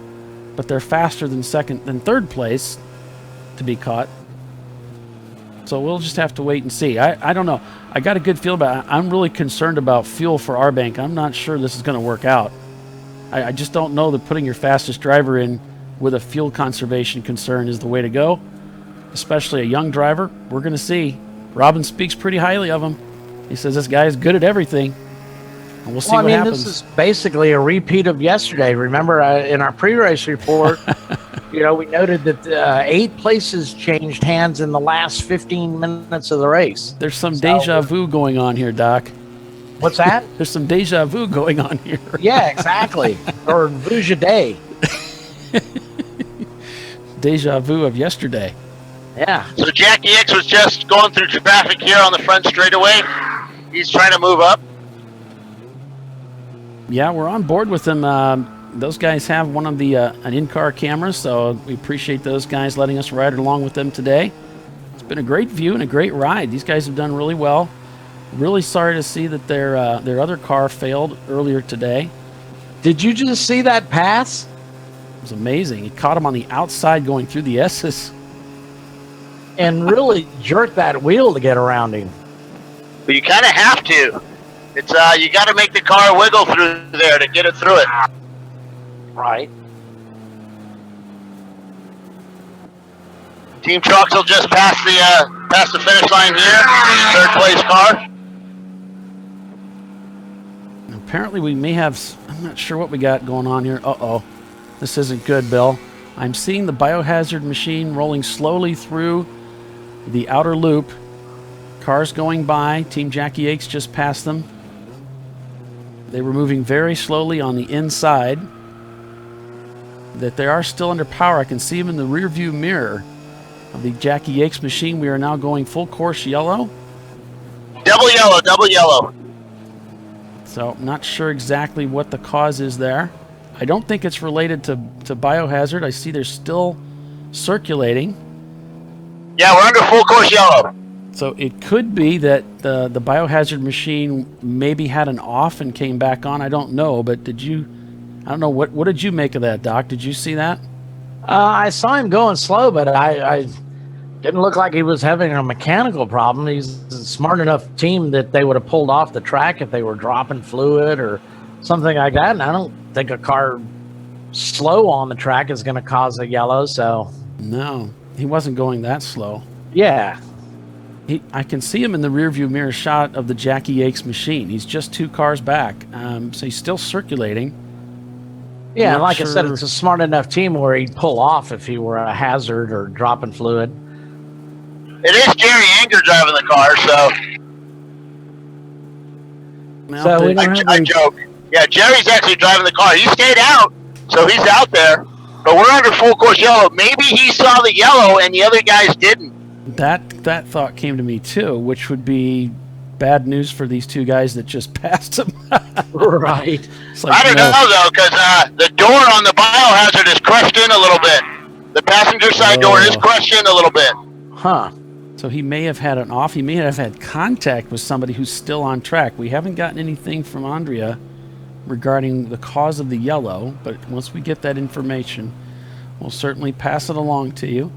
but they're faster than third place to be caught. So we'll just have to wait and see. I don't know. I got a good feel about it. I'm really concerned about fuel for our bank. I'm not sure this is going to work out. I just don't know that putting your fastest driver in with a fuel conservation concern is the way to go, especially a young driver. We're going to see. Robin speaks pretty highly of him. He says this guy is good at everything, and we'll see what happens. This is basically a repeat of yesterday. Remember, in our pre-race report, we noted that 8 places changed hands in the last 15 minutes of the race. There's some deja vu going on here, Doc. What's that? There's some deja vu going on here. Yeah, exactly. Or vuja day. Deja vu of yesterday. Yeah. So Jackie X was just going through traffic here on the front straightaway. He's trying to move up. Yeah, we're on board with them. Those guys have one of the an in-car camera, so we appreciate those guys letting us ride along with them today. It's been a great view and a great ride. These guys have done really well. Really sorry to see that their other car failed earlier today. Did you just see that pass? It was amazing. He caught him on the outside going through the S's. And really jerked that wheel to get around him. But you kind of have to. It's you got to make the car wiggle through there to get it through it. Right. Team Troxel just passed the finish line here. Third place car. Apparently we may have, I'm not sure what we got going on here. Uh-oh. This isn't good, Bill. I'm seeing the biohazard machine rolling slowly through the outer loop. Cars going by. Team Jackie Yates just passed them. They were moving very slowly on the inside. That they are still under power. I can see them in the rear view mirror of the Jackie Yakes machine. We are now going full course yellow. Double yellow, double yellow. So not sure exactly what the cause is there. I don't think it's related to biohazard. I see they're still circulating. Yeah, we're under full course yellow. So it could be that the biohazard machine maybe had an off and came back on. I don't know, but I don't know, what did you make of that, Doc? Did you see that? I saw him going slow, but I didn't look like he was having a mechanical problem. He's a smart enough team that they would have pulled off the track if they were dropping fluid or something like that. And I don't think a car slow on the track is going to cause a yellow, so... No, he wasn't going that slow. Yeah. I can see him in the rearview mirror shot of the Jackie Yakes machine. He's just 2 cars back, so he's still circulating. Yeah, and like I said, it's a smart enough team where he'd pull off if he were a hazard or dropping fluid. It is Jerry Anger driving the car, so... I joke. Yeah, Jerry's actually driving the car. He stayed out, so he's out there. But we're under full course yellow. Maybe he saw the yellow and the other guys didn't. That thought came to me too, which would be bad news for these 2 guys that just passed him. Right. Like, I don't know though, because the door on the biohazard is crushed in a little bit. The passenger side door is crushed in a little bit. Huh. So he may have had an off. He may have had contact with somebody who's still on track. We haven't gotten anything from Andrea regarding the cause of the yellow, but once we get that information, we'll certainly pass it along to you.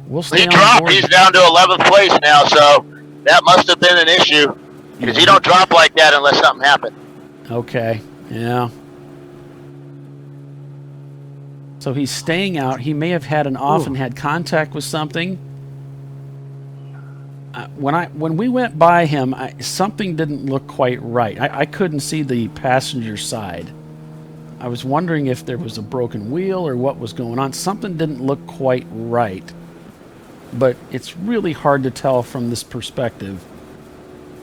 We'll stay on dropped. board. He's down to 11th place now, so that must have been an issue because he don't drop like that unless something happened. Okay. Yeah. So he's staying out. He may have had an off and had contact with something. When we went by him, something didn't look quite right. I couldn't see the passenger side. I was wondering if there was a broken wheel or what was going on. Something didn't look quite right. But it's really hard to tell from this perspective.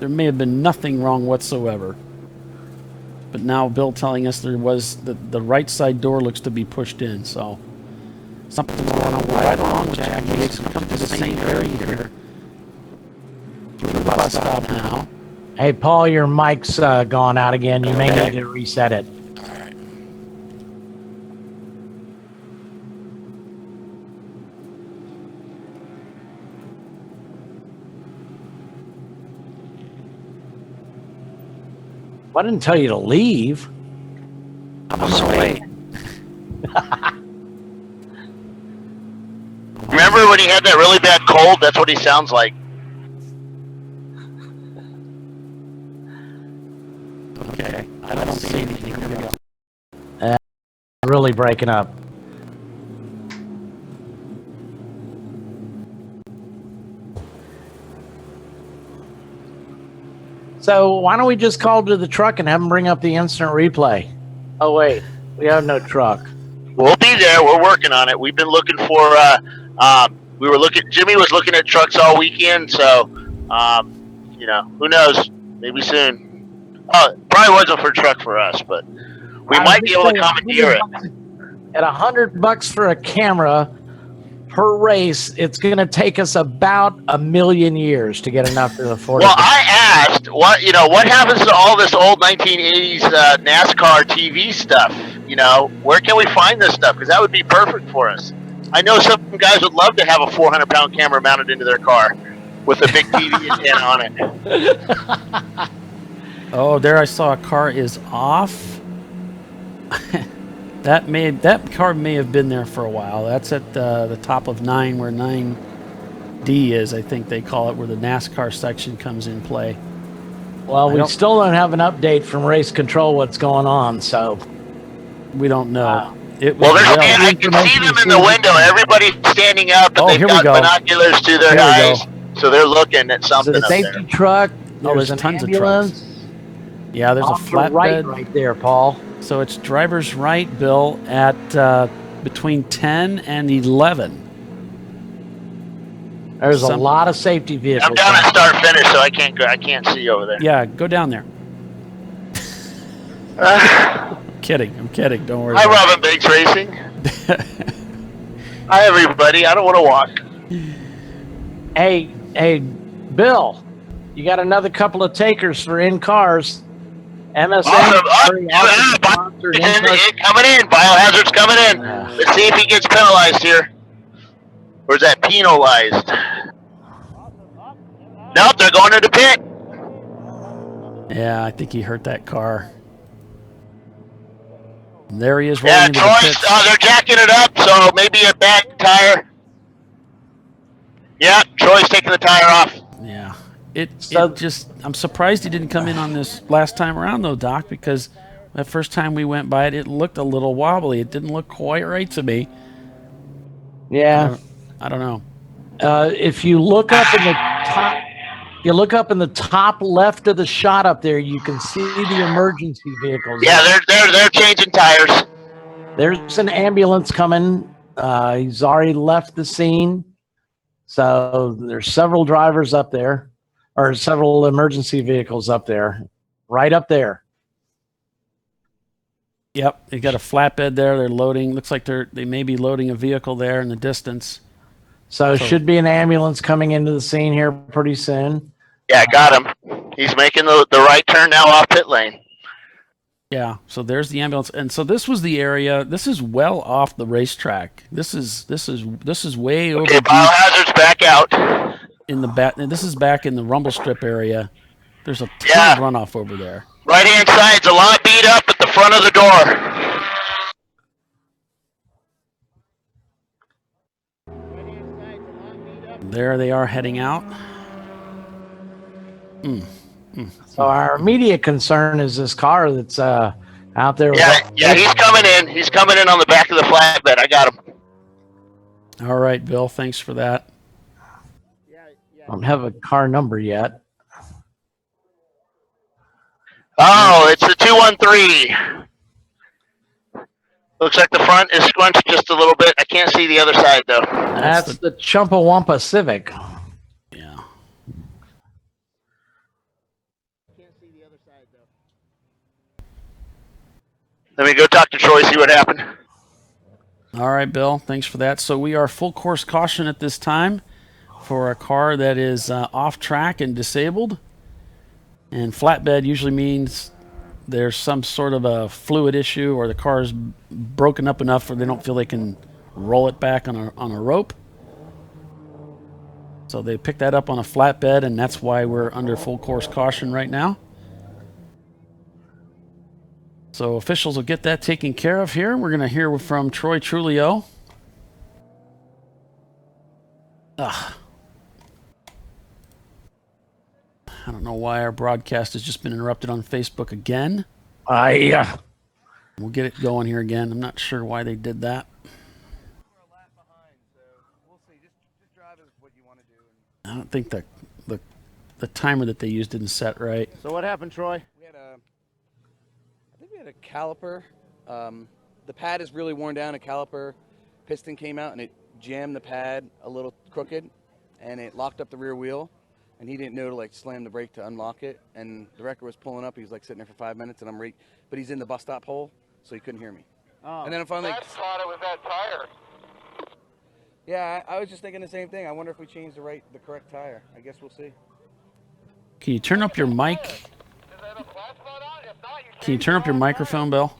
There may have been nothing wrong whatsoever. But now Bill telling us there was the right side door looks to be pushed in, so something's going on right along with Jackie. It's come to the same area here. Through the bus stop now. Hey, Paul, your mic's gone out again. You may need to reset it. I didn't tell you to leave. I was away. Remember when he had that really bad cold? That's what he sounds like. Okay, I don't see anything. Here we go. Really breaking up. So why don't we just call to the truck and have them bring up the instant replay? Oh wait, we have no truck. We'll be there. We're working on it. We've been looking for. Jimmy was looking at trucks all weekend, so who knows? Maybe soon. Oh, it probably wasn't for a truck for us, but we might be able to commandeer it. At $100 for a camera per race, it's going to take us about 1 million years to get enough to afford it. Well, I asked, what happens to all this old 1980s NASCAR TV stuff? Where can we find this stuff? Because that would be perfect for us. I know some guys would love to have a 400-pound camera mounted into their car with a big TV antenna on it. Oh, there I saw a car is off. That car may have been there for a while. That's at the top of 9, where 9D is, I think they call it, where the NASCAR section comes in play. Well, we still don't have an update from race control what's going on, so we don't know. I can see them in the window. Everybody's standing up, and they've got binoculars to their eyes, so they're looking at something. There's a safety truck. There's tons of trucks. Yeah, there's a flatbed right there, Paul. So it's driver's right, Bill, at between 10 and 11. There's a lot of safety vehicles. I'm down at start finish, so I can't see over there. Yeah, go down there. I'm kidding. Don't worry. Hi, Robin Banks Racing. Hi, everybody. I don't want to walk. Hey, Bill, you got another couple of takers for in cars. MSN. Awesome. Coming in. Biohazard's coming in. Let's see if he gets penalized here. Or is that penalized? Nope, they're going to the pit. Yeah, I think he hurt that car. And there he is rolling into the pits. They're jacking it up, so maybe a bad tire. Yeah, Troy's taking the tire off. Yeah. I'm surprised he didn't come in on this last time around, though, Doc, because that first time we went by it looked a little wobbly. It didn't look quite right to me. Yeah. I don't know. If you look up in the top left of the shot up there, you can see the emergency vehicles. Yeah, they're changing tires. There's an ambulance coming. He's already left the scene. So there's several drivers up there, or several emergency vehicles up there, right up there. Yep, they got a flatbed there. They're loading. Looks like they may be loading a vehicle there in the distance. So should be an ambulance coming into the scene here pretty soon. Yeah, got him. He's making the right turn now off pit lane. Yeah, so there's the ambulance, and so this was the area. This is well off the racetrack. This is way over. Okay, Biohazard's back out in the back. This is back in the rumble strip area. There's a ton of runoff over there. Right hand side's a lot beat up at the front of the door. There they are heading out. So our immediate concern is this car that's out there. Yeah, he's coming in. He's coming in on the back of the flatbed. I got him. All right, Bill. Thanks for that. I don't have a car number yet. Oh, it's the 213. Looks like the front is scrunched just a little bit. I can't see the other side, though. That's the Chumpawampa Civic. Yeah. Let me go talk to Troy, see what happened. All right, Bill. Thanks for that. So we are full course caution at this time for a car that is off track and disabled. And flatbed usually means there's some sort of a fluid issue or the car is broken up enough where they don't feel they can roll it back on a rope. So they picked that up on a flatbed, and that's why we're under full course caution right now. So officials will get that taken care of here. We're going to hear from Troy Trulio. I don't know why our broadcast has just been interrupted on Facebook again. We'll get it going here again. I'm not sure why they did that. I don't think the timer that they used didn't set right. So what happened, Troy? I think we had a caliper. The pad is really worn down. A caliper piston came out and it jammed the pad a little crooked, and it locked up the rear wheel. And he didn't know to slam the brake to unlock it. And the wrecker was pulling up. He was sitting there for 5 minutes, and but he's in the bus stop hole, so he couldn't hear me. Oh. And then I finally thought it was that tire. Yeah, I was just thinking the same thing. I wonder if we changed the correct tire. I guess we'll see. Can you turn up your mic? Can you turn up your microphone, Bill?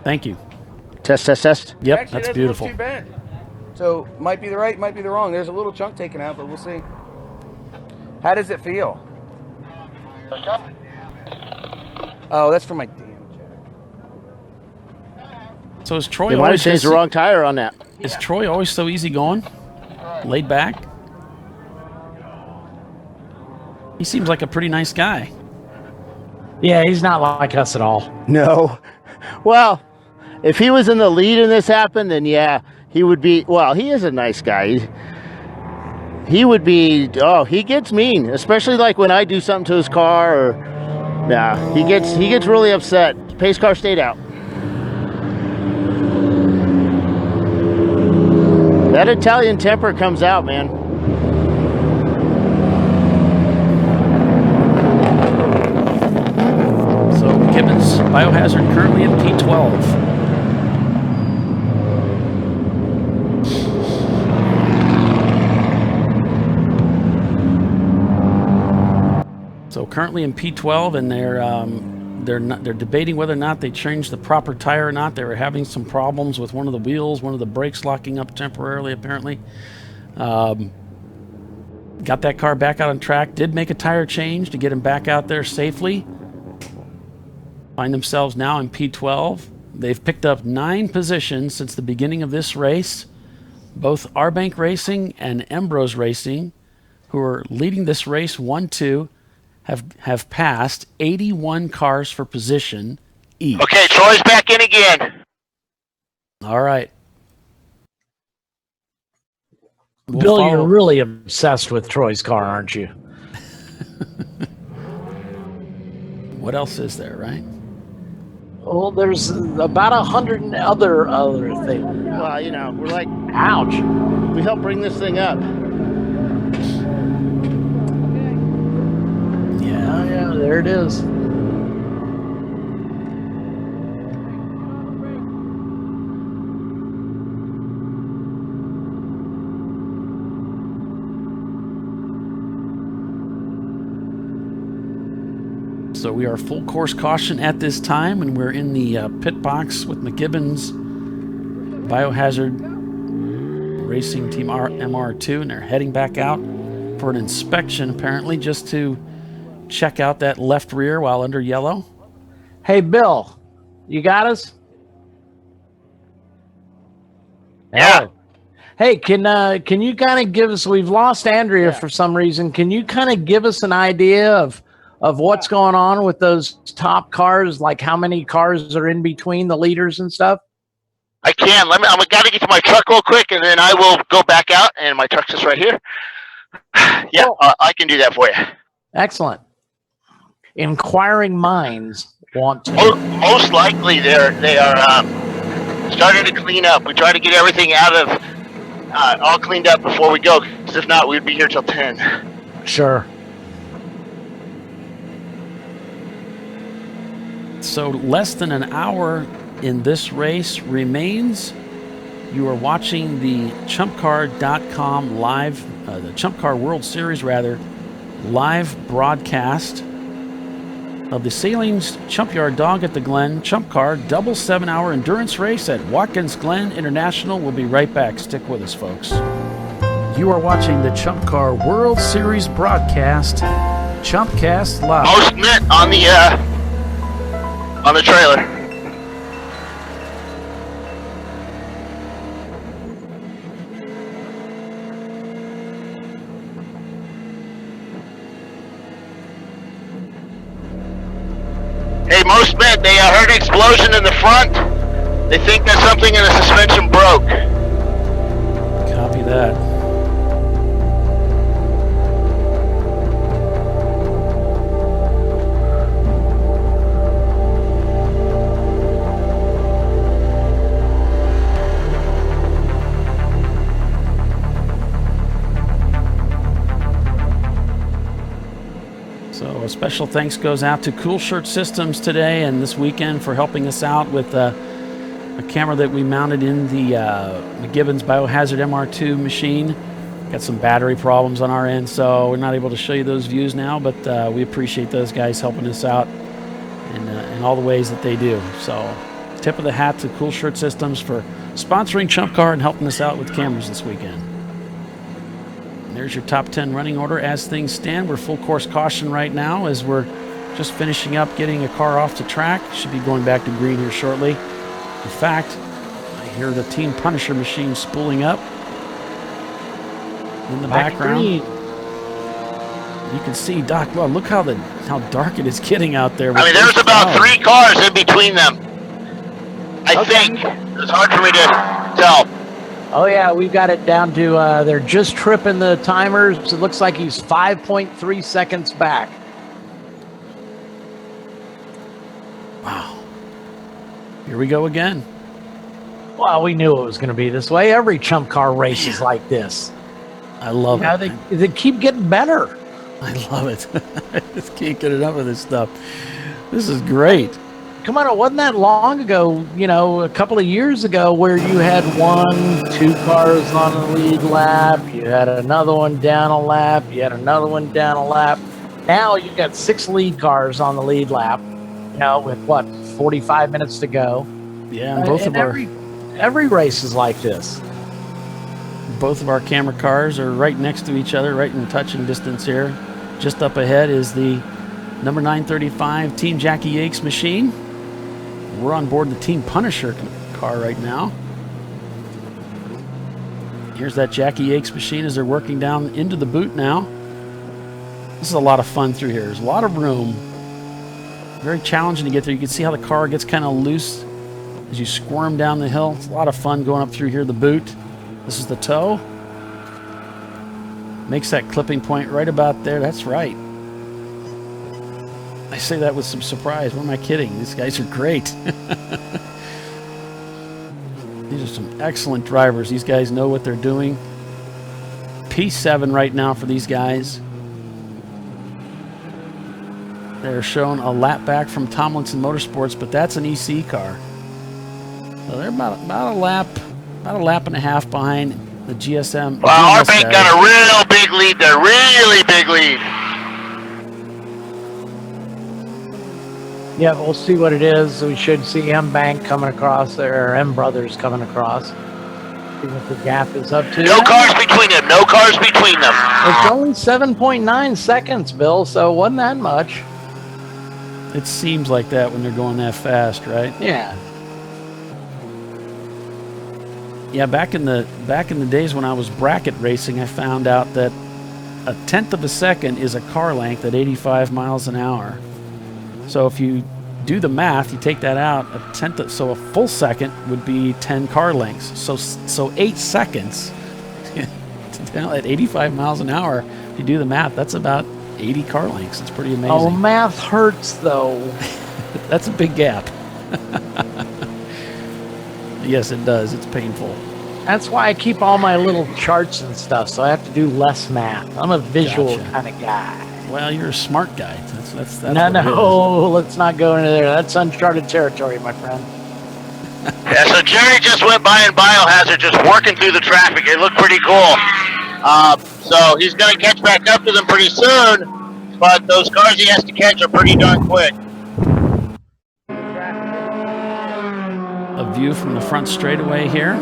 Thank you. Test. Yep, Actually, that's beautiful. Not too bad. So might be the right, might be the wrong. There's a little chunk taken out, but we'll see. How does it feel? Oh, that's for my damn jack. So is Troy? They might have changed the wrong tire on that. Is Troy always so easy going, laid back? He seems like a pretty nice guy. Yeah, he's not like us at all. No. Well, if he was in the lead and this happened, then yeah, he would be. Well, he is a nice guy. He would be. Oh, he gets mean, especially when I do something to his car. Or yeah, he gets really upset. Pace car stayed out. That Italian temper comes out, man. Biohazard currently in P12. So currently in P12, and they're debating whether or not they changed the proper tire or not. They were having some problems with one of the wheels, one of the brakes locking up temporarily, apparently. Got that car back out on track. Did make a tire change to get him back out there safely. Find themselves now in P12. They've picked up 9 positions since the beginning of this race. Both Arbank Racing and Ambrose Racing, who are leading this race 1-2, have passed 81 cars for position each. Okay, Troy's back in again. All right. Bill, you're really obsessed with Troy's car, aren't you? What else is there, right? Well, there's about 100 other things. Well, you know, we're like, ouch. We help bring this thing up. Yeah, there it is. So we are full course caution at this time, and we're in the pit box with McGibbon's Biohazard Racing Team MR2, and they're heading back out for an inspection, apparently, just to check out that left rear while under yellow. Hey, Bill, you got us? Yeah. Hey, can you kind of give us? We've lost Andrea for some reason. Can you kind of give us an idea of what's going on with those top cars? Like how many cars are in between the leaders and stuff? I can. I'm got to get to my truck real quick, and then I will go back out. And my truck's just right here. Yeah, I can do that for you. Excellent. Inquiring minds want to. Most likely, they are starting to clean up. We try to get everything out of all cleaned up before we go, because if not, we'd be here till 10. Sure. So less than an hour in this race remains. You are watching the ChumpCar.com live, the ChumpCar World Series live broadcast of the Sahlens Chumpyard Dog at the Glen ChumpCar double 7-hour endurance race at Watkins Glen International. We'll be right back. Stick with us, folks. You are watching the ChumpCar World Series broadcast, Chumpcast Live. Most mint on the trailer. Hey, most men, they heard an explosion in the front. They think that something in the suspension broke. Copy that. So a special thanks goes out to Cool Shirt Systems today and this weekend for helping us out with a camera that we mounted in the McGibbon's Biohazard MR2 machine. Got some battery problems on our end, so we're not able to show you those views now, but we appreciate those guys helping us out in all the ways that they do. So tip of the hat to Cool Shirt Systems for sponsoring ChumpCar and helping us out with cameras this weekend. There's your top 10 running order as things stand. We're full course caution right now as we're just finishing up getting a car off the track. Should be going back to green here shortly. In fact, I hear the Team Punisher machine spooling up in the background. Green. You can see Doc. Well, look how dark it is getting out there. I mean, there's about 3 cars in between them. I think it's hard for me to tell. Oh yeah, we've got it down to they're just tripping the timers. It looks like he's 5.3 seconds back. Wow. Here we go again. Well, we knew it was going to be this way. Every Chump Car race is like this. I love it. They keep getting better. I love it. I just can't get enough of this stuff. This is great. come on, it wasn't that long ago, you know, a couple of years ago, where you had 2 cars on the lead lap, you had another one down a lap, you had another one down a lap. Now you've got 6 lead cars on the lead lap, you know, with what, 45 minutes to go. Yeah, and both of our every race is like this. Both of our camera cars are right next to each other, right in touching distance here. Just up ahead is the number 935 Team Jackie Yates machine. We're on board the Team Punisher car right now. Here's that Jackie Yates machine as they're working down into the boot now. This is a lot of fun through here. There's a lot of room. Very challenging to get there. You can see how the car gets kind of loose as you squirm down the hill. It's a lot of fun going up through here, the boot. This is the toe. Makes that clipping point right about there. That's right. I say that with some surprise. What am I kidding? These guys are great. These are some excellent drivers. These guys know what they're doing. P7 right now for these guys. They're shown a lap back from Tomlinson Motorsports, but that's an EC car. So they're about a lap and a half behind the GSM. Wow, our bank got a real big lead there. Really big lead. Yeah, we'll see what it is. We should see M Bank coming across there, or M Brothers coming across. See what the gap is up to. No cars between them. No cars between them. It's only 7.9 seconds, Bill, so it wasn't that much. It seems like that when they're going that fast, right? Yeah. Yeah, back in the days when I was bracket racing, I found out that 1/10 of a second is a car length at 85 miles an hour. So if you do the math, you take that out, so a full second would be 10 car lengths. So 8 seconds at 85 miles an hour, if you do the math, that's about 80 car lengths. It's pretty amazing. Oh, math hurts, though. That's a big gap. Yes, it does. It's painful. That's why I keep all my little charts and stuff, so I have to do less math. I'm a visual kind of guy. Well, you're a smart guy. That's no, let's not go into there. That's uncharted territory, my friend. Yeah, so Jerry just went by in biohazard, just working through the traffic. It looked pretty cool. So he's going to catch back up to them pretty soon, but those cars he has to catch are pretty darn quick. A view from the front straightaway here.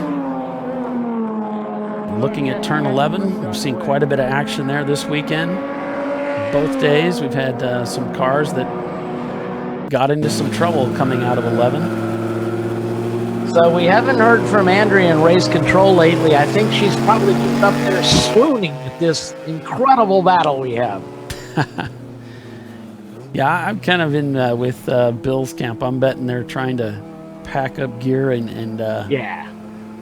Looking at turn 11, we've seen quite a bit of action there this weekend. Both days we've had some cars that got into some trouble coming out of 11. So we haven't heard from Andrea in race control lately. I think she's probably just up there swooning at this incredible battle we have. Yeah, I'm kind of in with Bill's camp. I'm betting they're trying to pack up gear and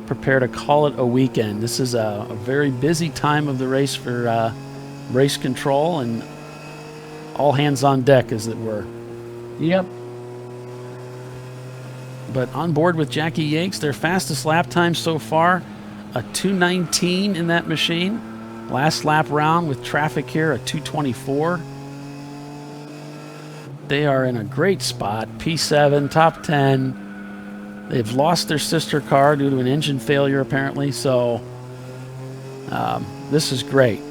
prepare to call it a weekend. This is a very busy time of the race for race control and all hands on deck, as it were. Yep. But on board with Jackie Yates, their fastest lap time so far, a 2:19 in that machine. Last lap round with traffic here, a 2:24. They are in a great spot. P7, top 10. They've lost their sister car due to an engine failure, apparently, so this is great.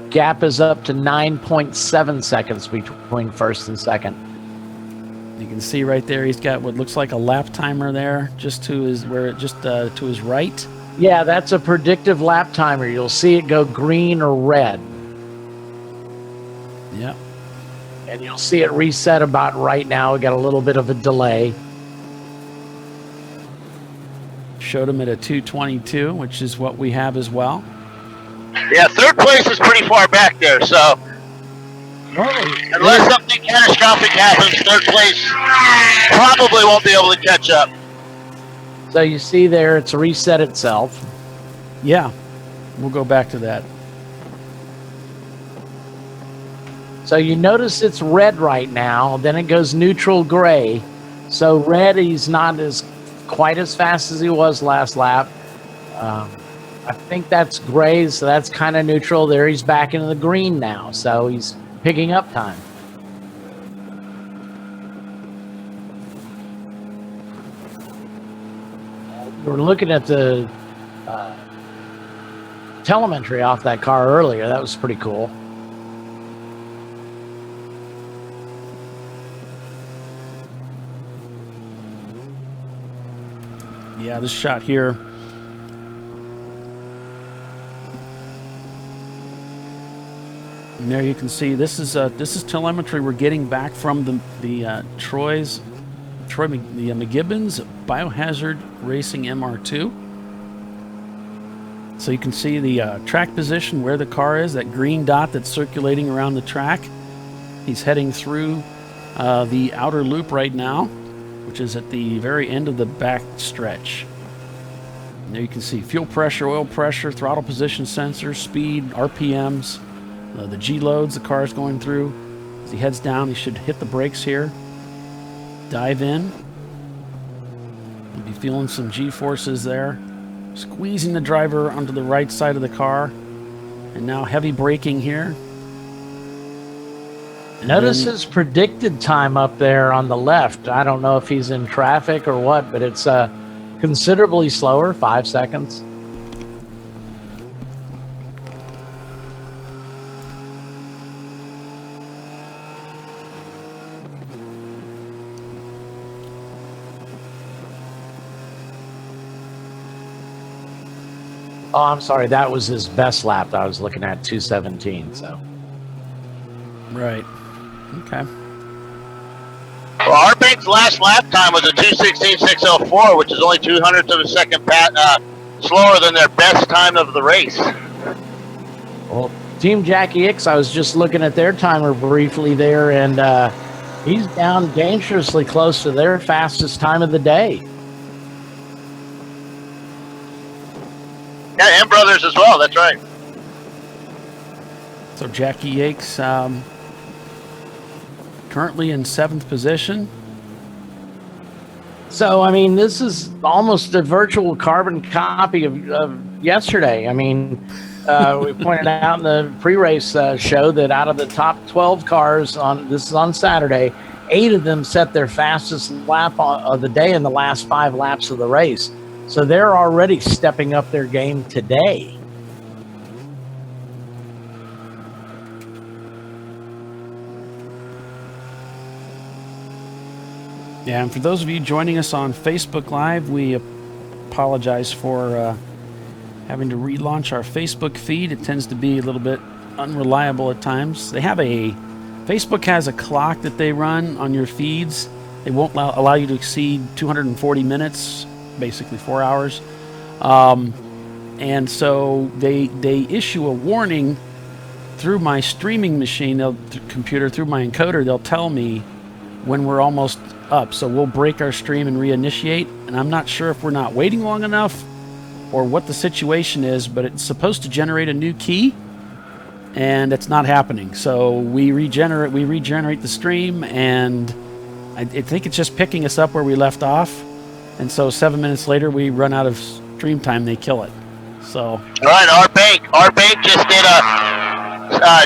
Gap is up to 9.7 seconds between first and second. You can see right there, he's got what looks like a lap timer there, just to his to his right. Yeah, that's a predictive lap timer. You'll see it go green or red. Yep. And you'll see it reset about right now. We got a little bit of a delay. Showed him at a 2:22, which is what we have as well. Yeah, third place is pretty far back there, so unless something catastrophic happens, third place probably won't be able to catch up. So you see there, it's reset itself. Yeah, we'll go back to that. So you notice it's red right now, then it goes neutral gray. So red, he's not quite as fast as he was last lap. I think that's gray, so that's kind of neutral. There he's back into the green now, so he's picking up time. We were looking at the telemetry off that car earlier. That was pretty cool. Yeah, this shot here. And there you can see this is telemetry we're getting back from the McGibbons Biohazard Racing MR2. So you can see the track position where the car is, that green dot that's circulating around the track. He's heading through the outer loop right now, which is at the very end of the back stretch. And there you can see fuel pressure, oil pressure, throttle position sensor, speed, RPMs, the G loads the car is going through. As he heads down, he should hit the brakes here, dive in. You'll be feeling some G forces there, squeezing the driver onto the right side of the car, and now heavy braking here. Notice his predicted time up there on the left. I don't know if he's in traffic or what, but it's considerably slower, 5 seconds. Oh, I'm sorry. That was his best lap. I was looking at 2:17. So. Right. Okay. Well, our bank's last lap time was a 2:16.604, which is only 0.02 of a second slower than their best time of the race. Well, Team Jackie X, I was just looking at their timer briefly there, and he's down dangerously close to their fastest time of the day. Yeah, and Brothers as well. That's right. So Jackie Yates currently in 7th position. So, I mean, this is almost a virtual carbon copy of yesterday. I mean, we pointed out in the pre-race show that out of the top 12 cars, this is on Saturday, 8 of them set their fastest lap of the day in the last 5 laps of the race. So they're already stepping up their game today. Yeah, and for those of you joining us on Facebook Live, we apologize for having to relaunch our Facebook feed. It tends to be a little bit unreliable at times. Facebook has a clock that they run on your feeds. They won't allow you to exceed 240 minutes, basically 4 hours. And so they issue a warning through my streaming machine, computer, through my encoder. They'll tell me when we're almost up. So we'll break our stream and reinitiate. And I'm not sure if we're not waiting long enough or what the situation is, but it's supposed to generate a new key, and it's not happening. So we regenerate the stream, and I think it's just picking us up where we left off. And so 7 minutes later, we run out of stream time. They kill it. So. All right, our bank just did a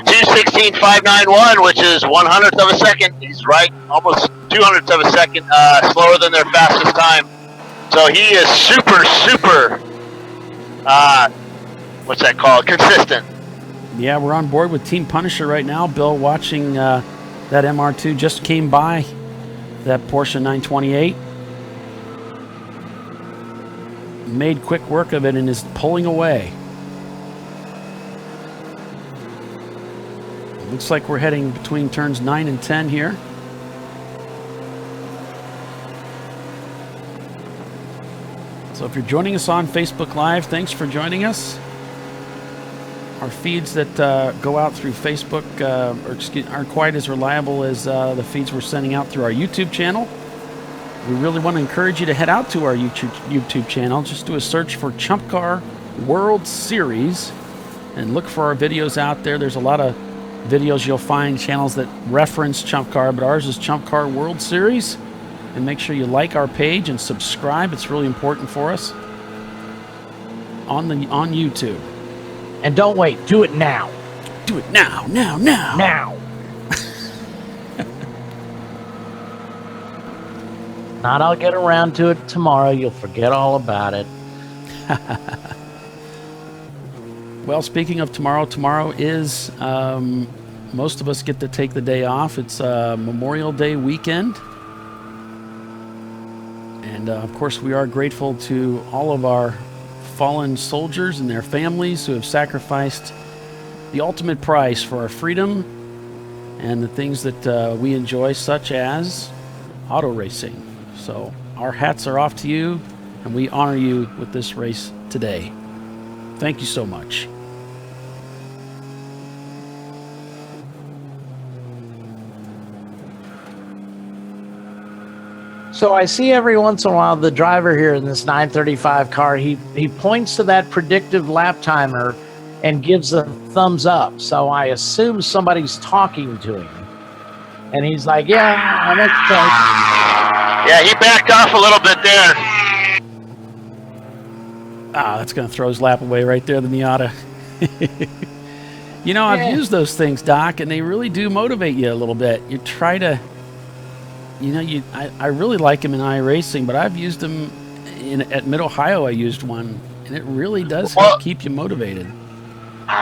2:16.591, which is 1/100th of a second. He's right, almost 2/100ths of a second slower than their fastest time. So he is super, what's that called? Consistent. Yeah, we're on board with Team Punisher right now. Bill watching that MR2 just came by that Porsche 928. Made quick work of it and is pulling away. Looks like we're heading between turns 9 and 10 here. So if you're joining us on Facebook Live, thanks for joining us. Our feeds that go out through Facebook aren't quite as reliable as the feeds we're sending out through our YouTube channel. We really want to encourage you to head out to our YouTube channel. Just do a search for ChumpCar World Series and look for our videos out there. There's a lot of videos you'll find, channels that reference ChumpCar, but ours is ChumpCar World Series. And make sure you like our page and subscribe. It's really important for us on YouTube. And don't wait. Do it now. Do it now. Now. Not I'll get around to it tomorrow. You'll forget all about it. Well, speaking of tomorrow, tomorrow is, most of us get to take the day off. It's Memorial Day weekend. And, of course, we are grateful to all of our fallen soldiers and their families who have sacrificed the ultimate price for our freedom and the things that we enjoy, such as auto racing. So our hats are off to you, and we honor you with this race today. Thank you so much. So I see every once in a while the driver here in this 935 car, he points to that predictive lap timer and gives a thumbs up. So I assume somebody's talking to him. And he's like, yeah, I'm okay. Yeah, he backed off a little bit there. That's going to throw his lap away right there, the Miata. You know, I've used those things, Doc, and they really do motivate you a little bit. You try to, you know, I really like them in iRacing, but I've used them at Mid-Ohio. I used one, and it really does help keep you motivated.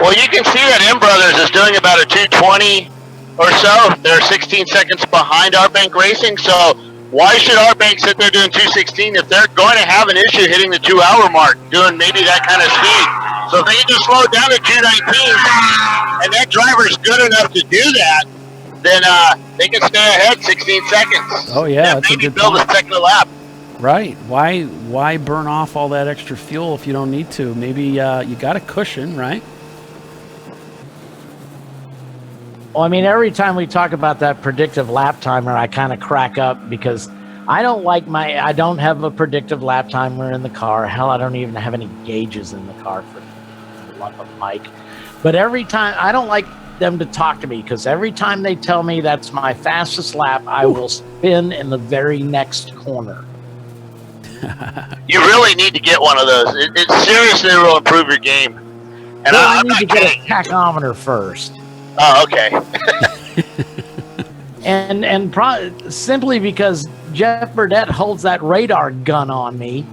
Well, you can see that M Brothers is doing about a 220 or so. They're 16 seconds behind our bank racing, so why should our bank sit there doing 216 if they're going to have an issue hitting the 2 hour mark, doing maybe that kind of speed? So if they can just slow it down to 219, and that driver's good enough to do that, then they can stay ahead 16 seconds. Oh, yeah, that's maybe a good build point. a second lap. Right. Why burn off all that extra fuel if you don't need to? Maybe you got a cushion, right? Well, I mean, every time we talk about that predictive lap timer, I kind of crack up because I don't have a predictive lap timer in the car. Hell, I don't even have any gauges in the car for the love of Mike. But every time, I don't like them to talk to me because every time they tell me that's my fastest lap, I will spin in the very next corner. You really need to get one of those. It seriously will improve your game. And I need to get a tachometer first. Oh, okay. and simply because Jeff Burdett holds that radar gun on me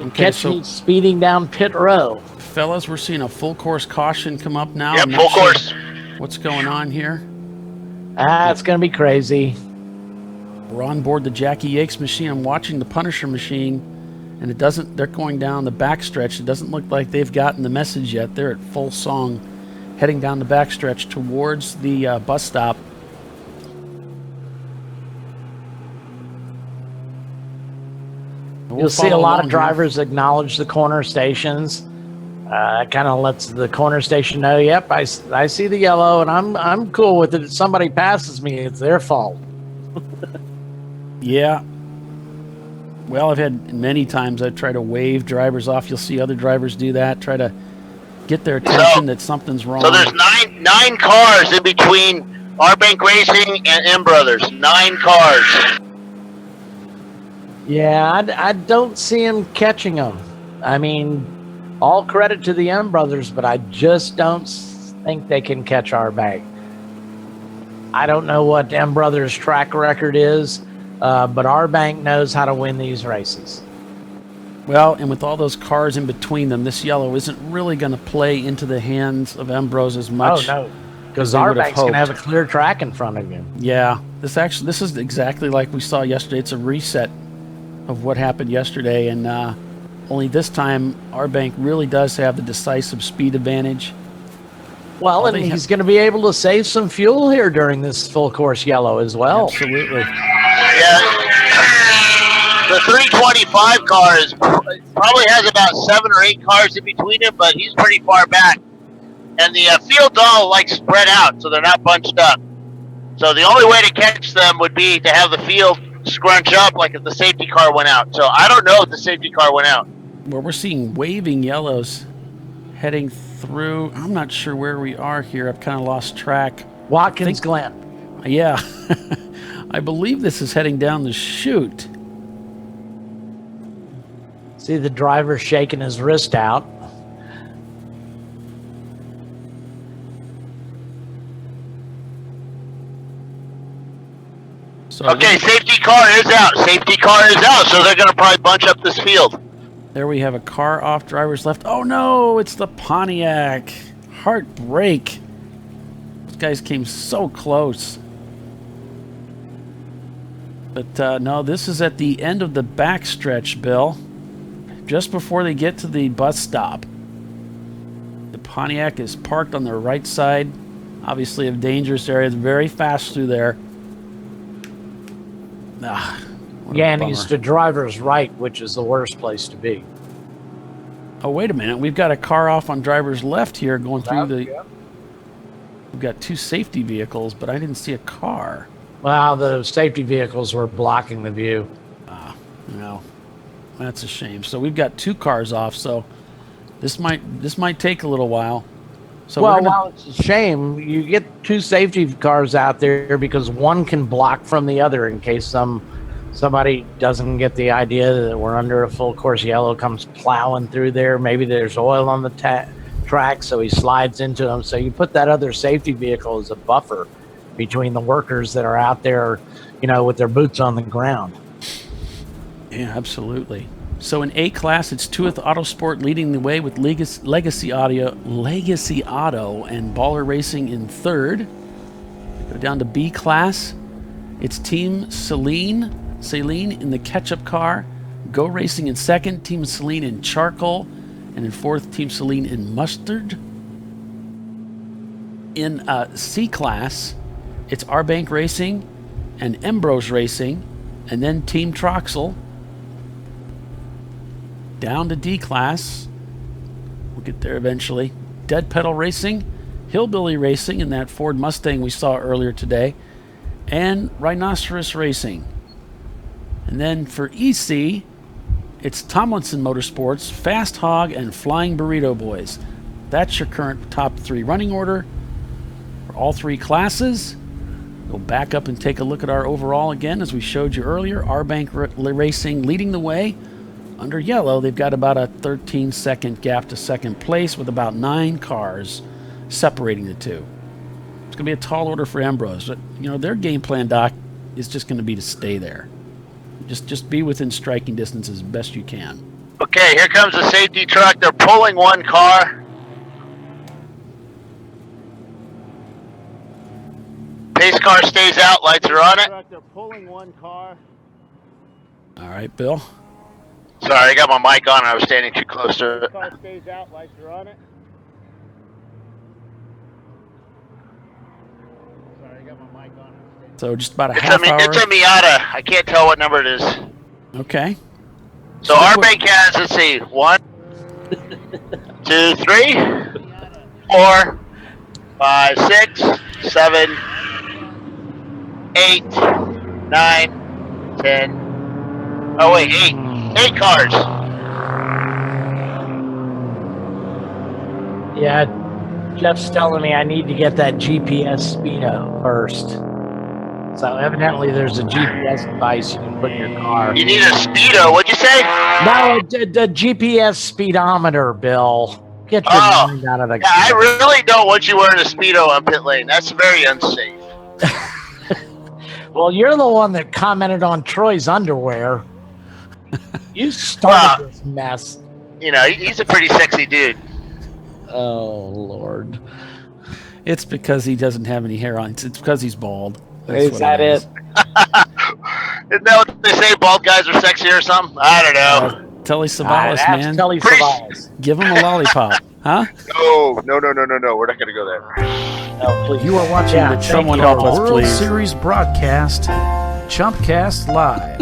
and catch me speeding down pit row. Fellas, we're seeing a full course caution come up now. Yep, full course. What's going on here? It's going to be crazy. We're on board the Jackie Yakes machine. I'm watching the Punisher machine, and they're going down the backstretch. It doesn't look like they've gotten the message yet. They're at full song, heading down the backstretch towards the bus stop. You'll see a lot of drivers acknowledge the corner stations. It kind of lets the corner station know, yep, I see the yellow, and I'm cool with it. If somebody passes me, it's their fault. Yeah. Well, I've had many times I've tried to wave drivers off. You'll see other drivers do that, try to get their attention that something's wrong. So there's nine cars in between our bank racing and M Brothers. 9 cars. Yeah, I don't see him catching them. I mean, all credit to the M Brothers, but I just don't think they can catch our bank. I don't know what M Brothers' track record is, but our bank knows how to win these races. Well, and with all those cars in between them, this yellow isn't really going to play into the hands of Ambrose as much. Oh, no, because our bank's going to have a clear track in front of you. Yeah, this is exactly like we saw yesterday. It's a reset of what happened yesterday, and only this time our bank really does have the decisive speed advantage. Well, and he's going to be able to save some fuel here during this full course yellow as well. Absolutely. Yeah. The 325 car probably has about 7 or 8 cars in between him, but he's pretty far back. And the field's all spread out, so they're not bunched up. So the only way to catch them would be to have the field scrunch up like if the safety car went out. So I don't know if the safety car went out. Well, we're seeing waving yellows heading through. I'm not sure where we are here. I've kind of lost track. Watkins, Glen. Yeah. I believe this is heading down the chute. See the driver shaking his wrist out. Okay, safety car is out. Safety car is out, so they're going to probably bunch up this field. There we have a car off, drivers left. Oh no, it's the Pontiac. Heartbreak. Those guys came so close. But no, this is at the end of the backstretch, Bill. Just before they get to the bus stop. The Pontiac is parked on the right side. Obviously a dangerous area. It's very fast through there. Yeah, and he's to driver's right, which is the worst place to be. Oh, wait a minute. We've got a car off on driver's left here going through the... We've got two safety vehicles, but I didn't see a car. Well, the safety vehicles were blocking the view. No. That's a shame. So we've got two cars off, so this might take a little while. So well, while it's a shame, you get two safety cars out there because one can block from the other in case somebody doesn't get the idea that we're under a full course yellow, comes plowing through there. Maybe there's oil on the track, so he slides into them. So you put that other safety vehicle as a buffer between the workers that are out there, with their boots on the ground. Yeah, absolutely. So in A class, it's Tuath Autosport leading the way with Legacy Auto and Baller Racing in third. Go down to B class. It's Team Sahlens in the ketchup car. Go Racing in second. Team Sahlens in charcoal. And in fourth, Team Sahlens in mustard. In C class, it's R-Bank Racing and Embrose Racing. And then Team Troxel. Down to D class. We'll get there eventually. Dead Pedal Racing, Hillbilly Racing in that Ford Mustang we saw earlier today, and Rhinoceros Racing. And then for EC, it's Tomlinson Motorsports, Fast Hog, and Flying Burrito Boys. That's your current top three running order for all three classes. We'll back up and take a look at our overall again, as we showed you earlier. R-Bank Racing leading the way. Under yellow, they've got about a 13-second gap to second place with about 9 cars separating the two. It's going to be a tall order for Ambrose, but their game plan, Doc, is just going to be to stay there. Just be within striking distance as best you can. Okay, here comes the safety truck. They're pulling one car. Pace car stays out. Lights are on it. They're pulling one car. All right, Bill. Sorry, I got my mic on. I was standing too close to it. Car stays out. Lights are on it. Sorry, I got my mic on. So just about a half hour. It's a Miata. I can't tell what number it is. Okay. So our bank has, let's see, 1, 2, 3, 4, 5, 6, 7, 8, 9, 10. Oh wait, 8 cars. Yeah, Jeff's telling me I need to get that GPS speedo first. So evidently there's a GPS device you can put in your car. You need a speedo, what'd you say? No, the GPS speedometer, Bill. Get your mind out of the car. I really don't want you wearing a speedo on pit lane. That's very unsafe. Well, you're the one that commented on Troy's underwear. You started this mess. He's a pretty sexy dude. Oh, Lord. It's because he doesn't have any hair on. It's because he's bald. Is that it? Isn't that what they say? Bald guys are sexy or something? I don't know. Telly Savalas, man. Telly Savalas. Give him a lollipop. Huh? No. We're not going to go there. No, please. You are watching the someone help us, World please. Series broadcast, Chumpcast Live.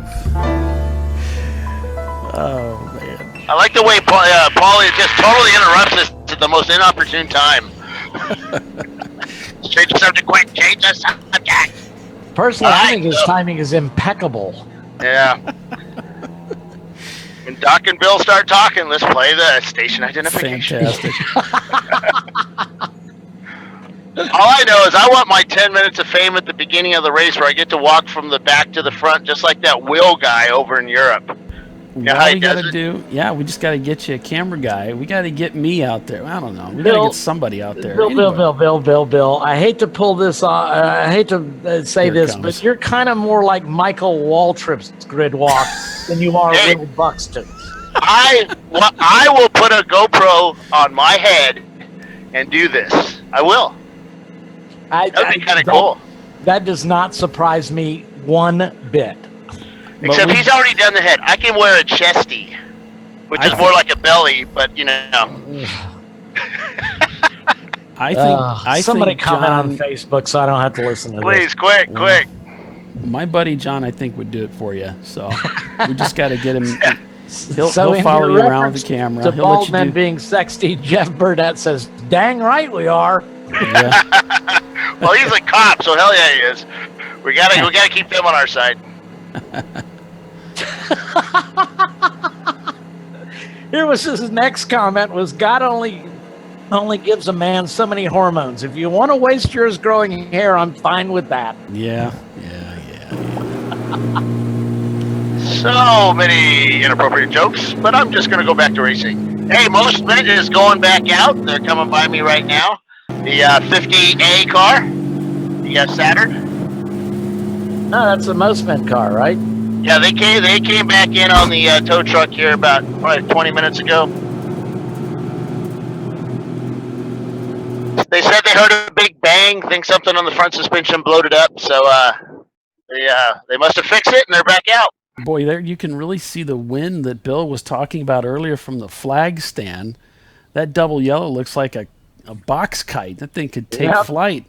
Oh, man. I like the way Paulie just totally interrupts us at the most inopportune time. Change the subject quick. Change the subject. Personally, I think his timing is impeccable. Yeah. When Doc and Bill start talking, let's play the station identification. Fantastic. All I know is I want my 10 minutes of fame at the beginning of the race where I get to walk from the back to the front just like that Will guy over in Europe. What we got to do? Yeah, we just got to get you a camera guy. We got to get me out there. I don't know. We got to get somebody out there. Bill. I hate to pull this on. I hate to say this, but you're kind of more like Michael Waltrip's grid walk than you are Will Buxton. I will put a GoPro on my head and do this. I will. That'd be kind of cool. That does not surprise me one bit. Except he's already done the head. I can wear a chesty, which is more like a belly, but you know. I somebody comment on Facebook so I don't have to listen to this. Please, quick. My buddy John, I think, would do it for you. So we just got to get him. He'll follow you around with the camera. To bald men being sexy, Jeff Burdett says, "Dang right we are." Yeah. Well, he's a cop, so hell yeah, he is. We gotta keep him on our side. Here was his next comment: "Was God only gives a man so many hormones? If you want to waste yours growing hair, I'm fine with that." Yeah. So many inappropriate jokes, but I'm just gonna go back to racing. Hey, Most Men is going back out. They're coming by me right now. The 50A car. You got Saturn? No, that's the Most Men car, right? Yeah, they came back in on the tow truck here about probably 20 minutes ago. They said they heard a big bang. Think something on the front suspension bloated up. So they must have fixed it and they're back out. Boy, there you can really see the wind that Bill was talking about earlier from the flag stand. That double yellow looks like a box kite. That thing could take flight.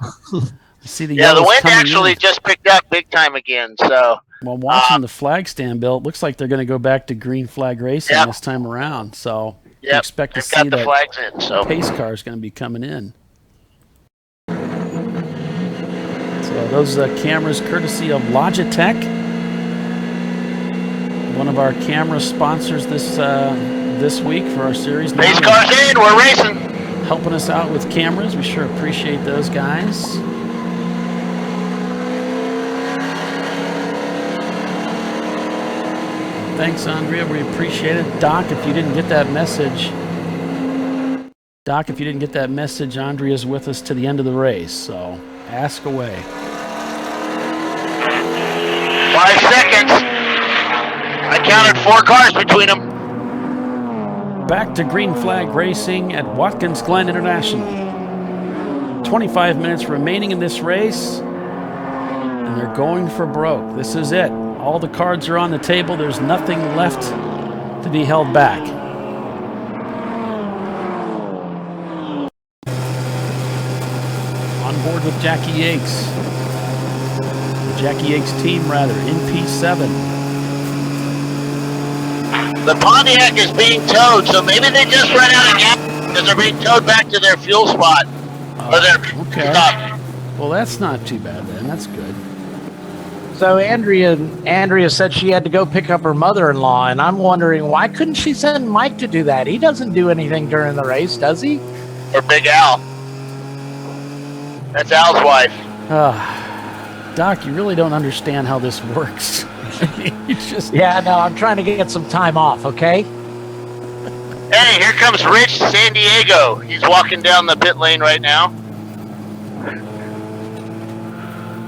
See the the wind actually just picked up big time again. So while watching the flag stand, Bill, it looks like they're going to go back to green flag racing this time around. So you expect to see that flags in, so pace car is going to be coming in. So those cameras courtesy of Logitech, one of our camera sponsors this week for our series. Pace cars in, we're racing. Helping us out with cameras. We sure appreciate those guys. Thanks, Andrea. We appreciate it. Doc, if you didn't get that message, Andrea's with us to the end of the race. So ask away. 5 seconds. I counted 4 cars between them. Back to green flag racing at Watkins Glen International. 25 minutes remaining in this race, and they're going for broke. This is it. All the cards are on the table. There's nothing left to be held back. On board with Jackie Yakes. The Jackie Yakes team, in P7. The Pontiac is being towed, so maybe they just ran out of gas because they're being towed back to their fuel spot. Okay. Well, that's not too bad then. That's good. So Andrea said she had to go pick up her mother-in-law, and I'm wondering, why couldn't she send Mike to do that? He doesn't do anything during the race, does he? Or Big Al. That's Al's wife. Doc, you really don't understand how this works. Yeah, no, I'm trying to get some time off, okay? Hey, here comes Rich San Diego. He's walking down the pit lane right now.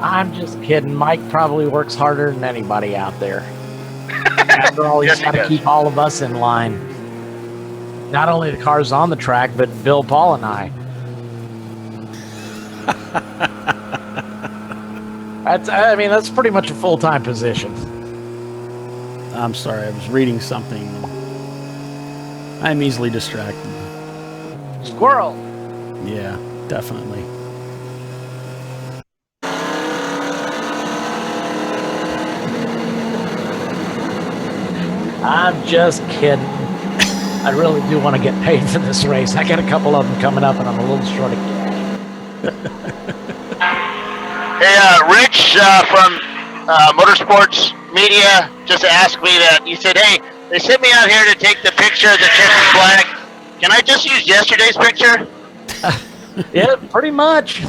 I'm just kidding. Mike probably works harder than anybody out there. After all, he's got to keep all of us in line. Not only the cars on the track, but Bill, Paul, and I. That's pretty much a full-time position. I'm sorry, I was reading something. I'm easily distracted. Squirrel. Yeah, definitely. I'm just kidding. I really do want to get paid for this race. I got a couple of them coming up, and I'm a little short of cash. Hey, Rich from Motorsports Media just asked me that. He said, hey, they sent me out here to take the picture of the checkered flag. Can I just use yesterday's picture? Yeah, pretty much.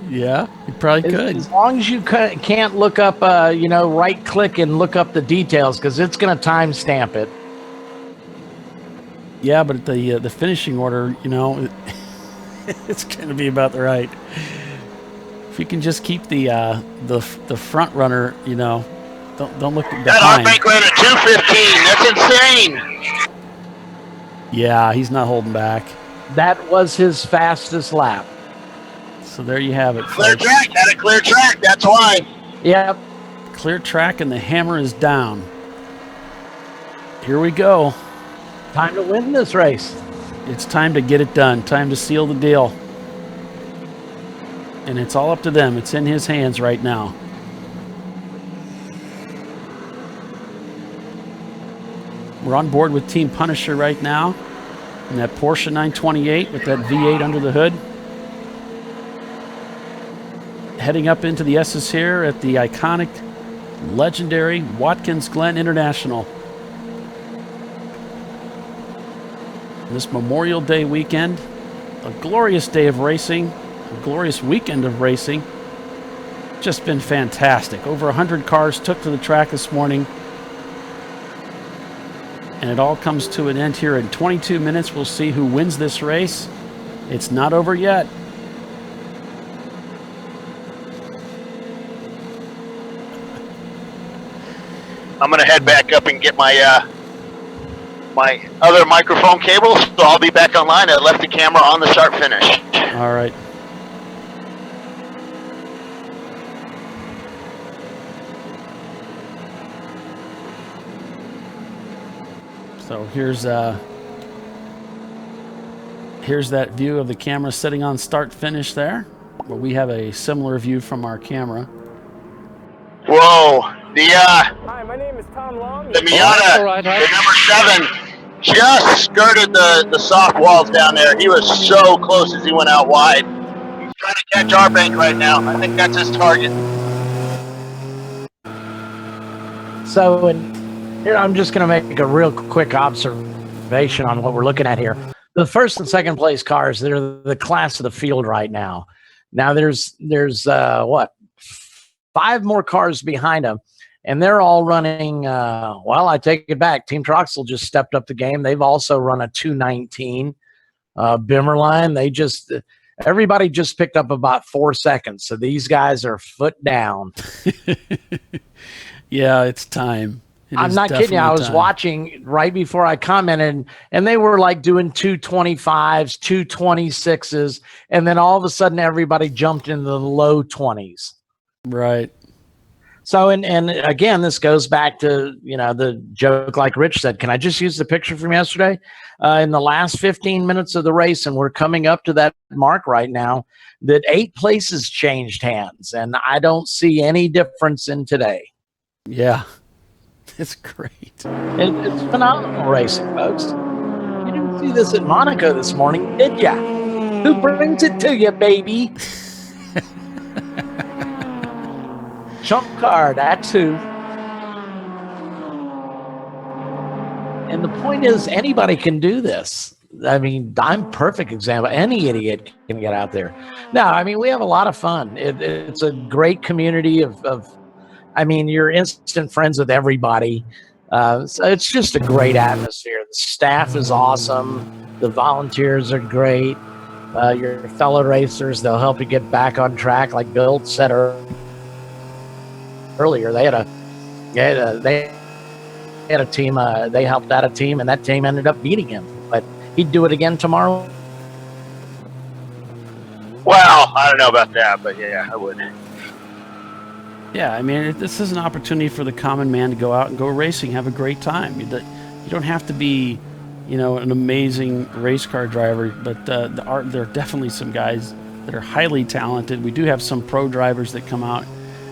Yeah, probably could. As long as you can't look up, right click and look up the details, because it's going to timestamp it. Yeah, but the finishing order, it's going to be about the right. If you can just keep the front runner, don't look behind. That heart rate at 215. That's insane. Yeah, he's not holding back. That was his fastest lap. So there you have it. Clear folks. track. Had a clear track. That's why. Yep. Clear track and the hammer is down. Here we go. Time to win this race. It's time to get it done. Time to seal the deal. And it's all up to them. It's in his hands right now. We're on board with Team Punisher right now in that Porsche 928 with that V8 under the hood. Heading up into the S's here at the iconic, legendary Watkins Glen International. This Memorial Day weekend, a glorious day of racing, a glorious weekend of racing. Just been fantastic. Over 100 cars took to the track this morning. And it all comes to an end here in 22 minutes. We'll see who wins this race. It's not over yet. I'm going to head back up and get my my other microphone cable, so I'll be back online. I left the camera on the start finish. All right. So here's that view of the camera sitting on start finish there. Well, we have a similar view from our camera. Whoa, Hi, my name is Tom Long. the Miata, the number 7, just skirted the soft walls down there. He was so close as he went out wide. He's trying to catch our bank right now. I think that's his target. So, here I'm just going to make a real quick observation on what we're looking at here. The first and second place cars, they're the class of the field right now. Now there's 5 more cars behind them, and they're all running. Well, I take it back. Team Troxel just stepped up the game. They've also run a 219. Bimmerline, everybody just picked up about 4 seconds. So these guys are foot down. Yeah, it's time. I'm not kidding you. I was watching right before I commented, and they were like doing 225s, 226s, and then all of a sudden everybody jumped into the low 20s. Right. So, and again, this goes back to, the joke like Rich said. Can I just use the picture from yesterday? In the last 15 minutes of the race, and we're coming up to that mark right now, that 8 places changed hands, and I don't see any difference in today. Yeah. It's great. It's phenomenal racing, folks. You didn't see this at Monaco this morning, did ya? Who brings it to you, baby? ChumpCar, that's who. And the point is, anybody can do this. I mean, I'm a perfect example. Any idiot can get out there. No, I mean, we have a lot of fun. It's a great community of you're instant friends with everybody. So it's just a great atmosphere. The staff is awesome. The volunteers are great. Your fellow racers, they'll help you get back on track. Like Bill said earlier, they had a team. They helped out a team, and that team ended up beating him. But he'd do it again tomorrow. Well, I don't know about that, but yeah, I would. Yeah, I mean, this is an opportunity for the common man to go out and go racing, have a great time. You don't have to be, an amazing race car driver, but there are definitely some guys that are highly talented. We do have some pro drivers that come out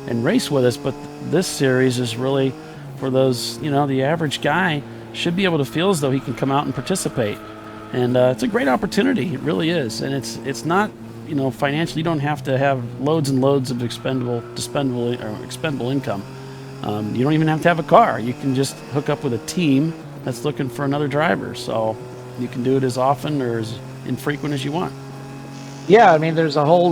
and race with us, but this series is really for those, the average guy should be able to feel as though he can come out and participate. And it's a great opportunity. It really is. And it's not, financially, you don't have to have loads and loads of expendable income. You don't even have to have a car. You can just hook up with a team that's looking for another driver. So you can do it as often or as infrequent as you want. Yeah, I mean, there's a whole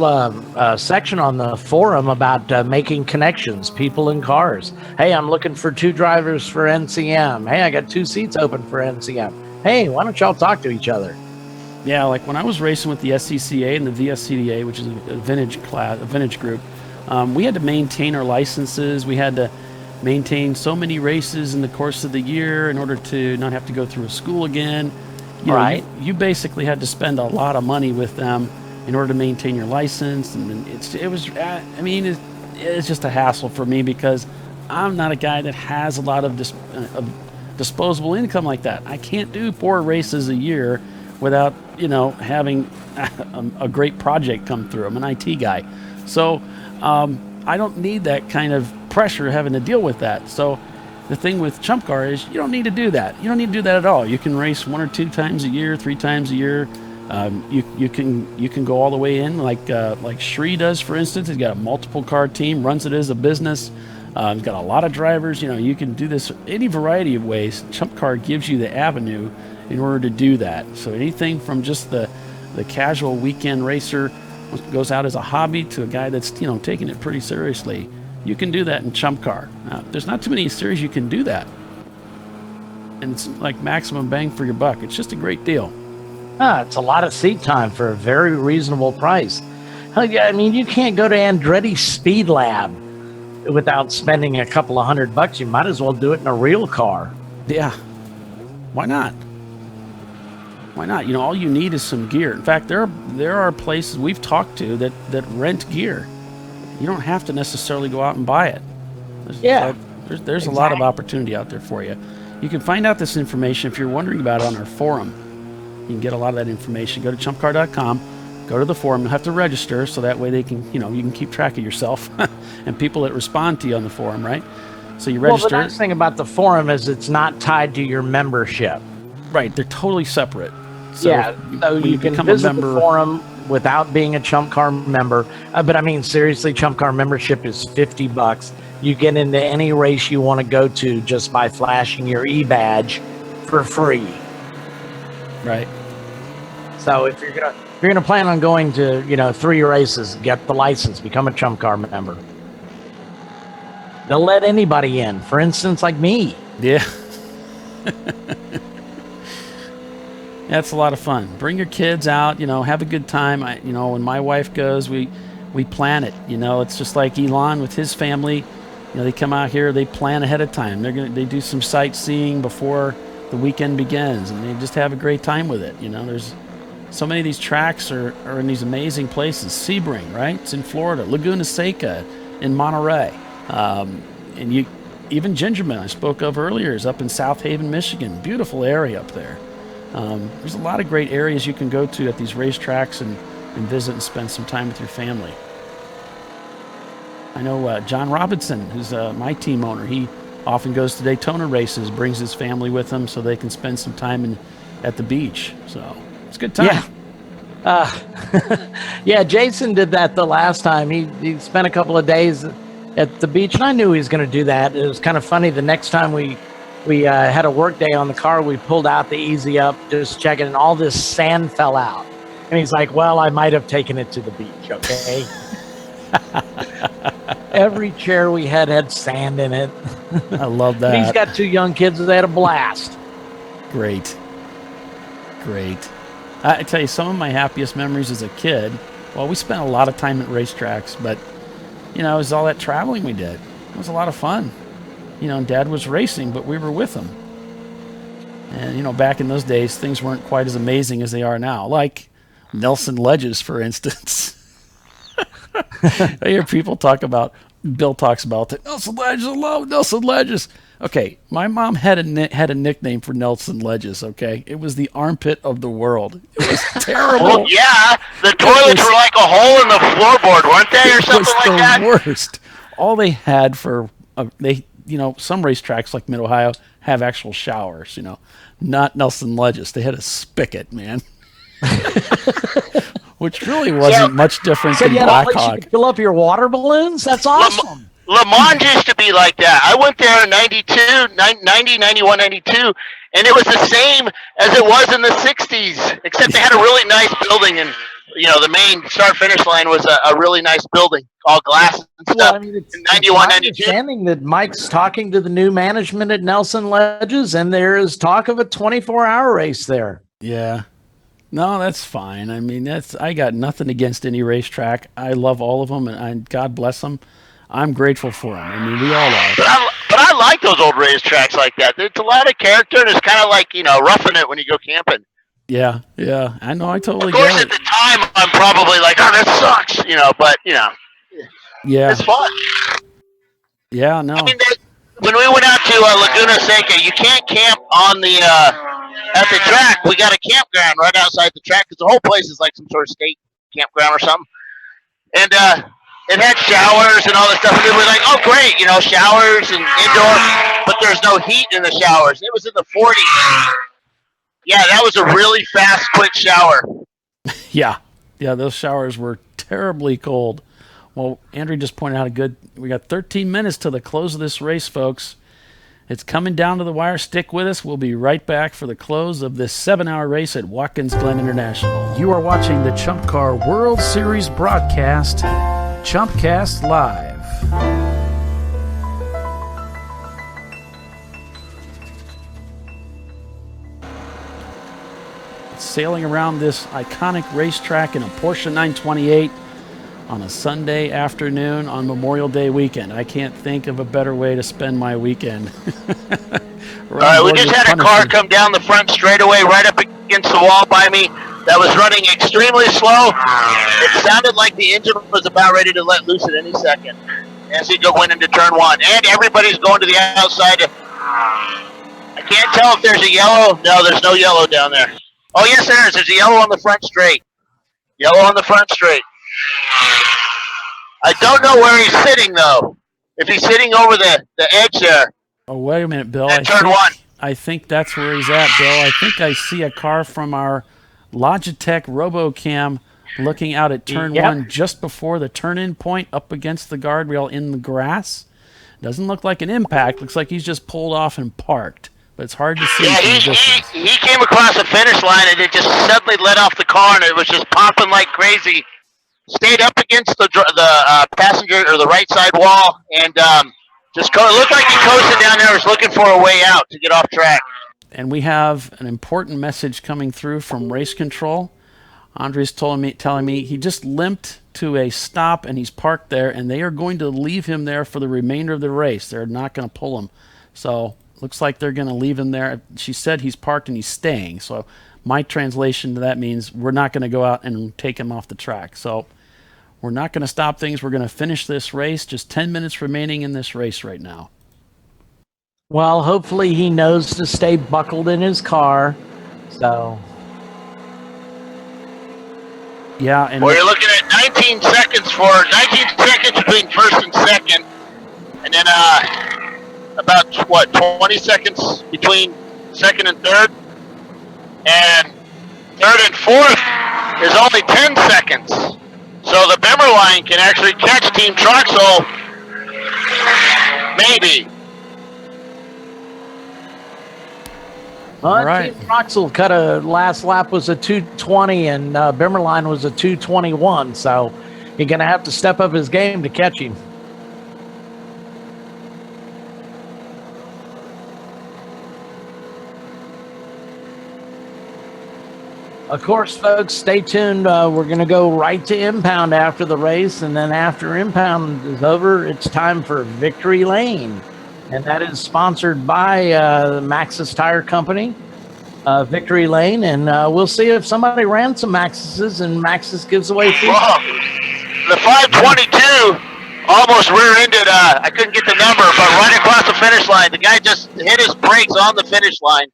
section on the forum about making connections, people in cars. Hey, I'm looking for 2 drivers for NCM. Hey, I got 2 seats open for NCM. Hey, why don't y'all talk to each other? Yeah, like when I was racing with the SCCA and the VSCDA, which is a vintage group, we had to maintain our licenses. We had to maintain so many races in the course of the year in order to not have to go through a school again. Right. You basically had to spend a lot of money with them in order to maintain your license, and it's just a hassle for me because I'm not a guy that has a lot of disposable income like that. I can't do 4 races a year without having a great project come through. I'm an IT guy, so I don't need that kind of pressure having to deal with that. So the thing with ChumpCar is you don't need to do that. You don't need to do that at all. You can race 1 or 2 times a year, 3 times a year. You can go all the way in like Shri does, for instance. He's got a multiple car team, runs it as a business. He's got a lot of drivers. You can do this any variety of ways. ChumpCar gives you the avenue in order to do that. So anything from just the casual weekend racer goes out as a hobby to a guy that's taking it pretty seriously. You can do that in ChumpCar. There's not too many series you can do that, and it's like maximum bang for your buck. It's just a great deal. It's a lot of seat time for a very reasonable price. Hell yeah, I mean, you can't go to Andretti's Speed Lab without spending a couple of $100. You might as well do it in a real car. Yeah. Why not? Why not? All you need is some gear. In fact, there are places we've talked to that rent gear. You don't have to necessarily go out and buy it. There's a lot of opportunity out there for you. You can find out this information if you're wondering about it on our forum. You can get a lot of that information. Go to chumpcar.com, go to the forum. You'll have to register so that way they can, you can keep track of yourself and people that respond to you on the forum, right? So you register. Well, the nice thing about the forum is it's not tied to your membership. Right, they're totally separate. So so you can visit the forum without being a ChumpCar member. But I mean, seriously, ChumpCar membership is $50. You get into any race you want to go to just by flashing your e-badge for free. Right. So if you're gonna plan on going to 3 races, get the license, become a ChumpCar member. They'll let anybody in. For instance, like me. Yeah. That's a lot of fun. Bring your kids out, have a good time. When my wife goes, we plan it. It's just like Elon with his family. They come out here, they plan ahead of time. They do some sightseeing before the weekend begins, and they just have a great time with it. There's so many of these tracks are in these amazing places. Sebring, right? It's in Florida. Laguna Seca in Monterey. And even Gingerman, I spoke of earlier, is up in South Haven, Michigan. Beautiful area up there. There's a lot of great areas you can go to at these racetracks and visit and spend some time with your family. I know John Robinson, who's my team owner, he often goes to Daytona races, brings his family with him so they can spend some time at the beach. So it's a good time. Yeah. Jason did that the last time. He spent a couple of days at the beach, and I knew he was going to do that. It was kind of funny. The next time we had a work day on the car, we pulled out the Easy Up, just checking, and all this sand fell out. And he's like, well, I might have taken it to the beach, okay? Every chair we had sand in it. I love that. And he's got 2 young kids, they had a blast. Great. I tell you, some of my happiest memories as a kid, well, we spent a lot of time at racetracks, but, it was all that traveling we did. It was a lot of fun. And Dad was racing, but we were with him. And, back in those days, things weren't quite as amazing as they are now. Like Nelson Ledges, for instance. I hear people Bill talks about that. Nelson Ledges, I love Nelson Ledges. Okay, my mom had a nickname for Nelson Ledges, okay? It was the armpit of the world. It was terrible. Well, yeah, the toilets were like a hole in the floorboard, weren't they, or something like that? It was the worst. All they had some racetracks like Mid-Ohio have actual showers, not Nelson Ledges. They had a spigot, man. Which really wasn't much different than Black Hawk. You fill up your water balloons? That's awesome. Le Mans used to be like that. I went there in 90, 91, 92, and it was the same as it was in the 60s, except they had a really nice building, and the main start-finish line was a really nice building, all glass and stuff. Well, I mean, it's 91, my 92. understanding that Mike's talking to the new management at Nelson Ledges, and there is talk of a 24-hour race there. Yeah. No, that's fine. I mean, I got nothing against any racetrack. I love all of them, and God bless them. I'm grateful for them. I mean, we all are. But I like those old racetracks like that. It's a lot of character, and it's kind of like, roughing it when you go camping. Yeah. I know. I totally Of course, get at it. the time, I'm probably like, oh, that sucks, but, Yeah. it's fun. Yeah, no. I mean, when we went out to Laguna Seca, you can't camp on the at the track. We got a campground right outside the track because the whole place is like some sort of state campground or something. And it had showers and all this stuff. And we were like, oh, great, showers and indoor, but there's no heat in the showers. It was in the 40s. Yeah, that was a really fast, quick shower. Yeah, those showers were terribly cold. Well, Andrew just pointed out we got 13 minutes to the close of this race, folks. It's coming down to the wire. Stick with us. We'll be right back for the close of this 7-hour race at Watkins Glen International. You are watching the ChumpCar World Series broadcast, ChumpCast Live. Sailing around this iconic racetrack in a Porsche 928 on a Sunday afternoon on Memorial Day weekend. I can't think of a better way to spend my weekend. All right, we just had a car come down the front straightaway right up against the wall by me that was running extremely slow. It sounded like the engine was about ready to let loose at any second as it went into turn one. And everybody's going to the outside. I can't tell if there's a yellow. No, there's no yellow down there. Oh, yes, there is. There's a yellow on the front straight. Yellow on the front straight. I don't know where he's sitting, though. If he's sitting over the edge there. Oh, wait a minute, Bill. I think that's where he's at, Bill. I think I see a car from our Logitech RoboCam looking out at turn one just before the turn-in point up against the guardrail in the grass. Doesn't look like an impact. Looks like he's just pulled off and parked. But it's hard to see. Yeah, he came across the finish line and it just suddenly let off the car and it was just popping like crazy. Stayed up against the passenger or the right side wall and it looked like he coasted down there. Was looking for a way out to get off track. And we have an important message coming through from race control. Andre's telling me he just limped to a stop and he's parked there, and they are going to leave him there for the remainder of the race. They're not going to pull him. So looks like they're going to leave him there. She said he's parked and he's staying. So my translation to that means we're not going to go out and take him off the track. So we're not going to stop things. We're going to finish this race. Just 10 minutes remaining in this race right now. Well, hopefully he knows to stay buckled in his car. So, yeah. And you're looking at 19 seconds between first and second. And then about, 20 seconds between second and third? And third and fourth is only 10 seconds. So the Bimmer line can actually catch Team Troxel. Maybe. All right. Team Troxel cut a last lap was a 2:20 and Bimmerline was a 2:21. So you're going to have to step up his game to catch him. Of course, folks, stay tuned. We're going to go right to impound after the race. And then after impound is over, it's time for Victory Lane. And that is sponsored by Maxxis Tire Company, Victory Lane. And we'll see if somebody ran some Maxxises and Maxxis gives away free. Whoa. The 522 almost rear-ended, I couldn't get the number, but right across the finish line. The guy just hit his brakes on the finish line.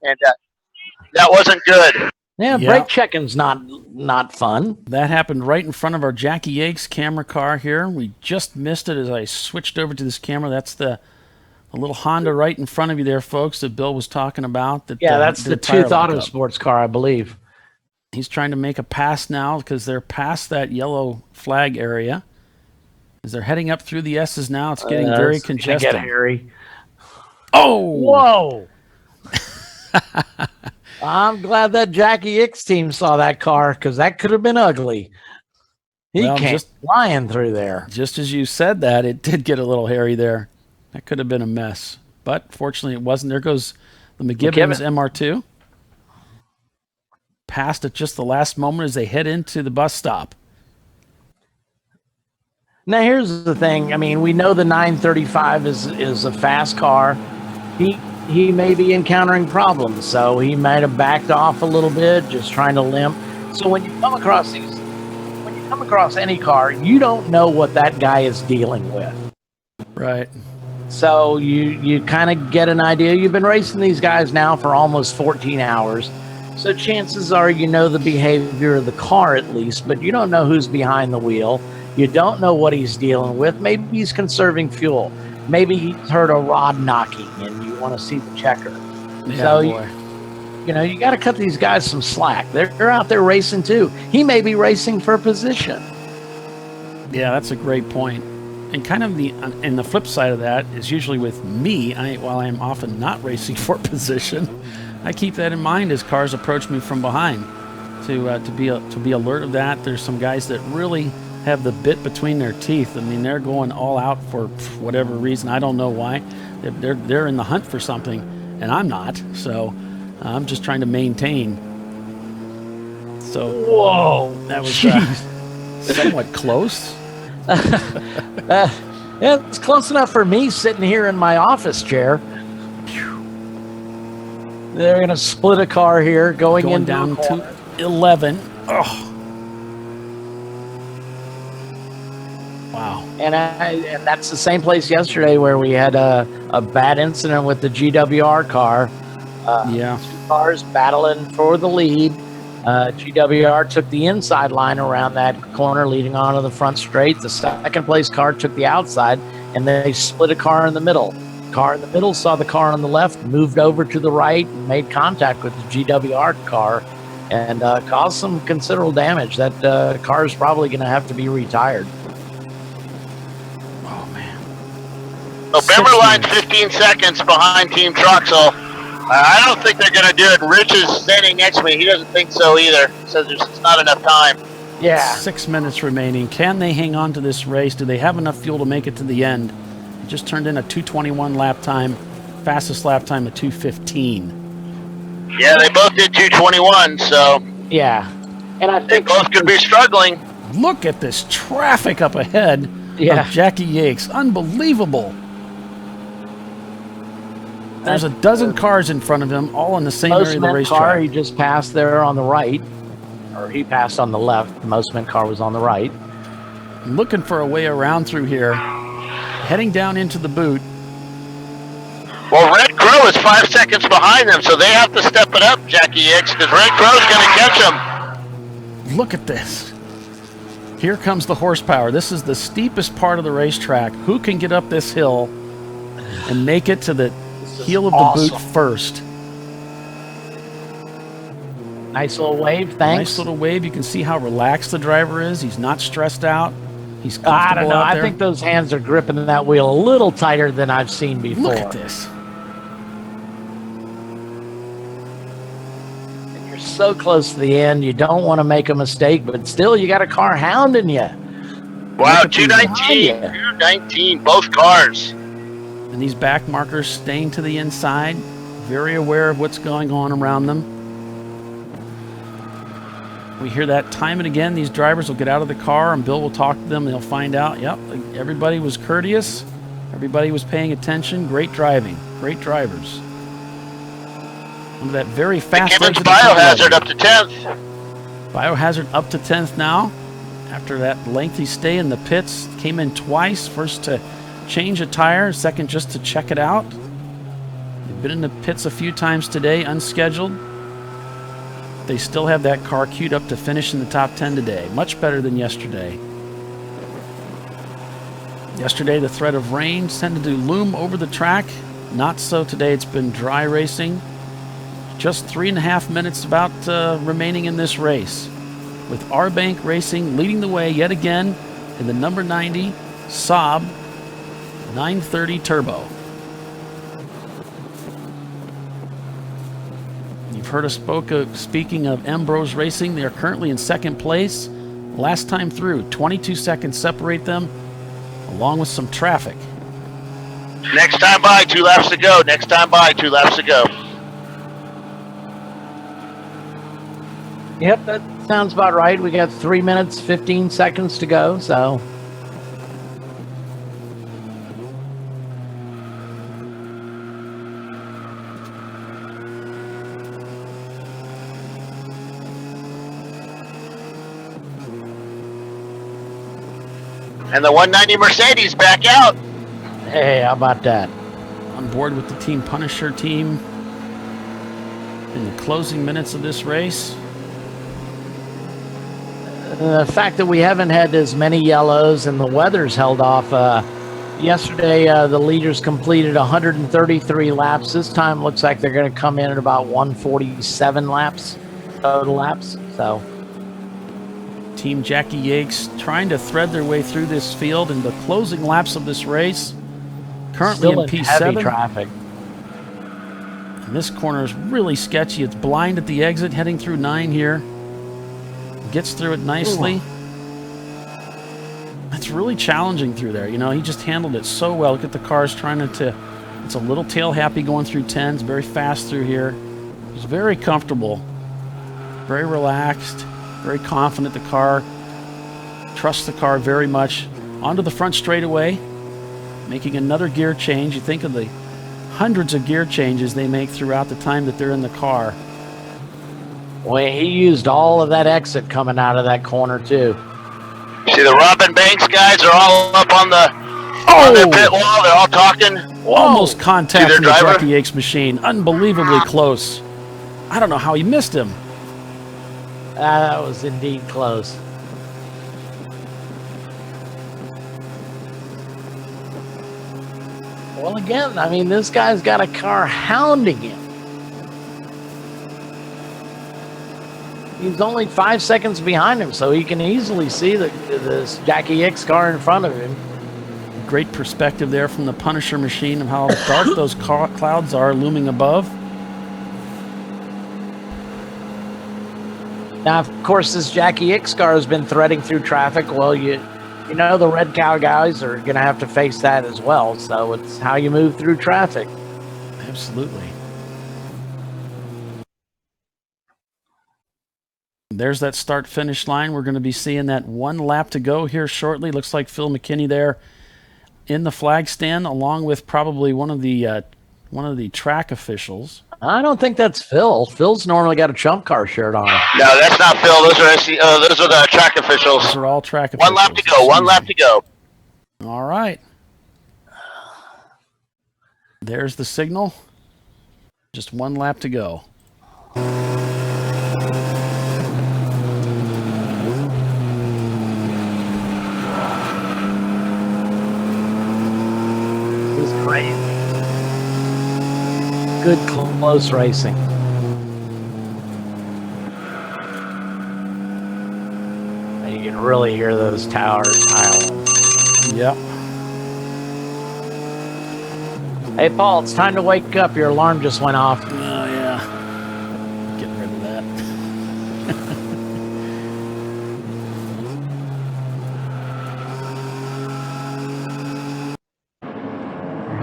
And that wasn't good. Yeah, brake checking's not fun. That happened right in front of our Jackie Yates camera car here. We just missed it as I switched over to this camera. That's the little Honda right in front of you there, folks, that Bill was talking about. That's the Tooth Auto Sports car, I believe. He's trying to make a pass now because they're past that yellow flag area. As they're heading up through the S's now, it's getting very congested. Get hairy. Oh! Whoa! I'm glad that Jackie Hicks team saw that car because that could have been ugly. He came flying through there. Just as you said that, it did get a little hairy there. That could have been a mess. But fortunately, it wasn't. There goes the McGibbons MR2. Passed at just the last moment as they head into the bus stop. Now, here's the thing. I mean, we know the 935 is a fast car. He may be encountering problems, so he might have backed off a little bit, just trying to limp. So when you come across any car, you don't know what that guy is dealing with. Right. So you kind of get an idea. You've been racing these guys now for almost 14 hours. So chances are you know the behavior of the car at least, but you don't know who's behind the wheel. You don't know what he's dealing with. Maybe he's conserving fuel. Maybe he's heard a rod knocking and you want to see the checker. Yeah, so boy. you got to cut these guys some slack. They're out there racing too. He may be racing for position. Yeah, that's a great point. And kind of the flip side of that is usually with me, while I'm often not racing for position, I keep that in mind as cars approach me from behind to be alert of that. There's some guys that really have the bit between their teeth. I mean, they're going all out for whatever reason. I don't know why. They're in the hunt for something, and I'm not. So I'm just trying to maintain. So whoa, that was somewhat close. Yeah, it's close enough for me sitting here in my office chair. They're going to split a car here, going in down to 11. Oh. Wow. And that's the same place yesterday where we had a bad incident with the GWR car. Yeah. Two cars battling for the lead. GWR took the inside line around that corner leading onto the front straight. The second place car took the outside, and they split a car in the middle. Car in the middle saw the car on the left, moved over to the right, and made contact with the GWR car, and caused some considerable damage. That car is probably going to have to be retired. Oh, man. So Bimmer line's 15 seconds behind Team Truck, so I don't think they're going to do it. Rich is standing next to me. He doesn't think so either. He says there's just not enough time. Yeah. 6 minutes remaining. Can they hang on to this race? Do they have enough fuel to make it to the end? It just turned in a 2:21 lap time. Fastest lap time at 2:15. Yeah, they both did 2:21, so. Yeah. And I think they both could be struggling. Look at this traffic up ahead of Jackie Yates. Unbelievable. There's a dozen cars in front of him, all in the same area of the racetrack. Car he just passed there on the right, or he passed on the left. The Mosman car was on the right. Looking for a way around through here, heading down into the boot. Well, Red Crow is 5 seconds behind them, so they have to step it up, Jackie Hicks, because Red Crow's going to catch them. Look at this. Here comes the horsepower. This is the steepest part of the racetrack. Who can get up this hill and make it to the heel of the boot first? Nice little wave, thanks. Nice little wave. You can see how relaxed the driver is. He's not stressed out. He's comfortable. I don't know. out there. I think those hands are gripping that wheel a little tighter than I've seen before. Look at this. And you're so close to the end. You don't want to make a mistake, but still, you got a car hounding you. Wow, 219. 219, both cars. And these back markers staying to the inside, very aware of what's going on around them. We hear that time and again. These drivers will get out of the car and Bill will talk to them and they'll find out, yep, everybody was courteous. Everybody was paying attention. Great driving. Great drivers. Under that very fast McGibbons Biohazard up to 10th. Biohazard up to 10th now. After that lengthy stay in the pits, came in twice. First to change a tire, second just to check it out. They've been in the pits a few times today, unscheduled. They still have that car queued up to finish in the top 10 today. Much better than yesterday. Yesterday, the threat of rain tended to loom over the track. Not so today. It's been dry racing. Just 3.5 minutes about remaining in this race, with R-Bank Racing leading the way yet again in the number 90 Saab 930 Turbo. You've heard us speaking of Ambrose Racing. They are currently in second place. Last time through, 22 seconds separate them, along with some traffic. Next time by, 2 laps to go. Next time by, 2 laps to go. Yep, that sounds about right. We got 3 minutes, 15 seconds to go, so. And the 190 Mercedes back out. Hey, how about that? On board with the Team Punisher team in the closing minutes of this race. The fact that we haven't had as many yellows and the weather's held off. Yesterday, the leaders completed 133 laps. This time, looks like they're going to come in at about 147 laps, total laps. So, Team Jackie Yates trying to thread their way through this field in the closing laps of this race. Currently still in in P7. heavy traffic. And this corner is really sketchy. It's blind at the exit, heading through 9 here. Gets through it nicely. Ooh. It's really challenging through there. You know, he just handled it so well. Look at the cars trying to it's a little tail happy going through 10s, very fast through here. He's very comfortable, very relaxed, very confident. The car trusts the car very much. Onto the front straightaway, making another gear change. You think of the hundreds of gear changes they make throughout the time that they're in the car. Well, he used all of that exit coming out of that corner, too. See, the Robin Banks guys are all up on the on their pit wall. They're all talking. Almost contact from the Jackie Yates machine. Unbelievably close. I don't know how he missed him. That was indeed close. Well, again, I mean, this guy's got a car hounding him. He's only 5 seconds behind him, so he can easily see this Jackie X car in front of him. Great perspective there from the Punisher machine of how dark those clouds are looming above. Now, of course, this Jackie X car has been threading through traffic. Well, you know the Red Cow guys are going to have to face that as well, so it's how you move through traffic. Absolutely. There's that start-finish line. We're going to be seeing that 1 lap to go here shortly. Looks like Phil McKinney there in the flag stand, along with probably one of the track officials. I don't think that's Phil. Phil's normally got a ChumpCar shirt on. No, that's not Phil. Those are the track officials. Those are all track officials. 1 lap to go. 1 lap to go. All right. There's the signal. Just 1 lap to go. Crazy. Good close racing. And you can really hear those towers tiling. Yep. Hey, Paul, it's time to wake up. Your alarm just went off. Oh, yeah. Getting rid of that.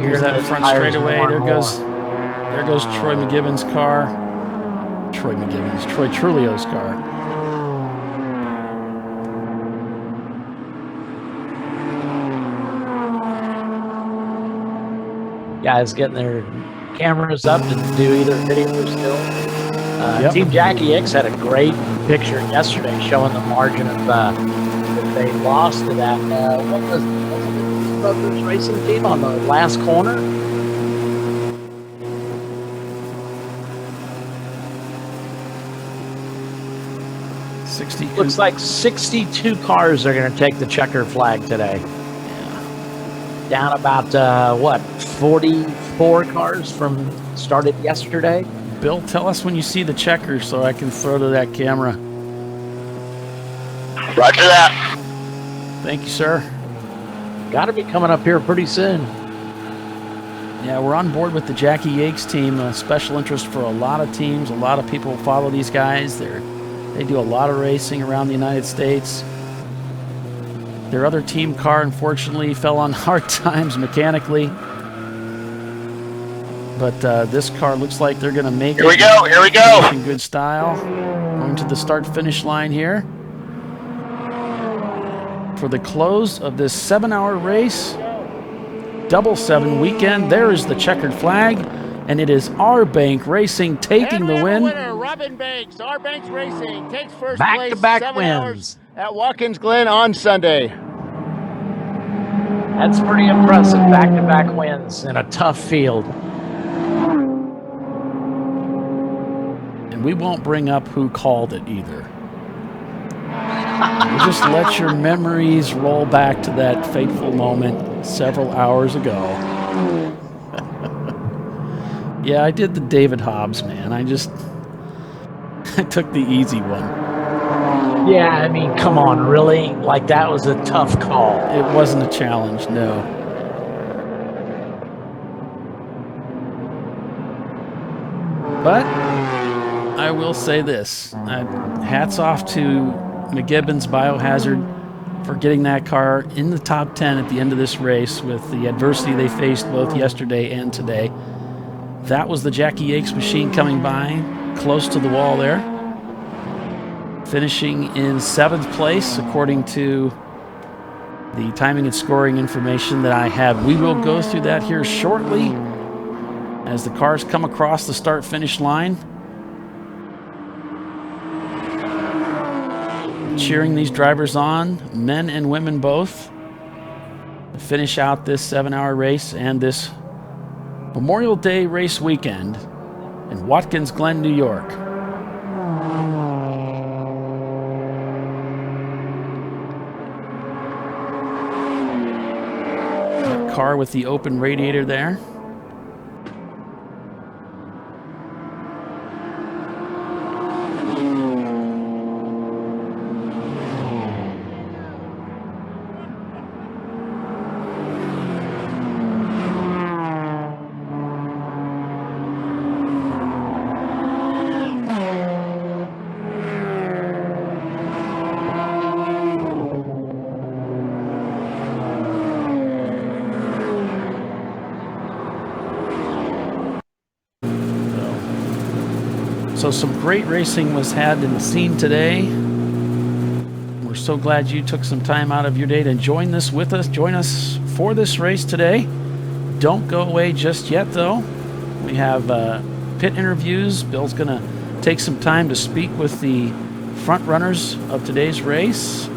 Here's that front straightaway. There goes Troy McGibbon's car. Troy Trulio's car. Guys getting their cameras up to do either video or still. Team Jackie X had a great picture yesterday showing the margin of that they lost to that. What was Brothers Racing team on the last corner? Looks like 62 cars are going to take the checker flag today. Yeah. Down about 44 cars from started yesterday. Bill, tell us when you see the checker so I can throw to that camera. Roger that. Thank you, sir. Got to be coming up here pretty soon. Yeah, we're on board with the Jackie Yates team, a special interest for a lot of teams. A lot of people follow these guys. They do a lot of racing around the United States. Their other team car, unfortunately, fell on hard times mechanically. But this car looks like they're going to make it. Here we go. Here we go. In good style. Going to the start-finish line here. For the close of this 7-hour race, Double 7 weekend, there is the checkered flag, and it is R Bank Racing taking the win. Winner, Robin Banks, R Banks Racing takes first place. Back-to-back 7 wins hours at Watkins Glen on Sunday. That's pretty impressive. Back-to-back wins in a tough field. And we won't bring up who called it either. You just let your memories roll back to that fateful moment several hours ago. Yeah, I did the David Hobbs, man. I took the easy one. Yeah, I mean, come on, really? Like, that was a tough call. It wasn't a challenge, no. But I will say this. Hats off to McGibbon's Biohazard for getting that car in the top 10 at the end of this race with the adversity they faced both yesterday and today. That was the Jackie Yates machine coming by close to the wall there. Finishing in 7th place according to the timing and scoring information that I have. We will go through that here shortly as the cars come across the start-finish line. Cheering these drivers on, men and women both, to finish out this 7-hour race and this Memorial Day race weekend in Watkins Glen, New York. That car with the open radiator there. So some great racing was had in the scene today. We're so glad you took some time out of your day to join us for this race today. Don't go away just yet, though. We have pit interviews. Bill's going to take some time to speak with the front runners of today's race.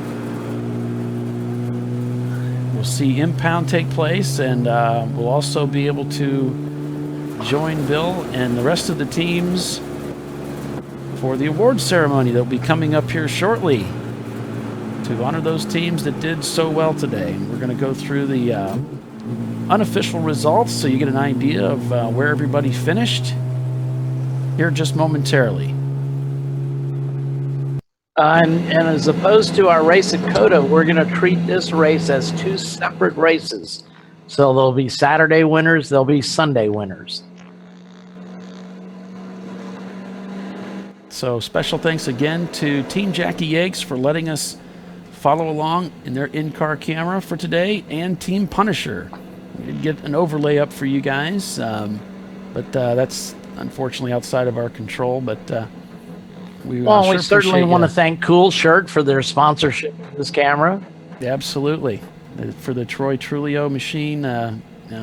We'll see impound take place, and we'll also be able to join Bill and the rest of the teams for the awards ceremony that will be coming up here shortly to honor those teams that did so well today. We're going to go through the unofficial results so you get an idea of where everybody finished here just momentarily. And as opposed to our race at COTA, we're going to treat this race as 2 separate races. So there'll be Saturday winners, there'll be Sunday winners. So special thanks again to Team Jackie Yates for letting us follow along in their in-car camera for today, and Team Punisher. We did get an overlay up for you guys, but that's unfortunately outside of our control. But we certainly want to thank Cool Shirt for their sponsorship of this camera. Absolutely. For the Troy Trulio machine,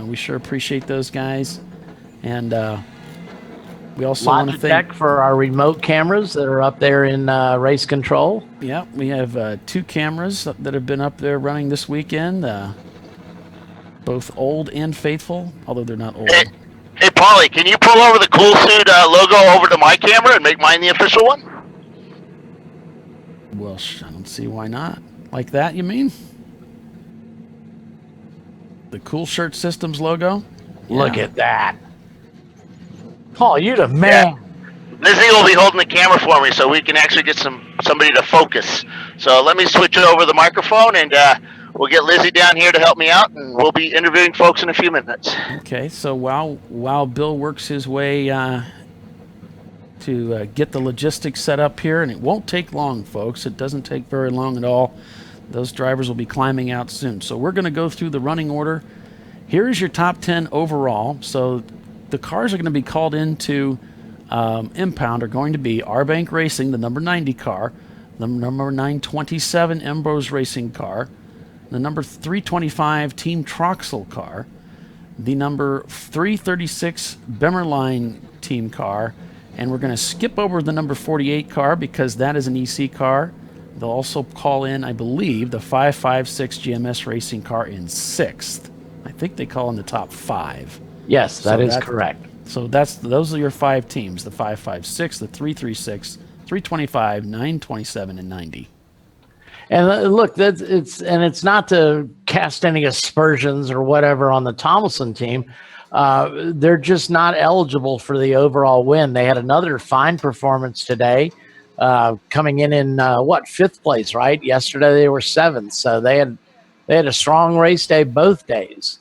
we sure appreciate those guys. And we also want to thank for our remote cameras that are up there in race control. Yeah, we have 2 cameras that have been up there running this weekend, both old and faithful, although they're not old. Hey, Paulie, can you pull over the Cool Suit logo over to my camera and make mine the official one? Well, I don't see why not. Like that, you mean? The Cool Shirt Systems logo? Look at that. Oh, you're the man. Yeah. Lizzie will be holding the camera for me so we can actually get somebody to focus. So let me switch over the microphone, and we'll get Lizzie down here to help me out, and we'll be interviewing folks in a few minutes. Okay, so while Bill works his way to get the logistics set up here, and it won't take long, folks. It doesn't take very long at all. Those drivers will be climbing out soon. So we're going to go through the running order. Here's your top 10 overall. So the cars are going to be called into impound are going to be R-Bank Racing, the number 90 car, the number 927 Ambrose Racing car, the number 325 Team Troxel car, the number 336 Bemerline team car, and we're going to skip over the number 48 car because that is an EC car. They'll also call in, I believe, the 556 GMS Racing car in 6th. I think they call in the top 5. Yes, that is correct. So those are your 5 teams, the 556, the 336, 325, 927, and 90. And look, it's not to cast any aspersions or whatever on the Tomlinson team. They're just not eligible for the overall win. They had another fine performance today, coming in 5th place, right? Yesterday they were 7th, so they had a strong race day both days.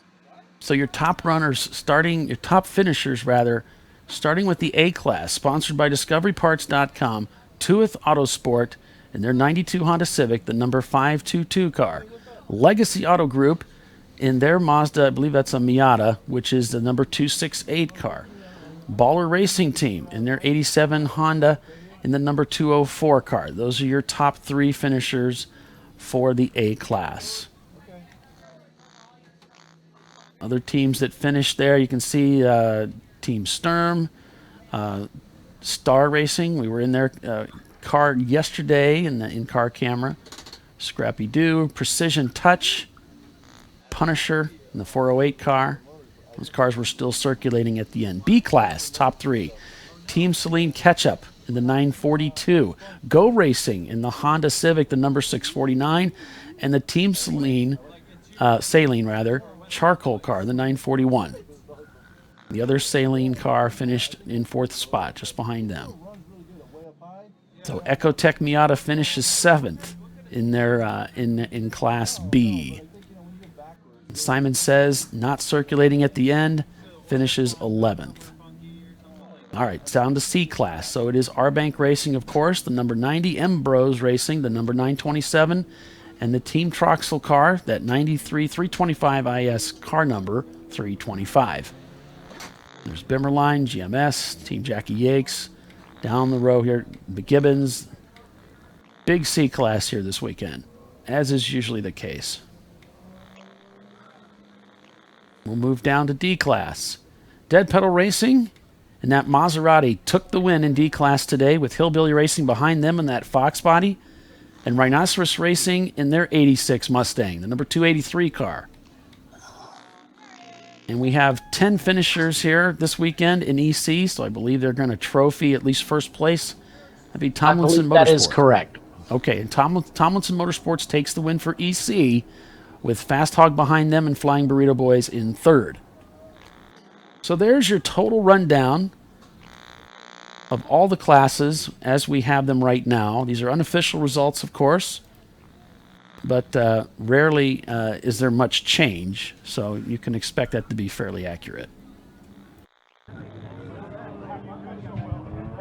So your top runners your top finishers starting with the A class, sponsored by DiscoveryParts.com, Tuath Autosport, and their 92 Honda Civic, the number 522 car. Legacy Auto Group in their Mazda, I believe that's a Miata, which is the number 268 car. Baller Racing Team in their 87 Honda in the number 204 car. Those are your top 3 finishers for the A class. Other teams that finished there, you can see Team Sturm, Star Racing. We were in their car yesterday in the in-car camera. Scrappy Doo, Precision Touch, Punisher, and the 408 car. Those cars were still circulating at the end. B class, top 3. Team Sahlens Ketchup in the 942. Go Racing in the Honda Civic, the number 649. And the Team Sahlens charcoal car, the 941. The other Sahlens car finished in 4th spot, just behind them. So Ecotech Miata finishes 7th in their in Class B. Simon Says, not circulating at the end, finishes 11th. All right, down to C class. So it is R-Bank Racing, of course, the number 90, Ambrose Racing, the number 927, and the Team Troxel car, that 93 325 IS car number 325. There's Bemerline, GMS, Team Jackie Yakes. Down the row here, the Gibbons. Big C class here this weekend, as is usually the case. We'll move down to D class. Dead Pedal Racing, and that Maserati took the win in D class today with Hillbilly Racing behind them in that Fox body, and Rhinoceros Racing in their 86 Mustang, the number 283 car. And we have 10 finishers here this weekend in EC, so I believe they're going to trophy at least first place. That'd be Tomlinson Motorsports. That is correct. Okay, and Tomlinson Motorsports takes the win for EC with Fast Hog behind them and Flying Burrito Boys in 3rd. So there's your total rundown of all the classes as we have them right now. These are unofficial results, of course, but rarely is there much change, so you can expect that to be fairly accurate.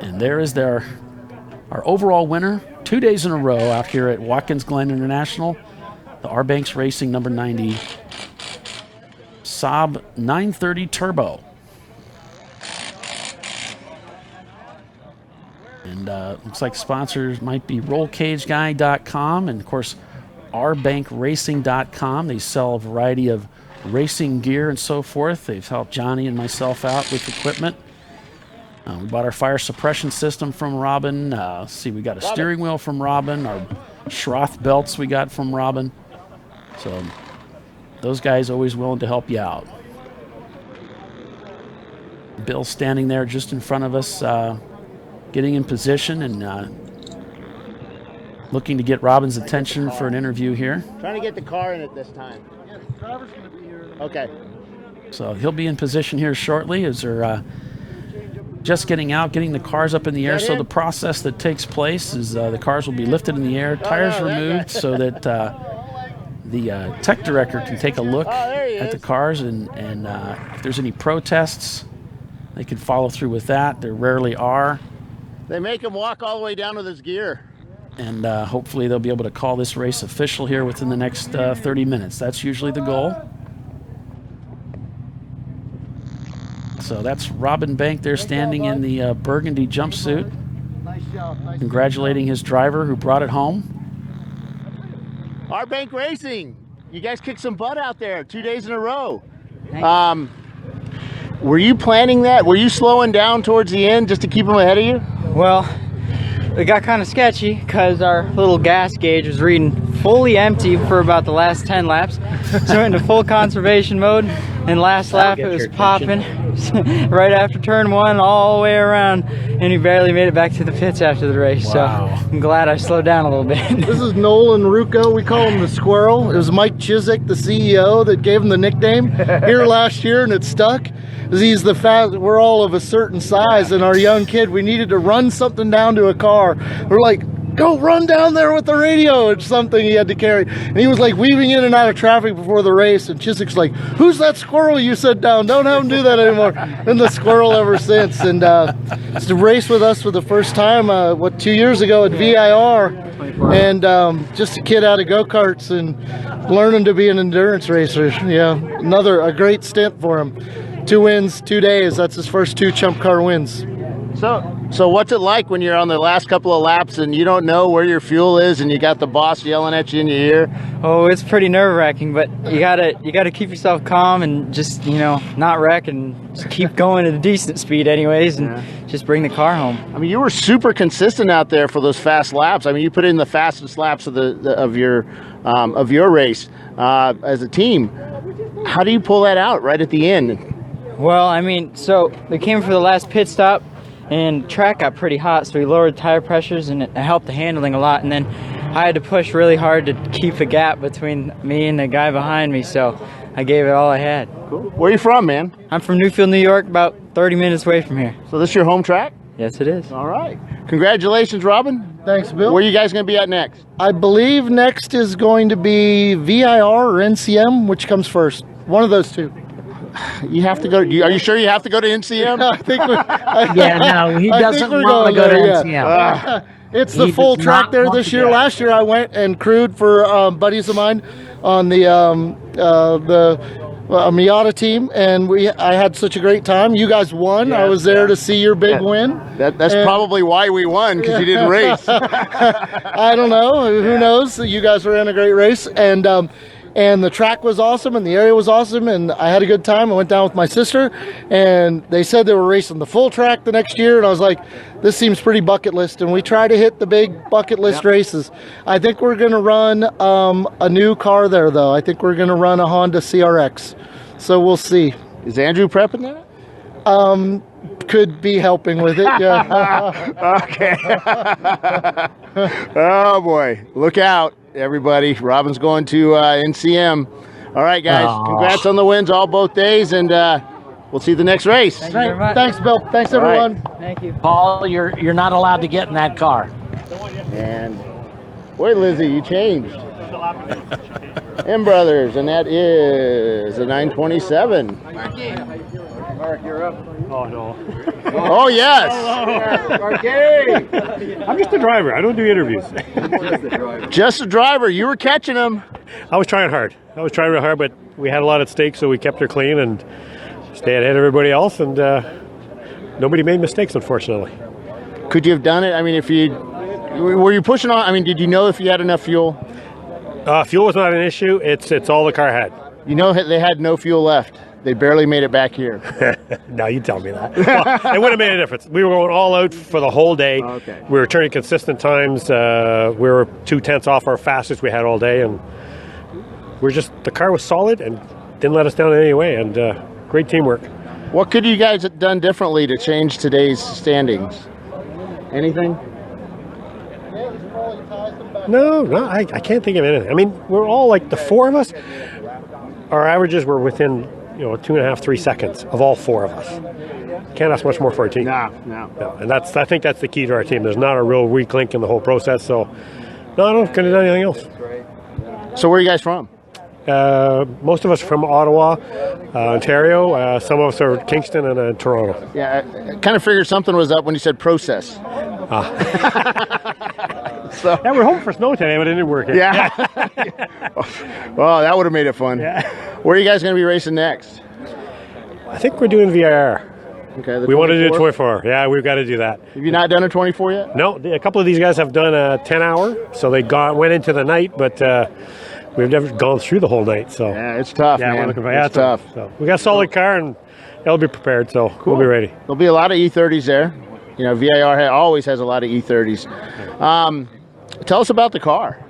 And there is our overall winner, 2 days in a row out here at Watkins Glen International, the R-Banks Racing number 90 Saab 930 Turbo. And looks like sponsors might be RollCageGuy.com and, of course, RBankRacing.com. They sell a variety of racing gear and so forth. They've helped Johnny and myself out with equipment. We bought our fire suppression system from Robin. Let's see, we got a steering wheel from Robin. Our Schroth belts we got from Robin. So those guys always willing to help you out. Bill standing there just in front of us, getting in position and looking to get Robin's attention for an interview here. Trying to get the car in it this time. Yeah, the driver's going to be here. Okay. So he'll be in position here shortly as they're just getting out, getting the cars up in the air. So the process that takes place is the cars will be lifted in the air, tires removed so that the tech director can take a look at the cars, and if there's any protests, they can follow through with that. There rarely are. They make him walk all the way down with his gear. And hopefully they'll be able to call this race official here within the next 30 minutes. That's usually the goal. So that's Robin Bank there standing in the burgundy jumpsuit, congratulating his driver who brought it home. Our Bank Racing, you guys kicked some butt out there 2 days in a row. Were you planning that? Were you slowing down towards the end just to keep them ahead of you? Well, it got kind of sketchy because our little gas gauge was reading fully empty for about the last 10 laps. So into full conservation mode, and last lap it was popping right after turn 1 all the way around, and he barely made it back to the pits after the race. Wow. So I'm glad I slowed down a little bit. This is Nolan Rucco. We call him the Squirrel. It was Mike Chiswick, the CEO, that gave him the nickname here last year, and it stuck. He's the fast. We're all of a certain size, and our young kid, we needed to run something down to a car. We're like, go run down there with the radio. It's something he had to carry. And he was like weaving in and out of traffic before the race. And Chiswick's like, who's that squirrel you set down? Don't have him do that anymore. Been the Squirrel ever since. And it's to race with us for the first time, 2 years ago at VIR. And just a kid out of go-karts and learning to be an endurance racer. Yeah, a great stint for him. 2 wins, 2 days. That's his first 2 ChumpCar wins. So what's it like when you're on the last couple of laps and you don't know where your fuel is and you got the boss yelling at you in your ear? Oh, it's pretty nerve-wracking, but you gotta keep yourself calm and just not wreck and just keep going at a decent speed anyways, and just bring the car home. I mean, you were super consistent out there for those fast laps. I mean, you put in the fastest laps of your race as a team. How do you pull that out right at the end? Well, I mean, so they came for the last pit stop, and track got pretty hot, so we lowered tire pressures, and it helped the handling a lot. And then I had to push really hard to keep a gap between me and the guy behind me, so I gave it all I had. Cool. Where are you from, man? I'm from Newfield, New York, about 30 minutes away from here. So this is your home track? Yes, it is. All right. Congratulations, Robin. Thanks, Bill. Where are you guys going to be at next? I believe next is going to be VIR or NCM. Which comes first? One of those two. You have to go. Are you sure you have to go to NCM? I think he doesn't want to go to NCM. It's the full track there this year. Last year I went and crewed for buddies of mine on the Miata team, and I had such a great time. You guys won. I was there to see your big win. That's probably why we won, because you didn't race. I don't know. Who knows? You guys were in a great race, and the track was awesome, and the area was awesome, and I had a good time. I went down with my sister, and they said they were racing the full track the next year, and I was like, this seems pretty bucket list, and we try to hit the big bucket list races. I think we're going to run a new car there, though. I think we're going to run a Honda CRX, so we'll see. Is Andrew prepping that? Could be helping with it, yeah. Okay. Oh, boy. Look out, everybody. Robin's going to NCM. All right, guys. Congrats on the wins both days, and we'll see you the next race. Thank you very much. Thanks, Bill. Thanks, everyone. Right. Thank you. Paul, you're not allowed to get in that car. And, boy, Lizzie, you changed. M Brothers, and that is a 927. Mark, you're up. Oh, no. Oh, yes. I'm just a driver. I don't do interviews. Just a driver. You were catching them. I was trying hard. I was trying real hard, but we had a lot at stake, so we kept her clean and stayed ahead of everybody else, and nobody made mistakes, unfortunately. Could you have done it? I mean, were you pushing on? I mean, did you know if you had enough fuel? Fuel was not an issue. It's all the car had. You know, they had no fuel left. They barely made it back here. No, you tell me that. Well, it would have made a difference. We were going all out for the whole day. Okay. We were turning consistent times. We were 2/10 off our fastest we had all day, and the car was solid and didn't let us down in any way. And great teamwork. What could you guys have done differently to change today's standings? Anything? No, I can't think of anything. I mean, we're all like the four of us. Our averages were within 2.5, 3 seconds of all four of us. Can't ask much more for our team. No. And I think that's the key to our team. There's not a real weak link in the whole process. So, no, I couldn't have done anything else. So where are you guys from? Most of us are from Ottawa, Ontario. Some of us are Kingston and Toronto. Yeah, I kind of figured something was up when you said process. So yeah, we're home for snow today, but it didn't work. Yeah. Well, that would have made it fun. Yeah. Where are you guys going to be racing next? I think we're doing VIR. Okay. We want to do a 24. Yeah, we've got to do that. Have you not done a 24 yet? No, a couple of these guys have done a 10-hour, so they went into the night, but we've never gone through the whole night. So yeah, it's tough. Yeah, man. we're looking for it's tough. So we got a solid car, and it'll be prepared, so we'll be ready. There'll be a lot of E30s there. You know, VIR always has a lot of E30s. Tell us about the car.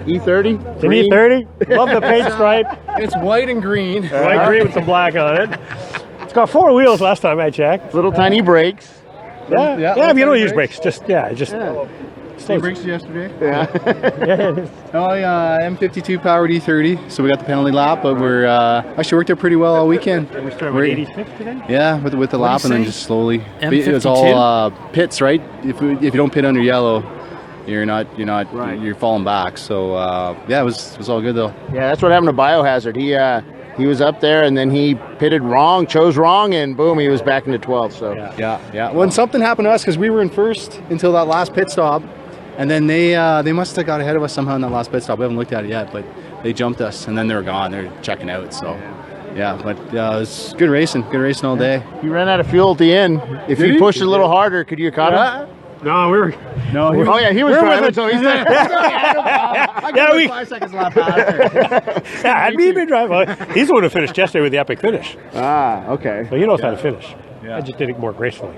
E30? It's an E30. Love the paint stripe. It's white and green. White green with some black on it. It's got 4 wheels last time I checked. Little tiny brakes. Yeah, if you don't use brakes, just. Same brakes yesterday. Yeah. M52 powered E30. So we got the penalty lap, but we're actually worked out pretty well all weekend. We started with 86 today. Yeah, with the lap and then just slowly. M52? It's all pits, right? If you don't pit under yellow, you're falling back. So yeah, it was all good though. Yeah, that's what happened to Biohazard. He was up there and then he pitted wrong, chose wrong, and boom, he was back into 12th. So yeah. When something happened to us, because we were in first until that last pit stop, and then they must have got ahead of us somehow in that last pit stop. We haven't looked at it yet, but they jumped us and then they were gone. They're checking out. So but it was good racing all day. You ran out of fuel at the end. If you pushed a little harder, could you have caught him? No, we were. No, oh yeah, he was driving, so he's there. Yeah, 5 seconds lap after. Yeah, had we been driving, he's the one who finished yesterday with the epic finish. Ah, okay. So he knows how to finish. Yeah. I just did it more gracefully.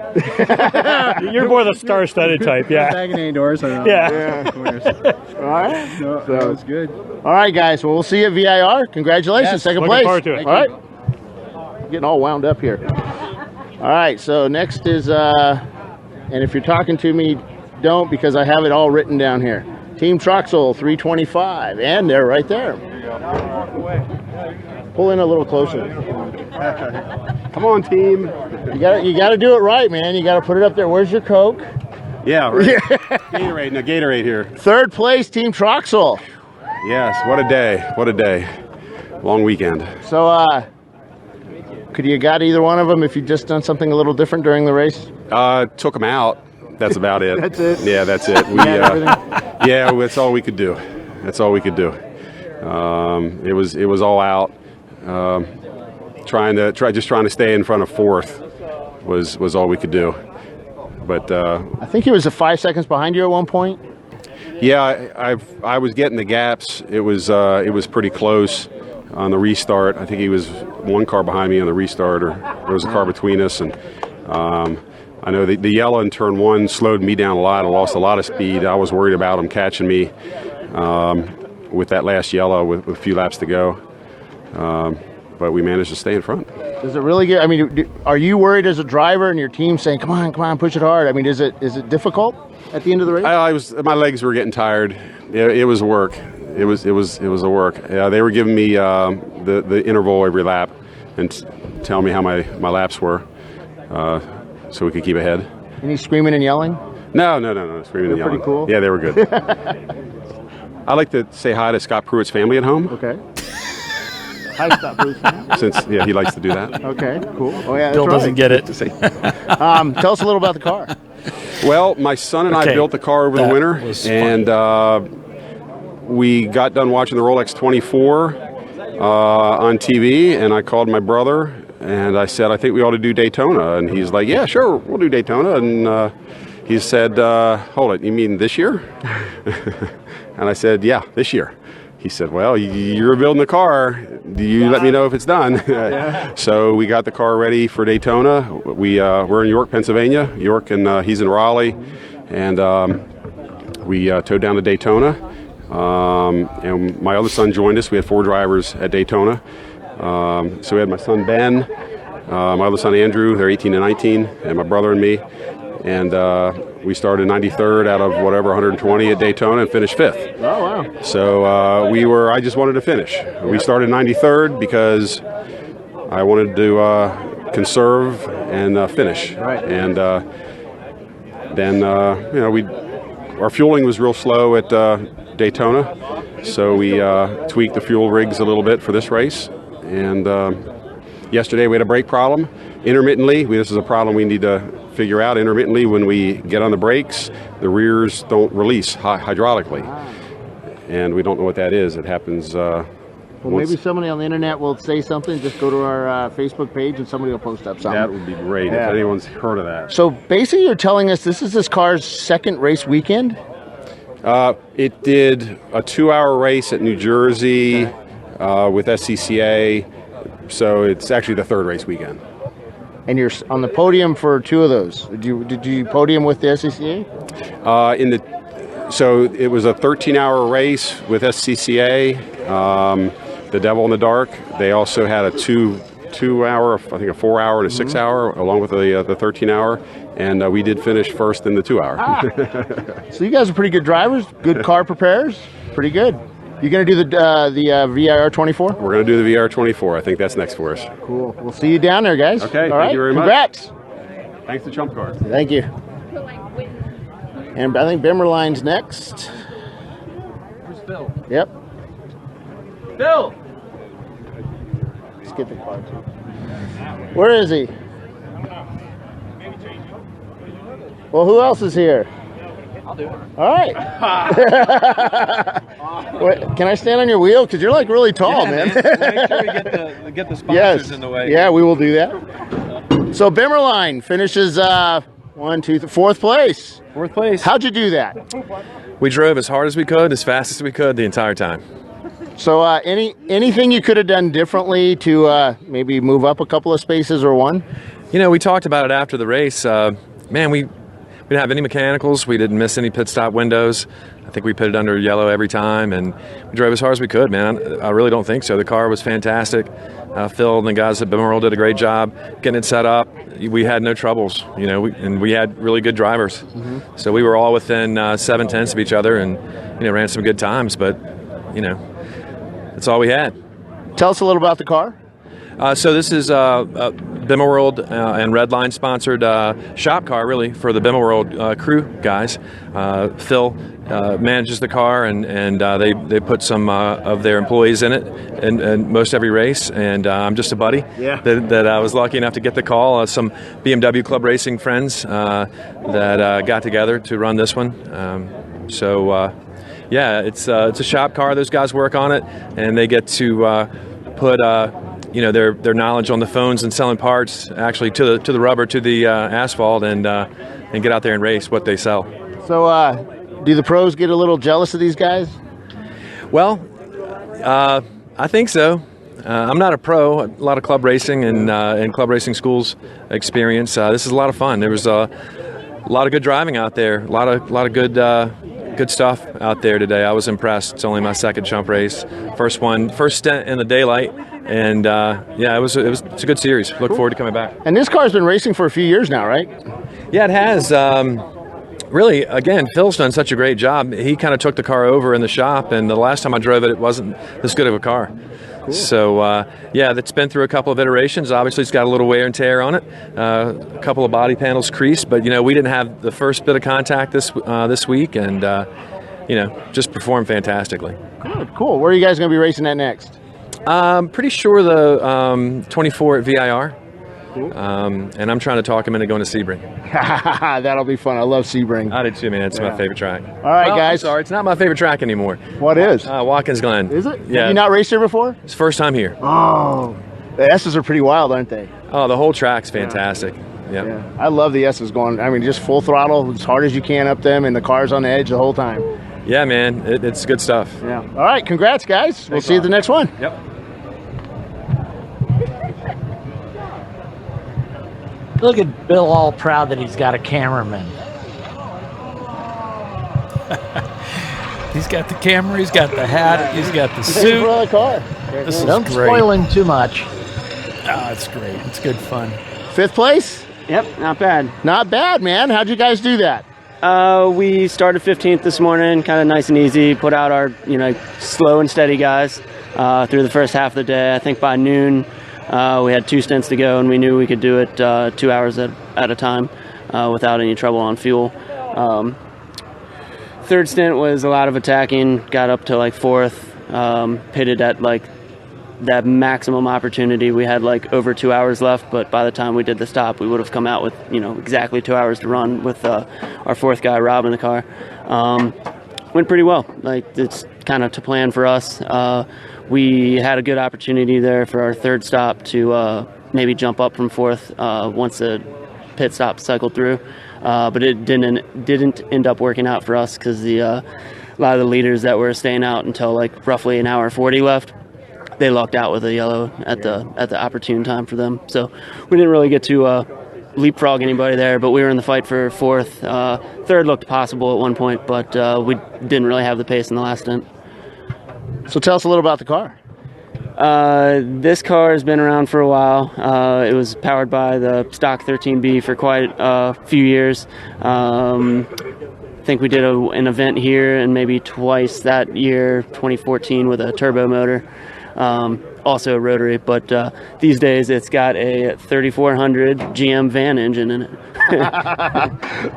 You're more the star-studded type, yeah. Bagging any doors? Yeah. Of course. All right. No, that was good. All right, guys. Well, we'll see you at VIR. Congratulations, second place. Looking forward to it. All right. Getting all wound up here. All right. So next is, and if you're talking to me, don't, because I have it all written down here. Team Troxel 325, and they're right there. Pull in a little closer. Come on, team. You got to do it right, man. You got to put it up there. Where's your Coke? Yeah, right. Gatorade here. Third place, Team Troxel. Yes, what a day. What a day. Long weekend. So, could you got either one of them if you just done something a little different during the race? Took them out. That's about it. That's it? Yeah, that's it. Yeah, that's all we could do. That's all we could do. It was all out. Trying to stay in front of fourth was all we could do. But I think he was 5 seconds behind you at one point. Yeah, I was getting the gaps. It was pretty close on the restart. I think he was one car behind me on the restart, or there was a car between us. And I know the yellow in turn one slowed me down a lot. I lost a lot of speed. I was worried about him catching me with that last yellow with a few laps to go. But we managed to stay in front. Does it really get? I mean, are you worried as a driver and your team saying, "Come on, push it hard"? I mean, is it difficult at the end of the race? My legs were getting tired. It was work. It was a work. They were giving me the interval every lap and telling me how my laps were, so we could keep ahead. Any screaming and yelling? No, screaming and yelling. Pretty cool. Yeah, they were good. I'd like to say hi to Scott Pruitt's family at home. Okay. Hi, Scott Pruitt's family. Since he likes to do that. Okay, cool. Oh yeah, Bill doesn't get it. Tell us a little about the car. Well, my son and I built the car over the winter, and we got done watching the Rolex 24 on TV, and I called my brother, and I said, I think we ought to do Daytona. And he's like, yeah, sure, we'll do Daytona. And he said, hold it, you mean this year? And I said, yeah, this year. He said, well, you're building the car. You let me know if it's done. So we got the car ready for Daytona. We're in York, Pennsylvania. York, and he's in Raleigh. And we towed down to Daytona. And my other son joined us. We had 4 drivers at Daytona. So we had my son Ben, my other son Andrew, they're 18 and 19, and my brother and me. And we started 93rd out of 120 at Daytona and finished 5th. Oh, wow. So I just wanted to finish. We started 93rd because I wanted to conserve and finish. Right. And then, our fueling was real slow at Daytona. So we tweaked the fuel rigs a little bit for this race. And yesterday we had a brake problem. Intermittently, this is a problem we need to figure out. Intermittently, when we get on the brakes, the rears don't release hydraulically. And we don't know what that is. It happens... well, maybe somebody on the internet will say something. Just go to our Facebook page and somebody will post up something. That would be great if anyone's heard of that. So basically you're telling us this car's second race weekend? It did a 2-hour race at New Jersey with SCCA. So it's actually the third race weekend. And you're on the podium for 2 of those. Did you podium with the SCCA? So it was a 13-hour race with SCCA, the Devil in the Dark. They also had a 2-hour, I think a 4-hour and a 6-hour, along with the 13-hour. And we did finish first in the 2-hour. So you guys are pretty good drivers, good car preparers, pretty good. You going to do the VIR 24? We're going to do the VIR 24. I think that's next for us. Cool. We'll see you down there, guys. Okay. All right. Thank you very much. Congrats. Thanks to ChumpCar. Thank you. And I think Bimmerline's next. Where's Bill? Yep. Bill! Let's get the car too. Where is he? Well, who else is here? I'll do it. All right. Wait, can I stand on your wheel? Because you're like really tall, man. We'll make sure we get the sponsors in the way. Yeah, we will do that. So Bimmerline finishes 4th place. 4th place. How'd you do that? We drove as hard as we could, as fast as we could the entire time. So anything you could have done differently to maybe move up a couple of spaces or one? You know, we talked about it after the race. Man, we didn't have any mechanicals. We didn't miss any pit stop windows. I think we pitted under yellow every time, and we drove as hard as we could, man. I really don't think so. The car was fantastic. Phil and the guys at Bimmerl did a great job getting it set up. We had no troubles, you know, and we had really good drivers. Mm-hmm. So we were all within 7/10 of each other, and you know, ran some good times. But you know, that's all we had. Tell us a little about the car. So this is Bimmerworld and Redline sponsored shop car, really, for the Bimmerworld crew guys. Phil manages the car, and they put some of their employees in it in most every race. And I'm just a buddy that I was lucky enough to get the call. Some BMW Club Racing friends that got together to run this one. Yeah, it's a shop car. Those guys work on it, and they get to put you know, their knowledge on the phones and selling parts actually to the rubber, to the asphalt, and get out there and race what they sell. So do the pros get a little jealous of these guys? Well, I think so. I'm not a pro. A lot of club racing and club racing schools experience. This is a lot of fun. There was a lot of good driving out there. A lot of good stuff out there today. I was impressed. It's only my second Chump race. First stint in the daylight. And yeah, it's a good series. Look forward to coming back. And this car's been racing for a few years now, right? Yeah, it has. Really, again, Phil's done such a great job. He kind of took the car over in the shop, and the last time I drove it, it wasn't this good of a car. Cool. So yeah, that's been through a couple of iterations. Obviously, it's got a little wear and tear on it. A couple of body panels creased, but you know, we didn't have the first bit of contact this week, and you know, just performed fantastically. Good, cool. Where are you guys going to be racing at next? I'm pretty sure the 24 at VIR. Cool. And I'm trying to talk him into going to Sebring. That'll be fun. I love Sebring. I did too, man. It's my favorite track. All right, guys. I'm sorry, it's not my favorite track anymore. What is? Watkins Glen. Is it? Yeah. Have you not raced here before? It's first time here. Oh, the S's are pretty wild, aren't they? Oh, the whole track's fantastic. Yep. Yeah. I love the S's going. I mean, just full throttle, as hard as you can up them, and the car's on the edge the whole time. Yeah, man. It's good stuff. Yeah. All right. Congrats, guys. We'll see you at the next one. Yep. Look at Bill, all proud that he's got a cameraman. He's got the camera, he's got the hat, he's got the suit. The car. This is Don't great. spoil him too much. Oh, it's great. It's good fun. 5th place? Yep, not bad. Not bad, man. How'd you guys do that? We started 15th this morning, kind of nice and easy. Put out our, slow and steady guys through the first half of the day. I think by noon we had 2 stints to go, and we knew we could do it 2 hours at a time without any trouble on fuel. third stint was a lot of attacking, got up to like fourth, pitted at like that maximum opportunity. We had like over 2 hours left, but by the time we did the stop, we would have come out with, exactly 2 hours to run with our fourth guy, Rob, in the car. Went pretty well. Like, it's kind of to plan for us. We had a good opportunity there for our third stop to maybe jump up from fourth once the pit stop cycled through, but it didn't end up working out for us because a lot of the leaders that were staying out until like roughly an hour 40 left, they lucked out with a yellow at the opportune time for them. So we didn't really get to leapfrog anybody there, but we were in the fight for fourth. Third looked possible at one point, but we didn't really have the pace in the last stint. So tell us a little about the car. This car has been around for a while. It was powered by the stock 13B for quite a few years. I think we did an event here and maybe twice that year, 2014, with a turbo motor. Also a rotary, but these days it's got a 3400 GM van engine in it.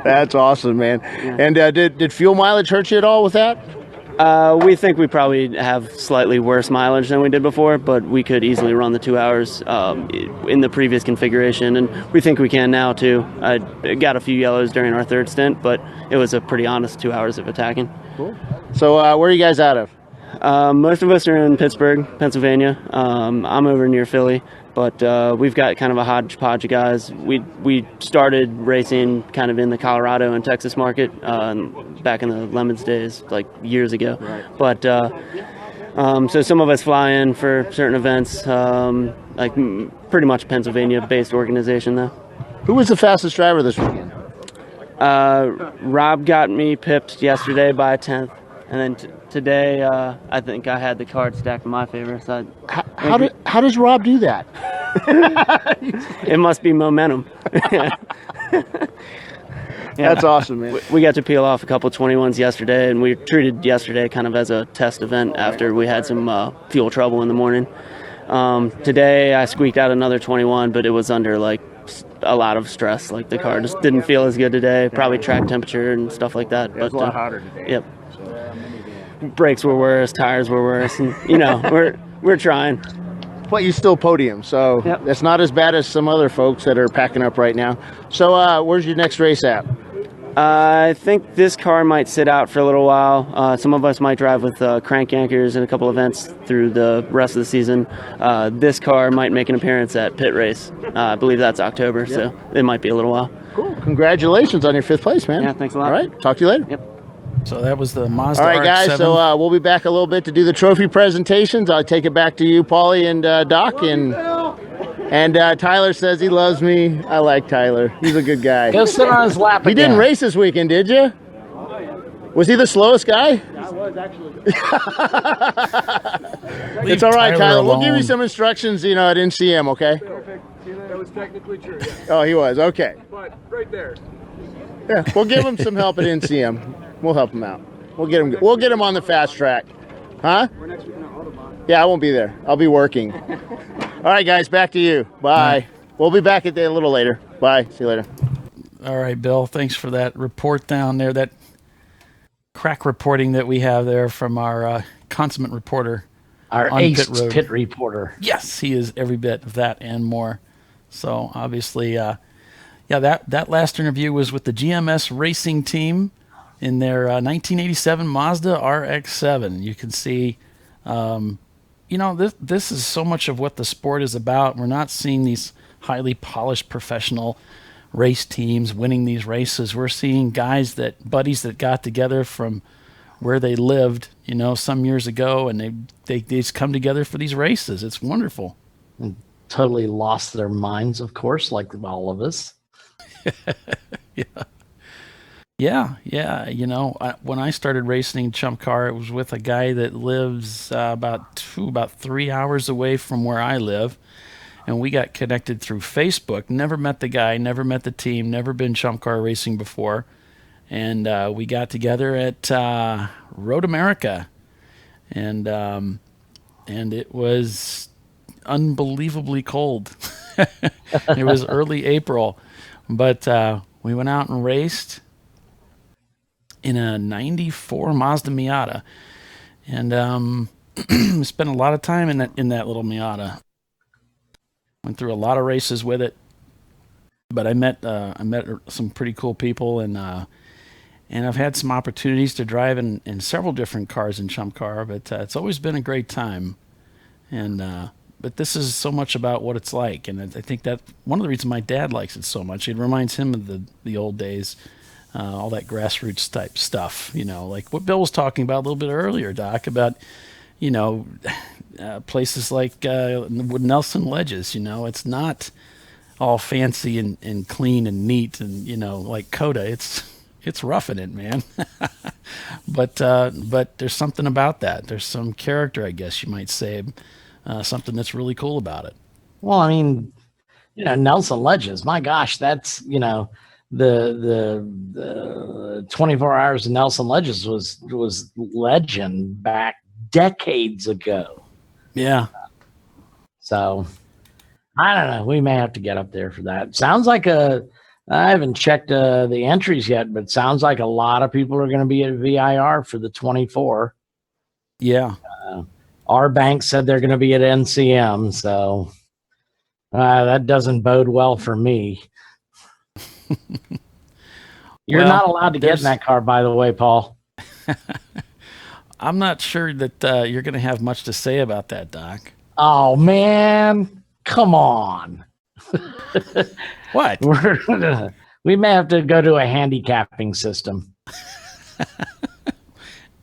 That's awesome, man. Yeah. And did fuel mileage hurt you at all with that? We think we probably have slightly worse mileage than we did before, but we could easily run the 2 hours in the previous configuration, and we think we can now too. I got a few yellows during our third stint, but it was a pretty honest 2 hours of attacking. Cool. So where are you guys out of? Most of us are in Pittsburgh, Pennsylvania. I'm over near Philly, but we've got kind of a hodgepodge of guys. We started racing kind of in the Colorado and Texas market back in the Lemons days, like years ago. Right. But so some of us fly in for certain events, like pretty much Pennsylvania-based organization, though. Who was the fastest driver this weekend? Rob got me pipped yesterday by a 10th. And then today, I think I had the card stacked in my favor. So how does Rob do that? It must be momentum. Yeah. That's awesome, man. We got to peel off a couple 21s yesterday, and we treated yesterday kind of as a test event after we had some fuel trouble in the morning. Today, I squeaked out another 21, but it was under like a lot of stress. Like the car just didn't feel as good today. Probably track temperature and stuff like that. It was a lot hotter today. Yep. Brakes were worse, tires were worse, and we're trying. But you still podium, so yep. It's not as bad as some other folks that are packing up right now. So where's your next race at? I think this car might sit out for a little while. Some of us might drive with crank anchors in a couple events through the rest of the season. This car might make an appearance at Pit Race. I believe that's October, yep. So it might be a little while. Cool. Congratulations on your 5th place, man. Yeah, thanks a lot. All right, talk to you later. Yep. So that was the Mazda RX-7. All right, guys, RX-7. so we'll be back a little bit to do the trophy presentations. I'll take it back to you, Paulie and Doc. And Tyler says he loves me. I like Tyler. He's a good guy. Go sit on his lap He again. didn't race this weekend, did you? Was he the slowest guy? Yeah, I was actually. It's all right, Tyler. alone. We'll give you some instructions, at NCM, okay? Perfect. That was technically true. Yeah. Oh, he was. Okay. But right there. Yeah, we'll give him some help at NCM. We'll help him out. We'll get him on the fast track. Huh? We're next week on Autobahn. Yeah, I won't be there. I'll be working. All right, guys, back to you. Bye. We'll be back a little later. Bye. See you later. All right, Bill. Thanks for that report down there. That crack reporting that we have there from our consummate reporter. Our ace pit reporter. Yes, he is every bit of that and more. So obviously, that last interview was with the GMS racing team in their 1987 Mazda RX-7. You can see, this is so much of what the sport is about. We're not seeing these highly polished professional race teams winning these races. We're seeing buddies that got together from where they lived, some years ago, and they just come together for these races. It's wonderful. And totally lost their minds, of course, like all of us. Yeah. When I started racing ChumpCar, it was with a guy that lives about 3 hours away from where I live, and we got connected through Facebook. Never met the guy, never met the team, never been ChumpCar racing before, and we got together at Road America, and it was unbelievably cold. It was early April, but we went out and raced. in a 94 Mazda Miata. And spent a lot of time in that little Miata. Went through a lot of races with it. But I met some pretty cool people, and I've had some opportunities to drive in several different cars in ChumpCar, but it's always been a great time. And but this is so much about what it's like, and I think that one of the reasons my dad likes it so much, it reminds him of the old days, all that grassroots type stuff, like what Bill was talking about a little bit earlier, Doc, about places like with Nelson Ledges. It's not all fancy and clean and neat and like Coda. It's roughing it, man. but there's something about that. There's some character, I guess you might say, something that's really cool about it. Well, I mean, Nelson Ledges, my gosh, that's the 24 Hours of Nelson Ledges was legend back decades ago. Yeah. So I don't know. We may have to get up there for that. Sounds like I haven't checked the entries yet, but sounds like a lot of people are going to be at VIR for the 24. Yeah. Our bank said they're going to be at NCM, so that doesn't bode well for me. You're not allowed to get in that car, by the way, Paul. I'm not sure that you're going to have much to say about that, Doc. Oh, man. Come on. What? We may have to go to a handicapping system.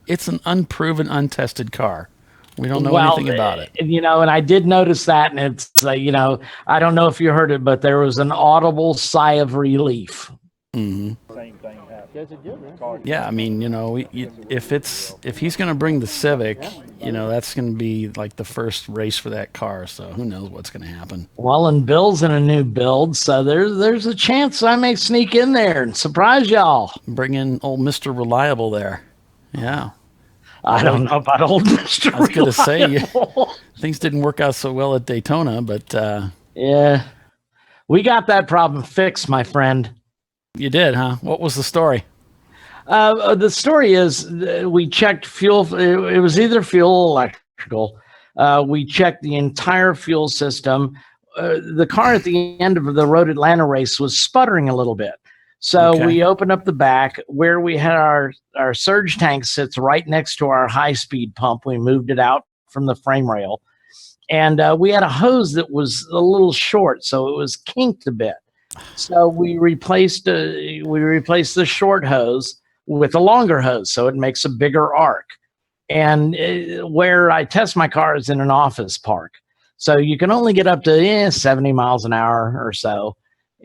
It's an unproven, untested car. We don't know anything about it. And I did notice that, and it's I don't know if you heard it, but there was an audible sigh of relief. Mm-hmm. Same thing happened. Yeah, I mean, if he's going to bring the Civic, that's going to be like the first race for that car. So who knows what's going to happen? Well, and Bill's in a new build, so there's a chance I may sneak in there and surprise y'all. Bring in old Mr. Reliable there. Yeah. I don't know about old Mr. I was going to say, things didn't work out so well at Daytona, but yeah, we got that problem fixed, my friend. You did, huh? What was the story? The story is we checked fuel. It was either fuel or electrical. We checked the entire fuel system. The car at the end of the Road Atlanta race was sputtering a little bit. So we opened up the back where we had our surge tank sits right next to our high-speed pump. We moved it out from the frame rail. And we had a hose that was a little short, so it was kinked a bit. So we replaced the short hose with a longer hose, so it makes a bigger arc. And where I test my car is in an office park, so you can only get up to 70 miles an hour or so.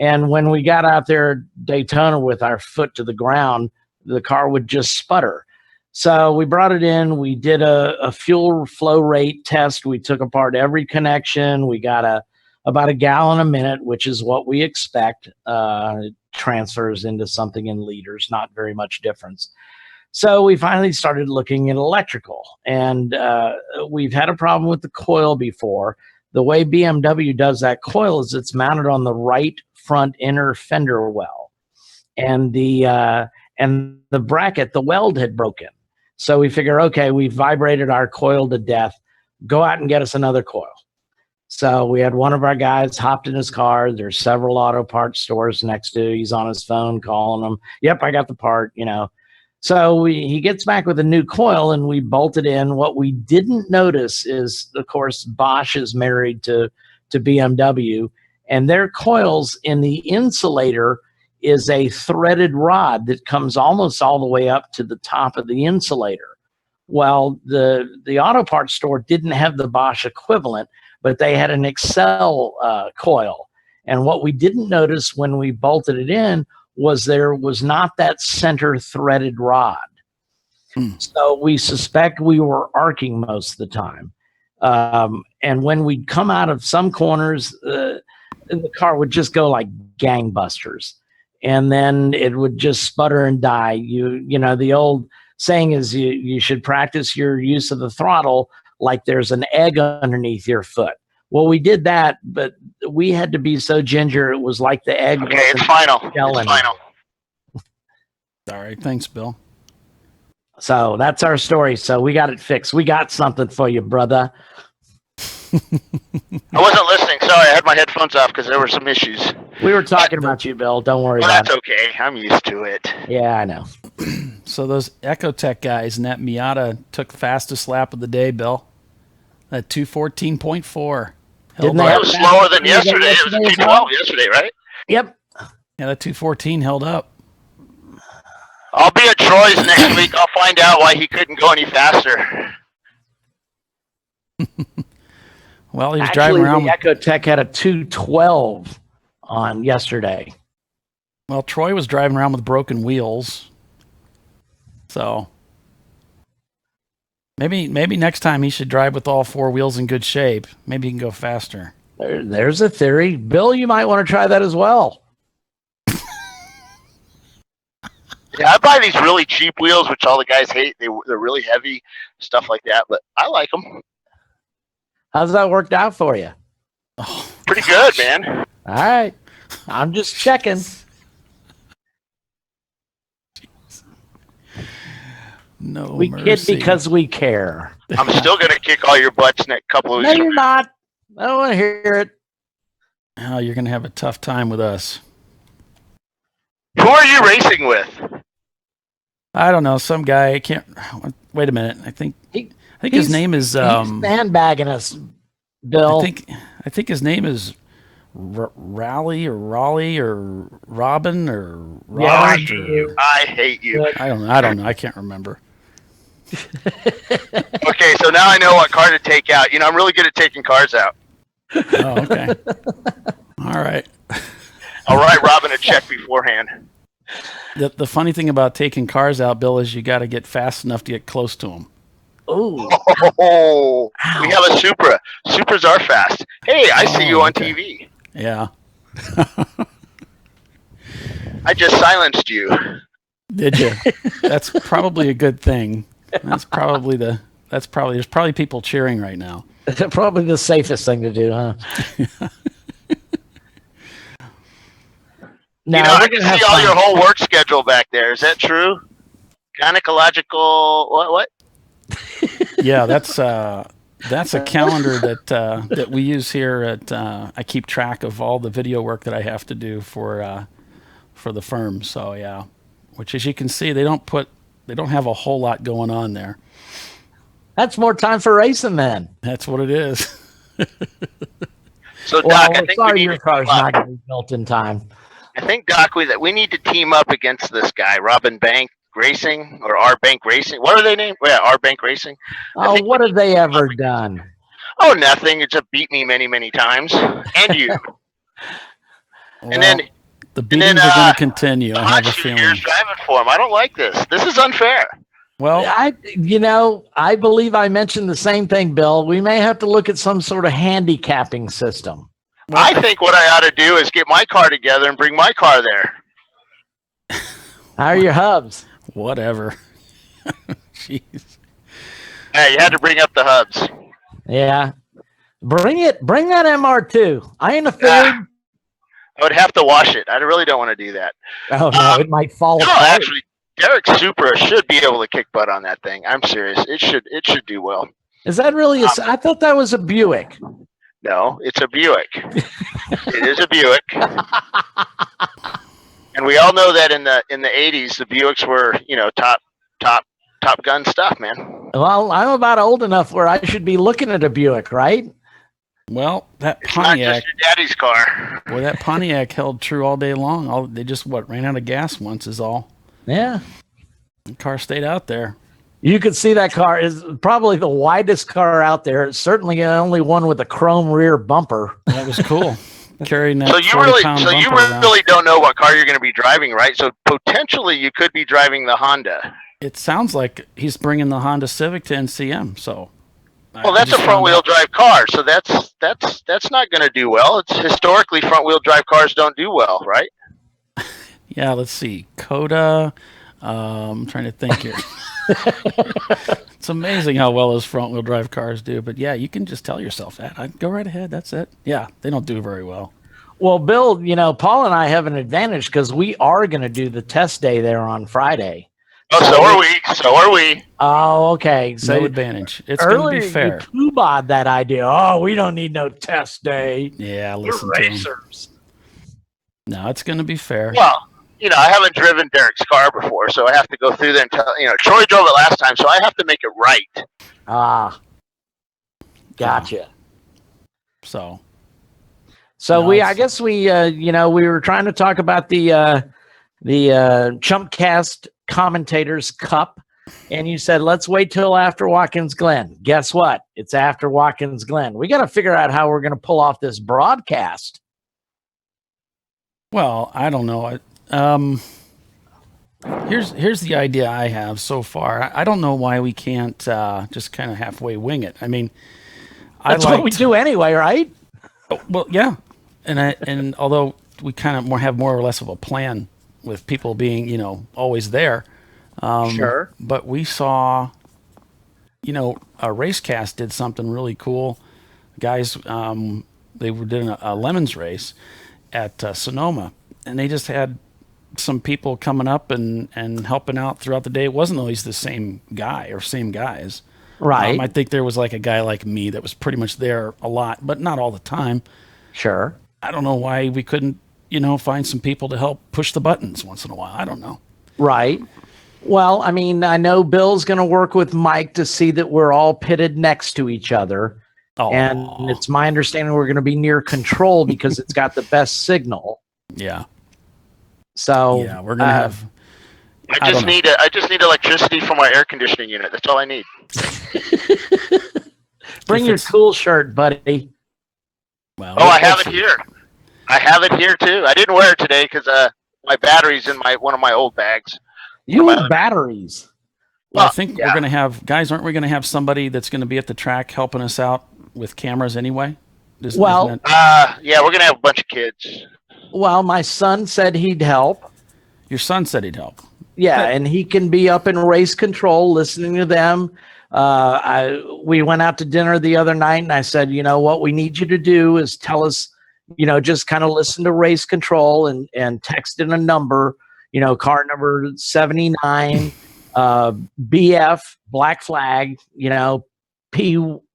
And when we got out there at Daytona with our foot to the ground, the car would just sputter. So we brought it in. We did a fuel flow rate test. We took apart every connection. We got about a gallon a minute, which is what we expect. It transfers into something in liters, not very much difference. So we finally started looking at electrical, and we've had a problem with the coil before. The way BMW does that coil is it's mounted on the right front inner fender well, and the bracket, the weld had broken. So we figure, okay, we vibrated our coil to death. Go out and get us another coil. So we had one of our guys hopped in his car. There's several auto parts stores next to. He's on his phone calling them. Yep, I got the part. So he gets back with a new coil, and we bolted in. What we didn't notice is, of course, Bosch is married to BMW, and their coils in the insulator is a threaded rod that comes almost all the way up to the top of the insulator. Well, the auto parts store didn't have the Bosch equivalent, but they had an Excel coil. And what we didn't notice when we bolted it in was there was not that center threaded rod. So we suspect we were arcing most of the time. And when we'd come out of some corners, the car would just go like gangbusters. And then it would just sputter and die. You know, the old saying is you should practice your use of the throttle like there's an egg underneath your foot. Well, we did that, but we had to be so ginger, it was like the egg. Okay, it's final. It's final. All right, thanks, Bill. So that's our story. So we got it fixed. We got something for you, brother. I wasn't listening. Sorry, I had my headphones off because there were some issues. We were talking about you, Bill. Don't worry Well, about that's it. okay. I'm used to it. Yeah, I know. So those Ecotech guys and that Miata took fastest lap of the day, Bill. That 2:14.4. It was slower than yesterday. It was 2:12 yesterday, right? Yep. Yeah, that 2:14 held up. I'll be at Troy's next week. I'll find out why he couldn't go any faster. Well, he was Actually, driving around. the Ecotech had a 212 on yesterday. Well, Troy was driving around with broken wheels. So maybe next time he should drive with all four wheels in good shape. Maybe he can go faster. There's a theory. Bill, you might want to try that as well. Yeah, I buy these really cheap wheels, which all the guys hate. They're really heavy, stuff like that. But I like them. How's that worked out for you? Pretty good, man. All right. I'm just checking. No, we kid because we care. I'm still going to kick all your butts next couple of No, weeks. you're not. I don't want to hear it. Oh, you're going to have a tough time with us. Who are you racing with? I don't know. Some guy. I can't. Wait a minute. I think his name is. He's sandbagging us, Bill. I think his name is Raleigh or Raleigh or Robin or Robert. I hate you. I don't know. I can't remember. Okay, so now I know what car to take out. You know, I'm really good at taking cars out. Oh, okay. All right. I'll write Robin a check beforehand. The funny thing about taking cars out, Bill, is you got to get fast enough to get close to them. Oh, we have a Supra. Supras are fast. Hey, I see you on TV. Yeah. I just silenced you. Did you? That's probably a good thing. There's probably people cheering right now. Probably the safest thing to do, huh? No, I can see all your whole work schedule back there. Is that true? Gynecological what? Yeah, that's a calendar that we use here at. I keep track of all the video work that I have to do for the firm. So yeah, which as you can see, they don't have a whole lot going on there. That's more time for racing, then. That's what it is. So well, Doc, I think sorry we need your to car's team up. not going to be built in time. I think Doc, we need to team up against this guy, Robin Bank Racing or R Bank Racing. What are they named? Yeah, R Bank Racing. Oh, what have they ever done? Oh, nothing. It's just beat me many, many times, and you. And then the beatings are going to continue. I have a feeling. Years driving for him. I don't like this. This is unfair. Well, I believe I mentioned the same thing, Bill. We may have to look at some sort of handicapping system. I think what I ought to do is get my car together and bring my car there. How are your hubs? Whatever. Jeez. Hey, you had to bring up the hubs. Yeah. Bring that MR2. I ain't afraid. I would have to wash it. I really don't want to do that. Oh, no, it might fall apart. Actually, Derek Supra should be able to kick butt on that thing. I'm serious. It should do well. Is that really I thought that was a Buick. No, it's a Buick. It is a Buick. And we all know that in the 80s, the Buicks were, top gun stuff, man. Well, I'm about old enough where I should be looking at a Buick, right? Well, that It's Pontiac. not just your daddy's car. Well, that Pontiac held true all day long. They just ran out of gas once is all. Yeah. The car stayed out there. You could see that car is probably the widest car out there. It's certainly the only one with a chrome rear bumper. That was cool. Carrying that So you 40-pound really bumper around. don't know what car you're going to be driving, right? So potentially you could be driving the Honda. It sounds like he's bringing the Honda Civic to NCM. So. Well, that's a front-wheel drive car, so that's not going to do well. It's historically front-wheel drive cars don't do well, right? Yeah, let's see. Coda. I'm trying to think here. It's amazing how well those front-wheel drive cars do. But yeah, you can just tell yourself that. Go right ahead. That's it. Yeah, they don't do very well. Well, Bill, Paul and I have an advantage because we are going to do the test day there on Friday. Oh, so are we. So are we. Oh, okay. So No advantage. It's going to earlier be fair. you poo-bod that idea. Oh, we don't need no test day. Yeah, We're listen to him. racers. No, it's going to be fair. Well, I haven't driven Derek's car before, so I have to go through there and tell, Troy drove it last time, so I have to make it right. Ah, gotcha. So no, I guess we were trying to talk about the Chumpcast Commentators Cup, and you said let's wait till after Watkins Glen. Guess what? It's after Watkins Glen. We got to figure out how we're going to pull off this broadcast. Well, I don't know. Here's the idea I have so far. I don't know why we can't just kind of halfway wing it. I mean, that's what we do anyway, right? Well, yeah, and although we kind of have more or less of a plan with people being always there, sure. But we saw, a Racecast did something really cool, guys. They were doing a lemons race at Sonoma, and they just had some people coming up and helping out throughout the day. It wasn't always the same guy or same guys. Right. I think there was like a guy like me that was pretty much there a lot, but not all the time. Sure. I don't know why we couldn't, find some people to help push the buttons once in a while. I don't know. Right. Well, I mean, I know Bill's going to work with Mike to see that we're all pitted next to each other. Oh. And it's my understanding we're going to be near control because it's got the best signal. Yeah. So yeah, we're gonna have. I just need electricity for my air conditioning unit. That's all I need. Bring your cool shirt, buddy. Well, I have it here. I have it here too. I didn't wear it today because my battery's in one of my old bags. You have batteries. Well, I think we're gonna have guys. Aren't we gonna have somebody that's gonna be at the track helping us out with cameras anyway? Yeah, we're gonna have a bunch of kids. Well, my son said he'd help. Your son said he'd help. Yeah, and he can be up in race control listening to them. We went out to dinner the other night, and I said, what we need you to do is tell us, just kind of listen to race control and text in a number, car number 79, BF, black flag, PUI,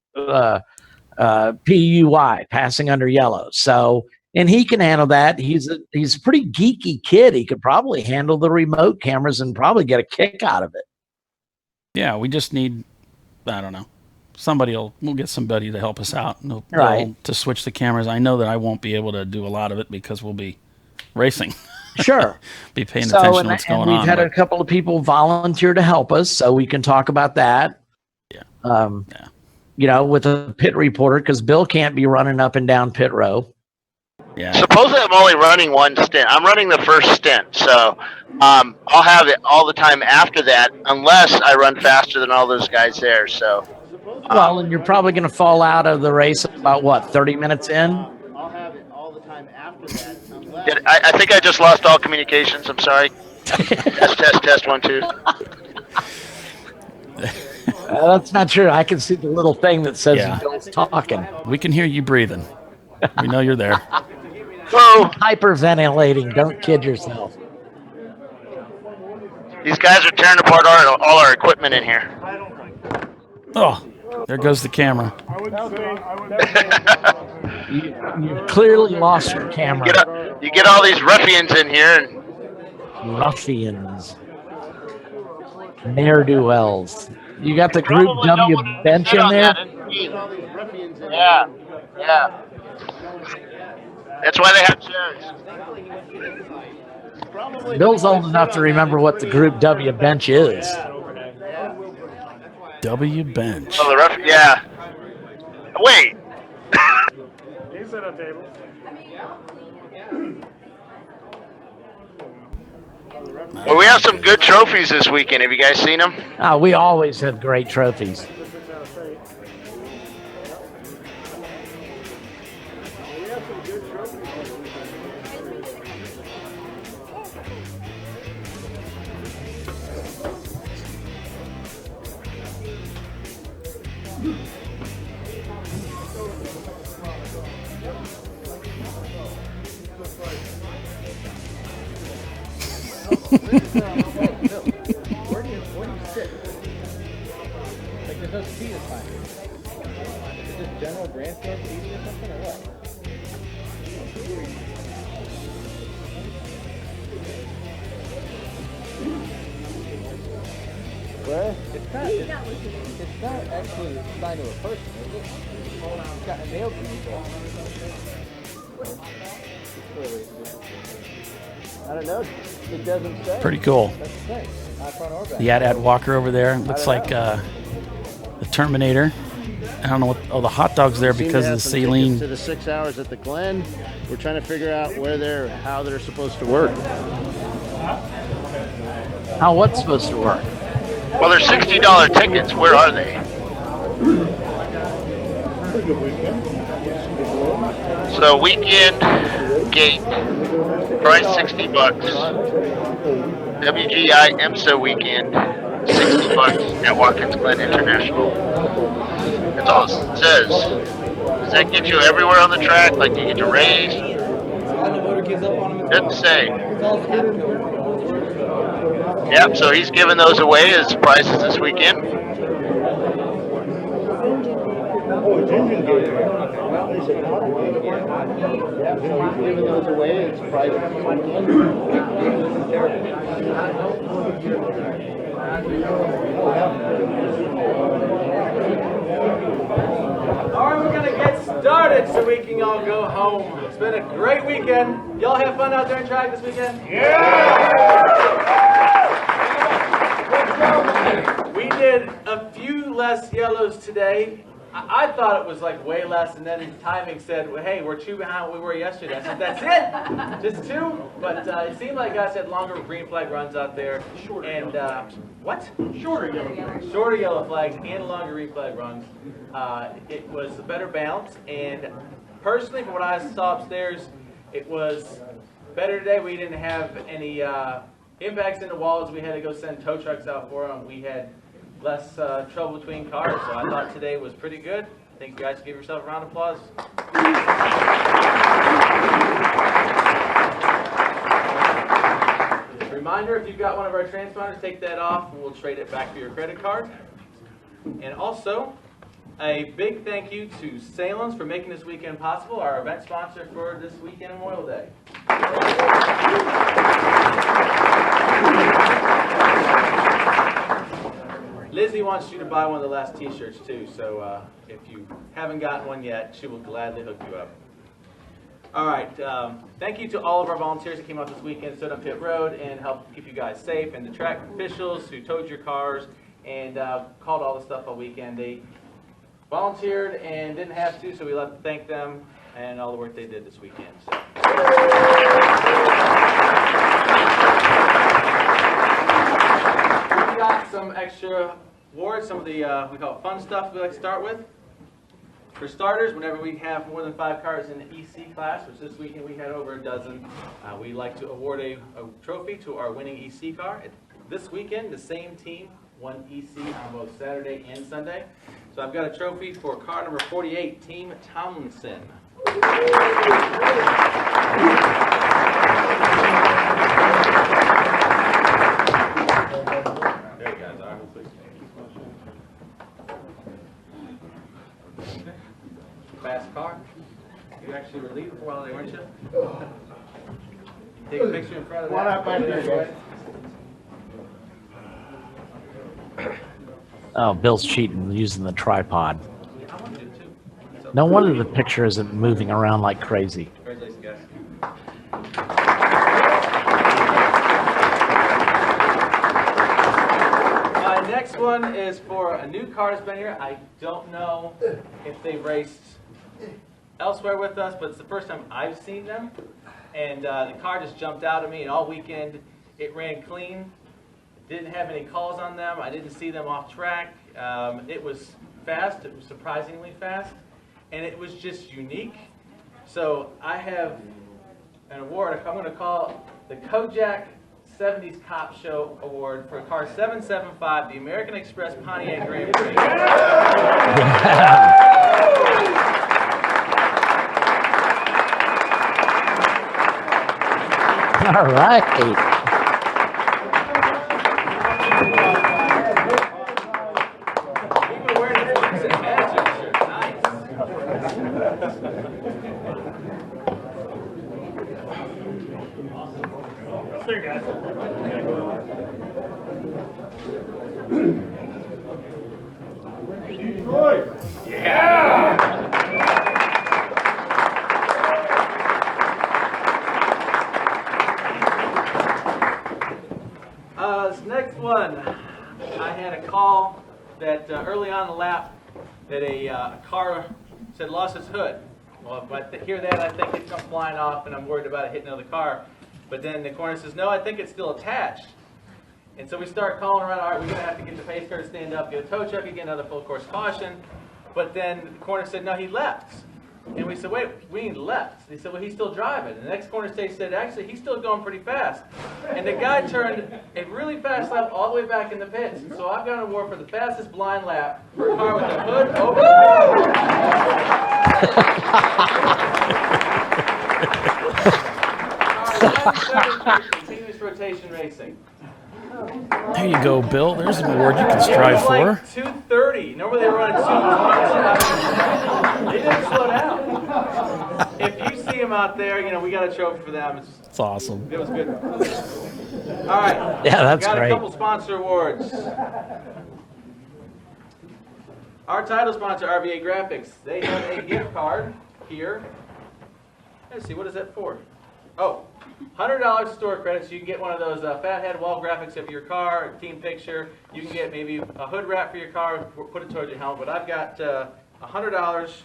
passing under yellow. So, and he can handle that. He's a pretty geeky kid. He could probably handle the remote cameras and probably get a kick out of it. Yeah, we just need, I don't know, we'll get somebody to help us out. Right. To switch the cameras. I know that I won't be able to do a lot of it because we'll be racing. Sure. Be paying attention to what's going on. We've had a couple of people volunteer to help us, so we can talk about that. Yeah. With a pit reporter, because Bill can't be running up and down pit row. Yeah. Supposedly I'm only running one stint. I'm running the first stint, so I'll have it all the time after that, unless I run faster than all those guys there. So. Well, and you're probably going to fall out of the race about 30 minutes in. I'll have it all the time after that. I think I just lost all communications. I'm sorry. test 1 2. That's not true. I can see the little thing that says Bill's talking. We can hear you breathing. We know you're there. Whoa. Hyperventilating. Don't kid yourself. These guys are tearing apart all our equipment in here. Oh, there goes the camera. You clearly lost your camera. You get all these ruffians in here. Ruffians. Ne'er-do-wells. You got the Group W bench in there? Yeah. That's why they have chairs. Bill's old enough to remember what the Group W bench is. W bench. Oh, yeah. Wait. He's at a table. Well, we have some good trophies this weekend. Have you guys seen them? We always have great trophies. feed is fine. Is it just general brand store feeding or something, or what? Where? It's not actually a sign of a person, is it? It's got a nail to I don't know. It doesn't say. Pretty cool. That's the thing. Not front or back. The AT-AT Walker over there looks like the Terminator. I don't know what. Oh, the hot dog's there because of the saline. To the 6 hours at the Glen, we're trying to figure out how they're supposed to work. How what's supposed to work? Well, they're $60 tickets. Where are they? So weekend gate price $60. WGI IMSA weekend $60 at Watkins Glen International. That's all it says. Does that get you everywhere on the track? Like you get to race? Doesn't say. Yep, so he's giving those away as prices this weekend. Giving those away, it's private. Alright, we're gonna get started so we can all go home. It's been a great weekend. Y'all have fun out there in track this weekend? Yeah! We did a few less yellows today. I thought it was like way less, and then timing said, well, hey, we're 2 behind what we were yesterday. I said, that's it? Just 2? But it seemed like guys had longer green flag runs out there. And what? Shorter yellow flags and longer green flag runs. It was a better balance, and personally, from what I saw upstairs, it was better today. We didn't have any impacts in the walls. We had to go send tow trucks out for them. We had less trouble between cars, so I thought today was pretty good. I think you guys give yourself a round of applause. Reminder, if you've got one of our transponders, take that off and we'll trade it back for your credit card. And also, a big thank you to Sahlens for making this weekend possible, our event sponsor for this weekend Memorial Day. Lizzie wants you to buy one of the last t-shirts too, so if you haven't gotten one yet, she will gladly hook you up. All right, thank you to all of our volunteers that came out this weekend, stood on pit road and helped keep you guys safe, and the track officials who towed your cars and called all the stuff all weekend. They volunteered and didn't have to, so we love to thank them and all the work they did this weekend. So. We got some extra awards, some of the we call it fun stuff we like to start with. For starters, whenever we have more than 5 cars in the EC class, which this weekend we had over a dozen, we like to award a trophy to our winning EC car. This weekend, the same team won EC on both Saturday and Sunday. So I've got a trophy for car number 48, Team Tomlinson. There you guys are. Fast car. You actually were leading for a while there, weren't you? Take a picture in front of that. One up back there, guys. Oh, Bill's cheating using the tripod. No wonder the picture isn't moving around like crazy. Congratulations, guys. My next one is for a new car that's been here. I don't know if they've raced elsewhere with us, but it's the first time I've seen them. And the car just jumped out at me, and all weekend it ran clean. Didn't have any calls on them. I didn't see them off track. It was fast. It was surprisingly fast. And it was just unique. So I have an award. I'm going to call the Kojak 70s Cop Show Award for car 775, the American Express Pontiac Grand Prix. All right. This next one, I had a call that early on in the lap that a car said lost its hood. Well, if I hear that, I think it comes flying off, and I'm worried about it hitting another car. But then the coroner says, no, I think it's still attached. And so we start calling around, all right, we're going to have to get the pace car to stand up, get a tow truck, get another full course caution. But then the coroner said, no, he left. And we said, wait, we need left. He said, well, he's still driving. And the next corner stage said, actually, he's still going pretty fast. And the guy turned a really fast lap all the way back in the pits. So I've got an award for the fastest blind lap for a car with the hood over the continuous rotation racing. There you go, Bill. There's an award you can strive for. Like 230. Normally they run at 220. They didn't slow down. If you see them out there, you know, we got a trophy for them. It's awesome. It was good. All right. Yeah, that's got great. a couple sponsor awards. Our title sponsor, RVA Graphics. They have a gift card here. Let's see, what is that for? Oh, $100 store credit, so you can get one of those fathead wall graphics of your car, a team picture. You can get maybe a hood wrap for your car, put it towards your helmet. But I've got $100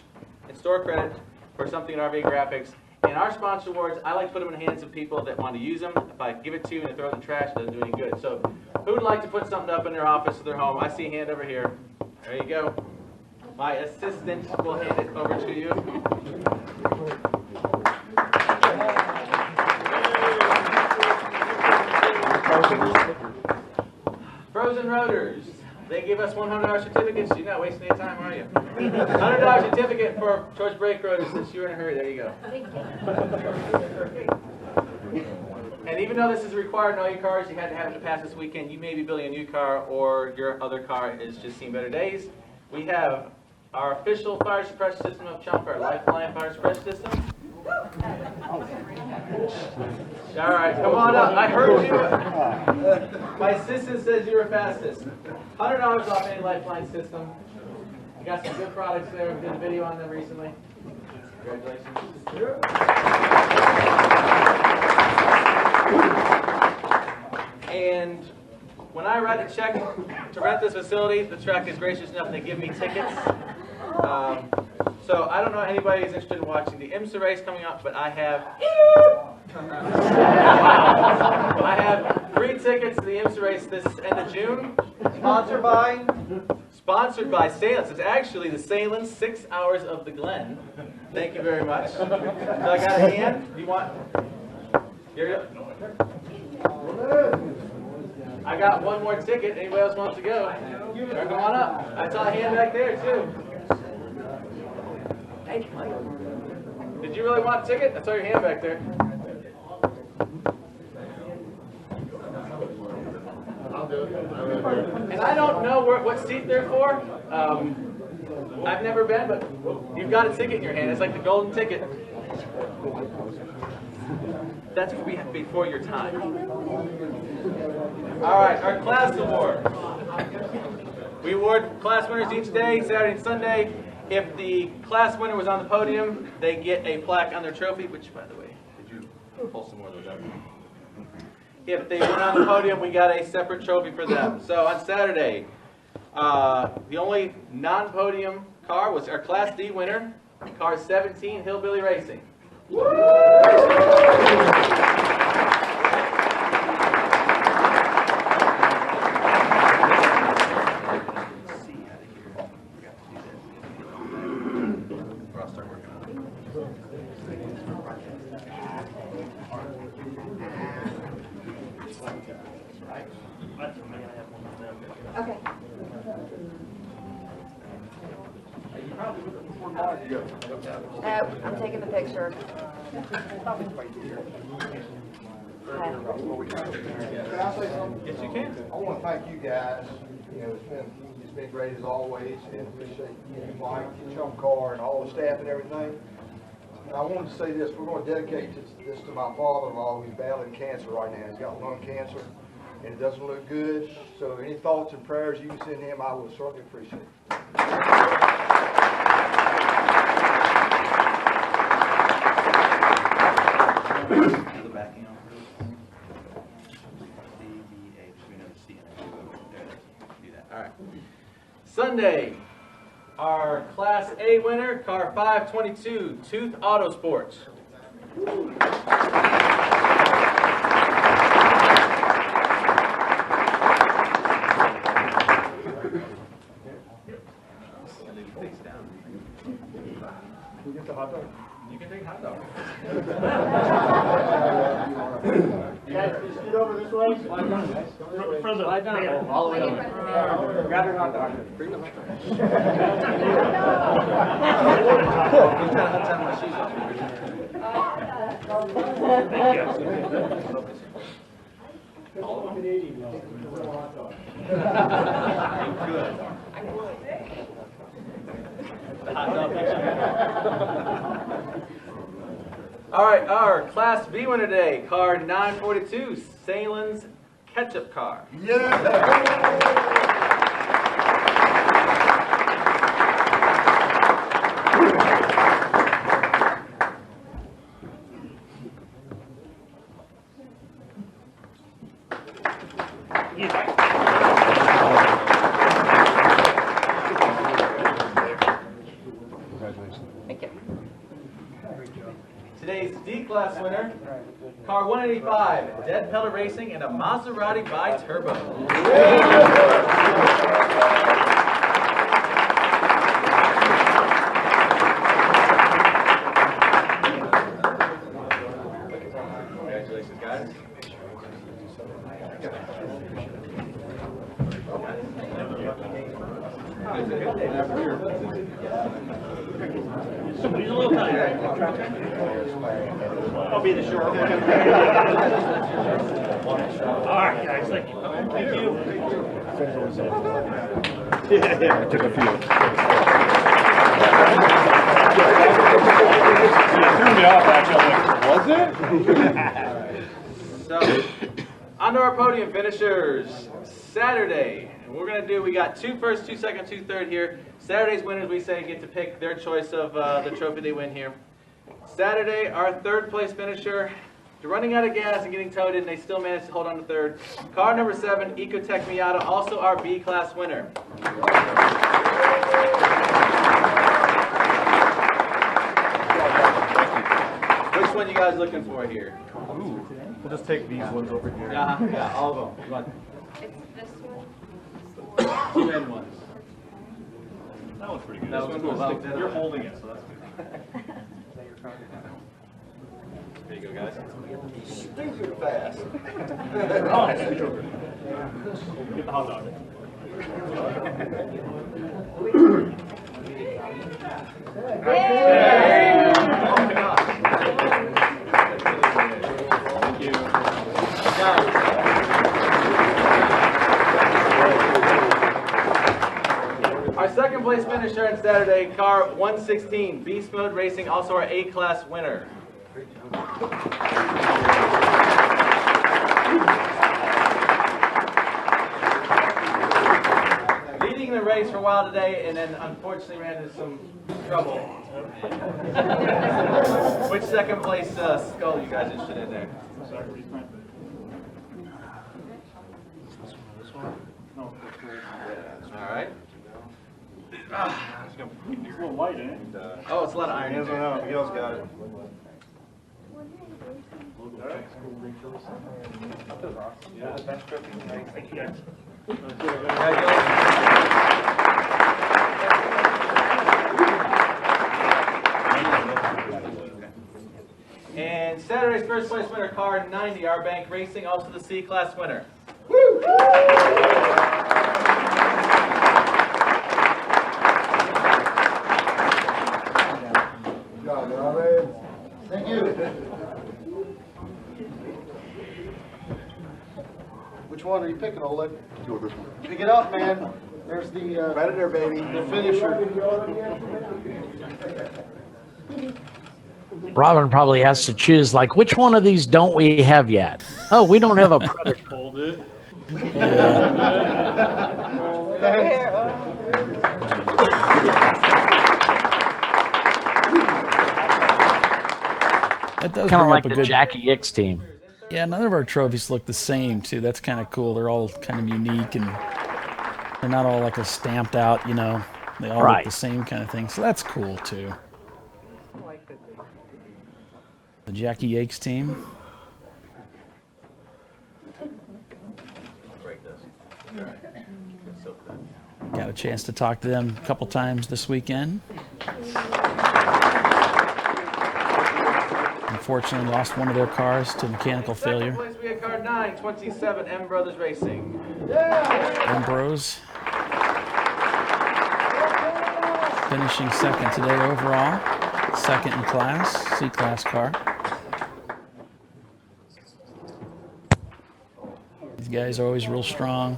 in store credit for something at RVA Graphics. And our sponsor awards, I like to put them in the hands of people that want to use them. If I give it to you and you throw it in the trash, it doesn't do any good. So who would like to put something up in their office or their home? I see a hand over here. There you go. My assistant will hand it over to you. Frozen Rotors. They give us $100 certificates. You're not wasting any time, are you? $100 certificate for Choice Brake Rotors since you're in a hurry. There you go. And even though this is required in all your cars, you had to have it to pass this weekend. You may be building a new car or your other car has just seen better days. We have our official fire suppression system of ChumpCar, Lifeline Fire Suppression System. All right, come on up. I heard you. My assistant says you were fastest. $100 off any Lifeline system. We got some good products there. We did a video on them recently. Congratulations. And when I write a check to rent this facility, the track is gracious enough to give me tickets. So I don't know if anybody is interested in watching the IMSA race coming up, but I have free tickets to the IMSA race this end of June. Sponsored by? Sponsored by Sahlens. It's actually the Sahlens 6 Hours of the Glen. Thank you very much. So I got a hand. You want? Here you go. I got one more ticket. Anybody else wants to go? Come on up. I saw a hand back there too. Did you really want a ticket? I saw your hand back there. And I don't know what seat they're for. I've never been, but you've got a ticket in your hand. It's like the golden ticket. That's before your time. All right, our class award. We award class winners each day, Saturday and Sunday. If the class winner was on the podium, they get a plaque on their trophy, which, by the way, did you pull some more of those out? If they went on the podium, we got a separate trophy for them. So on Saturday, the only non-podium car was our Class D winner, car 17, Hillbilly Racing. Okay. I'm taking the picture. Yes, you can. I want to thank you guys. You know, it's been great as always, and appreciate you, Mike, and ChumpCar, and all the staff and everything. I wanted to say this. We're going to dedicate this to my father-in-law who's battling cancer right now. He's got lung cancer, and it doesn't look good. So any thoughts and prayers you can send him, I would certainly appreciate it. The backing on do that. All right. Sunday, our Class A winner, car 522, Tooth Auto Sports. Can we get the hot dog? You can take hot dog. Guys, just get over this way. Slide down, guys. Slide down. All the way over. Grab your hot dog. Bring the hot dog. All right, our Class B winner today, car 942, Sahlens ketchup car. Today's D-Class winner, car 185, Dead Pellet Racing and a Maserati bi-turbo. Congratulations, guys. Somebody's a little tired. I'll be the short one. All right, guys. Thank you. Thank you. Yeah. Took a few. Threw me off, actually. Was it? So, on to our podium finishers. Saturday, and we're going to do, we got 2 first, 2 second, 2 third here. Saturday's winners, we say, get to pick their choice of the trophy they win here. Saturday, our 3rd place finisher, they're running out of gas and getting towed in, they still managed to hold on to 3rd. Car number 7, Ecotech Miata, also our B-Class winner. Which one you guys looking for here? Ooh. We'll just take these ones over here. Yeah, all of them. Come on. It's this one. 2 end ones. That one's pretty good. That one's cool. You're holding it, so that's good. There you go, guys. Stupid fast. Oh, get the hot dog. Thank you. Our 2nd place finisher on Saturday, car 116, Beast Mode Racing, also our A-Class winner. Leading the race for a while today, and then unfortunately ran into some trouble. Which 2nd place skull are you guys interested in there? All right. It's a little light, eh? Oh, it's a lot of iron. Miguel's got it. Yeah, that's perfect. Thank you, guys. And Saturday's 1st place winner, car 90, our Bank Racing, also the C-Class winner. Thank you. Which one are you picking, Oleg? Go this one. Pick it up, man. There's the Predator, baby. The finisher. Robin probably has to choose, like, which one of these don't we have yet? Oh, we don't have a Predator. Hold it. That does Kind of bring like up a the good Jackie X team. Yeah, none of our trophies look the same, too. That's kind of cool. They're all kind of unique, and they're not all like a stamped out, you know. They all look the same kind of thing. So that's cool, too. The Jackie Yates team. Got a chance to talk to them a couple times this weekend. Unfortunately, lost one of their cars to mechanical failure. Second place, we had car 927, M Brothers Racing. Ambrose finishing second today overall. Second in class, C-class car. These guys are always real strong.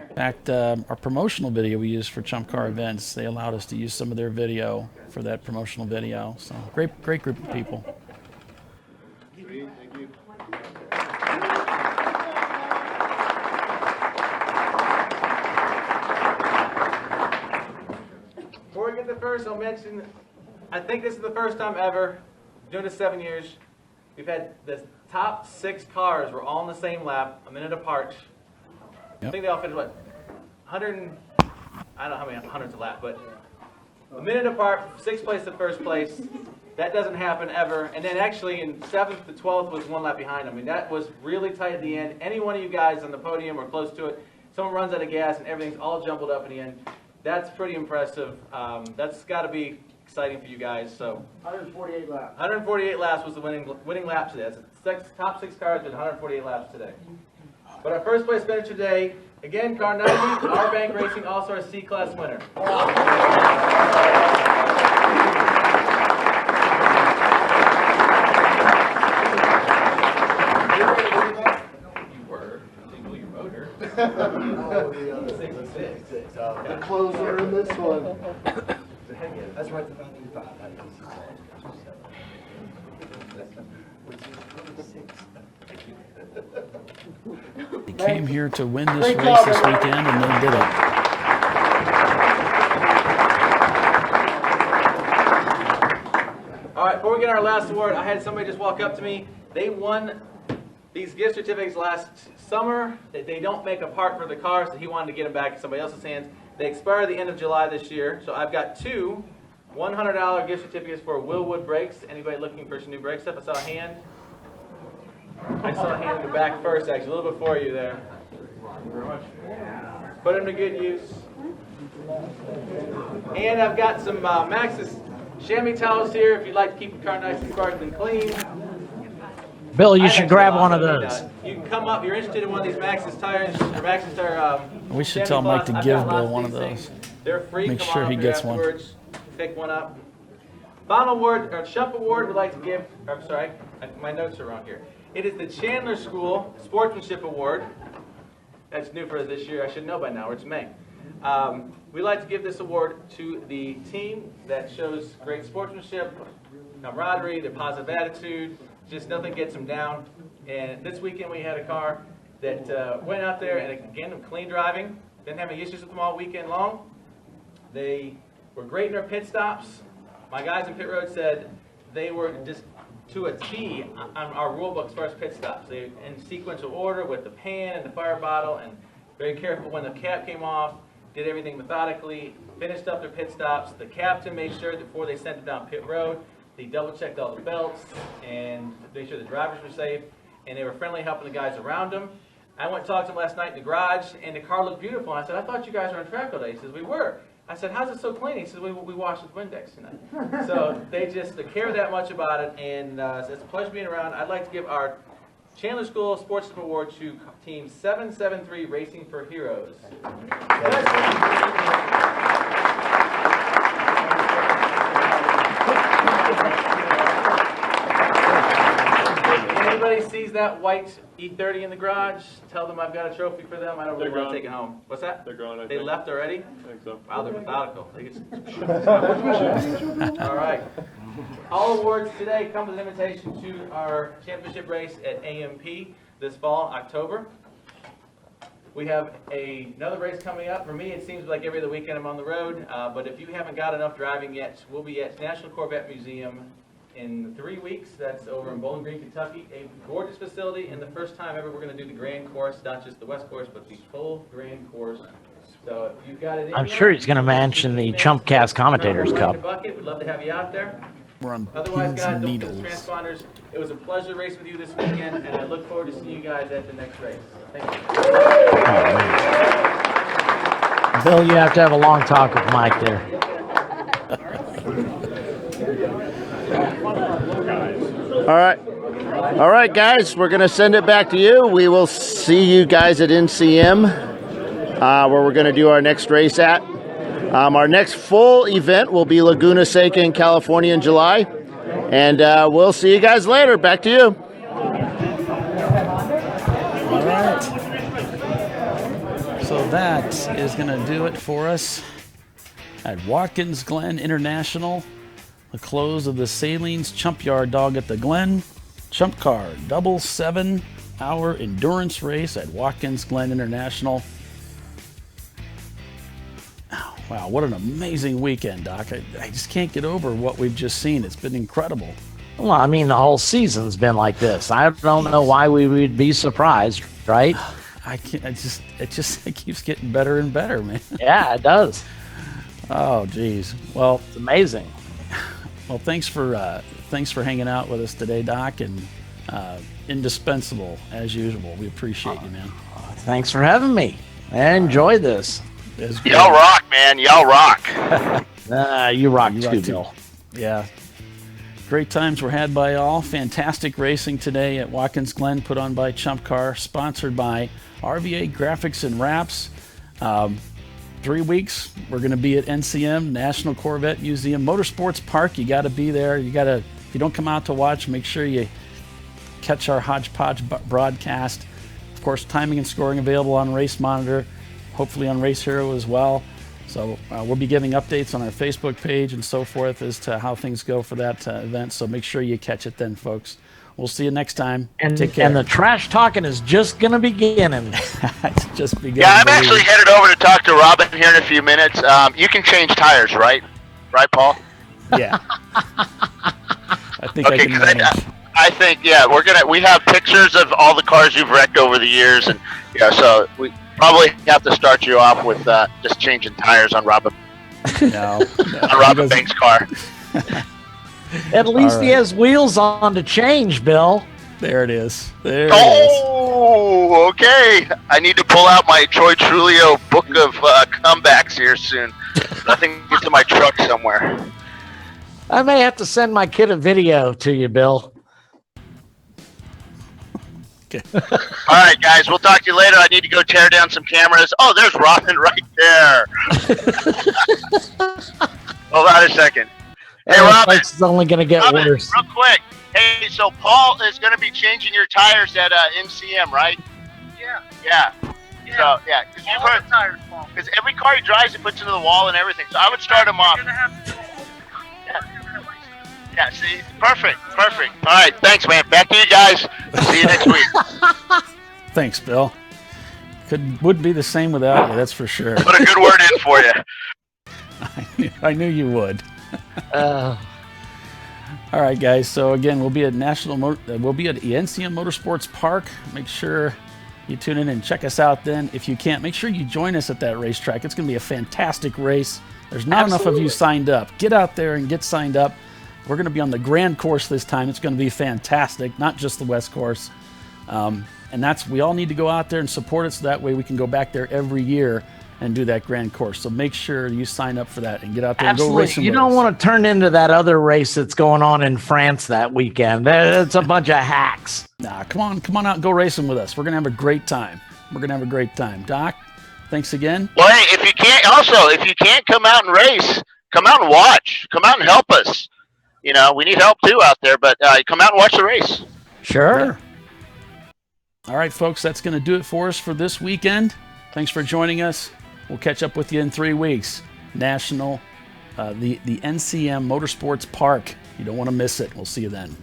In fact, our promotional video we used for ChumpCar events, they allowed us to use some of their video for that promotional video. So great group of people. Before we get to first, I'll mention, I think this is the first time ever, doing this 7 years, we've had the top 6 cars were all in the same lap, a minute apart. I think they all finished, what, 100, I don't know how many hundreds a lap, but a minute apart, 6th place to 1st place. That doesn't happen ever. And then actually in 7th to 12th was 1 lap behind them. I mean, that was really tight at the end. Any one of you guys on the podium or close to it, someone runs out of gas and everything's all jumbled up in the end. That's pretty impressive. That's got to be exciting for you guys. So 148 laps. 148 laps was the winning lap today. That's top 6 cars did 148 laps today. But our first place finisher today, again, car 90, our Bank Racing All-Star C-Class winner. You were. Single your motor. The closer in this one. That's right. They came here to win this race this weekend, and they did it. All right, before we get our last award, I had somebody just walk up to me. They won these gift certificates last summer. They don't make a part for the car, so he wanted to get them back in somebody else's hands. They expire at the end of July this year, so I've got 2 $100 gift certificates for Wilwood brakes. Anybody looking for some new brake stuff? I saw a hand. I saw a hand in the back first, actually, a little before you there. Put them to good use. And I've got some Maxxis chamois towels here if you'd like to keep the car nice and sparkling clean. Bill, you should grab one of those. You can come up, you're interested in one of these Maxxis tires, or Maxxis tire. We should tell Mike to give Bill one of those. They're free. Make sure he gets one. Pick one up. Final award, or Chump Award, we'd like to give, I'm sorry, my notes are wrong here. It is the Chandler School Sportsmanship Award. That's new for this year. I should know by now. It's May. We'd like to give this award to the team that shows great sportsmanship, camaraderie, their positive attitude. Just nothing gets them down. And this weekend we had a car that went out there and again, clean driving. Didn't have any issues with them all weekend long. They were great in their pit stops. My guys in pit road said they were just to a T on our rule book's first pit stops. They in sequential order with the pan and the fire bottle, and very careful when the cap came off. Did everything methodically. Finished up their pit stops. The captain made sure that before they sent it down pit road, they double checked all the belts and made sure the drivers were safe. And they were friendly, helping the guys around them. I went and talked to them last night in the garage, and the car looked beautiful. And I said, I thought you guys were on track all day. He says, we were. I said, how's it so clean? He said, we washed with Windex tonight. So they care that much about it, and it's a pleasure being around. I'd like to give our Chandler School Sportsmanship Award to Team 773 Racing for Heroes. Anybody sees that white E30 in the garage. Tell them I've got a trophy for them. I don't really They're want to gone. take it home. What's that? They're gone, I They think. left already? I think so. Wow, they're methodical. They get All right. All awards today come with an invitation to our championship race at AMP this fall, October. We have another race coming up. For me, it seems like every other weekend I'm on the road. But if you haven't got enough driving yet, we'll be at National Corvette Museum in 3 weeks. That's over in Bowling Green, Kentucky. A gorgeous facility, and the first time ever we're going to do the Grand Course, not just the West Course, but the full Grand Course. So if you've got it in I'm you, sure he's going to mention the ChumpCast Commentators Cup. Bucket. We'd love to have you out there. We're on Otherwise, pins guys, and don't forget needles. the transponders. It was a pleasure racing with you this weekend, and I look forward to seeing you guys at the next race. Thank you. Bill, you have to have a long talk with Mike there. All right, guys, we're going to send it back to you. We will see you guys at NCM, where we're going to do our next race at. Our next full event will be Laguna Seca in California in July. And we'll see you guys later. Back to you. All right. So that is going to do it for us at Watkins Glen International. The close of the Sahlens Chumpyard Dog at the Glen. ChumpCar double 7-hour endurance race at Watkins Glen International. Oh, wow, what an amazing weekend, Doc. I just can't get over what we've just seen. It's been incredible. Well, I mean, the whole season's been like this. I don't know why we would be surprised, right? I can't. It keeps getting better and better, man. Yeah, it does. Oh, geez. Well, it's amazing. Well, thanks for hanging out with us today, Doc, and indispensable as usual. We appreciate you, man. Thanks for having me. I enjoyed this. Y'all rock, man. Y'all rock. You rock too, Bill. Yeah. Great times were had by all. Fantastic racing today at Watkins Glen, put on by ChumpCar, sponsored by RVA Graphics and Wraps. 3 weeks, we're going to be at NCM, National Corvette Museum, Motorsports Park. You got to be there. If you don't come out to watch, make sure you catch our hodgepodge broadcast. Of course, timing and scoring available on Race Monitor, hopefully on Race Hero as well. So we'll be giving updates on our Facebook page and so forth as to how things go for that event. So make sure you catch it then, folks. We'll see you next time. And, take care. And the trash talking is just going to begin. It's just beginning. Yeah, I'm actually headed over to talk to Robin here in a few minutes. You can change tires, right? Right, Paul? Yeah. I think I can manage. I think, yeah, we have pictures of all the cars you've wrecked over the years, and yeah, so we probably have to start you off with just changing tires on Robin. No. On Robin Banks' car. At least he has wheels on to change, Bill. There it is. There Oh, okay. I need to pull out my Troy Trulio book of comebacks here soon. I think it's in my truck somewhere. I may have to send my kid a video to you, Bill. Okay. All right, guys. We'll talk to you later. I need to go tear down some cameras. Oh, there's Robin right there. Hold on a second. Hey, Robin. It's only going to get worse. Real quick. Hey, so Paul is going to be changing your tires at NCM, right? Yeah. Yeah. So, yeah. Because you've heard tires, Paul. Because every car he drives, he puts into the wall and everything. So I would start him off. Yeah, see? Perfect. All right, thanks, man. Back to you guys. See you next week. Thanks, Bill. Would be the same without you, that's for sure. Put a good word in for you. I knew you would. All right, guys. So again, we'll be at the NCM Motorsports Park. Make sure you tune in and check us out. Then, if you can't, make sure you join us at that racetrack. It's going to be a fantastic race. There's not enough of you signed up. Get out there and get signed up. We're going to be on the Grand Course this time. It's going to be fantastic, not just the West Course. And we all need to go out there and support it so that way we can go back there every year and do that Grand Course. So make sure you sign up for that and get out there and go racing. You don't want to turn into that other race that's going on in France that weekend. It's a bunch of hacks. Nah, come on out and go racing with us. We're going to have a great time. Doc, thanks again. Well, hey, if you can't come out and race, come out and watch. Come out and help us. You know, we need help too out there, but come out and watch the race. Sure. All right, folks, that's going to do it for us for this weekend. Thanks for joining us. We'll catch up with you in 3 weeks. The NCM Motorsports Park. You don't want to miss it. We'll see you then.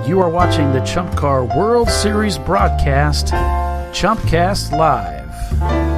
You are watching the ChumpCar World Series broadcast, ChumpCast Live.